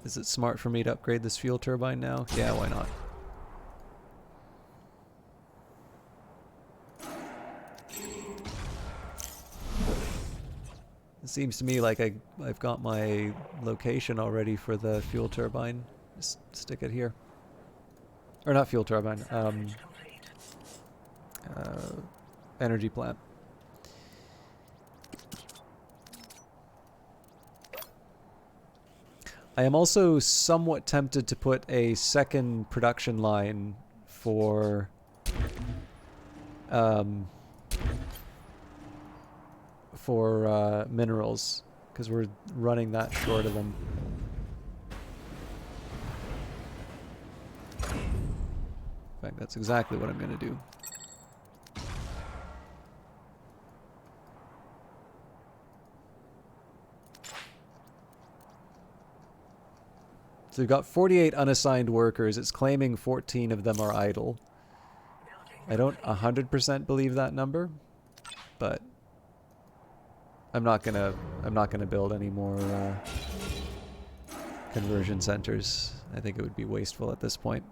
Is it smart for me to upgrade this fuel turbine now? Yeah, why not? It seems to me like I've got my location already for the fuel turbine. Just stick it here. Or not fuel turbine. energy plant. I am also somewhat tempted to put a second production line for minerals, because we're running that short of them. In fact, that's exactly what I'm going to do. So we've got 48 unassigned workers. It's claiming 14 of them are idle. I don't 100% believe that number, but I'm not gonna build any more conversion centers. I think it would be wasteful at this point.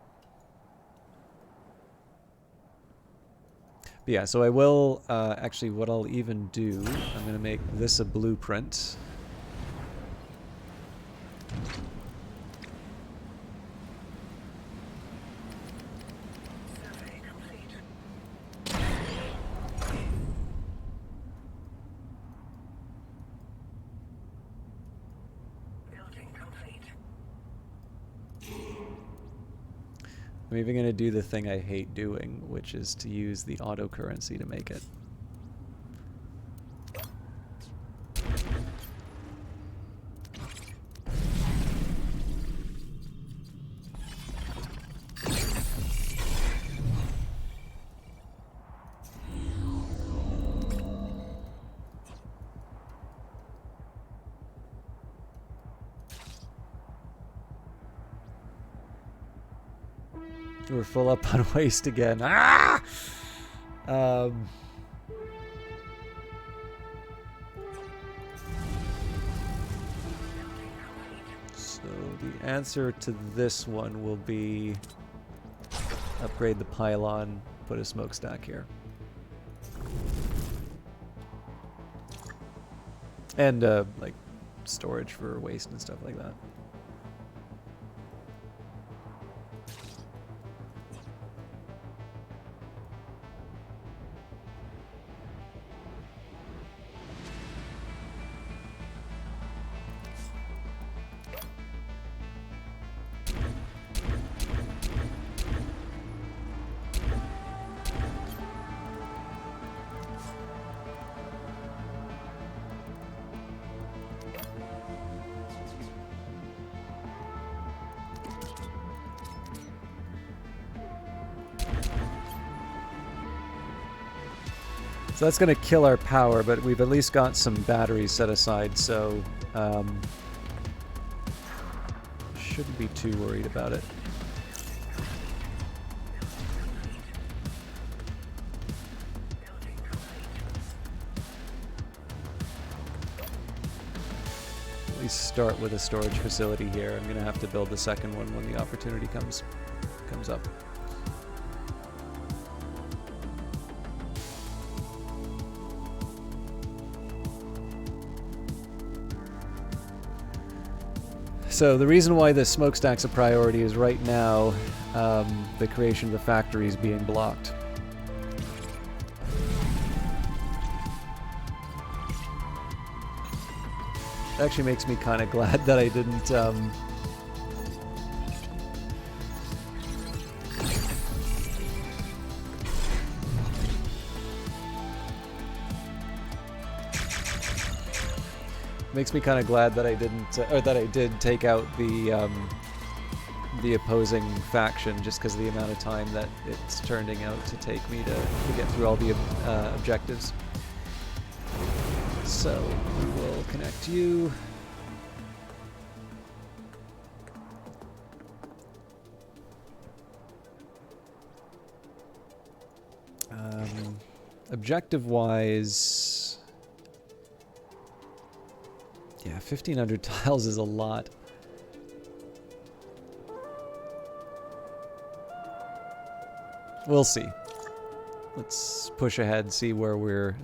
But yeah, so I will actually. What I'll even do, I'm gonna make this a blueprint. Survey complete. Building complete. I'm even going to do the thing I hate doing, which is to use the auto currency to make it. We're full up on waste again. Ah! So the answer to this one will be upgrade the pylon, put a smokestack here. And like storage for waste and stuff like that. So that's going to kill our power, but we've at least got some batteries set aside, so shouldn't be too worried about it. At least start with a storage facility here. I'm going to have to build the second one when the opportunity comes up. So the reason why the smokestack's a priority is right now the creation of the factory is being blocked. It actually makes me kind of glad that I didn't makes me kind of glad that I didn't, or that I did take out the opposing faction, just because of the amount of time that it's turning out to take me to get through all the objectives. So we will connect you. Objective-wise, yeah, 1,500 tiles is a lot. We'll see. Let's push ahead, see where we're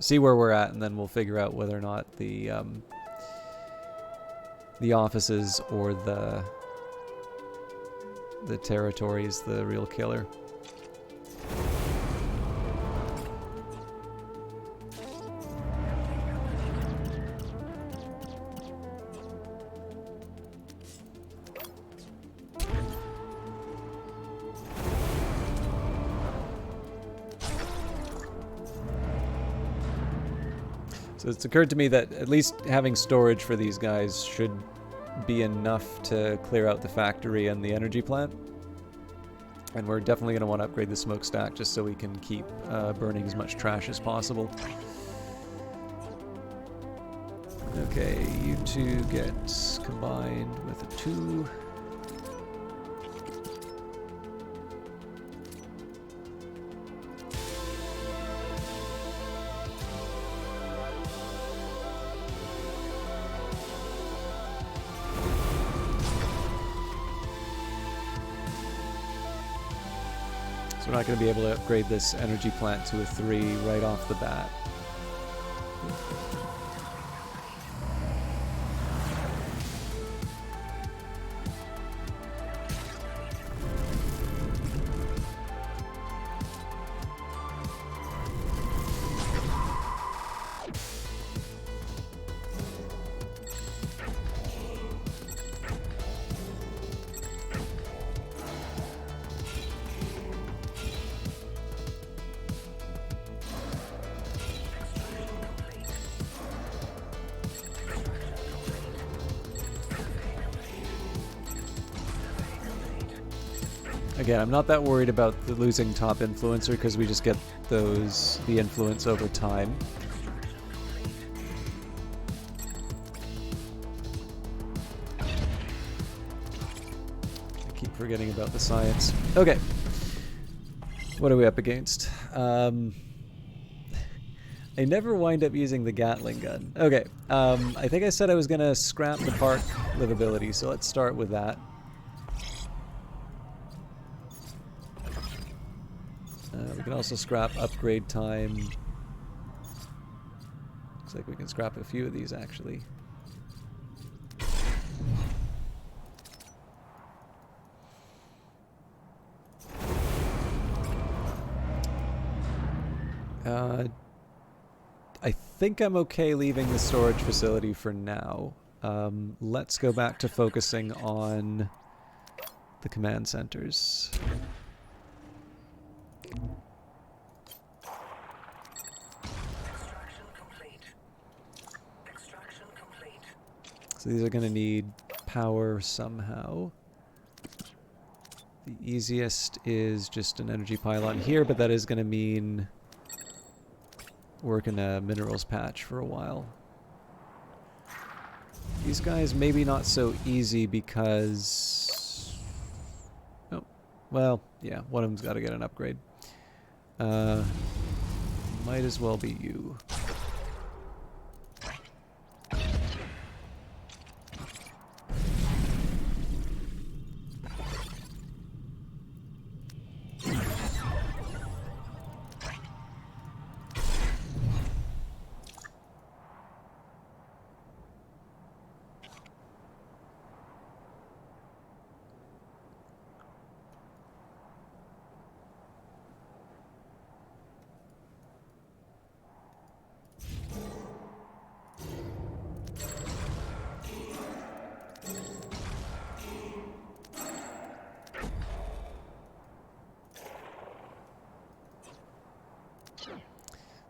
at, and then we'll figure out whether or not the offices or the territory is the real killer. So it's occurred to me that at least having storage for these guys should be enough to clear out the factory and the energy plant. And we're definitely going to want to upgrade the smokestack just so we can keep burning as much trash as possible. Okay, you two get combined with a 2. So we're not going to be able to upgrade this energy plant to a 3 right off the bat. Again, I'm not that worried about the losing top influencer because we just get the influence over time. I keep forgetting about the science. Okay. What are we up against? I never wind up using the Gatling gun. Okay. I think I said I was going to scrap the park livability, so let's start with that. We can also scrap upgrade time. Looks like we can scrap a few of these actually. I think I'm okay leaving the storage facility for now. Let's go back to focusing on the command centers. So these are going to need power somehow. The easiest is just an energy pylon here, but that is going to mean working a minerals patch for a while. These guys maybe not so easy because... Oh, well, yeah, one of them's got to get an upgrade. Might as well be you.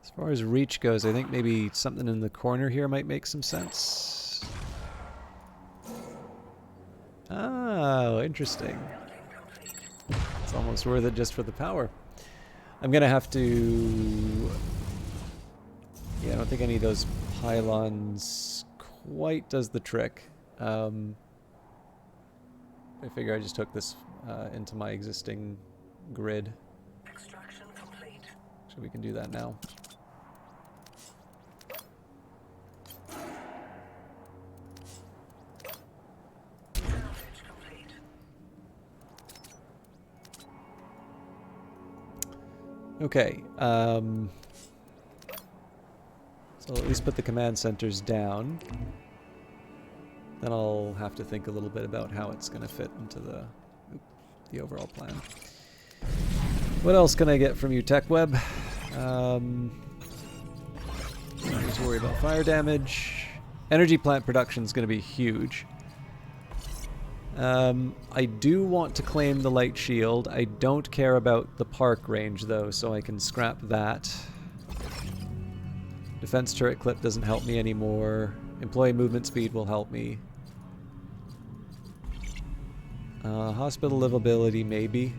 As far as reach goes, I think maybe something in the corner here might make some sense. Oh, interesting. It's almost worth it just for the power. I'm gonna have to... Yeah, I don't think any of those pylons quite does the trick. I figure I just took this into my existing grid. Extraction complete. So we can do that now. Salvage complete. Okay, so I'll at least put the command centers down. Then I'll have to think a little bit about how it's going to fit into the overall plan. What else can I get from you, TechWeb? Don't need to worry about fire damage. Energy plant production is going to be huge. I do want to claim the light shield. I don't care about the park range though, so I can scrap that. Defense turret clip doesn't help me anymore. Employee movement speed will help me. Hospital livability, maybe.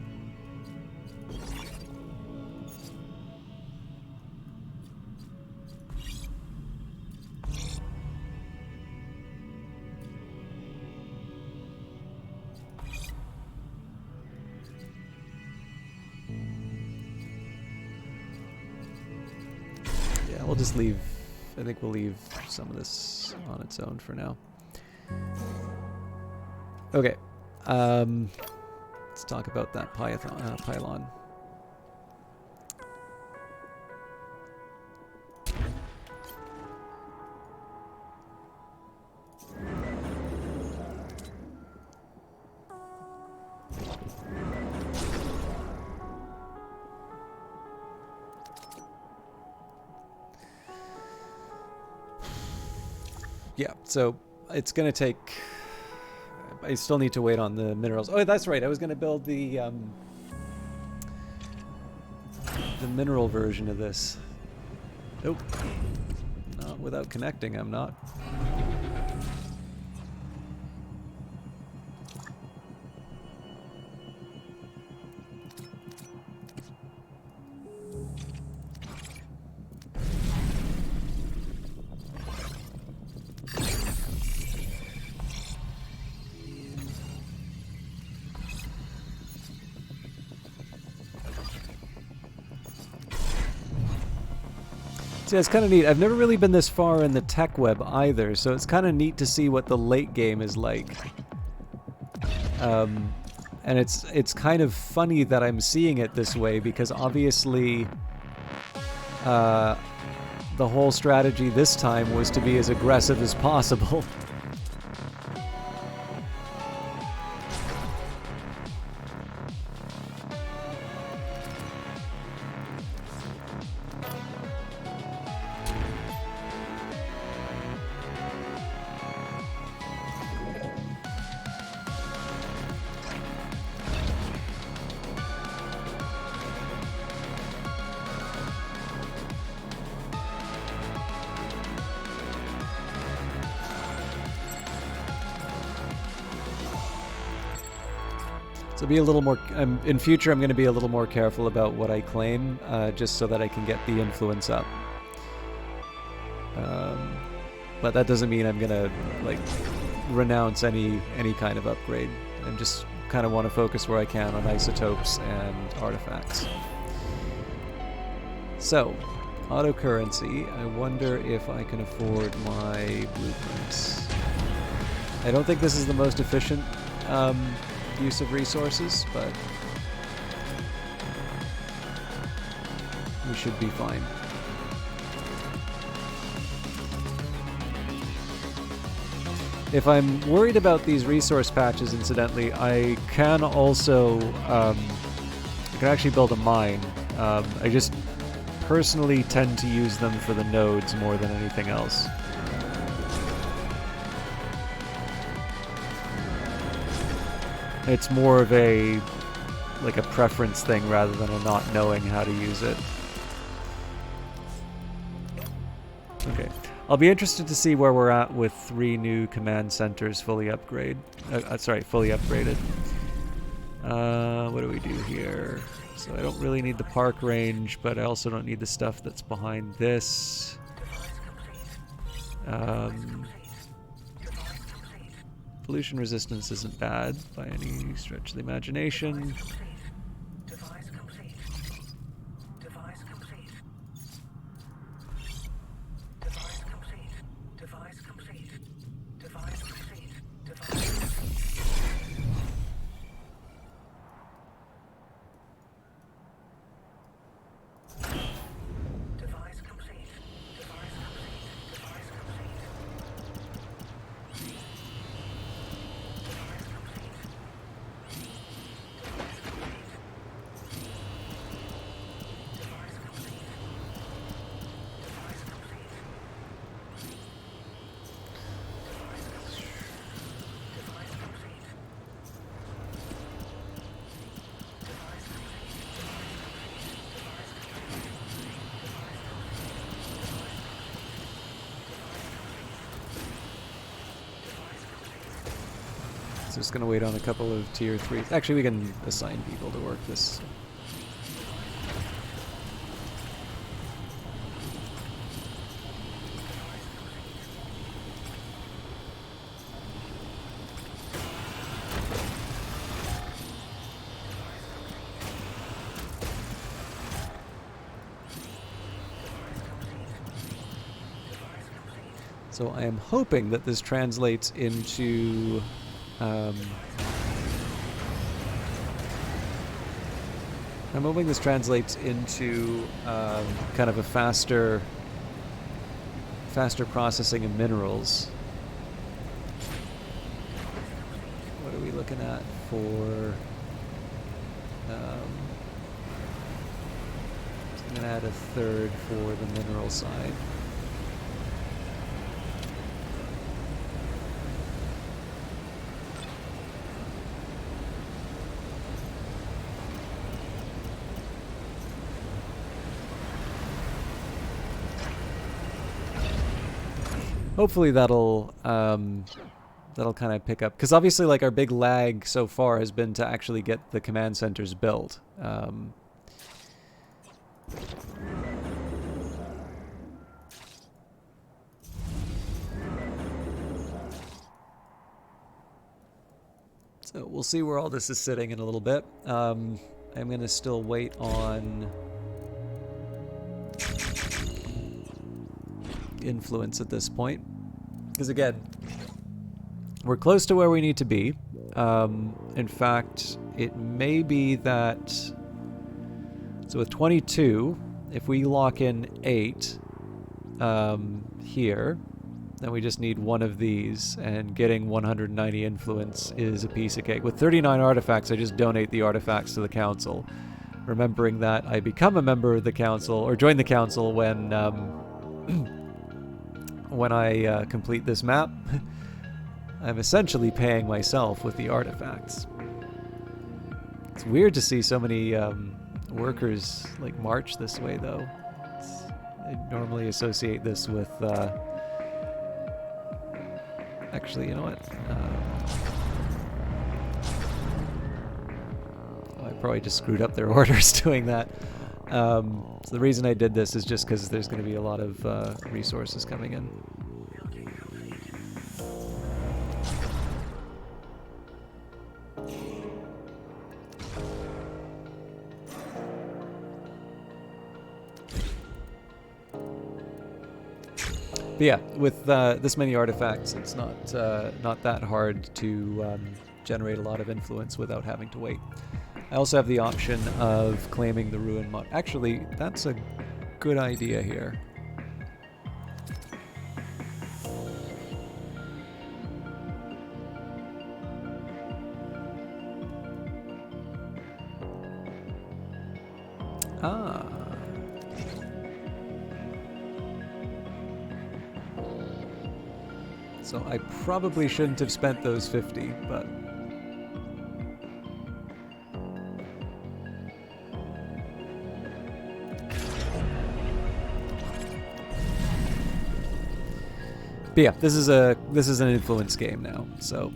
Yeah, we'll just leave. I think we'll leave some of this on its own for now. Okay. Let's talk about that pylon. Yeah, so it's going to take... I still need to wait on the minerals. Oh, that's right. I was going to build the mineral version of this. Nope. Not without connecting, I'm not. So it's kind of neat. I've never really been this far in the tech web either, so it's kind of neat to see what the late game is like. And it's kind of funny that I'm seeing it this way, because obviously the whole strategy this time was to be as aggressive as possible. So be a little more, in future I'm going to be a little more careful about what I claim, just so that I can get the influence up. But that doesn't mean I'm going to, like, renounce any kind of upgrade. I just kind of want to focus where I can on isotopes and artifacts. So, auto currency, I wonder if I can afford my blueprints. I don't think this is the most efficient use of resources, but we should be fine. If I'm worried about these resource patches, incidentally, I can also I can actually build a mine. I just personally tend to use them for the nodes more than anything else. It's more of a, like, a preference thing rather than a not knowing how to use it. Okay. I'll be interested to see where we're at with 3 new command centers fully fully upgraded. What do we do here? So I don't really need the park range, but I also don't need the stuff that's behind this. Pollution resistance isn't bad by any stretch of the imagination. Device complete. Device complete. Device complete. Device complete. Device complete. Device complete. Device complete. Device complete. Device complete. Device complete. So just gonna wait on a couple of tier 3s. Actually, we can assign people to work this. So I am hoping that this translates into I'm hoping this translates into kind of a faster processing of minerals. What are we looking at for? I'm gonna add a third for the mineral side. Hopefully that'll kind of pick up, because obviously like our big lag so far has been to actually get the command centers built. So we'll see where all this is sitting in a little bit. I'm going to still wait on influence at this point, because again, we're close to where we need to be. In fact, it may be that, so with 22, if we lock in 8 here, then we just need one of these, and getting 190 influence is a piece of cake. With 39 artifacts, I just donate the artifacts to the council, remembering that I become a member of the council, or join the council when when I complete this map. I'm essentially paying myself with the artifacts. It's weird to see so many workers like march this way, though. I normally associate this with actually, you know what? I probably just screwed up their orders doing that. So the reason I did this is just because there's going to be a lot of resources coming in. But yeah, with this many artifacts, it's not that hard to generate a lot of influence without having to wait. I also have the option of claiming the ruin mod. Actually, that's a good idea here. Ah. So I probably shouldn't have spent those 50, but yeah, this is an influence game now. So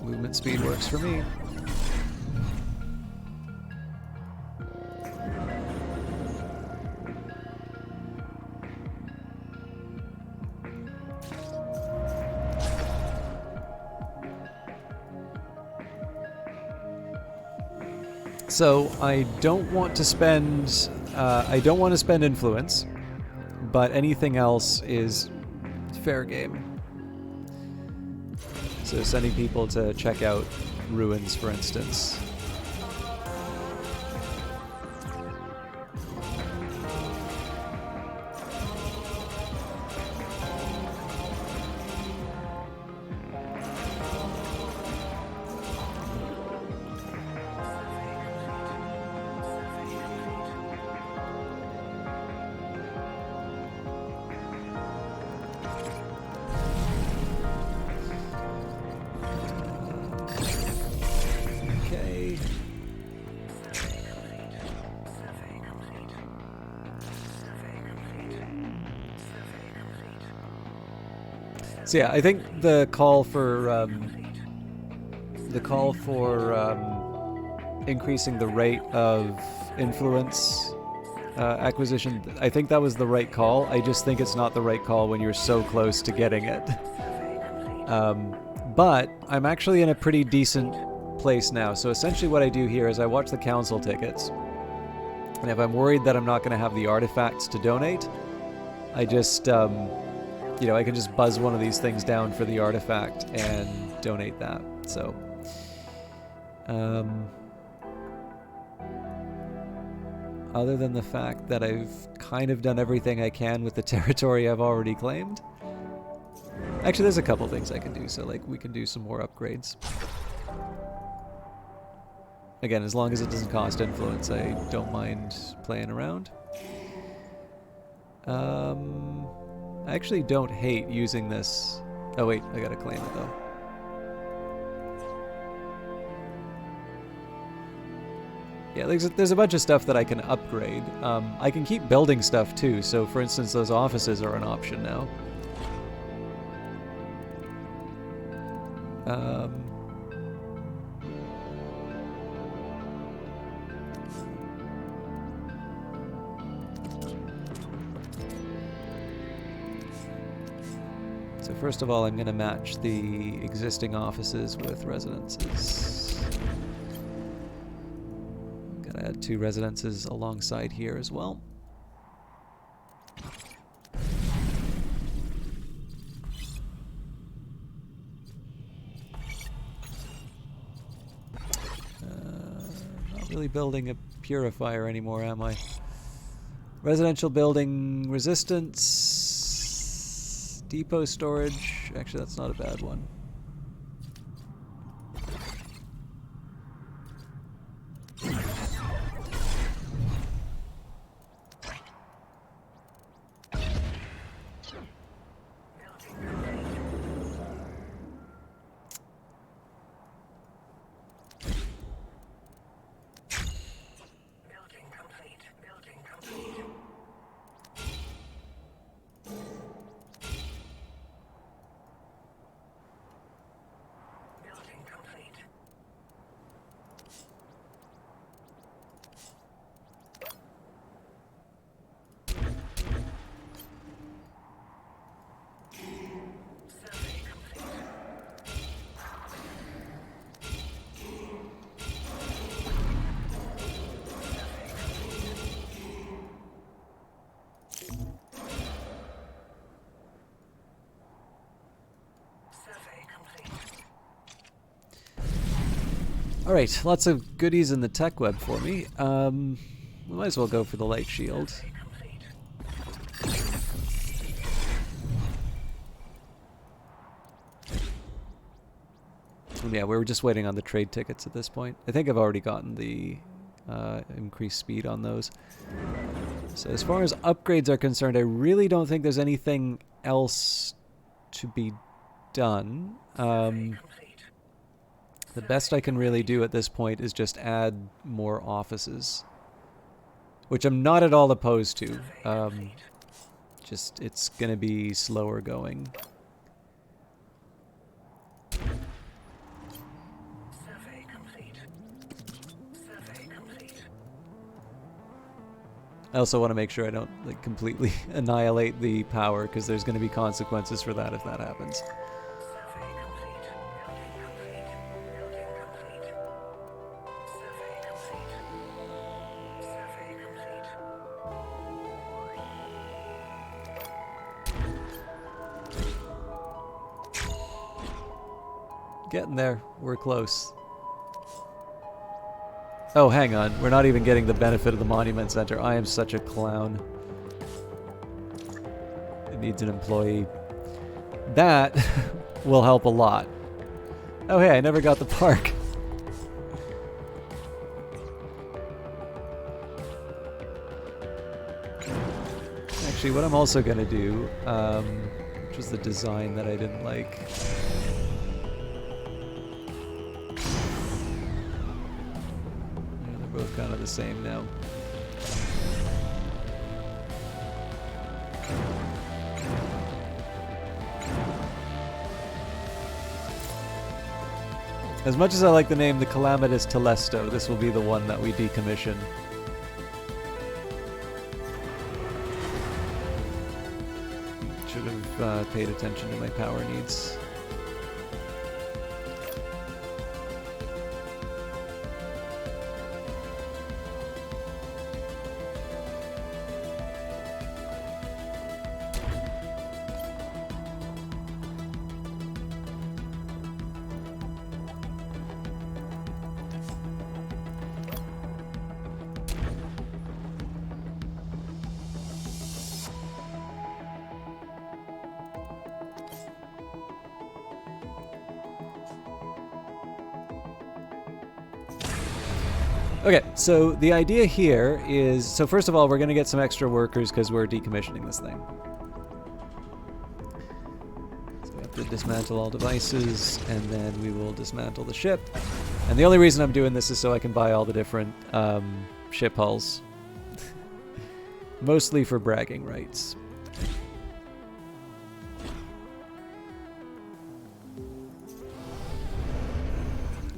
movement speed works for me. So I don't want to spend influence, but anything else is fair game. So sending people to check out ruins, for instance. So yeah, I think the call for increasing the rate of influence acquisition, I think that was the right call. I just think it's not the right call when you're so close to getting it. But I'm actually in a pretty decent place now. So essentially what I do here is I watch the council tickets. And if I'm worried that I'm not going to have the artifacts to donate, I just, you know, I can just buzz one of these things down for the artifact and donate that. So, other than the fact that I've kind of done everything I can with the territory I've already claimed. Actually, there's a couple things I can do. So, like, we can do some more upgrades. Again, as long as it doesn't cost influence, I don't mind playing around. I actually don't hate using this. Oh wait, I gotta claim it though. Yeah, there's a bunch of stuff that I can upgrade. I can keep building stuff too, so for instance those offices are an option now. So first of all, I'm going to match the existing offices with residences. Gotta add 2 residences alongside here as well. Not really building a purifier anymore, am I? Residential building resistance, depot storage. Actually, that's not a bad one. Alright, lots of goodies in the tech web for me. We might as well go for the light shield. Yeah, we were just waiting on the trade tickets at this point. I think I've already gotten the increased speed on those. So as far as upgrades are concerned, I really don't think there's anything else to be done. The best I can really do at this point is just add more offices, which I'm not at all opposed to. Just it's going to be slower going. Survey complete. Survey complete. I also want to make sure I don't like completely annihilate the power, because there's going to be consequences for that if that happens. Survey complete. Building complete. Building complete. Survey complete. Survey complete. Getting there. We're close. Oh, hang on. We're not even getting the benefit of the Monument Center. I am such a clown. It needs an employee. That will help a lot. Oh, hey, I never got the park. Actually, what I'm also going to do, which is the design that I didn't like. Both kind of the same now. As much as I like the name the Calamitous Telesto, this will be the one that we decommission. Should have paid attention to my power needs. Okay, so the idea here is, so first of all, we're going to get some extra workers because we're decommissioning this thing. So we have to dismantle all devices, and then we will dismantle the ship. And the only reason I'm doing this is so I can buy all the different ship hulls. Mostly for bragging rights.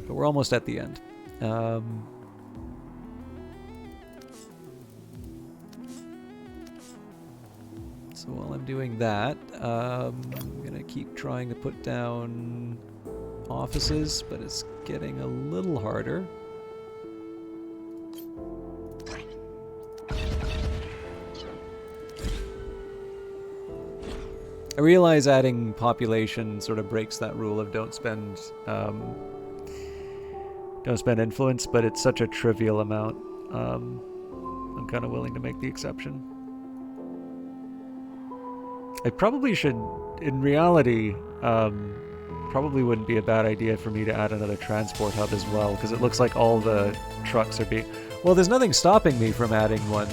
But we're almost at the end. So while I'm doing that, I'm going to keep trying to put down offices, but it's getting a little harder. I realize adding population sort of breaks that rule of don't spend influence, but it's such a trivial amount. I'm kind of willing to make the exception. I probably should, in reality, probably wouldn't be a bad idea for me to add another transport hub as well, because it looks like all the trucks are being... Well, there's nothing stopping me from adding one,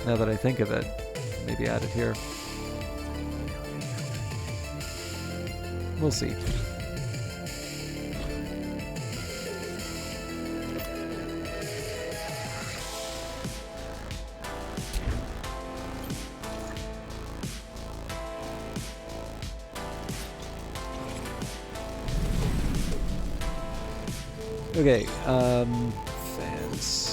now that I think of it. Maybe add it here. We'll see. Okay, fans.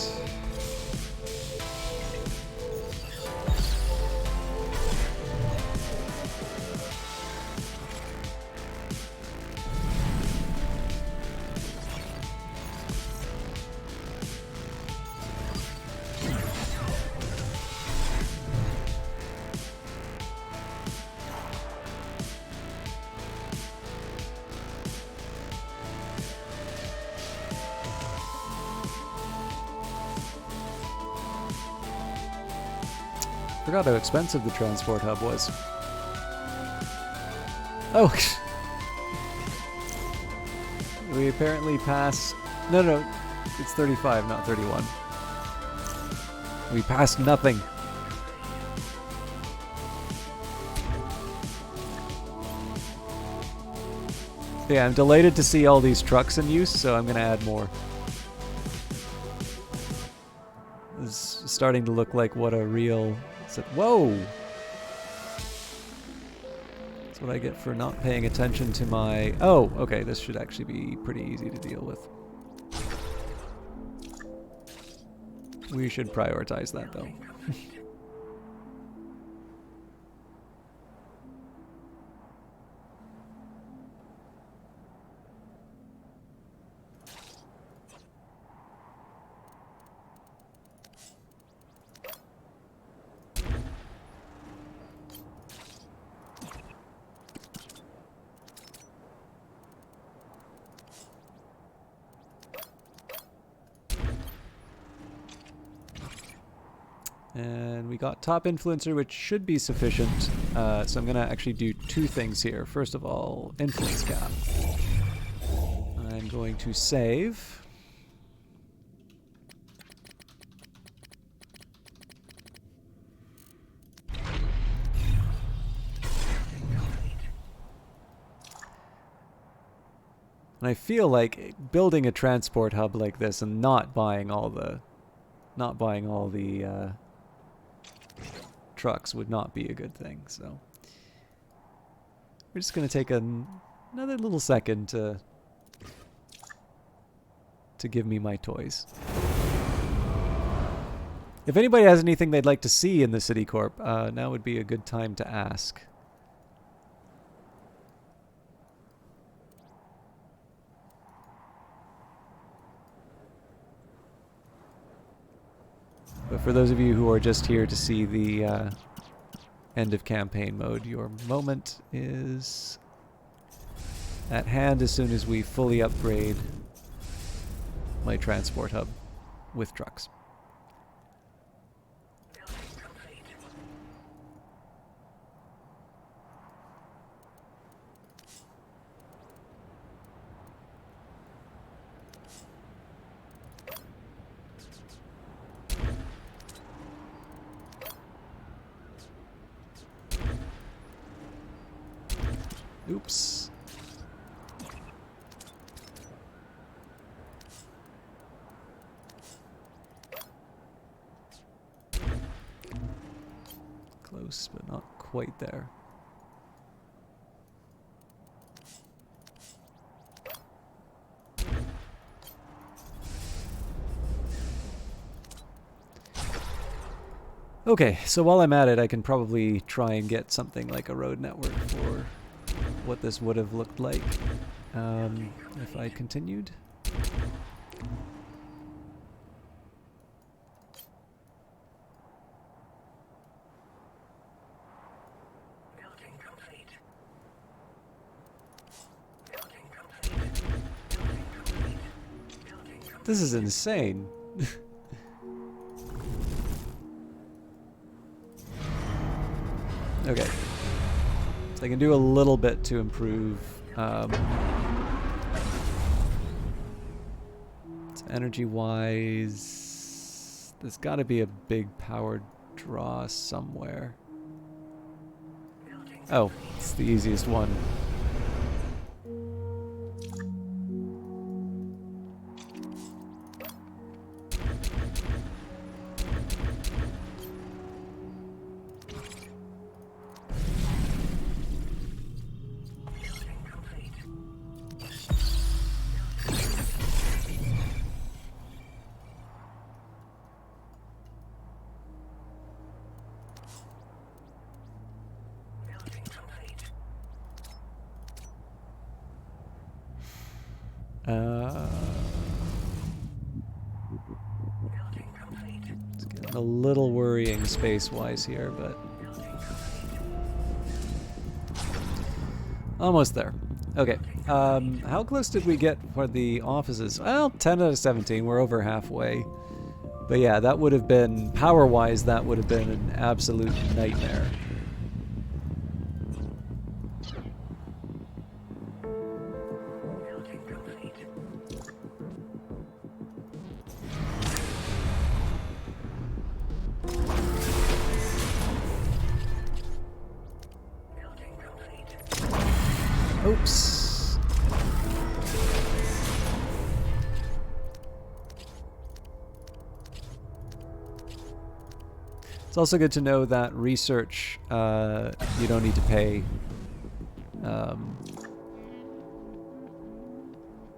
Forgot how expensive the transport hub was. Oh! We apparently passed... No, it's 35, not 31. We passed nothing. Yeah, I'm delighted to see all these trucks in use, so I'm going to add more. It's starting to look like what a real... Whoa! That's what I get for not paying attention to my... Oh, okay, this should actually be pretty easy to deal with. We should prioritize that, though. And we got top influencer, which should be sufficient. So I'm going to actually do two things here. First of all, influence cap. I'm going to save. And I feel like building a transport hub like this and not buying all the trucks would not be a good thing. So we're just going to take a another little second to give me my toys. If anybody has anything they'd like to see in the Citicorp, now would be a good time to ask. But for those of you who are just here to see the end of campaign mode, your moment is at hand as soon as we fully upgrade my transport hub with trucks. Oops. Close, but not quite there. Okay, so while I'm at it, I can probably try and get something like a road network for what this would have looked like if I continued. Building complete. Building complete. Building complete. Building complete. This is insane. Okay. So I can do a little bit to improve energy-wise. There's got to be a big power draw somewhere. Oh, it's the easiest one. It's getting a little worrying space-wise here, but almost there. Okay, how close did we get for the offices? Well, 10 out of 17, we're over halfway. But yeah, that would have been, power-wise, that would have been an absolute nightmare. Oops. It's also good to know that research, you don't need to pay.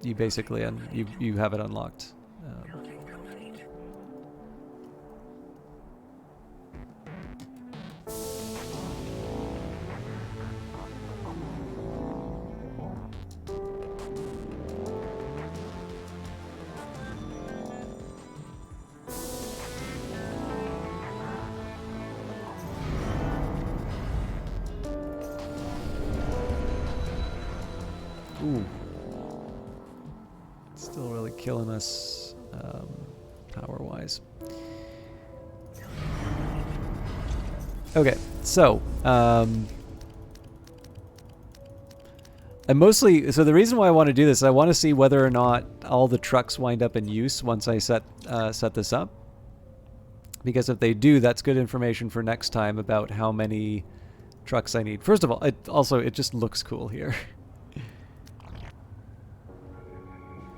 You basically, you have it unlocked. Ooh. Still really killing us power-wise. Okay, so I mostly, so the reason why I want to do this, I want to see whether or not all the trucks wind up in use once I set this up. Because if they do, that's good information for next time about how many trucks I need. First of all, it just looks cool here.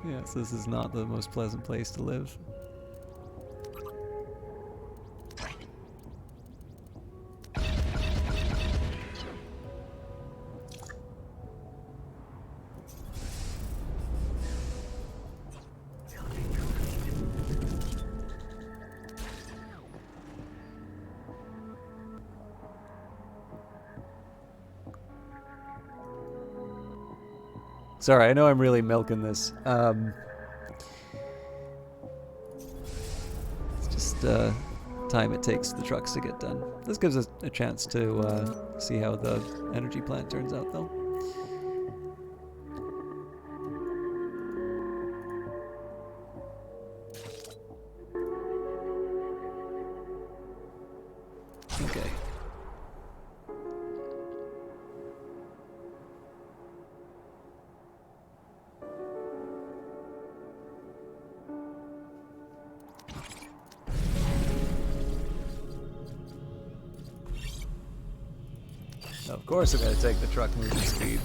Yes, this is not the most pleasant place to live. Sorry, I know I'm really milking this. It's just time it takes the trucks to get done. This gives us a chance to see how the energy plant turns out, though. Okay. Of course, I'm going to take the truck moving speed.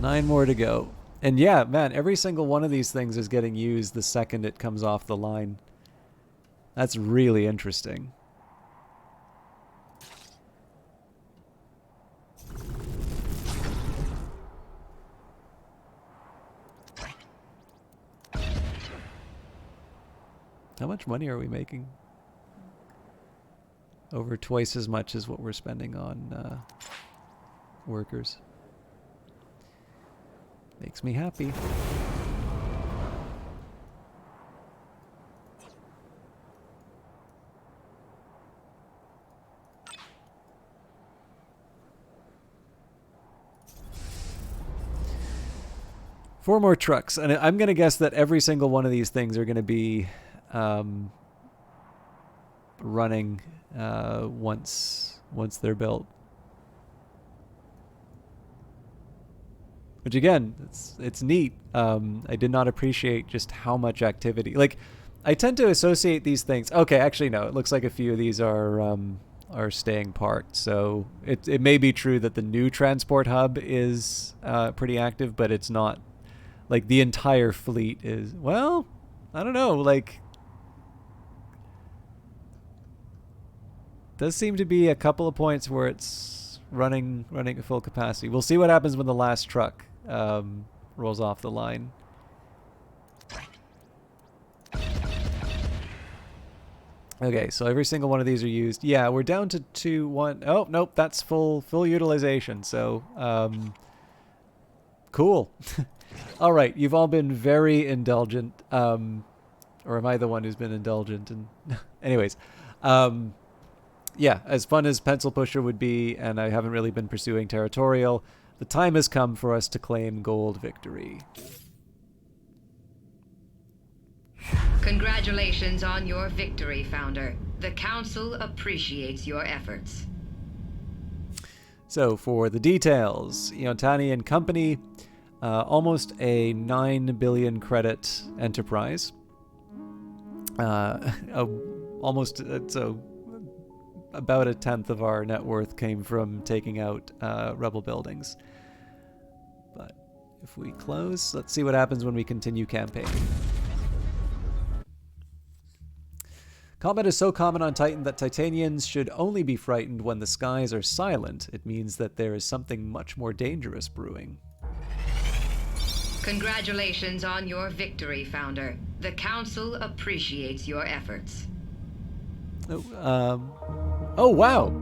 Nine more to go. And yeah, man, every single one of these things is getting used the second it comes off the line. That's really interesting. How much money are we making? Over twice as much as what we're spending on workers. Makes me happy. Four more trucks, and I'm going to guess that every single one of these things are going to be running once they're built. Which again, it's neat. I did not appreciate just how much activity. Like, I tend to associate these things. Okay, actually no. It looks like a few of these are staying parked. So it may be true that the new transport hub is pretty active, but it's not. Like, the entire fleet is. Well, I don't know. Like, does seem to be a couple of points where it's running at full capacity. We'll see what happens when the last truck rolls off the line. Okay, so every single one of these are used. Yeah, we're down to 2, 1. Oh, nope, that's full utilization. So, cool. All right, you've all been very indulgent. Or am I the one who's been indulgent? And anyways, yeah, as fun as Pencil Pusher would be, and I haven't really been pursuing Territorial, the time has come for us to claim gold victory. Congratulations on your victory, Founder. The Council appreciates your efforts. So for the details, Yantani and Company, almost a 9 billion credit enterprise. Almost, so about a tenth of our net worth came from taking out rebel buildings. But if we close, let's see what happens when we continue campaigning. Combat is so common on Titan that Titanians should only be frightened when the skies are silent. It means that there is something much more dangerous brewing. Congratulations on your victory, Founder. The Council appreciates your efforts. Oh, wow!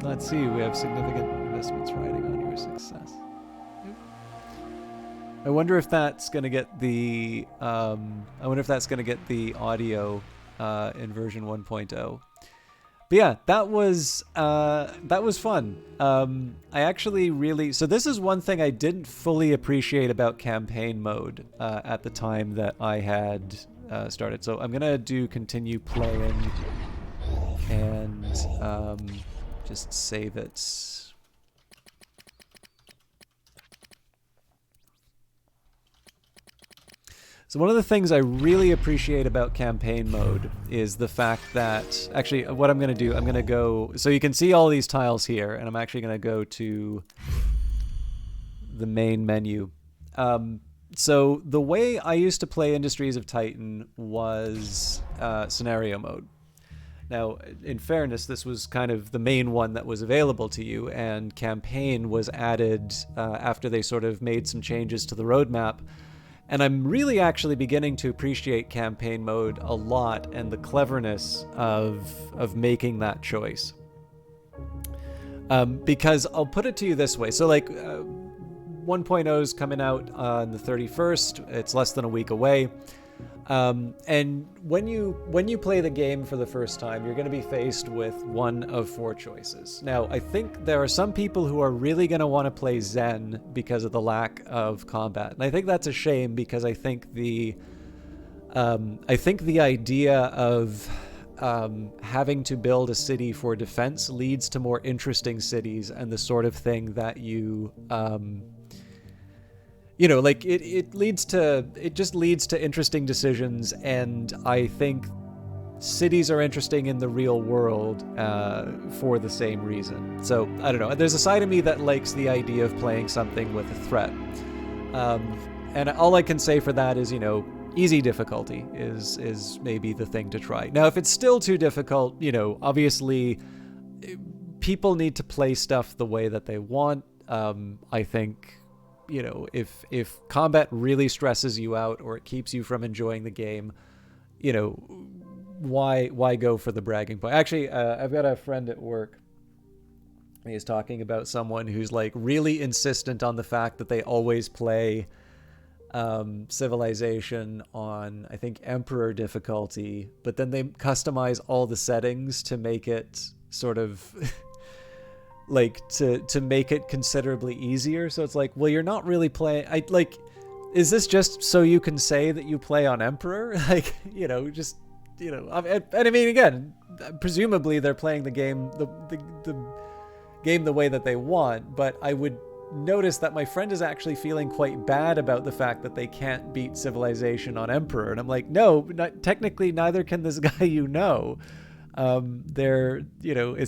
Let's see, we have significant investments riding on your success. I wonder if that's going to get the audio in version 1.0. But yeah, that was fun. I actually really, so this is one thing I didn't fully appreciate about campaign mode at the time that I had started. So I'm gonna do continue playing and just save it. So one of the things I really appreciate about campaign mode is the fact that, actually what I'm going to do, I'm going to go, so you can see all these tiles here, and I'm actually going to go to the main menu. So the way I used to play Industries of Titan was scenario mode. Now, in fairness, this was kind of the main one that was available to you, and campaign was added after they sort of made some changes to the roadmap. And I'm really actually beginning to appreciate campaign mode a lot and the cleverness of making that choice. Because I'll put it to you this way. So like 1.0 is coming out on the 31st. It's less than a week away. And when you play the game for the first time, you're going to be faced with one of 4 choices. Now, I think there are some people who are really going to want to play Zen because of the lack of combat. And I think that's a shame, because I think the idea of having to build a city for defense leads to more interesting cities and the sort of thing that you like it just leads to interesting decisions. And I think cities are interesting in the real world for the same reason. So I don't know. There's a side of me that likes the idea of playing something with a threat. And all I can say for that is, easy difficulty is maybe the thing to try. Now, if it's still too difficult, obviously people need to play stuff the way that they want. I think, if combat really stresses you out or it keeps you from enjoying the game, why go for the bragging point? Actually, I've got a friend at work. He's talking about someone who's like really insistent on the fact that they always play Civilization on, I think, Emperor difficulty, but then they customize all the settings to make it sort of like to make it considerably easier. So it's like, well, you're not really playing. Is this just so you can say that you play on Emperor? And I mean, again, presumably they're playing the game the game the way that they want, but I would notice that my friend is actually feeling quite bad about the fact that they can't beat Civilization on Emperor. And I'm like, no, technically neither can this guy, it's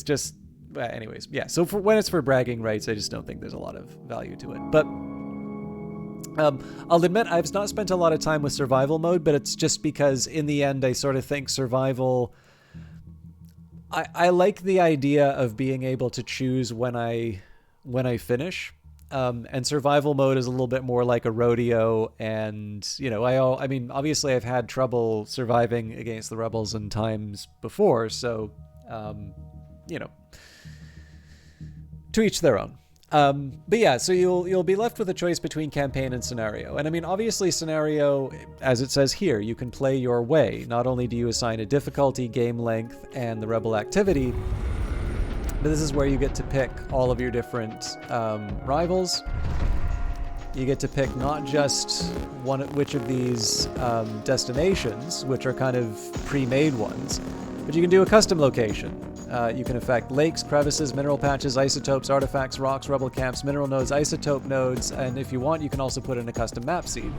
just, anyways, yeah. So when it's for bragging rights, I just don't think there's a lot of value to it. But I'll admit I've not spent a lot of time with survival mode, but it's just because in the end I sort of think survival, I like the idea of being able to choose when I finish. And survival mode is a little bit more like a rodeo, and I mean, obviously I've had trouble surviving against the rebels in times before, so to each their own. But yeah, so you'll be left with a choice between campaign and scenario. And I mean, obviously scenario, as it says here, you can play your way. Not only do you assign a difficulty, game length, and the rebel activity, but this is where you get to pick all of your different rivals. You get to pick not just which of these destinations, which are kind of pre-made ones, but you can do a custom location. You can affect lakes, crevices, mineral patches, isotopes, artifacts, rocks, rebel camps, mineral nodes, isotope nodes, and if you want, you can also put in a custom map seed.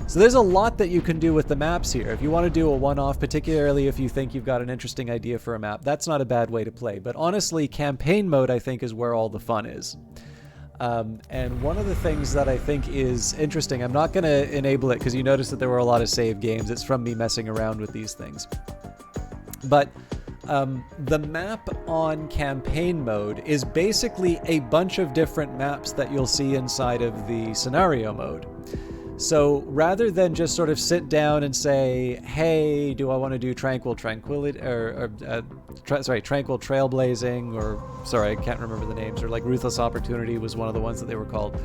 So there's a lot that you can do with the maps here. If you want to do a one-off, particularly if you think you've got an interesting idea for a map, that's not a bad way to play. But honestly, campaign mode, I think, is where all the fun is. And one of the things that I think is interesting, I'm not going to enable it because you notice that there were a lot of save games. It's from me messing around with these things. But the map on campaign mode is basically a bunch of different maps that you'll see inside of the scenario mode. So rather than just sort of sit down and say, hey, do I want to do Tranquil Trailblazing, or sorry, I can't remember the names, or like Ruthless Opportunity was one of the ones that they were called.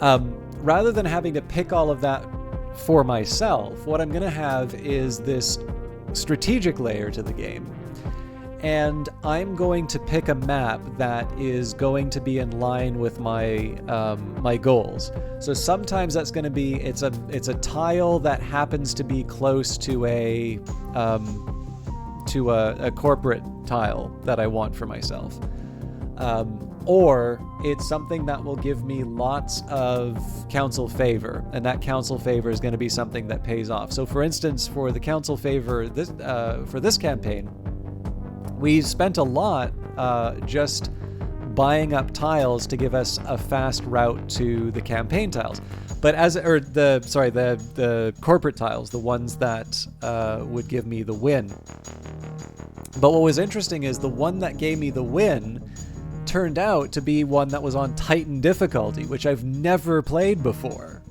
Rather than having to pick all of that for myself, what I'm going to have is this strategic layer to the game. And I'm going to pick a map that is going to be in line with my my goals. So sometimes that's going to be it's a tile that happens to be close to a corporate tile that I want for myself, or it's something that will give me lots of council favor, and that council favor is going to be something that pays off. So for instance, for the council favor for this campaign, we spent a lot just buying up tiles to give us a fast route to the campaign tiles. But the corporate tiles, the ones that would give me the win. But what was interesting is the one that gave me the win turned out to be one that was on Titan difficulty, which I've never played before.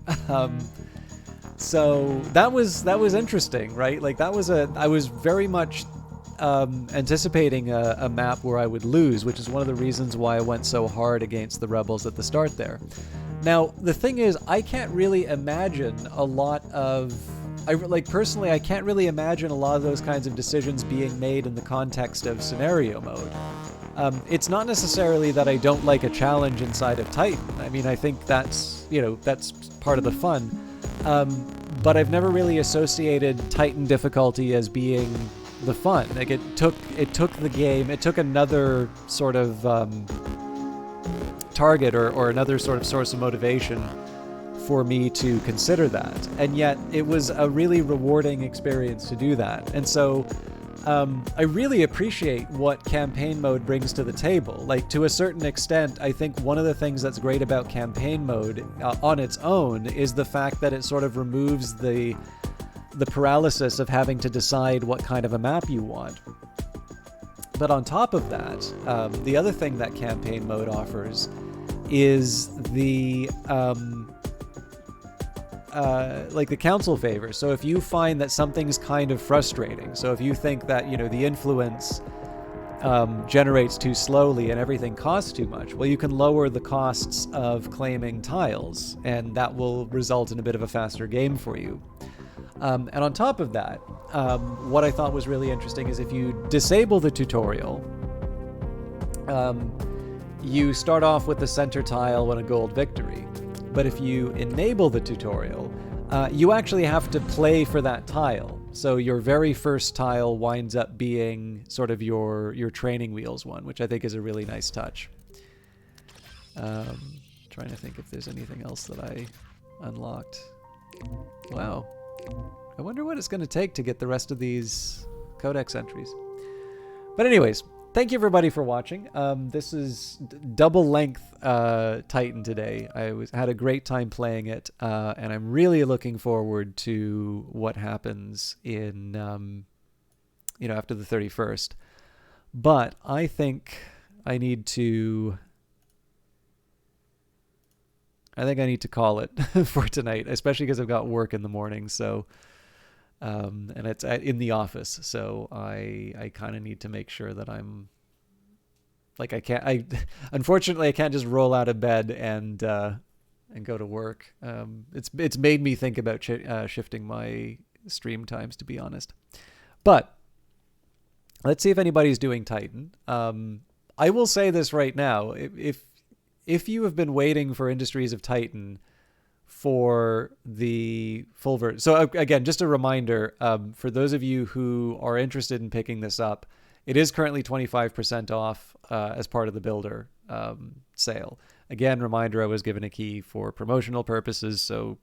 So that was interesting, right? Like I was very much anticipating a map where I would lose, which is one of the reasons why I went so hard against the rebels at the start there. Now, the thing is, I can't really imagine a lot of... personally, I can't really imagine a lot of those kinds of decisions being made in the context of scenario mode. It's not necessarily that I don't like a challenge inside of Titan. I mean, I think that's part of the fun. But I've never really associated Titan difficulty as being the fun. Like it took the game, it took another sort of target or another sort of source of motivation for me to consider that. And yet it was a really rewarding experience to do that. And so I really appreciate what campaign mode brings to the table. Like, to a certain extent, I think one of the things that's great about campaign mode on its own is the fact that it sort of removes the paralysis of having to decide what kind of a map you want. But on top of that, the other thing that campaign mode offers is the the council favor. So if you find that something's kind of frustrating, so if you think that, the influence generates too slowly and everything costs too much, well, you can lower the costs of claiming tiles, and that will result in a bit of a faster game for you. And on top of that, what I thought was really interesting is if you disable the tutorial, you start off with the center tile and a gold victory. But if you enable the tutorial, you actually have to play for that tile. So your very first tile winds up being sort of your training wheels one, which I think is a really nice touch. Trying to think if there's anything else that I unlocked. Wow. I wonder what it's going to take to get the rest of these codex entries. But anyways, thank you everybody for watching. This is double length Titan today. I had a great time playing it, and I'm really looking forward to what happens in after the 31st. But I think I need to call it for tonight, especially because I've got work in the morning. So and it's in the office, so I kind of need to make sure that I'm unfortunately I can't just roll out of bed and go to work. It's made me think about shifting my stream times, to be honest. But let's see if anybody's doing Titan. I will say this right now: if you have been waiting for Industries of Titan for the full version. So again, just a reminder, for those of you who are interested in picking this up, it is currently 25% off as part of the builder sale. Again, reminder, I was given a key for promotional purposes, so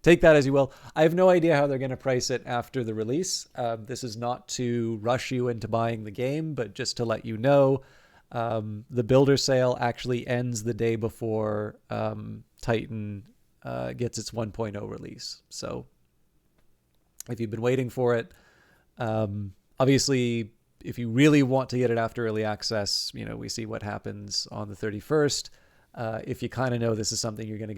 take that as you will. I have no idea how they're going to price it after the release. This is not to rush you into buying the game, but just to let you know. The builder sale actually ends the day before Titan gets its 1.0 release. So if you've been waiting for it, obviously, if you really want to get it after early access, we see what happens on the 31st. If you kind of know this is something you're going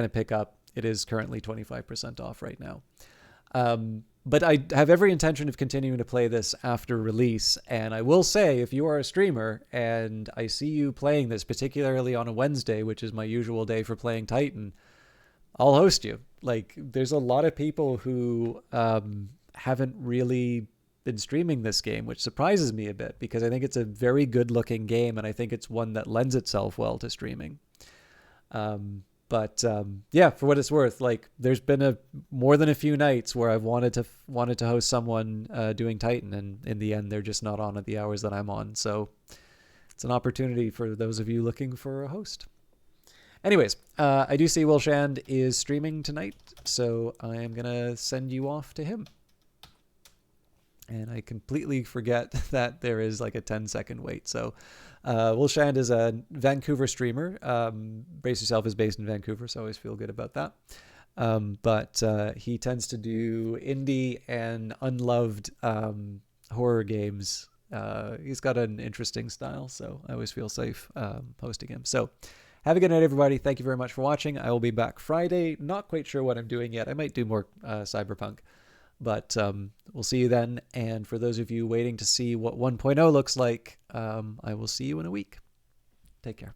to pick up, it is currently 25% off right now. But I have every intention of continuing to play this after release. And I will say, if you are a streamer and I see you playing this, particularly on a Wednesday, which is my usual day for playing Titan, I'll host you. Like, there's a lot of people who haven't really been streaming this game, which surprises me a bit because I think it's a very good looking game. And I think it's one that lends itself well to streaming. But yeah, for what it's worth, like there's been more than a few nights where I've wanted to host someone doing Titan, and in the end, they're just not on at the hours that I'm on. So it's an opportunity for those of you looking for a host. Anyways, I do see Will Shand is streaming tonight, so I am gonna send you off to him. And I completely forget that there is like a 10-second wait. So Will Shand is a Vancouver streamer. Brace yourself is based in Vancouver, so I always feel good about that. But he tends to do indie and unloved horror games. He's got an interesting style, so I always feel safe posting him. So have a good night, everybody. Thank you very much for watching. I will be back Friday. Not quite sure what I'm doing yet. I might do more Cyberpunk. But we'll see you then. And for those of you waiting to see what 1.0 looks like, I will see you in a week. Take care.